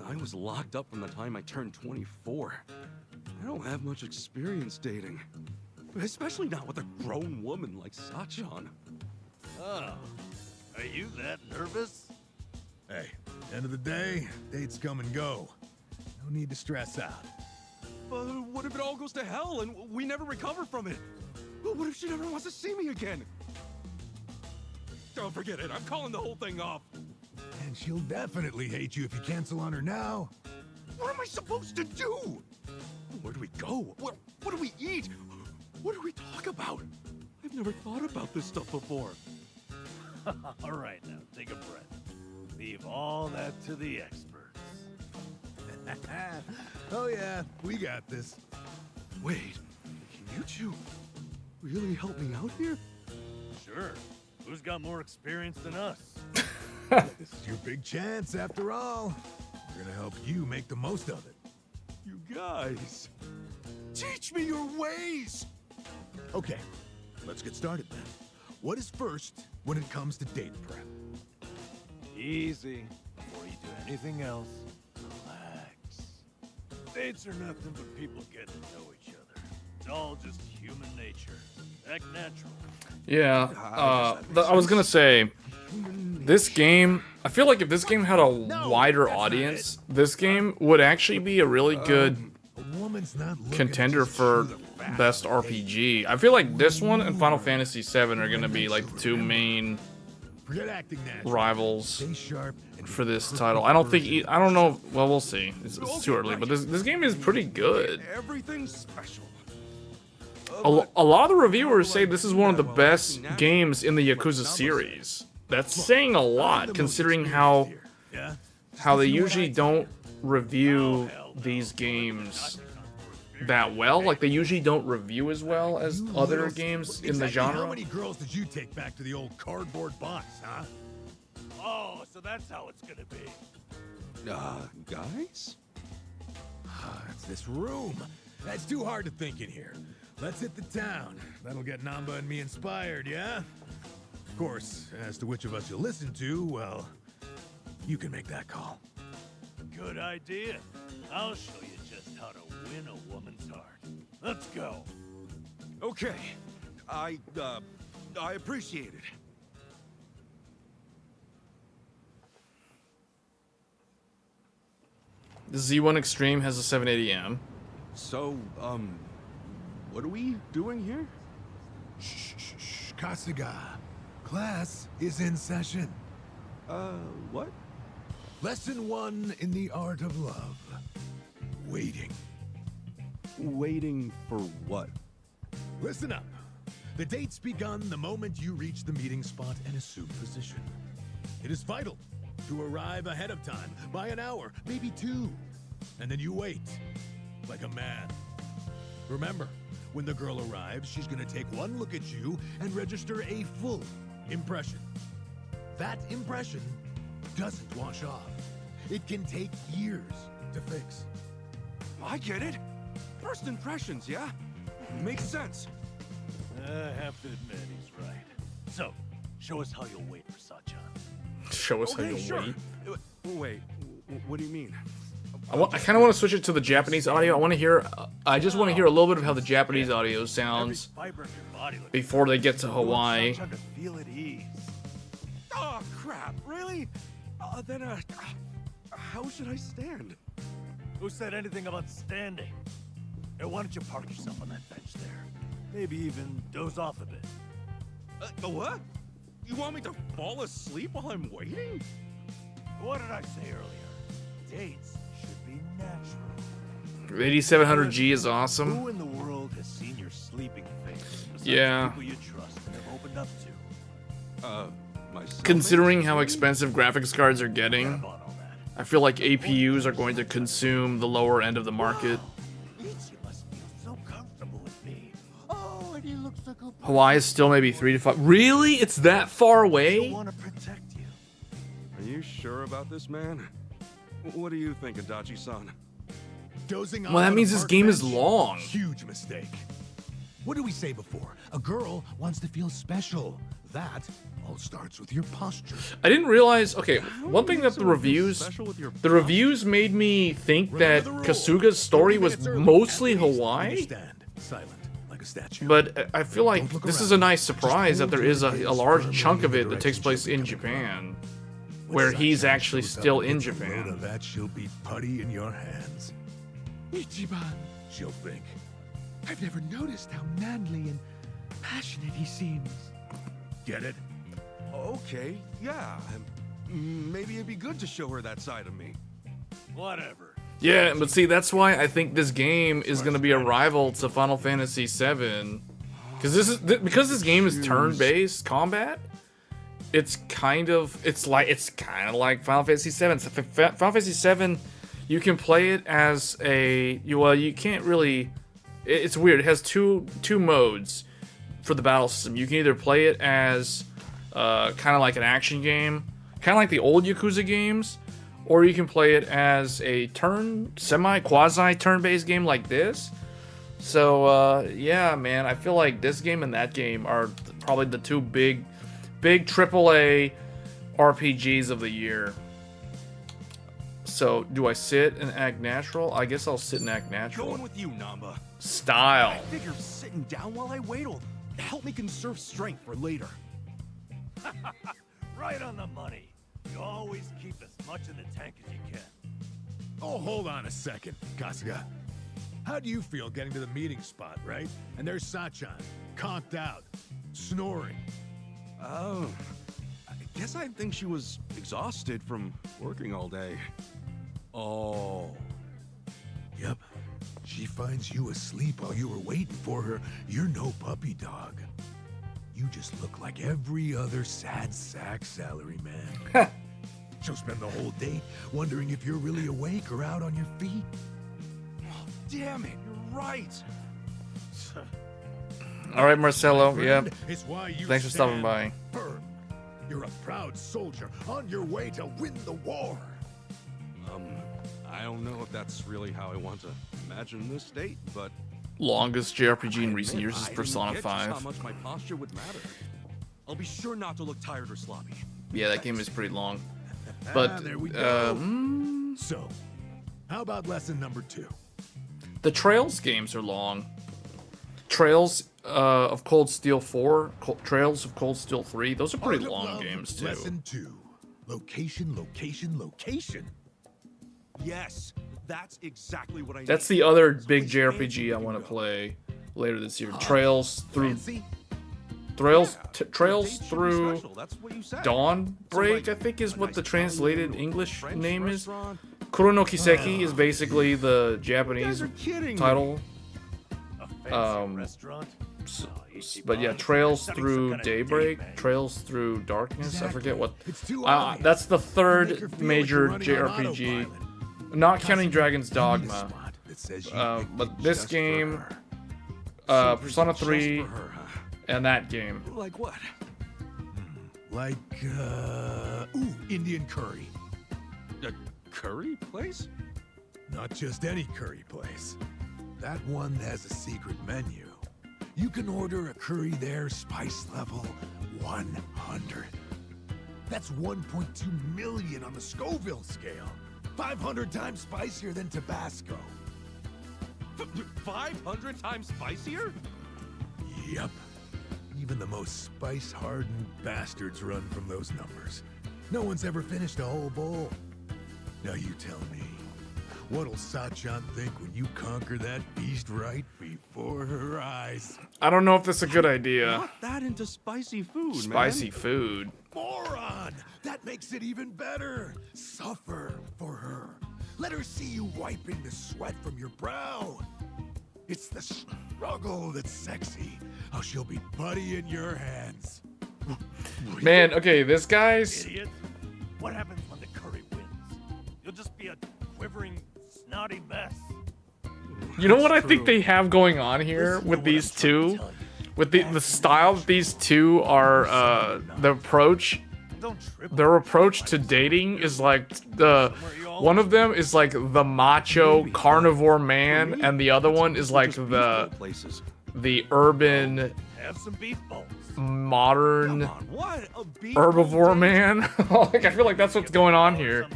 I was locked up from the time I turned 24. I don't have much experience dating. Especially not with a grown woman like Sachan. Oh, are you that nervous? Hey, end of the day, dates come and go. No need to stress out. But what if it all goes to hell and we never recover from it? What if she never wants to see me again? Don't forget it. I'm calling the whole thing off. And she'll definitely hate you if you cancel on her now. What am I supposed to do? Where do we go? What do we eat? What do we talk about? I've never thought about this stuff before. All right, now, take a breath. Leave all that to the experts. Oh yeah, we got this. Wait, can you two really help me out here? Sure. Who's got more experience than us? This is your big chance after all. We're gonna help you make the most of it. You guys, teach me your ways! Okay, let's get started then. What is first when it comes to date prep? Easy. Before you do anything else, relax. Dates are nothing but people getting to know each other. It's all just human nature. Act natural. Yeah, I was gonna say, this game, I feel like if this game had a wider audience, this game would actually be a really good contender for best RPG. I feel like this one and Final Fantasy VII are gonna be like the two main rivals for this title. I don't think, I don't know, well, we'll see. It's too early, but this game is pretty good. Everything's special. A lot of the reviewers say this is one of the best games in the Yakuza series. That's saying a lot, considering how they usually don't review these games that well. Like, they usually don't review as well as other games in the genre. How many girls did you take back to the old cardboard box, huh? Oh, so that's how it's gonna be. Guys? It's this room. It's too hard to think in here. Let's hit the town. That'll get Namba and me inspired, yeah? Of course, as to which of us you'll listen to, well, you can make that call. Good idea. I'll show you just how to win a woman's heart. Let's go. Okay. I appreciate it. The Z1 Extreme has a 780M. So, what are we doing here? Shh, Kasuga. Class is in session. What? Lesson 1 in the art of love. Waiting. Waiting for what? Listen up. The date's begun the moment you reach the meeting spot and assume position. It is vital to arrive ahead of time by an hour, maybe 2. And then you wait, like a man. Remember, when the girl arrives, she's gonna take one look at you and register a full impression. That impression doesn't wash off. It can take years to fix. I get it. First impressions, yeah? Makes sense. I have to admit, he's right. So, show us how you'll wait for Sachan. Show us how Okay, you sure. wait. Wait, what do you mean? I kind of want to switch it to the Japanese audio. I want to hear. I just want to hear a little bit of how the Japanese audio sounds before they get to Hawaii. To feel at ease. Oh, crap, really? Then, how should I stand? Who said anything about standing? Hey, why don't you park yourself on that bench there? Maybe even doze off a bit. What? You want me to fall asleep while I'm waiting? What did I say earlier? Dates should be natural. 8700G is awesome. Who in the world has seen your sleeping face? Besides Yeah. People you trust and have opened up to. Myself. Considering how expensive graphics cards are getting, I feel like APUs are going to consume the lower end of the market. Hawaii is still maybe 3 to 5. Really? It's that far away? Are you sure about this, man? What do you think, Adachi-san? Dozing Well, that on means a this park game is bench? long. Huge mistake. What did we say before? A girl wants to feel special. That all starts with your posture. I didn't realize. Okay, one thing that the reviews made me think that Kasuga's story was mostly Hawaii. Silent, like a statue. But I feel like this is a nice surprise that there is a large chunk of it that takes place in Japan, where he's actually still in Japan. That she'll be putty in your hands. Ichiban, she'll think. I've never noticed how manly and passionate he seems. Get it? Okay, yeah. Maybe it'd be good to show her that side of me. Whatever. Yeah, but see, that's why I think this game is going to be a rival to Final Fantasy VII, because this game is turn-based combat. It's kind of like Final Fantasy VII. Final Fantasy VII, you can play it as you can't really. It's weird. It has two modes for the battle system. You can either play it as kind of like an action game, kind of like the old Yakuza games, or you can play it as a quasi turn-based game like this. So yeah, man, I feel like this game and that game are probably the two big AAA RPGs of the year. So, do I sit and act natural? I guess I'll sit and act natural. Going with you, Namba. Style. I figure sitting down while I wait will help me conserve strength for later. Right on the money. You always keep as much in the tank as you can. Oh, hold on a second, Kasuga. How do you feel getting to the meeting spot, right? And there's Sachan, conked out, snoring. Oh, I guess I think she was exhausted from working all day. Oh. Yep. She finds you asleep while you were waiting for her. You're no puppy dog. You just look like every other sad sack salaryman. She'll spend the whole day wondering if you're really awake or out on your feet. Oh, damn it, you're right. All right, Marcelo. Yeah. It's why you Thanks for stopping stand by. firm. You're a proud soldier on your way to win the war. I don't know if that's really how I want to imagine this state, but Longest JRPG in recent years is Persona Just how 5. much my posture would matter. I'll be sure not to look tired or sloppy. Yeah, that game is pretty long. But there we go. So, how about lesson number 2? The Trails games are long. Trails of Cold Steel 4, Trails of Cold Steel 3, those are pretty long games too. Lesson 2. Location, location, location. Yes, that's exactly what I need. That's the other big JRPG I want to play later this year. Trails through Dawnbreak, I think is what the translated English name is. Kuro no Kiseki is basically the Japanese title. Restaurant? But yeah, Trails Through Daybreak, Trails Through Darkness. I forget what. That's the third major JRPG, not counting Dragon's Dogma. But this game, Persona 3, and that game. Like what? Like, Indian curry. A curry place? Not just any curry place. That one has a secret menu. You can order a curry there, spice level 100. That's 1.2 million on the Scoville scale. 500 times spicier than Tabasco. 500 times spicier? Yep. Even the most spice-hardened bastards run from those numbers. No one's ever finished a whole bowl. Now you tell me, what'll Sachan think when you conquer that beast right before her eyes? I don't know if that's a good idea. Not that into spicy food, man. Spicy food. Moron! That makes it even better. Suffer for her. Let her see you wiping the sweat from your brow. It's the struggle that's sexy. How she'll be putty in your hands. Man, okay, this guy's... Idiot. What happens when the curry wins? You'll just be a quivering, snotty mess. You know what I think they have going on here with these two? With the style that these two are, their approach to dating is like one of them is like the macho carnivore man, and the other one is like the urban modern herbivore man. Like, I feel like that's what's going on here.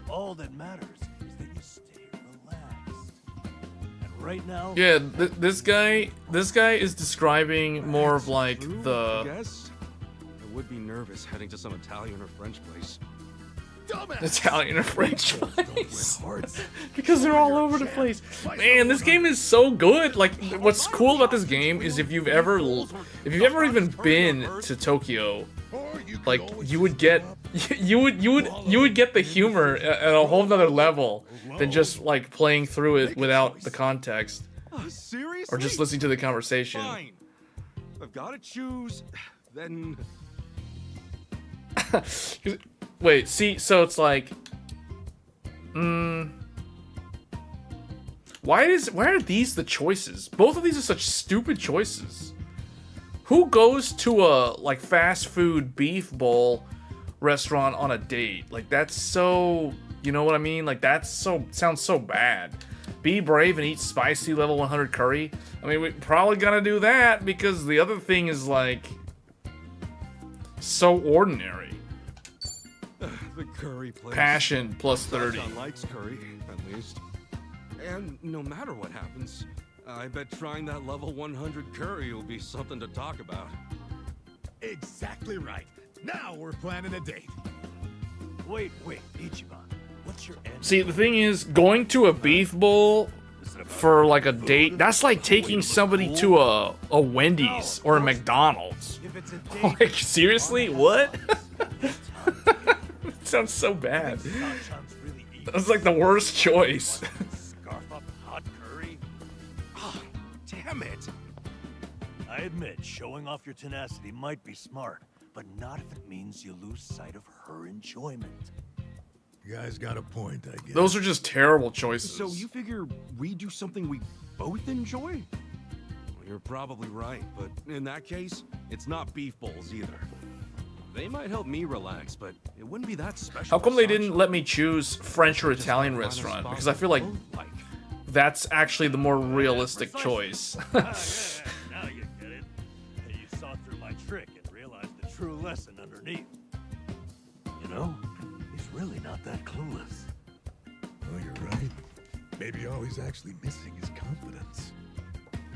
All that matters is that you stay relaxed. And right now, yeah, this guy is describing more of like the. I would be nervous heading to some Italian or French place. Italian or French place. Because they're all over the place. Man, this game is so good. Like, what's cool about this game is if you've ever even been to Tokyo, like you would get the humor at a whole nother level than just like playing through it without the context. Seriously? Or just listening to the conversation. Fine. I've got to choose, then. Wait, see, so it's like, why are these the choices? Both of these are such stupid choices. Who goes to a like fast food beef bowl restaurant on a date? Like, that's so, you know what I mean? Like, sounds so bad. Be brave and eat spicy level 100 curry. I mean, we probably gotta do that because the other thing is like so ordinary. The curry place. Passion plus 30. Sachan likes curry, at least. And no matter what happens, I bet trying that level 100 curry will be something to talk about. Exactly right. Now we're planning a date. Wait, Ichiban. What's your end? See, the thing is, going to a beef bowl for like a date, that's like taking somebody to a Wendy's or a McDonald's. Like, seriously? What? It sounds so bad. That's like the worst choice. Scarf up hot curry? Oh, damn it. I admit, showing off your tenacity might be smart, but not if it means you lose sight of her enjoyment. You guys got a point, I guess. Those are just terrible choices. So you figure we do something we both enjoy? Well, you're probably right, but in that case, it's not beef bowls either. They might help me relax, but it wouldn't be that special. How come they didn't let me choose French or Italian restaurant? Because I feel like that's actually the more realistic choice. Now you get it. You saw through my trick and realized the true lesson underneath. You know, he's really not that clueless. Oh, you're right. Maybe all he's actually missing is confidence.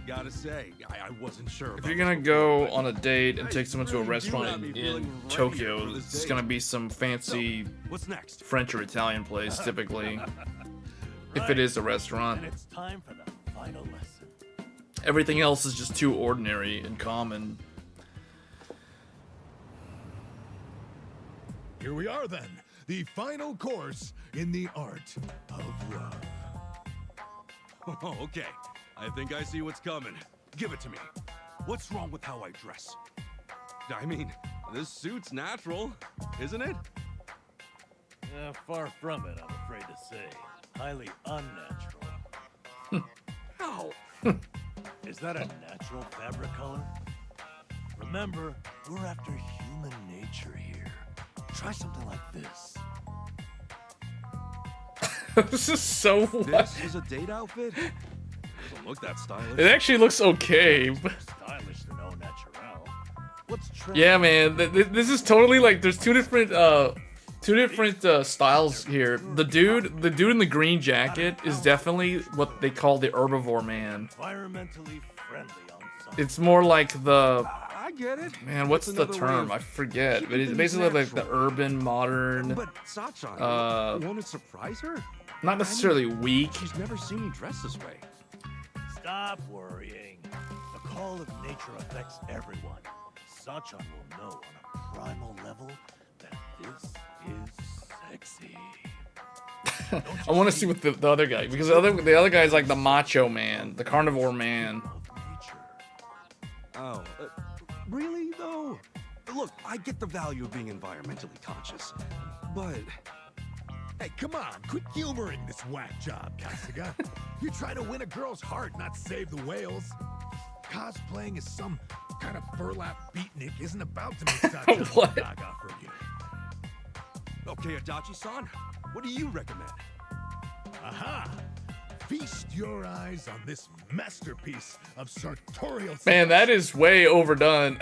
Gotta say, I wasn't sure. If you're gonna go on a date and take someone to a restaurant in Tokyo, it's gonna be some fancy French or Italian place, typically. If it is a restaurant. And it's time for the final lesson. Everything else is just too ordinary and common. Here we are then, the final course in the art of love. Oh, okay. I think I see what's coming. Give it to me. What's wrong with how I dress? I mean, this suit's natural, isn't it? Far from it, I'm afraid to say. Highly unnatural. How? Is that a natural fabric color? Remember, we're after human nature here. Try something like this. This is so This is a date outfit? Doesn't look that stylish. It actually looks okay. Stylish to no natural. What's trend? Yeah, man. This is totally like there's two different styles here. The dude in the green jacket is definitely what they call the herbivore man. Environmentally friendly on some. It's more like the I get it. man. What's the term? I forget. But it's basically like the urban modern. But Sachan, won't it surprise her? Not necessarily weak. She's never seen me dressed this way. Stop worrying. The call of nature affects everyone. Sachan will know on a primal level that this is sexy. I want to see what the other guy, because the other guy is like the macho man, the carnivore man. Oh, really though? Look, I get the value of being environmentally conscious, but Hey, come on, quit humoring this whack job, Kasuga. You're trying to win a girl's heart, not save the whales. Cosplaying as some kind of burlap beatnik isn't about to make Sacha What? Gaga from you. okay, Adachi-san, what do you recommend? Aha! Feast your eyes on this masterpiece of sartorial. Man, that is way overdone.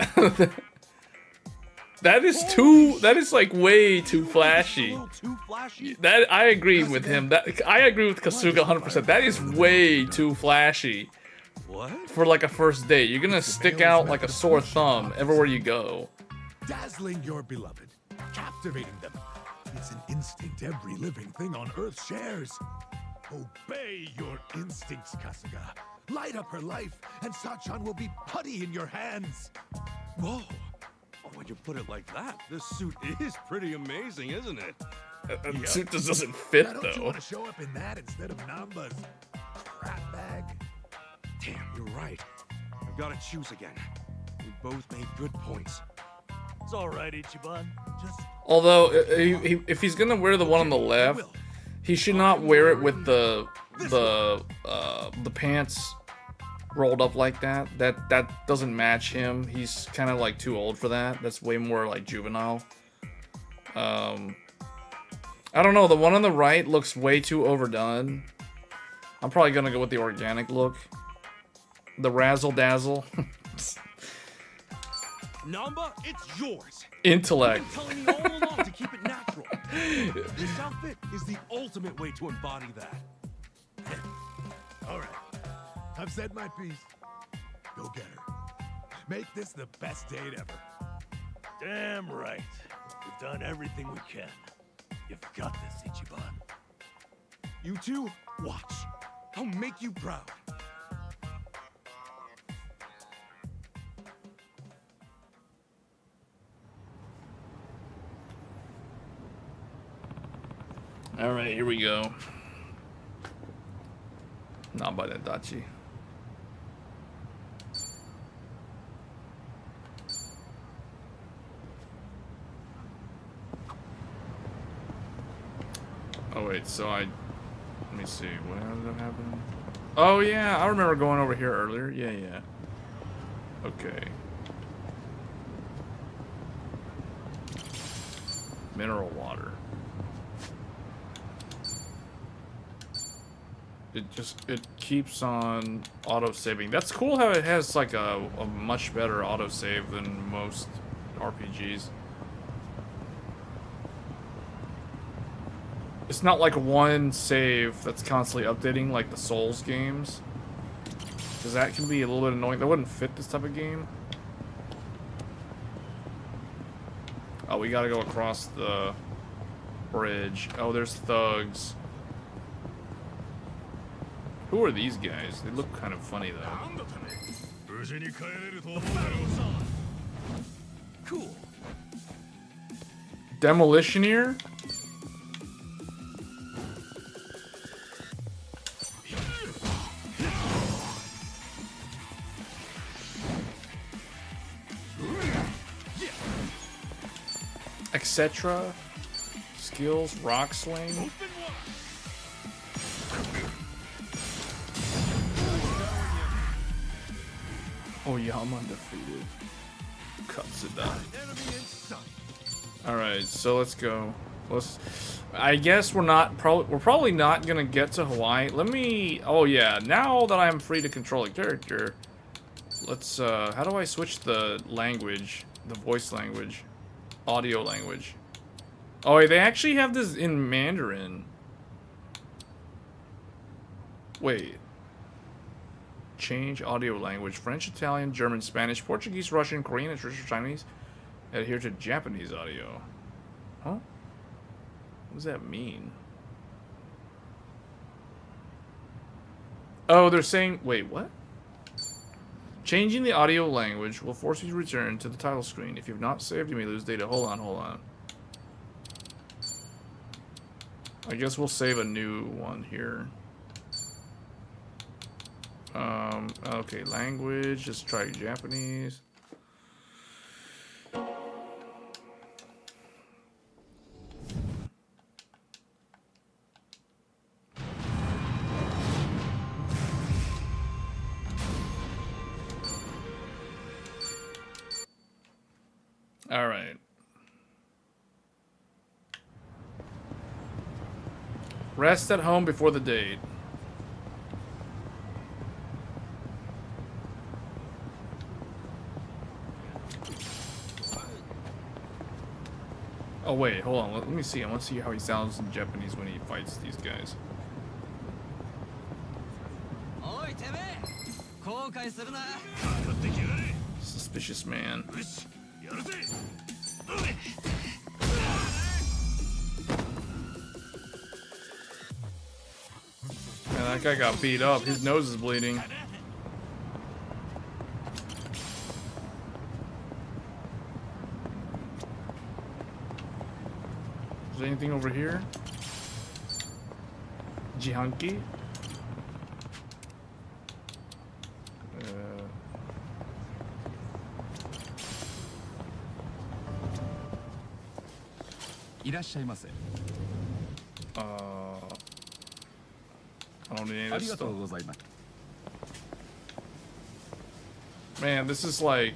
That is like way too flashy. Too flashy? That I agree with him. I agree with Kasuga 100%. That is way too flashy. What? For like a first date. You're gonna stick out like a sore thumb everywhere you go. Dazzling your beloved, captivating them. It's an instinct every living thing on Earth shares. Obey your instincts, Kasuga. Light up her life, and Sachan will be putty in your hands. Whoa. When you put it like that, this suit is pretty amazing, isn't it? The suit just doesn't fit, Why don't you though. want to show up in that instead of Namba's crap bag? Damn, you're right. I've got to choose again. We both made good points. It's all right, Ichiban. Just Although, if he's gonna wear the one on the left, he should not wear it with the pants rolled up like that. That doesn't match him. He's kind of like too old for that. That's way more like juvenile. I don't know. The one on the right looks way too overdone. I'm probably gonna go with the organic look. The razzle dazzle. Namba, it's yours. Intellect. You've been telling me all along to keep it natural. This outfit is the ultimate way to embody that. All right. I've said my piece. Go get her. Make this the best date ever. damn right. We've done everything we can. You've got this, Ichiban. You two, watch. I'll make you proud. Alright, here we go. Not by that Dachi. Oh wait, so let me see, what did that happen? Oh yeah, I remember going over here earlier. Yeah. Okay. Mineral water. It keeps on auto-saving. That's cool how it has like a much better autosave than most RPGs. It's not like one save that's constantly updating like the Souls games. Because that can be a little bit annoying. That wouldn't fit this type of game. Oh, we gotta go across the bridge. Oh, there's thugs. Who are these guys? They look kind of funny though. Cool. Demolitioneer? etc. Skills, rock swing. Oh yeah, I'm undefeated. Cuts it down. Alright, so let's go. I guess we're probably not gonna get to Hawaii. Let me, oh yeah, now that I'm free to control a character, let's how do I switch the language, the voice language, audio language? Oh wait, they actually have this in Mandarin. Wait. Change audio language. French, Italian, German, Spanish, Portuguese, Russian, Korean, and traditional Chinese. Adhere to Japanese audio. Huh? What does that mean? Oh, they're saying... Wait, what? Changing the audio language will force you to return to the title screen. If you've not saved, you may lose data. Hold on. I guess we'll save a new one here. Okay, language, just try Japanese. All right. Rest at home before the date. Oh wait, hold on. Let me see. I want to see how he sounds in Japanese when he fights these guys. Suspicious man. Man, that guy got beat up. His nose is bleeding. Is there anything over here? Jihanki? I don't need any of this stuff. Man, this is like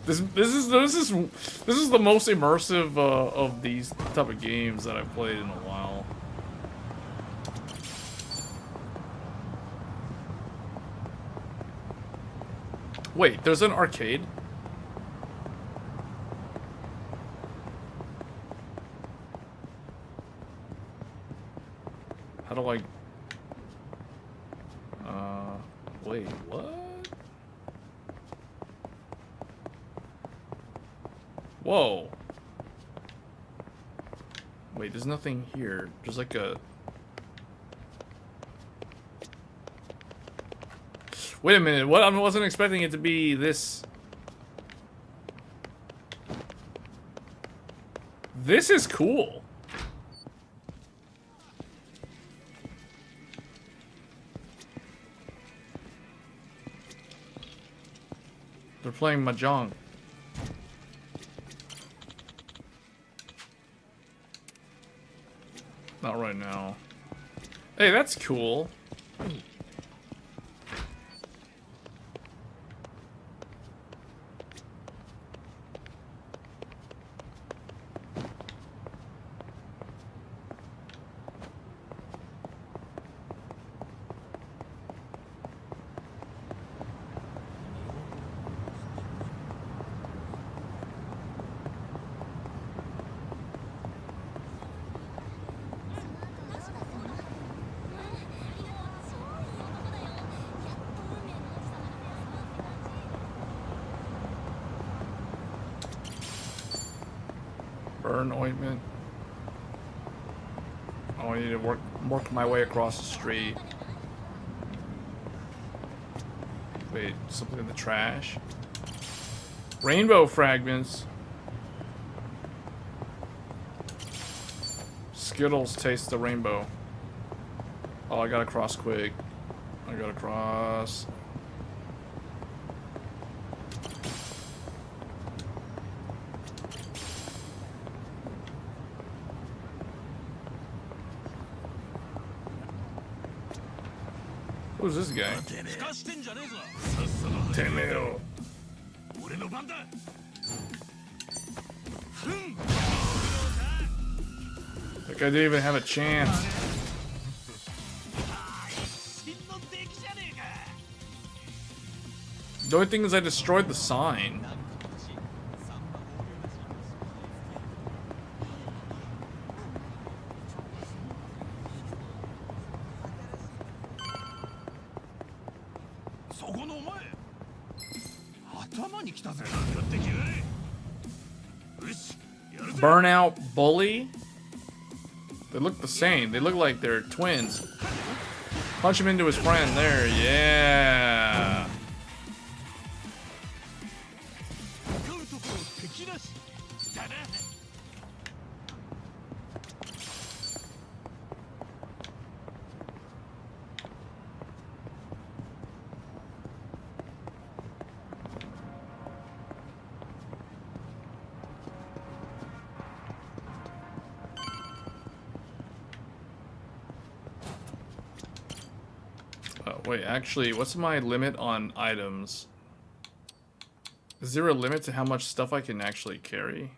this is the most immersive of these type of games that I've played in a while. Wait, there's an arcade? How do I... wait, what? Whoa. Wait, there's nothing here. There's like a... Wait a minute, what? I wasn't expecting it to be this... This is cool. They're playing Mahjong. Not right now. Hey, that's cool. Burn ointment. Oh, I need to work my way across the street. Wait, something in the trash? Rainbow fragments. Skittles taste the rainbow. Oh, I gotta cross quick. I gotta cross. Who's this guy? Temeo. Like I didn't even have a chance. The only thing is I destroyed the sign. Burnout Bully? They look the same. They look like they're twins. Punch him into his friend there. Yeah. Wait, actually, what's my limit on items? Is there a limit to how much stuff I can actually carry?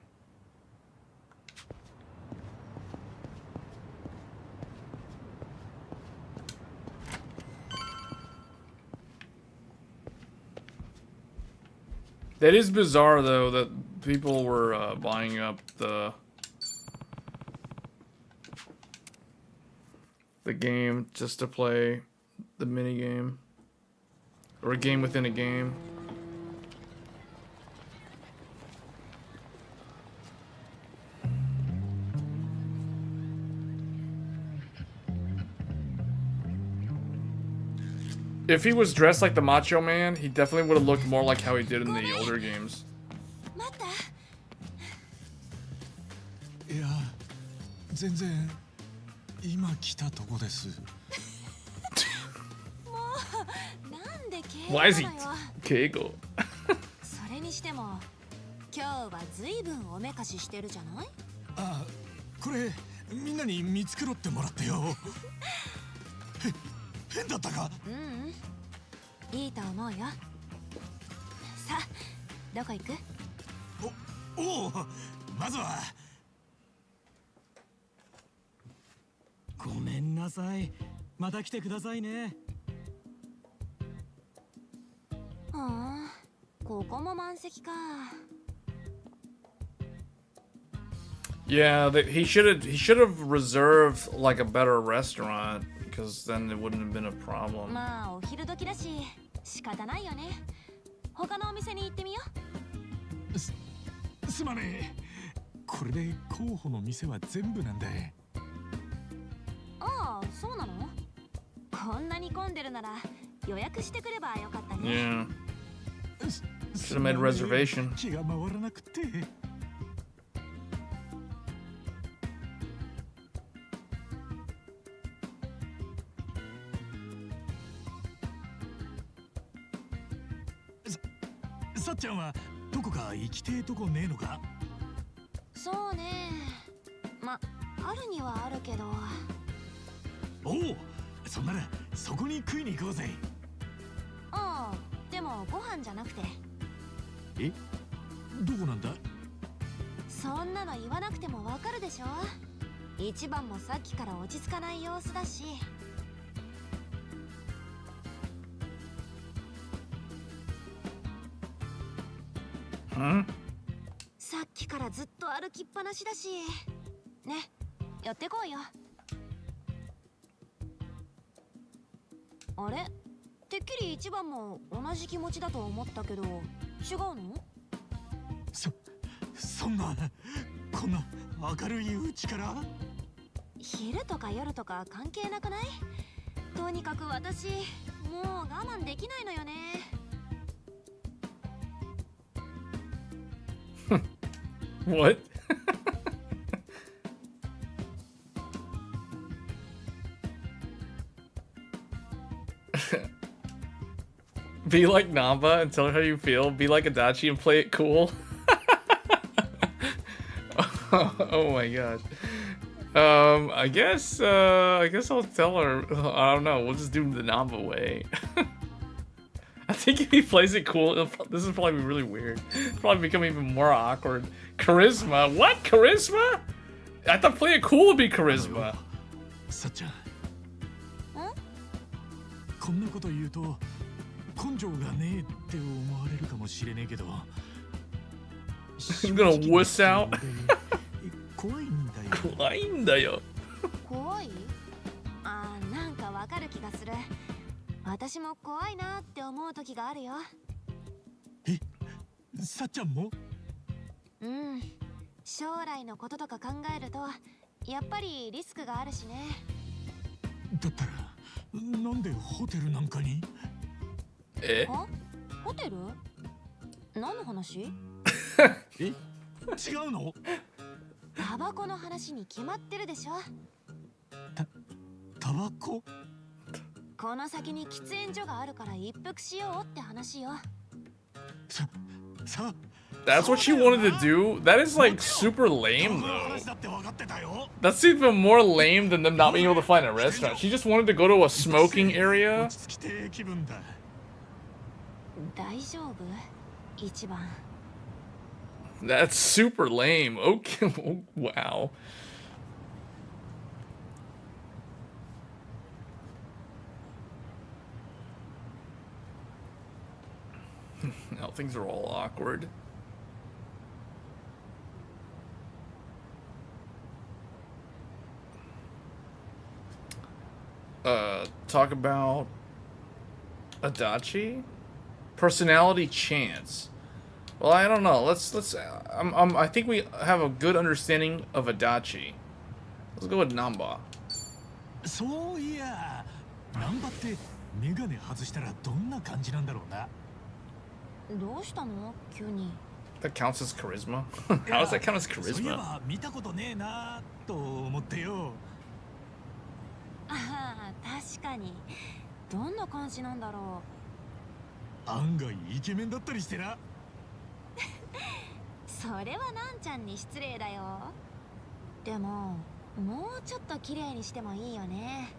That is bizarre, though, that people were buying up the game just to play the mini game, or a game within a game. If he was dressed like the Macho Man, he definitely would have looked more like how he did in the older games. いや、全然今来たとこです。 Why is he Kegel? それにしても今日はずいぶんおめかししてるじゃない？あ、これみんなに見繕ってもらってよ。変だったか？いいと思うよ。さあ、どこ行く？おお、まずは。ごめんなさい。また来てくださいね。 ここも満席か。 Yeah, he should have reserved like a better restaurant, because then it wouldn't have been a problem. まあお昼時だし仕方ないよね。他のお店に行ってみよう。すまねえ。これで候補の店は全部なんだ。ああ、そうなの？こんなに混んでるなら予約してくればよかったね。 Yeah. Should have made a reservation. 気が回らなくて。さっちゃんはどこか行きてえとこねえのか？そうね。ま、あるにはあるけど。おお、そんならそこに食いに行こうぜ。ああ。 でもご飯じゃなくて。え？どこなんだ？そんなの言わなくてもわかるでしょ。一番もさっきから落ち着かない様子だし。さっきからずっと歩きっぱなしだし。ね、寄ってこいよ。あれ？ てっきり一番も同じ気持ちだと思ったけど、違うの？そんなこんな明るいうちから？昼とか夜とか関係なくない？とにかく私もう我慢できないのよね。What? Be like Namba and tell her how you feel. Be like Adachi and play it cool. Oh my gosh. I guess I'll tell her. I don't know. We'll just do the Namba way. I think if he plays it cool, this is probably really weird. It'll probably become even more awkward. Charisma? What? Charisma? I thought play it cool would be charisma. さっちゃんこんなこと言うと根性がねえって思われるかもしれねえけど He's gonna wuss out. 怖いんだよ怖いんだよ怖い？あー、なんかわかる気がする。私も怖いなって思う時があるよ。え、さっちゃんも？うん。将来のこととか考えると、やっぱりリスクがあるしね。だったらなんでホテルなんかに？え？ホテル？何の話？え？違うの？タバコの話に決まってるでしょ。タバコ？この先に喫煙所があるから一服しようって話よ。That's what she wanted to do? That is like super lame though. That's even more lame than them not being able to find a restaurant. She just wanted to go to a smoking area. 大丈夫？一番。That's super lame. Okay, wow. Now things are all awkward. Talk about Adachi? Personality chance. Well, I don't know. I think we have a good understanding of Adachi. Let's go with Namba. そういや、ナンバってメガネ外したらどんな感じなんだろうな。どうしたの？急に。That counts as charisma? How does that count as そういえ charisma? ば見たことねえなと思ってよ。ああ、確かに。どんな感じなんだろう。案外イケメンだったりしてな。それはなんちゃんに失礼だよ。でも、もうちょっと綺麗にしてもいいよね。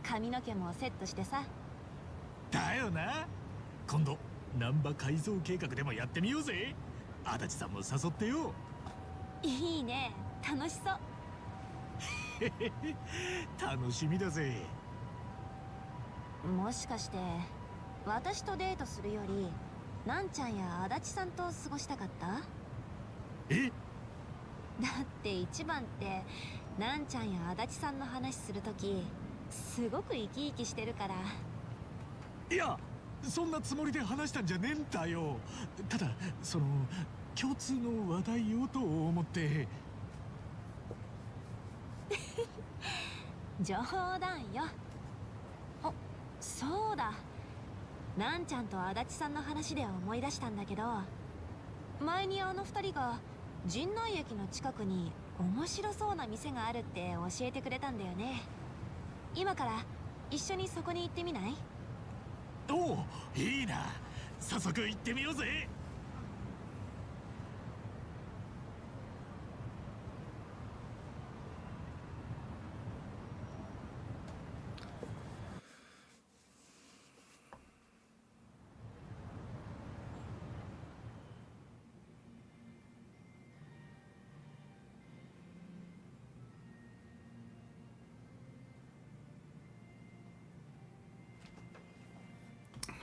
髪の毛もセットしてさ。だよな。今度ナンバ改造計画でもやってみようぜ。足立さんも誘ってよ。いいね。楽しそう。楽しみだぜ。もしかして私とデートするよりなんちゃんや足立さんと過ごしたかった？え？だって一番ってなんちゃんや足立さんの話するときすごく生き生きしてるから。いや、そんなつもりで話したんじゃねえんだよ。ただその共通の話題をと思って。冗談よ。あ、そうだ。なんちゃんと足立さんの話で思い出したんだけど、前にあの二人が陣内駅の近くに面白そうな店があるって教えてくれたんだよね。今から一緒にそこに行ってみない？おお、いいな。早速行ってみようぜ。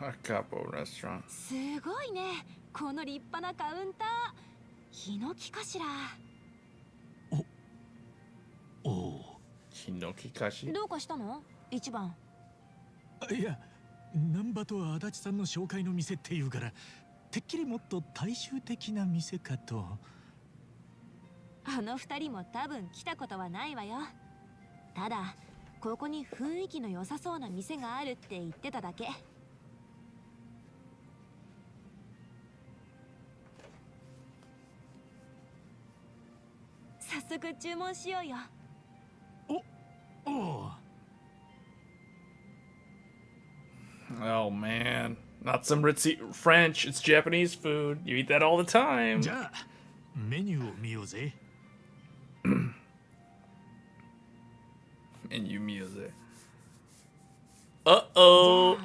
A capo restaurant. すごいね。この立派なカウンター。ヒノキかしら。おお。ヒノキかし？どうかしたの？一番。いや、ナンバと足立さんの紹介の店っていうから、てっきりもっと大衆的な店かと。あの二人も多分来たことはないわよ。ただここに雰囲気の良さそうな店があるって言ってただけ。早速注文しようよ。おお。 Oh man, not some ritzy French. It's Japanese food. You eat that all the time. じゃあメニューを見ようぜ。and you music. Uh-oh.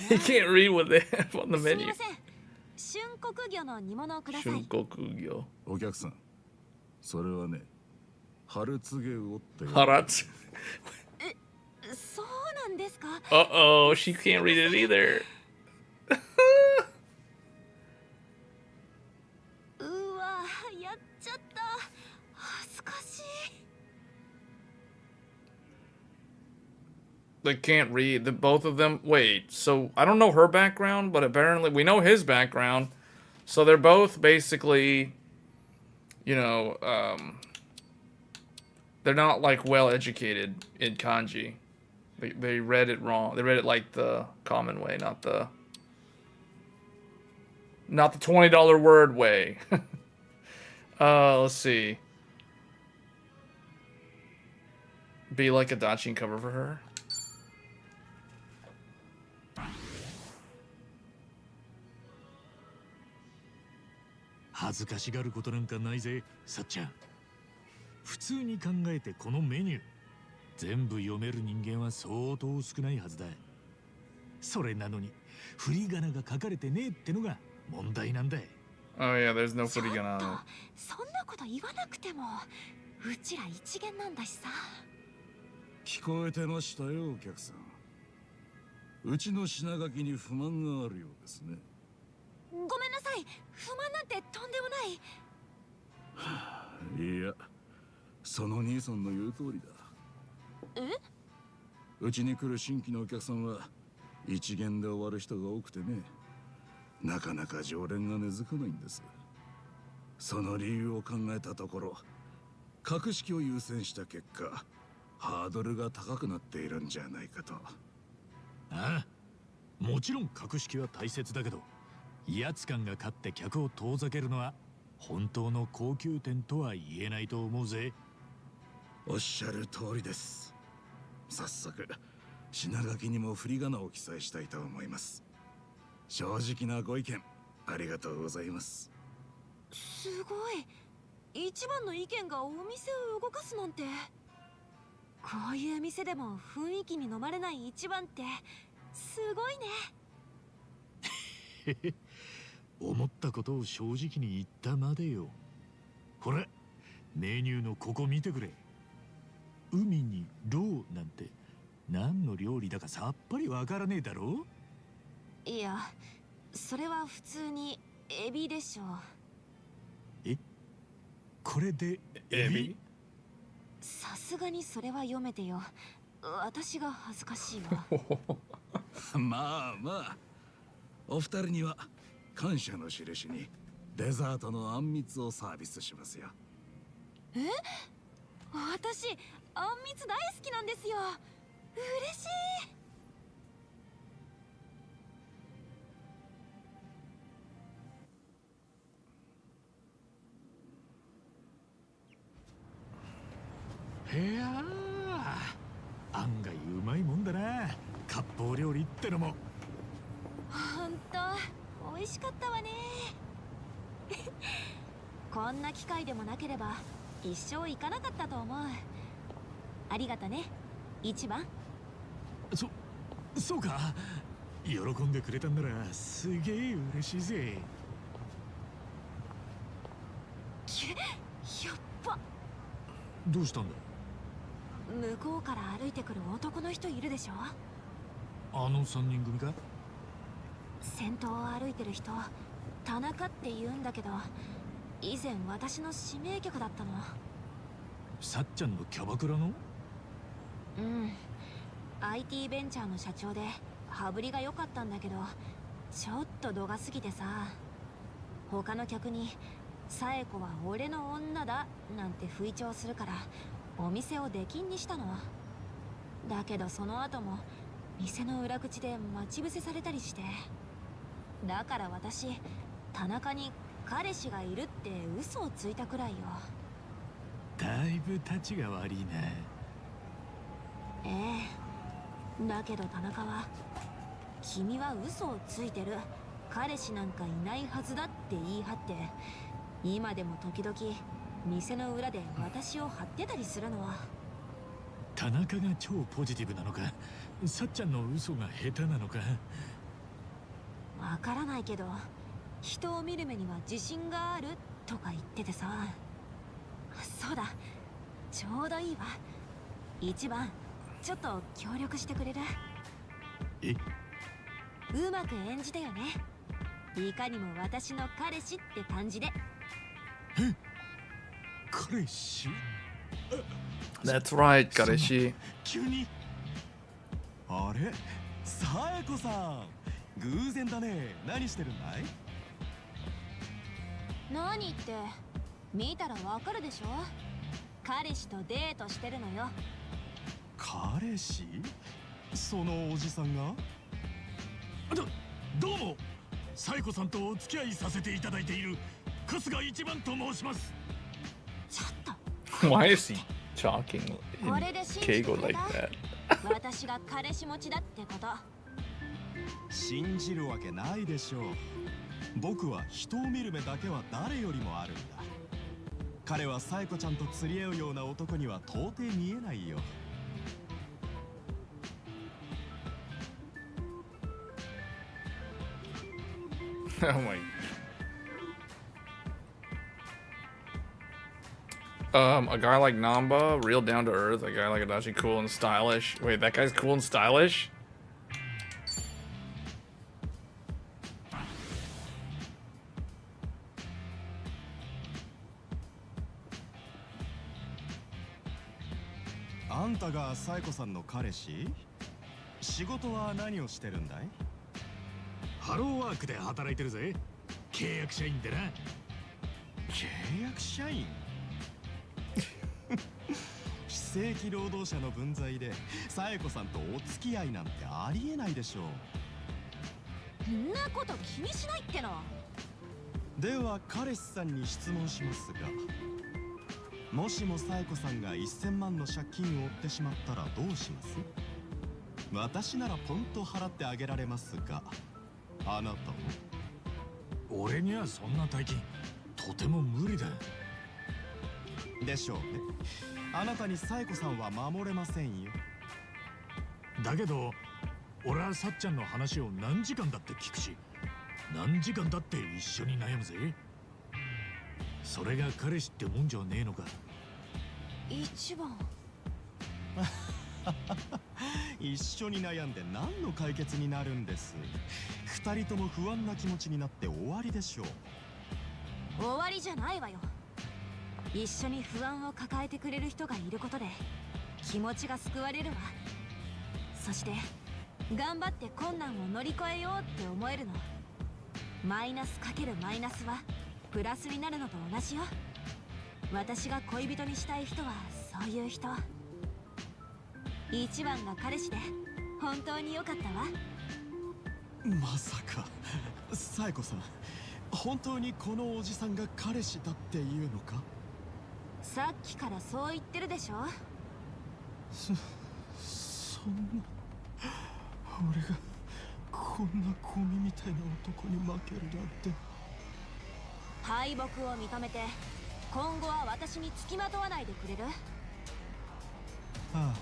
He can't read what they have on the menu. 春国魚の煮物をください。春国魚。お客さん、それはね、春告げ魚って。春告げ。そうなんですか? Uh-oh, she can't read it either. うわ、やっちゃった。恥ずかしい。They can't read. Both of them. Wait, so I don't know her background, but apparently we know his background. So they're both basically, you know, they're not like well educated in kanji. They read it wrong. They read it like the common way, not the $20 word way. Let's see. Be like a Dachin cover for her. 恥ずかしがることなんかないぜ、さっちゃん。普通に考えてこのメニュー全部読める人間は相当少ないはずだ。それなのに振り仮名が書かれてねえってのが問題なんだ。Oh yeah, there's no 振り仮名。そんなこと言わなくてもうちら一元なんだしさ。聞こえてましたよ、お客さん。うちの品書きに不満があるようですね。ごめんなさい、不満なんてとんでもない。いや、その兄さんの言う通りだ。え？うちに来る新規のお客さんは一元で終わる人が多くてね、なかなか常連が根付かないんです。その理由を考えたところ、格式を優先した結果、ハードルが高くなっているんじゃないかと。ああ、もちろん格式は大切だけど、威圧感が勝って客を遠ざけるのは本当の高級店とは言えないと思うぜ。おっしゃる通りです。早速品書きにも振り仮名を記載したいと思います。正直なご意見ありがとうございます。すごい、一番の意見がお店を動かすなんて。こういう店でも雰囲気に飲まれない一番ってすごいね。思ったことを正直に言ったまでよ。ほら、メニューのここ見てくれ。海にローなんて何の料理だかさっぱりわからねえだろ。いや、それは普通にエビでしょ。え、これでエビ？さすがにそれは読めてよ。私が恥ずかしいわ。まあまあ、お二人には感謝の印にデザートのあんみつをサービスしますよ。え？私、あんみつ大好きなんですよ。嬉しい。いやー、案外うまいもんだな、割烹料理ってのも。ほんと美味しかったわね。こんな機会でもなければ一生行かなかったと思う。ありがとね、一番。そうか。喜んでくれたんならすげえ嬉しいぜ。やっば。どうしたんだ？向こうから歩いてくる男の人いるでしょ。あの3人組か？先頭を歩いてる人、田中って言うんだけど、以前私の指名客だったの。さっちゃんのキャバクラの？うん、IT ベンチャーの社長で羽振りが良かったんだけど、ちょっと度が過ぎてさ、他の客にサエコは俺の女だなんて吹聴するからお店を出禁にしたの。だけどその後も店の裏口で待ち伏せされたりして、だから私、田中に彼氏がいるって嘘をついたくらいよ。だいぶたちが悪いな。ええ、だけど田中は、君は嘘をついてる、彼氏なんかいないはずだって言い張って、今でも時々店の裏で私を張ってたりするのは。田中が超ポジティブなのか、さっちゃんの嘘が下手なのか。わからないけど、人を見る目には自信があるとか言っててさ。そうだ、ちょうどいいわ。一番ちょっと協力してくれる？え？うまく演じてよね。いかにも私の彼氏って感じで。え？彼氏？ That's right, 彼氏。急に。あれ、さえこさん。偶然だね。何してるんだい？何って見たらわかるでしょ。彼氏とデートしてるのよ。彼氏？そのおじさんが？どうも、サイコさんとお付き合いさせていただいている春日一番と申します。ちょっと。Why is he talking in これで信じて Keigo く like れた？ that? 私が彼氏持ちだってこと。信じるわけないでしょう。僕は人を見る目だけは誰よりもあるんだ。彼はサイコちゃんと釣り合うような男には到底見えないよ。Oh my. A guy like Namba, real down to earth. A guy like Adachi, cool and stylish. Wait, that guy's cool and stylish?あんたがサイコさんの彼氏？仕事は何をしてるんだい？ハローワークで働いてるぜ。契約社員でな。契約社員？非正規労働者の分際でサエコさんとお付き合いなんてありえないでしょう。んなこと気にしないっての。では彼氏さんに質問しますが、もしもサエコさんが1000万の借金を負ってしまったらどうします？私ならポンと払ってあげられますが、あなたは？俺にはそんな大金とても無理だ。でしょうね。あなたにサエコさんは守れませんよ。だけど俺はさっちゃんの話を何時間だって聞くし、何時間だって一緒に悩むぜ。それが彼氏ってもんじゃねえのか。一番一緒に悩んで何の解決になるんです。二人とも不安な気持ちになって終わりでしょう。終わりじゃないわよ。一緒に不安を抱えてくれる人がいることで気持ちが救われるわ。そして頑張って困難を乗り越えようって思えるの。マイナスかけるマイナスはプラスになるのと同じよ。私が恋人にしたい人はそういう人。一番が彼氏で本当に良かったわ。まさかサエコさん、本当にこのおじさんが彼氏だっていうのか？さっきからそう言ってるでしょ。そんな、俺がこんなゴミみたいな男に負けるなんて。敗北を認めて今後は私に付きまとわないでくれる？ああ、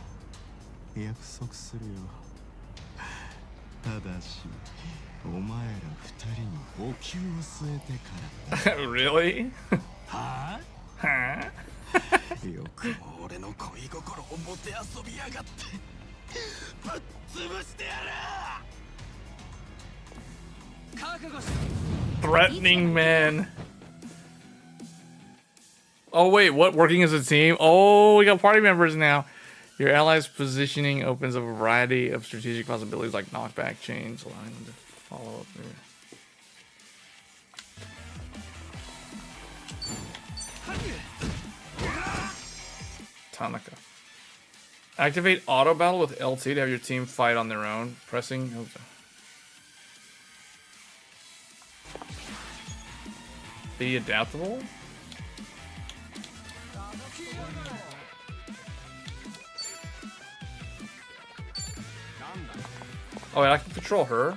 約束するよ。ただしお前ら二人にお灸を据えてから。Really? はあ？はあ？よくも俺の恋心をもてあそびやがって。ぶっ潰してやる！覚悟し Threatening man. Oh wait, what? Working as a team? Oh, we got party members now. Your allies' positioning opens up a variety of strategic possibilities like knockback chains, allowing them to follow up there. Tanaka. Activate auto battle with LT to have your team fight on their own. Pressing. Be adaptable. Oh, wait, I can control her.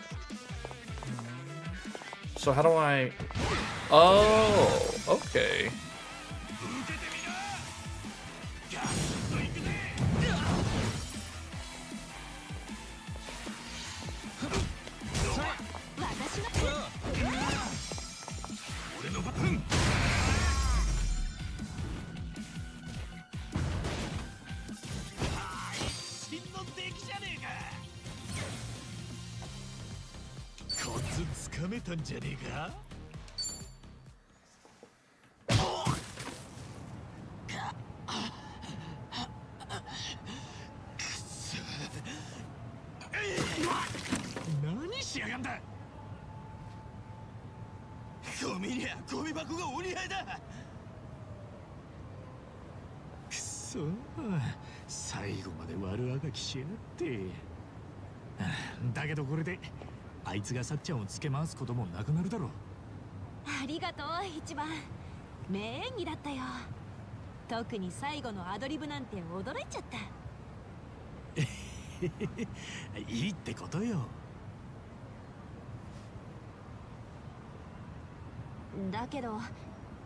So how do I... Oh, okay. かめたんじゃねえか。何しやがんだ。ゴミにはゴミ箱がお似合いだ。くそ、最後まで悪あがきしやがって。だけどこれであいつがさっちゃんをつけ回すこともなくなるだろう。ありがとう一番。名演技だったよ。特に最後のアドリブなんて驚いちゃった。いいってことよ。だけど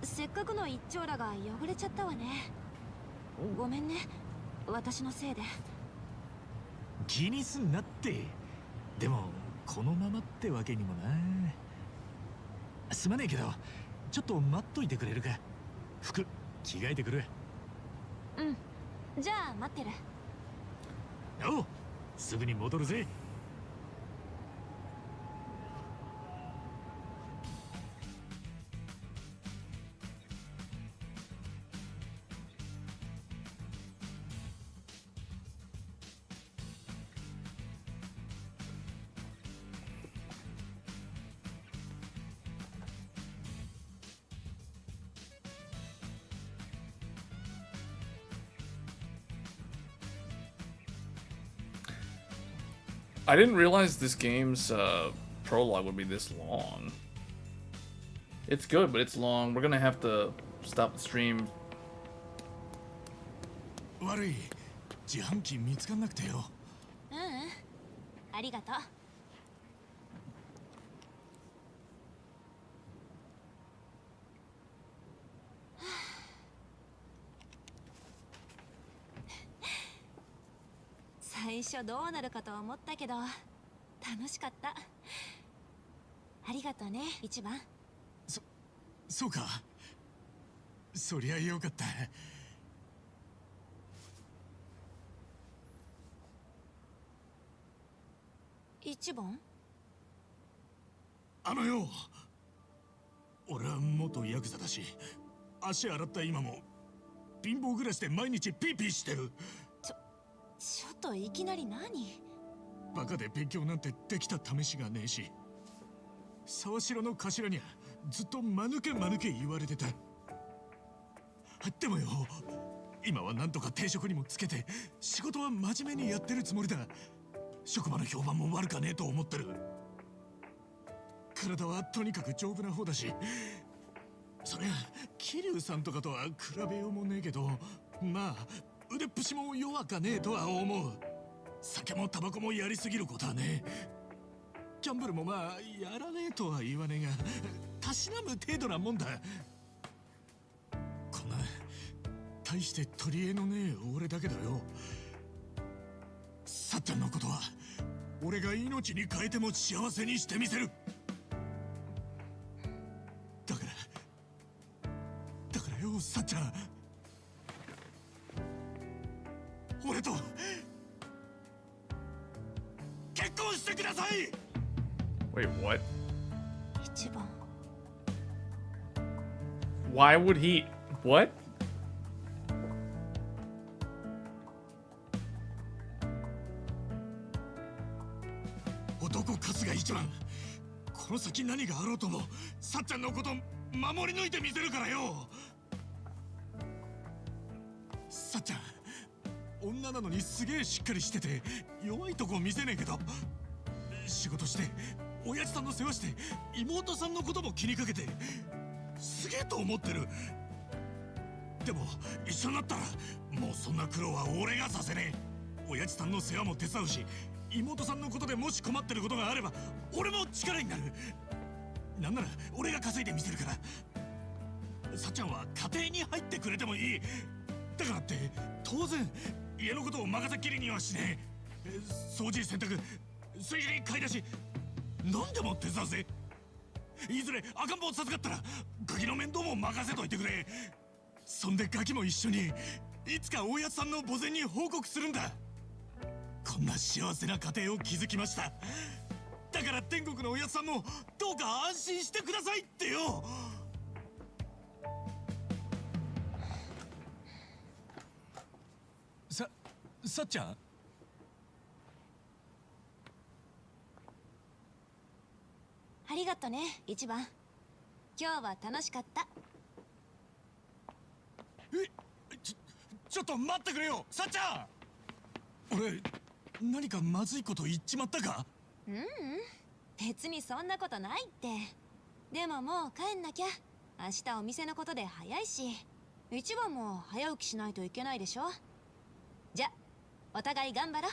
せっかくの一丁羅が汚れちゃったわね。ごめんね、私のせいで。気にすんなって。でもこのままってわけにもな。すまねえけどちょっと待っといてくれるか。服着替えてくる。うん、じゃあ待ってる。おう、すぐに戻るぜ。I didn't realize this game's prologue would be this long. It's good, but it's long. We're gonna have to stop the stream. 悪い、自販機見つかんなくてよ。ありがとう。最初どうなるかと思ったけど楽しかった。ありがとうね一番。そうか。そりゃよかった。一番？あのよ、俺は元ヤクザだし、足洗った今も貧乏暮らしで毎日ピーピーしてる。ちょっといきなり何？バカで勉強なんてできた試しがねえし、沢城の頭にはずっと間抜け言われてた。でもよ、今はなんとか定職にもつけて仕事は真面目にやってるつもりだ。職場の評判も悪かねえと思ってる。体はとにかく丈夫な方だし、そりゃ桐生さんとかとは比べようもねえけど、まあ腕っぷしも弱かねえとは思う。酒もタバコもやりすぎることはねえ。ギャンブルもまあやらねえとは言わねえが、たしなむ程度なもんだ。こんな大して取り柄のねえ俺だけどよ、さっちゃんのことは俺が命に変えても幸せにしてみせる。だからよ、さっちゃん、俺と結婚してください。 Wait, what? 一番。 Why would he? What? 男春日一番、この先何があろうともさっちゃんのこと守り抜いてみせるからよ。さっちゃん、女なのにすげえしっかりしてて弱いとこ見せねえけど、仕事して親父さんの世話して妹さんのことも気にかけてすげえと思ってる。でも一緒になったらもうそんな苦労は俺がさせねえ。親父さんの世話も手伝うし、妹さんのことでもし困ってることがあれば俺も力になる。なんなら俺が稼いでみせるから。さっちゃんは家庭に入ってくれてもいい。だからって当然家のことを任せっきりにはしねえ。掃除、洗濯、炊事に買い出し、何でも手伝うぜ。いずれ赤ん坊授かったらガキの面倒も任せといてくれ。そんでガキも一緒にいつか親さんの墓前に報告するんだ。こんな幸せな家庭を築きました。だから天国のおやつさんもどうか安心してくださいってよ。さっちゃん。ありがとね、一番。今日は楽しかった。ちょっと待ってくれよ、さっちゃん。俺何かまずいこと言っちまったか？別にそんなことないって。でももう帰んなきゃ。明日お店のことで早いし、一番も早起きしないといけないでしょ。じゃ、お互い頑張ろう。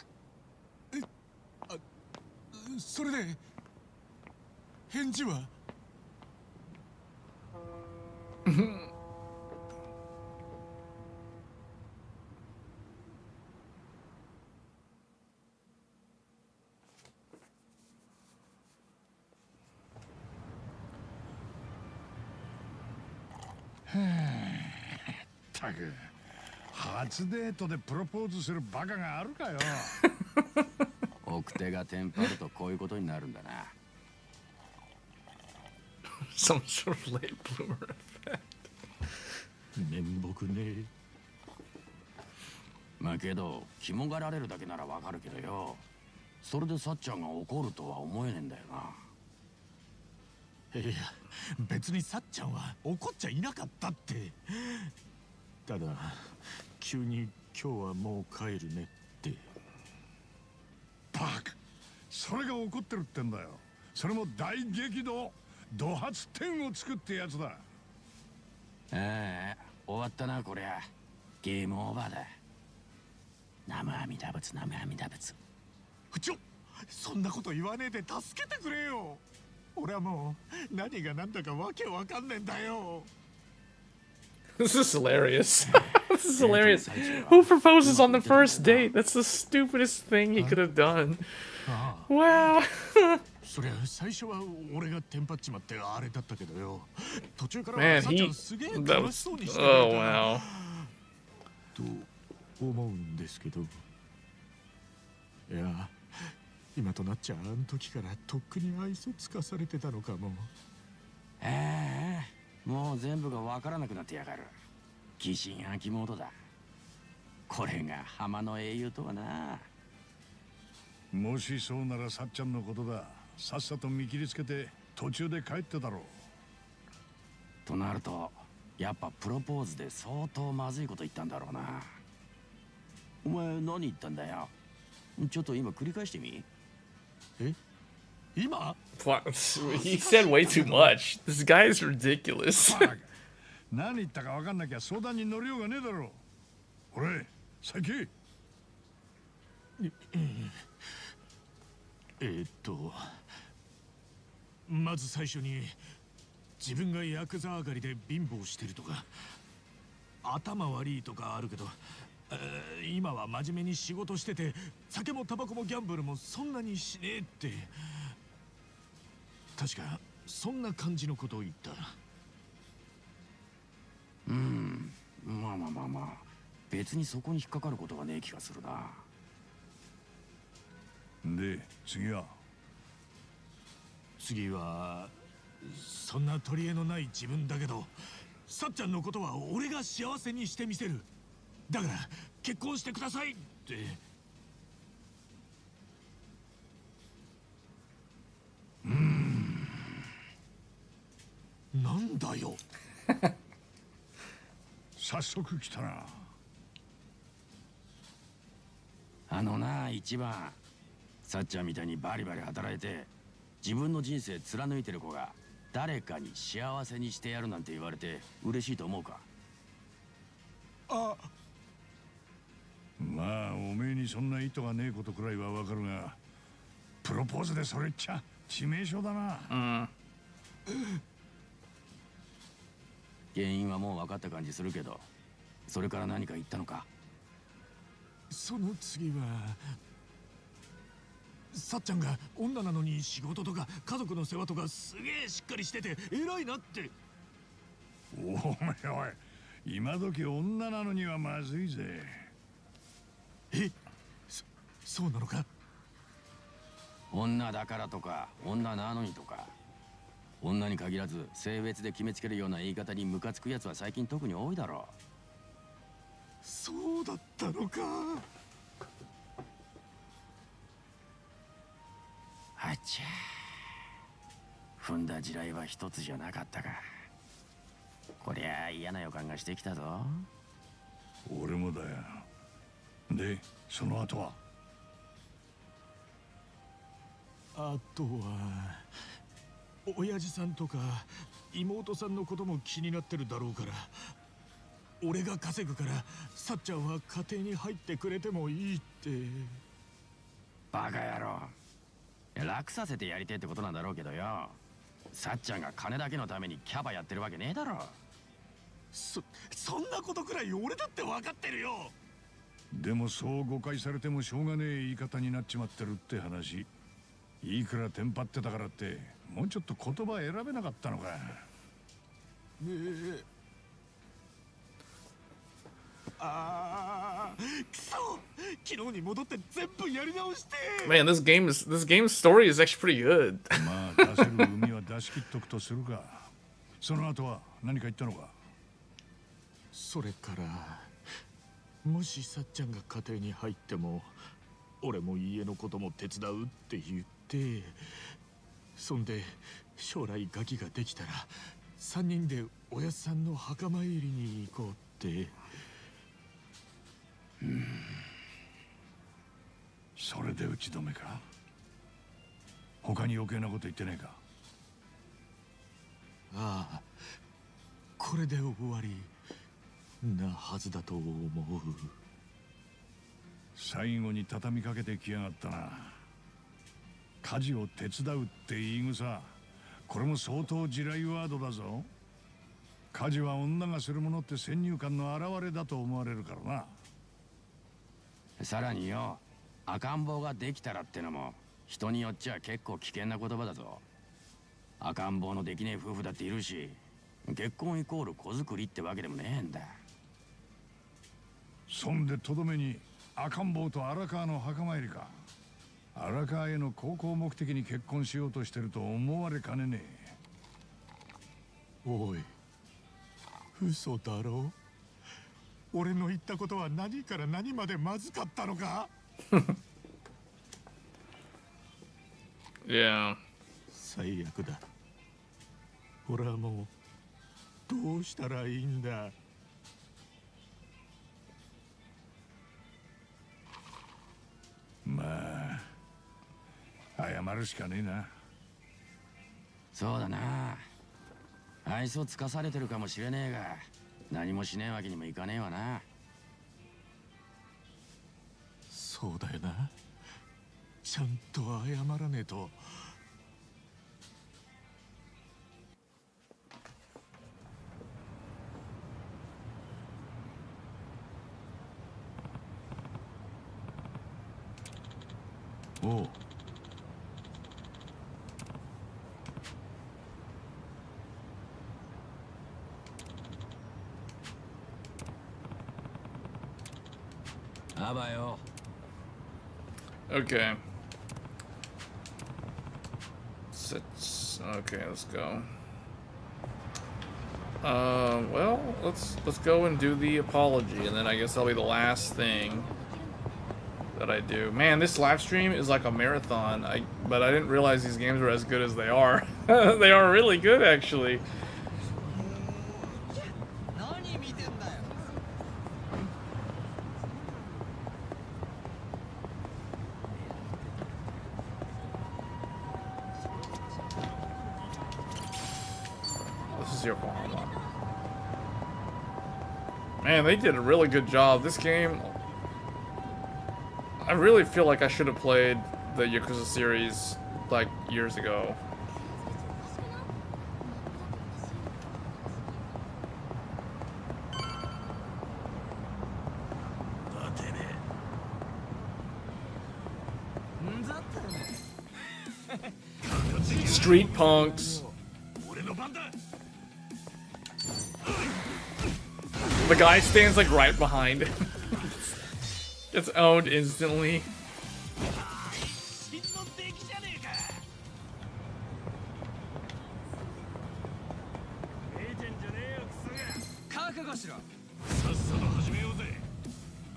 それで返事は？ったく初デートでプロポーズするバカがあるかよ。奥手がテンパるとこういうことになるんだな。Some sort of late bloomer effect. 面目ね。まあけど肝がられるだけならわかるけどよ、それでさっちゃんが怒るとは思えねえんだよな。いや、別にさっちゃんは怒っちゃいなかったって。ただ急に今日はもう帰るねって。バカ、それが怒ってるってんだよ。それも大激怒怒発点を作ってやつだ。ああ、終わったなこりゃ。ゲームオーバーだ。南無阿弥陀仏、南無阿弥陀仏。そんなこと言わねえで助けてくれよ。俺はもう何が何だかわけわかんねえんだよ。This is hilarious. This is hilarious. Who proposes on the first date? That's the stupidest thing he could have done. Wow. そりゃ最初は俺がテンパっちまってあれだったけどよ。途中から Man, さっちゃ he んすげえ that 楽しそう was にしてくれ oh た。 wow. と思うんですけど。いや、今となっちゃあの時からとっくに愛想つかされてたのかも。もう全部がわからなくなってやがる。疑心暗鬼モードだ。これが浜の英雄とはな。もしそうならさっちゃんのことだ。さっさと見切りつけて途中で帰ってだろう。となるとやっぱプロポーズで相当まずいこと言ったんだろうな。お前何言ったんだよ。ちょっと今繰り返してみ。今？ He said way too much. This guy is ridiculous. 何言ったか分かんなきゃ相談に乗りようがねえだろう。俺、先。まず最初に自分がヤクザ上がりで貧乏してるとか頭悪いとかあるけど、今は真面目に仕事してて酒もタバコもギャンブルもそんなにしねえって、確かそんな感じのことを言った。まあまあまあまあ、別にそこに引っかかることはねえ気がするな。で、次はそんな取り柄のない自分だけど、さっちゃんのことは俺が幸せにしてみせる。だから結婚してくださいって。なんだよ。早速来たな。あのな、一番さっちゃんみたいにバリバリ働いて自分の人生貫いてる子が誰かに幸せにしてやるなんて言われて嬉しいと思うか？まあおめえにそんな意図がねえことくらいはわかるが、プロポーズでそれっちゃ致命傷だな。原因はもう分かった感じするけど、それから何か言ったのか？その次はさっちゃんが女なのに仕事とか家族の世話とかすげえしっかりしてて偉いなって。おめえおい、今時女なのにはまずいぜ。そうなのか？女だからとか女なのにとか、女に限らず性別で決めつけるような言い方にムカつくやつは最近特に多いだろう。そうだったのか。あちゃ踏んだ地雷は一つじゃなかったか。こりゃ嫌な予感がしてきたぞ。俺もだよ。でその後は？あとは親父さんとか妹さんのことも気になってるだろうから、俺が稼ぐからさっちゃんは家庭に入ってくれてもいいって。バカ野郎。楽させてやりてえってことなんだろうけどよ。さっちゃんが金だけのためにキャバやってるわけねえだろ。そんなことくらい俺だって分かってるよ。でもそう誤解されてもしょうがねえ言い方になっちまってるって話。いくらテンパってたからってもうちょっと言葉選べなかったのか。ねえ。くそ、昨日に戻って全部やり直して。 Man, this game's story is actually pretty good. まあ出せる海は出し切っとくとするか。その後は何か言ったのか。それからもしさっちゃんが家庭に入っても俺も家のことも手伝うって言って、そんで将来ガキができたら3人でおやっさんの墓参りに行こうって。それで打ち止めか。他に余計なこと言ってねえか。ああ、これで終わりなはずだと思う。最後に畳みかけてきやがったな。家事を手伝うって言い草、これも相当地雷ワードだぞ。家事は女がするものって先入観の表れだと思われるからな。さらによ、赤ん坊ができたらってのも人によっちゃ結構危険な言葉だぞ。赤ん坊のできねえ夫婦だっているし、結婚イコール子作りってわけでもねえんだ。そんでとどめに赤ん坊と荒川の墓参りか。荒川への高校目的に結婚しようとしてると思われかねねえ。おい、嘘だろ。俺の言ったことは何から何までまずかったのか。Yeah. 最悪だ。俺はもうどうしたらいいんだ。まあ謝るしかねえな。そうだな。愛想つかされてるかもしれねえが、何もしねえわけにもいかねえわな。そうだよな。ちゃんと謝らねえと。おう。あばよ。Okay. Okay, let's go. Well, let's go and do the apology, and then I guess that'll be the last thing that I do. Man, this live stream is like a marathon. But I didn't realize these games were as good as they are. They are really good, actually. Man, they did a really good job. This game, I really feel like I should have played the Yakuza series like years ago. Street punks. The guy stands like right behind him. Gets owned instantly.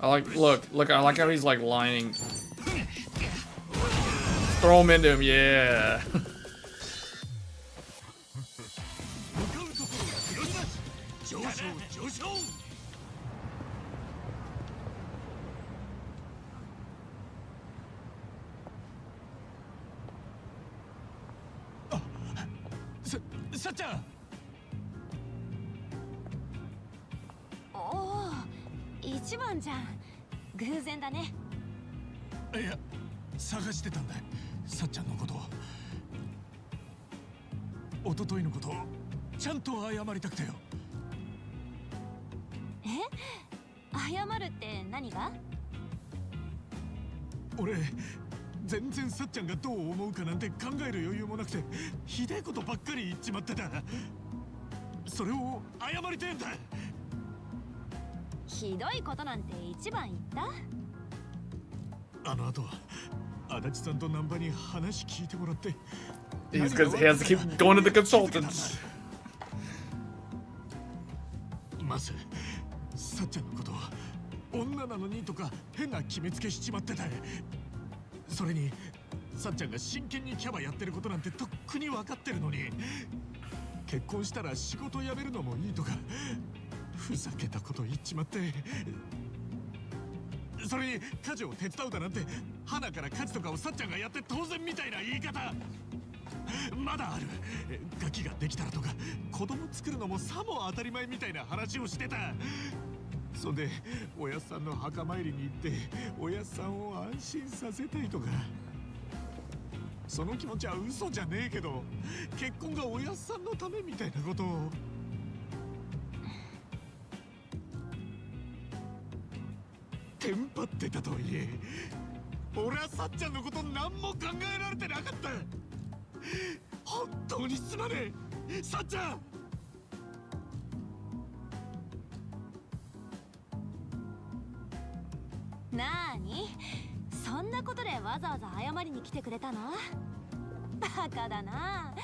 Look, I like how he's like lining. Throw him into him, yeah.おお、一番じゃん。偶然だね。いや、探してたんだ。さっちゃんのことを。一昨日のことをちゃんと謝りたくてよ。え？謝るって何が？俺全然さっちゃんがどう思うかなんて考える余裕もなくて、ひでえことばっかり言っちまってた。それを謝りてえんだ。ひどいことなんて一番言った？あの後足立さんと難波に話聞いてもらって。He's because he has to keep going to the consultants. まずさっちゃんのことは女なのにとか変な決めつけしちまってた。それにさっちゃんが真剣にキャバやってることなんてとっくに分かってるのに、結婚したら仕事辞めるのもいいとかふざけたこと言っちまって。それに家事を手伝うだなんて花から家事とかをさっちゃんがやって当然みたいな言い方まだある。ガキができたらとか子供作るのもさも当たり前みたいな話をしてた。そんでおやっさんの墓参りに行っておやっさんを安心させたいとか。その気持ちは嘘じゃねえけど、結婚がおやっさんのためみたいなことを。テンパってたとはいえ、俺はさっちゃんのこと何も考えられてなかった。本当にすまねえ、さっちゃん。なーに？そんなことでわざわざ謝りに来てくれたの？バカだな。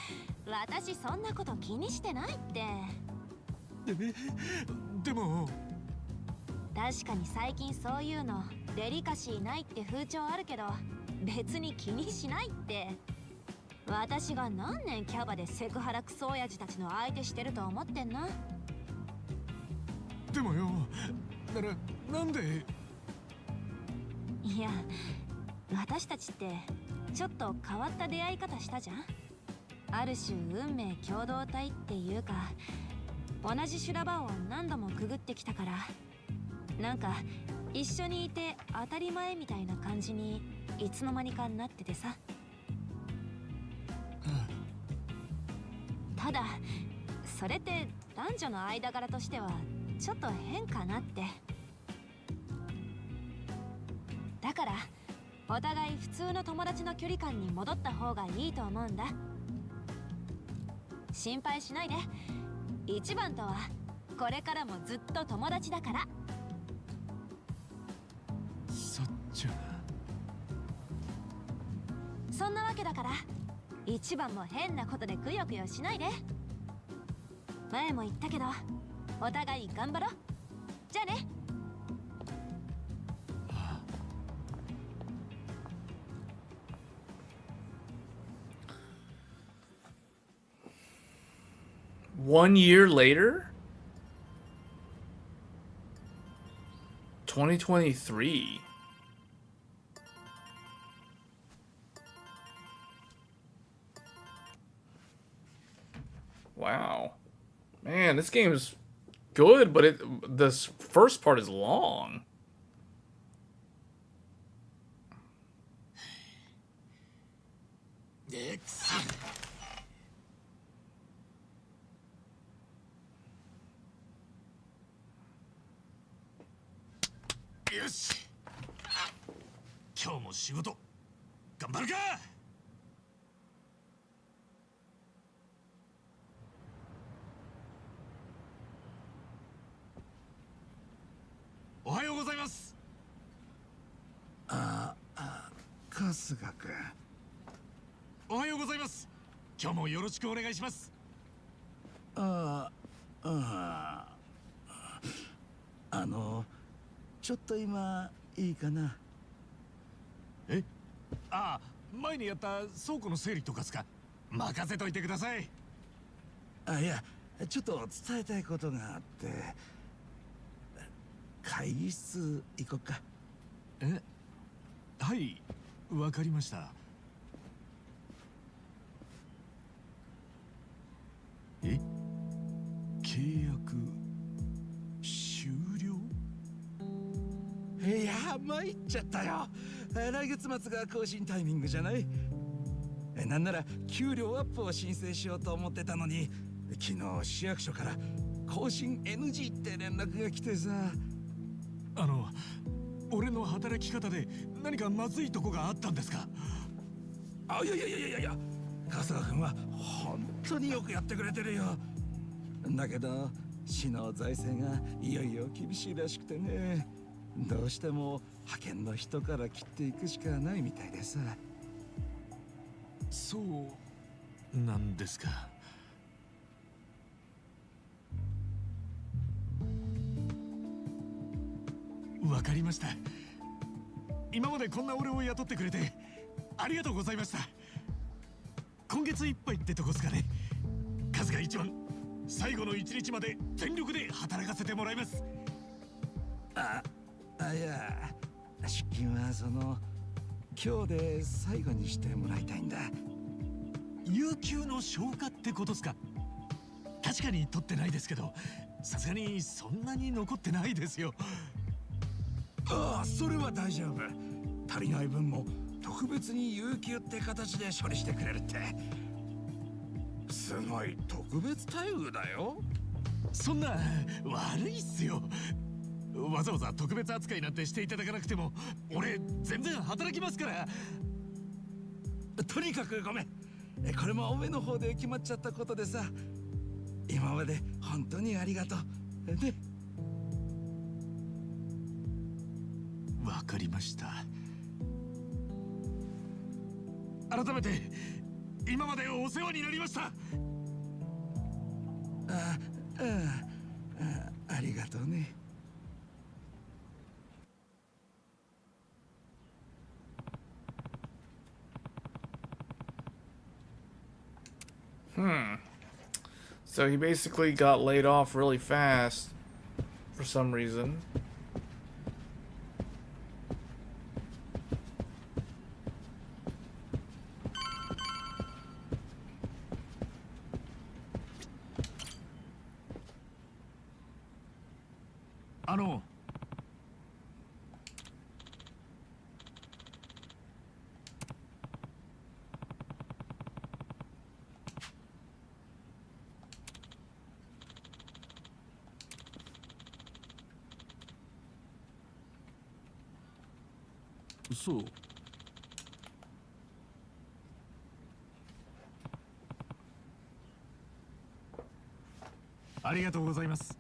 私そんなこと気にしてないって。でも確かに最近そういうのデリカシーないって風潮あるけど、別に気にしないって。私が何年キャバでセクハラクソ親父たちの相手してると思ってんの？でもよ、なんで。いや、私たちってちょっと変わった出会い方したじゃん。ある種運命共同体っていうか、同じ修羅場を何度もくぐってきたから、なんか一緒にいて当たり前みたいな感じにいつの間にかなっててさ。ただそれって男女の間柄としてはちょっと変かなって。だからお互い普通の友達の距離感に戻った方がいいと思うんだ。心配しないで。一番とはこれからもずっと友達だから。さっちゃん。そんなわけだから一番も変なことでくよくよしないで。前も言ったけどお互い頑張ろう。じゃあね。1 year later? 2023. Wow. Man, this game is good, but this first part is long. Yoし、今日も仕事頑張るか。おはようございます。春日君。おはようございます。今日もよろしくお願いします。ちょっと今いいかな。え、ああ、前にやった倉庫の整理とかですか。任せといてください。あ、いや、ちょっと伝えたいことがあって。会議室行こっか。え、はい、わかりました。え、契約終了？いや、参っちゃったよ。来月末が更新タイミングじゃない。なんなら給料アップを申請しようと思ってたのに、昨日市役所から更新 NG って連絡が来てさ。俺の働き方で何かまずいとこがあったんですか？あ、いや、春日君は本当によくやってくれてるよ。だけど市の財政がいよいよ厳しいらしくてね、どうしても派遣の人から切っていくしかないみたいでさ。そうなんですか。わかりました。今までこんな俺を雇ってくれてありがとうございました。今月いっぱいってとこですかね。春日一番、最後の一日まで全力で働かせてもらいます。いや、出勤は今日で最後にしてもらいたいんだ。有給の消化ってことですか？確かに取ってないですけど、さすがにそんなに残ってないですよ。ああ、それは大丈夫。足りない分も特別に有給って形で処理してくれるって。すごい特別待遇だよ。そんな悪いっすよ。わざわざ特別扱いなんてしていただかなくても俺全然働きますから。とにかくごめん。これもおめの方で決まっちゃったことでさ。今まで本当にありがとう。ね。わかりました。改めて今までお世話になりました。ありがとうね。So he basically got laid off really fast for some reason.そう。ありがとうございます。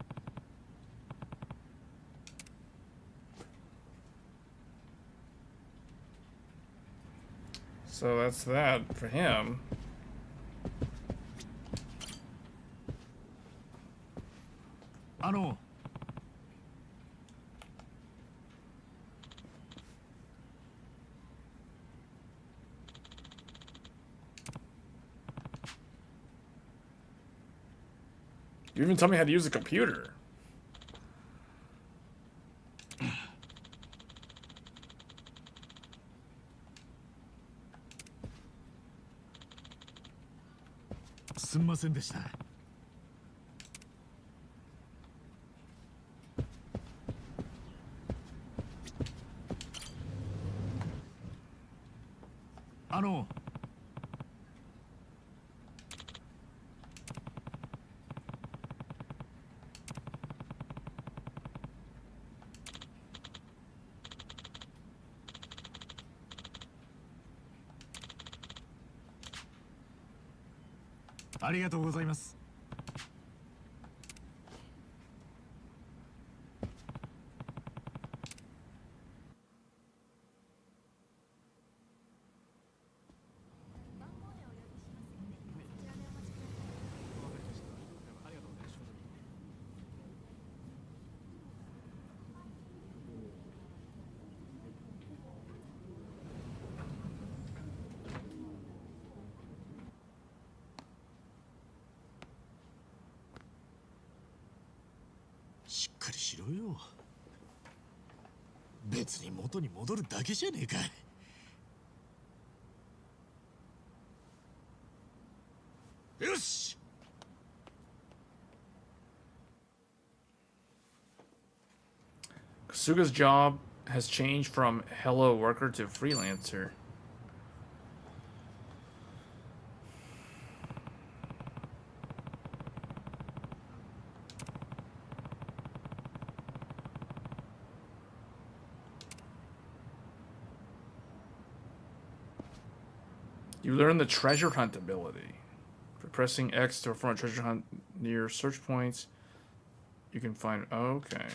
So that's that for him. You even tell me how to use a computer.ありがとうございます。かりしろよ。別に元に戻るだけじゃねえか。よし。Kasuga's job has changed from hello worker to freelancer. You learn the treasure hunt ability. For pressing X to perform a treasure hunt near search points, you can find... Okay.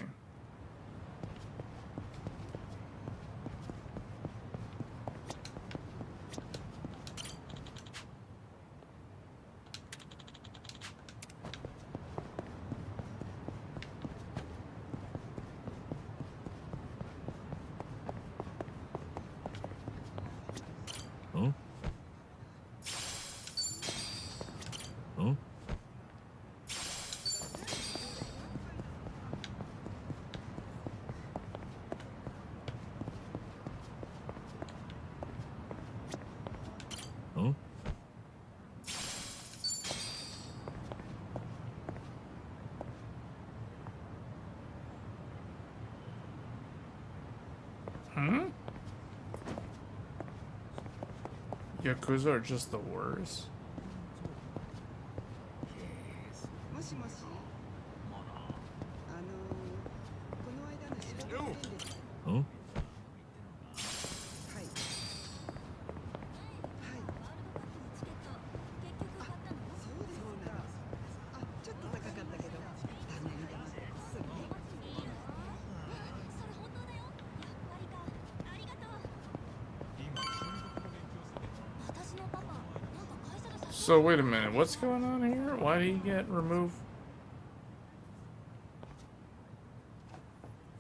Huh? Huh? Huh? Hmm? Yakuza are just the worst. Huh? So wait a minute, what's going on here? Why did he get removed?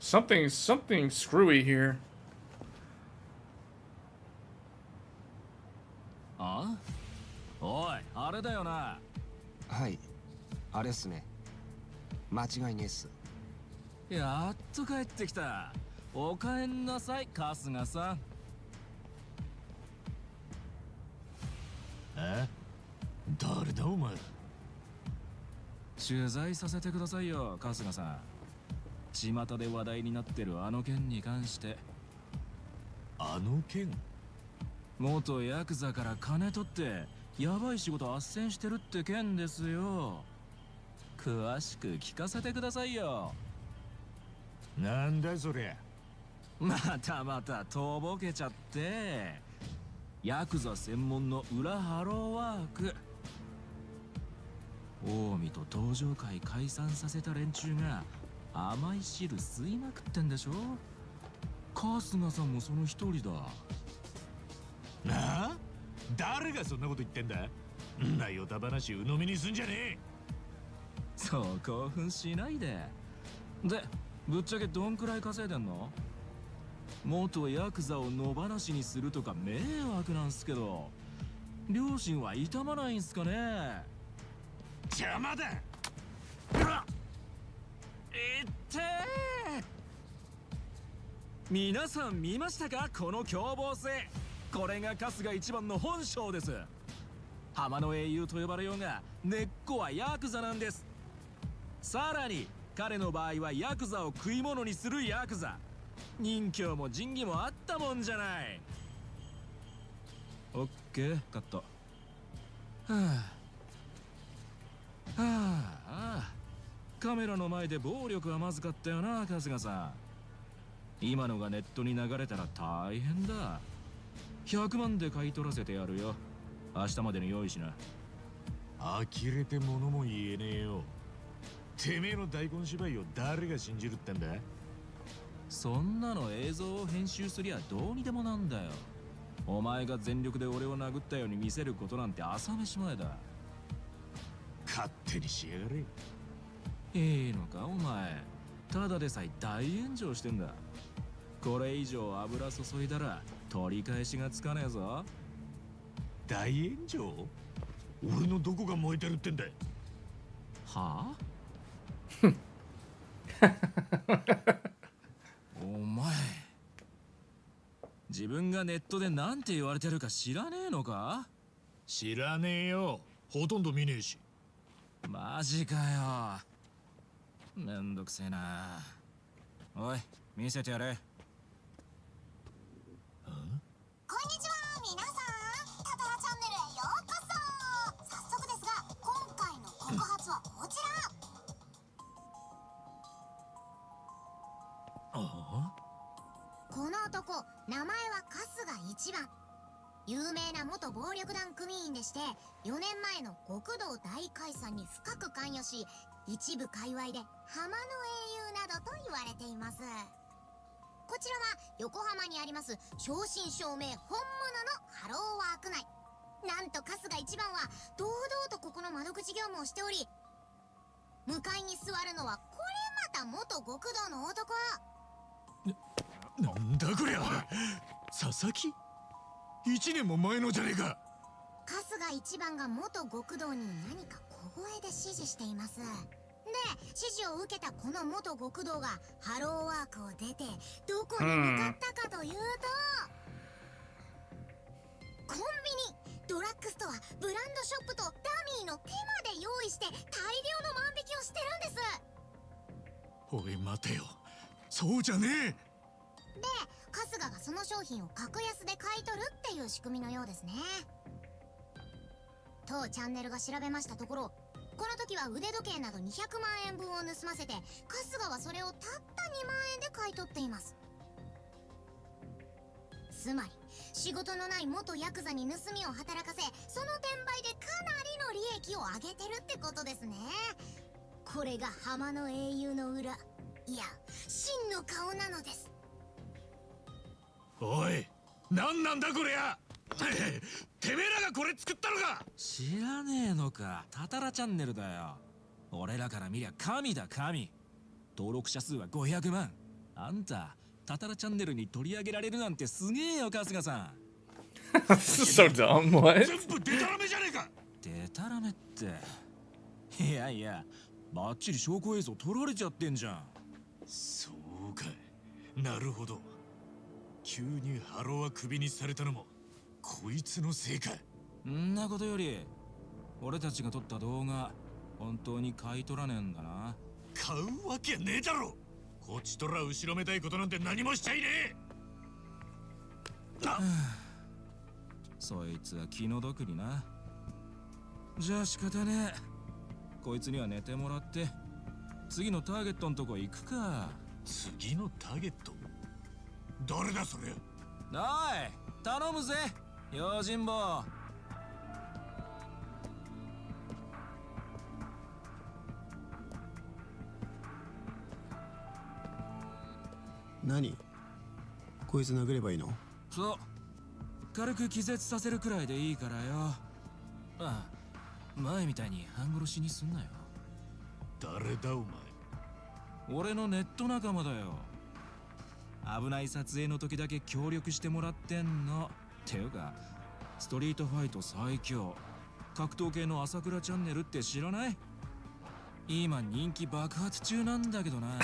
Something screwy here. あ？おい、あれだよな。はい、あれっすね。間違いねえっす。やっと帰ってきた。おかえんなさい、春日さん。え？誰だお前。取材させてくださいよ、春日さん。巷で話題になってるあの件に関して。あの件？元ヤクザから金取ってヤバい仕事斡旋してるって件ですよ。詳しく聞かせてくださいよ。なんだそりゃ。またとぼけちゃって。ヤクザ専門の裏ハローワーク。近江と東上会解散させた連中が甘い汁吸いまくってんでしょ。春日さんもその一人だ。なあ？誰がそんなこと言ってんだ？んなヨタ話鵜呑みにすんじゃねえ。そう興奮しないで。で、ぶっちゃけどんくらい稼いでんの？元ヤクザを野放しにするとか迷惑なんすけど、両親は痛まないんすかね？邪魔だ。って皆さん見ましたか、この凶暴性。これが春日一番の本性です。浜の英雄と呼ばれようが根っこはヤクザなんです。さらに彼の場合はヤクザを食い物にするヤクザ。任侠も仁義もあったもんじゃない。オッケー、カット。カメラの前で暴力はまずかったよな、春日さん。今のがネットに流れたら大変だ。100万で買い取らせてやるよ。明日までに用意しな。呆れて物も言えねえよ。てめえの大根芝居を誰が信じるってんだ？そんなの映像を編集すりゃどうにでもなんだよ。お前が全力で俺を殴ったように見せることなんて朝飯前だ。勝手にしやがれ。いいのかお前。ただでさえ大炎上してんだ。これ以上油注いだら取り返しがつかねえぞ。大炎上？俺のどこが燃えてるってんだ？はお前自分がネットでなんて言われてるか知らねえのか？知らねえよ。ほとんど見ねえし。マジかよ。めんどくせえな。おい、見せてやれ。こんにちは、皆さん。タタラチャンネルへようこそ。早速ですが、今回の告発はこちら。この男、名前は春日一番。有名な元暴力団組員でして、4年前の極道大解散に深く関与し、一部界隈で浜の英雄などと言われています。こちらは横浜にあります正真正銘本物のハローワーク内。なんと春日一番は堂々とここの窓口業務をしており、向かいに座るのはこれまた元極道の男。なんだこりゃ。佐々木？1年も前のじゃねえか。春日一番が元極道に何か小声で指示しています。で、指示を受けたこの元極道がハローワークを出てどこに向かったかというと、コンビニ、ドラッグストア、ブランドショップとダミーの手まで用意して大量の万引きをしてるんです。おい待てよ、そうじゃねえ。で、春日がその商品を格安で買い取るっていう仕組みのようですね。当チャンネルが調べましたところ、この時は腕時計など200万円分を盗ませて、春日はそれをたった2万円で買い取っています。つまり仕事のない元ヤクザに盗みを働かせ、その転売でかなりの利益を上げてるってことですね。これが浜の英雄の裏、いや真の顔なのです。おい、なんなんだこりゃ。てめえらがこれ作ったのか。知らねえのか。タタラチャンネルだよ。俺らから見りゃ神だ神。登録者数は500万。あんたタタラチャンネルに取り上げられるなんてすげえよ、春日さん。So dumb, what? 全部デタラメじゃねえか。デタラメって。いやいや、バッチリ証拠映像撮られちゃってんじゃん。そうかい、なるほど。急にハローはクビにされたのもこいつのせいか。んなことより俺たちが撮った動画本当に買い取らねえんだな。買うわけねえだろ。こっちとら後ろめたいことなんて何もしちゃいねえ。そいつは気の毒にな。じゃあ仕方ねえ。こいつには寝てもらって次のターゲットのとこ行くか。次のターゲット？誰だそれ。おい、頼むぜ用心棒。何？こいつ殴ればいいの？そう、軽く気絶させるくらいでいいからよ。ああ、前みたいに半殺しにすんなよ。誰だお前。俺のネット仲間だよ。危ない撮影の時だけ協力してもらってんの。ていうかストリートファイト最強格闘系の朝倉チャンネルって知らない？今人気爆発中なんだけどな。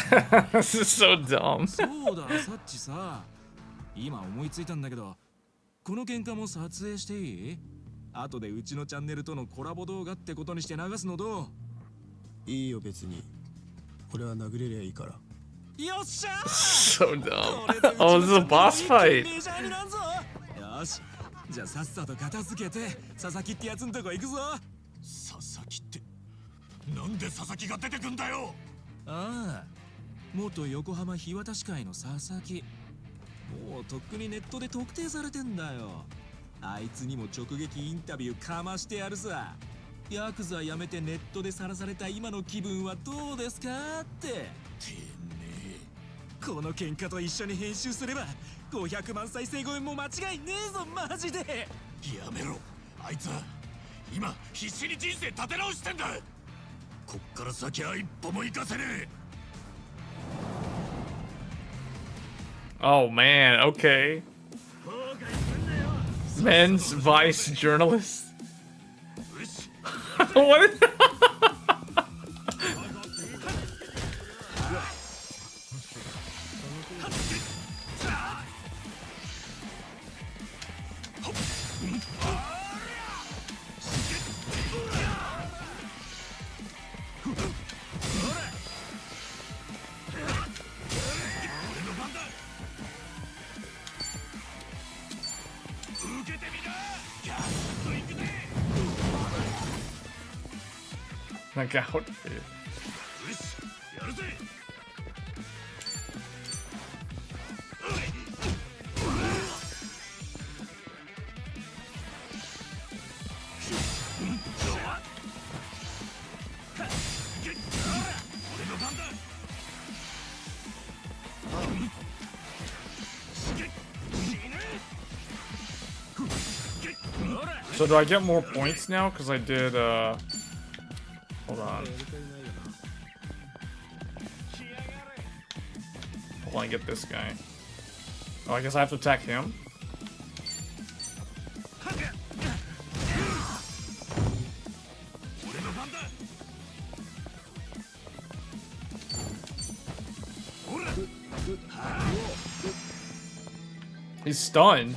This is so dumb. そうだ、さっちさ、今思いついたんだけど、この喧嘩も撮影していい？後でうちのチャンネルとのコラボ動画ってことにして流すのどう？いいよ別に。俺は殴れりゃいいから。よっしゃー。 So dumb. Oh, this is a boss fight. よし、じゃあさっさと片付けて佐々木ってやつんとこ行くぞ。佐々木って、なんで佐々木が出てくんだよ。ああ、元横浜日渡し会の佐々木。もうとっくにネットで特定されてんだよ。あいつにも直撃インタビューかましてやるさ。ヤクザ辞めてネットでさらされた今の気分はどうですかって。てめえ、この喧嘩と一緒に編集すれば500万再生超えも間違いねえぞマジで。やめろ、あいつは今必死に人生立て直してんだ。こっから先は一歩も行かせねえ。 Oh man, okay. Men's Vice journalist? What? Like outfit. So do I get more points now? Because I did, hold on. Hold on, get this guy. Oh, I guess I have to attack him? He's stunned.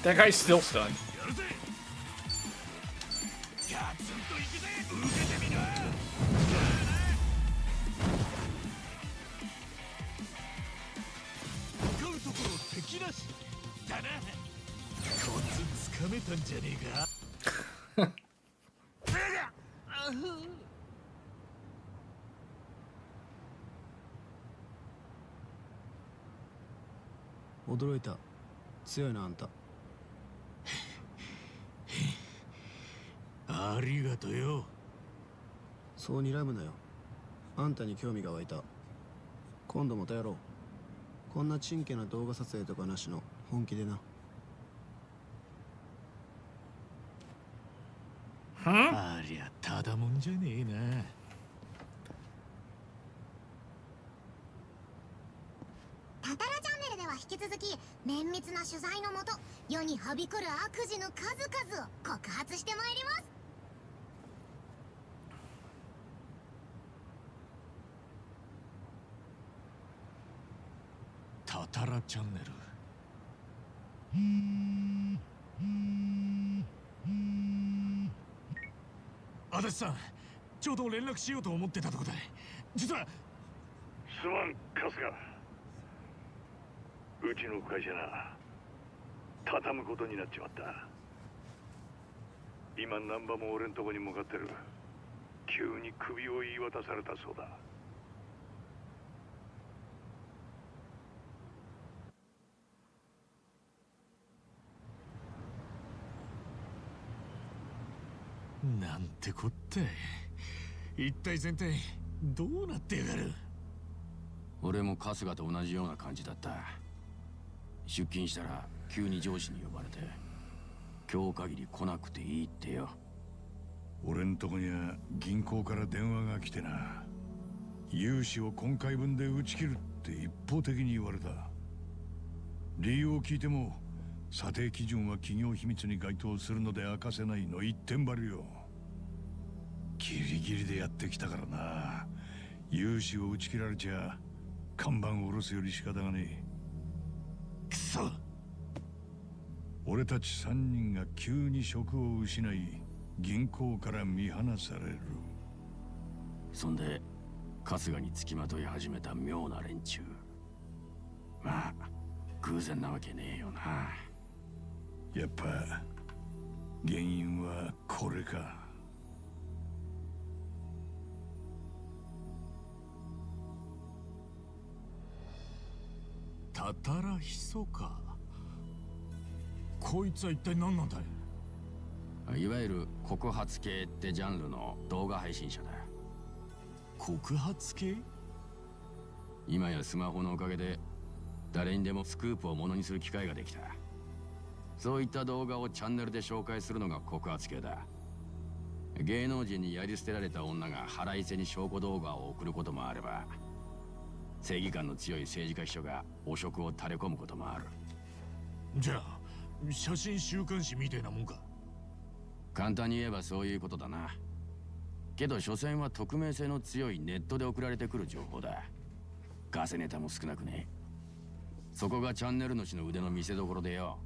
That guy's still stunned.驚いた。強いなあんた。ありがとよ。そう睨むなよ。あんたに興味が湧いた。今度またやろう。こんなちんけな動画撮影とかなしの本気でな。ありゃただもんじゃねえな。タタラチャンネルでは引き続き綿密な取材のもと世にはびこる悪事の数々を告発してまいります。タタラチャンネル。足立さん、ちょうど連絡しようと思ってたとこだ。実はすまん、春日。うちの会社な、畳むことになっちまった。今難波も俺んとこに向かってる。急に首を言い渡されたそうだ。なんてこった。一体全体どうなってやがる。俺も春日と同じような感じだった。出勤したら急に上司に呼ばれて、今日限り来なくていいってよ。俺んとこには銀行から電話が来てな、融資を今回分で打ち切るって一方的に言われた。理由を聞いても査定基準は企業秘密に該当するので明かせないの一点張りよ。ギリギリでやってきたからな。融資を打ち切られちゃ看板を下ろすより仕方がねえ。くそ。俺たち3人が急に職を失い銀行から見放される。そんで春日につきまとい始めた妙な連中。まあ偶然なわけねえよな。やっぱ原因はこれか。タタラヒソか。こいつは一体何なんだい。いわゆる告発系ってジャンルの動画配信者だ。告発系？今やスマホのおかげで誰にでもスクープをものにする機会ができた。そういった動画をチャンネルで紹介するのが告発系だ。芸能人にやり捨てられた女が腹いせに証拠動画を送ることもあれば、正義感の強い政治家秘書が汚職を垂れ込むこともある。じゃあ写真週刊誌みたいなもんか。簡単に言えばそういうことだな。けど所詮は匿名性の強いネットで送られてくる情報だ。ガセネタも少なくね。そこがチャンネル主の腕の見せ所でよ。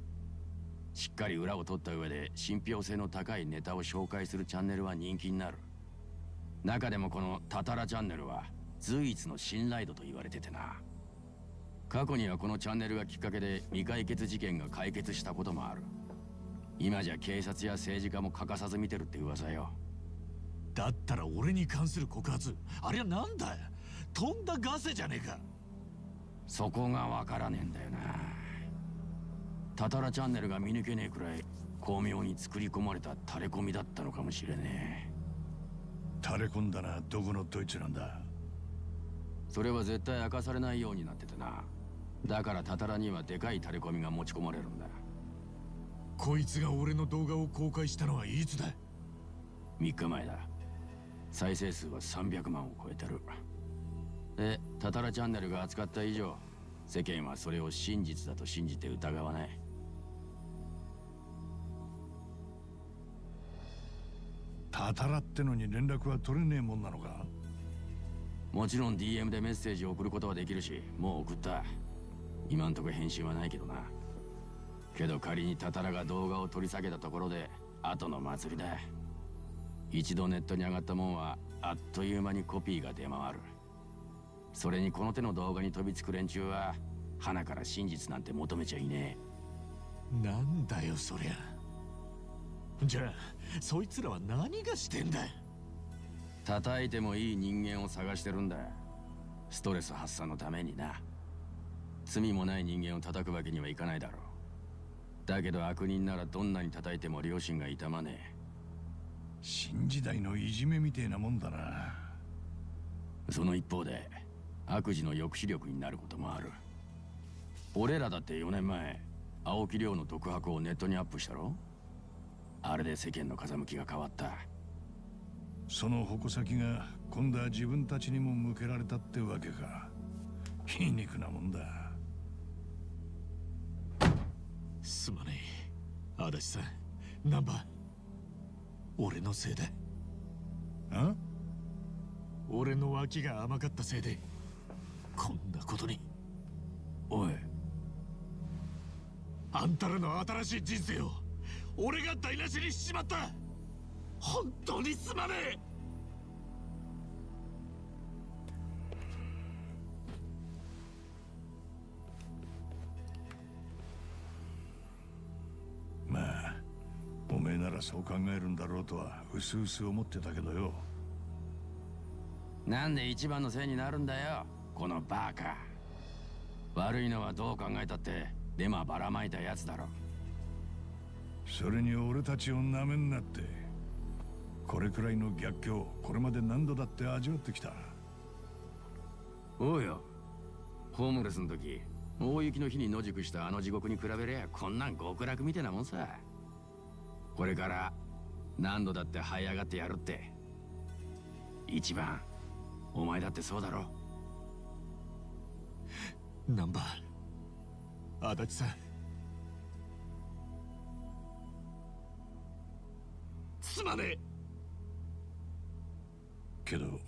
しっかり裏を取った上で信憑性の高いネタを紹介するチャンネルは人気になる。中でもこのタタラチャンネルは随一の信頼度と言われててな。過去にはこのチャンネルがきっかけで未解決事件が解決したこともある。今じゃ警察や政治家も欠かさず見てるって噂よ。だったら俺に関する告発、あれはなんだよ。とんだガセじゃねえか。そこがわからねえんだよな。タタラチャンネルが見抜けねえくらい巧妙に作り込まれたタレコミだったのかもしれねえ。タレ込んだな。どこのドイツなんだ。それは絶対明かされないようになっててな。だからタタラにはでかいタレコミが持ち込まれるんだ。こいつが俺の動画を公開したのはいつだ。3日前だ。再生数は300万を超えてる。で、タタラチャンネルが扱った以上、世間はそれを真実だと信じて疑わない。タタラってのに連絡は取れねえもんなのか。もちろん DM でメッセージを送ることはできるし、もう送った。今んとこ返信はないけどな。けど仮にタタラが動画を取り下げたところで後の祭りだ。一度ネットに上がったもんはあっという間にコピーが出回る。それにこの手の動画に飛びつく連中は花から真実なんて求めちゃいねえ。なんだよそりゃ。じゃあそいつらは何がしてんだ。叩いてもいい人間を探してるんだ。ストレス発散のためにな。罪もない人間を叩くわけにはいかないだろう。だけど悪人ならどんなに叩いても良心が痛まねえ。新時代のいじめみてえなもんだな。その一方で悪事の抑止力になることもある。俺らだって4年前青木亮の独白をネットにアップしたろ。あれで世間の風向きが変わった。その矛先が今度は自分たちにも向けられたってわけか。皮肉なもんだ。すまねえ足立さん。ナンバー俺のせいだ。あ？俺の脇が甘かったせいでこんなことに。おい、あんたらの新しい人生を俺が台無しにしちまった。本当にすまねえ。まあおめえならそう考えるんだろうとは薄々思ってたけどよ。なんで一番のせいになるんだよこのバカ。悪いのはどう考えたってデマばらまいたやつだろ。それに俺たちをなめんなって。これくらいの逆境これまで何度だって味わってきた。おうよ、ホームレスの時大雪の日に野宿したあの地獄に比べりゃこんなん極楽みたいなもんさ。これから何度だって這い上がってやるって。一番お前だってそうだろ。ナンバー足立さん、すまねえ。けど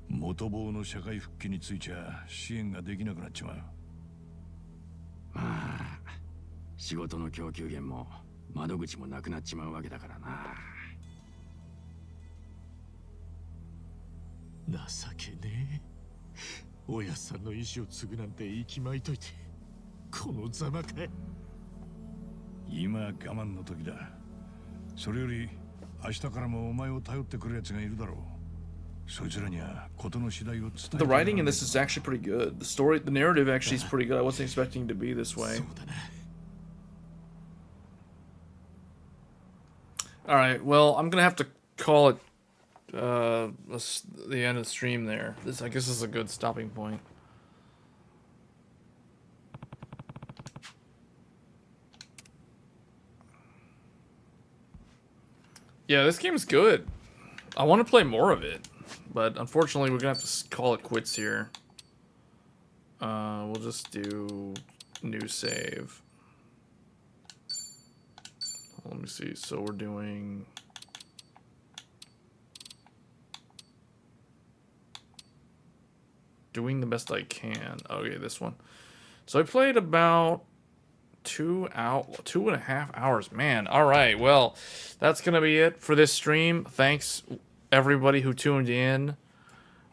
元棒の社会復帰についちゃ支援ができなくなっちまう。まあ仕事の供給源も窓口もなくなっちまうわけだからな。情けねえ。おやっさんの意志を継ぐなんて息巻いといてこのざまかい。今我慢の時だ。それより明日からもお前を頼ってくる奴がいるだろう。そいつらには事の次第を伝えて。 The writing in this is actually pretty good. The story, the narrative actually is pretty good. I wasn't expecting it to be this way. All right, well, I'm gonna have to call it the end of the stream there. This, I guess, is a good stopping point. Yeah, this game's good. I want to play more of it, but unfortunately, we're gonna have to call it quits here. We'll just do new save. Let me see. So we're doing the best I can. Okay, this one. So I played about 2.5 hours. Man, all right. Well, that's going to be it for this stream. Thanks, everybody who tuned in.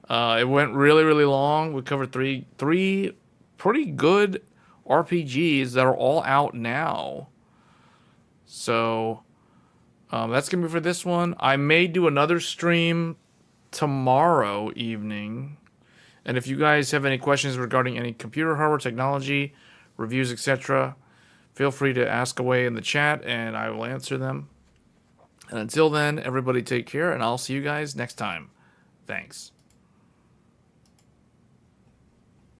It went really, really long. We covered three pretty good RPGs that are all out now. So that's going to be for this one. I may do another stream tomorrow evening. And if you guys have any questions regarding any computer hardware, technology, reviews, etc., feel free to ask away in the chat and I will answer them. And until then, everybody take care and I'll see you guys next time. Thanks.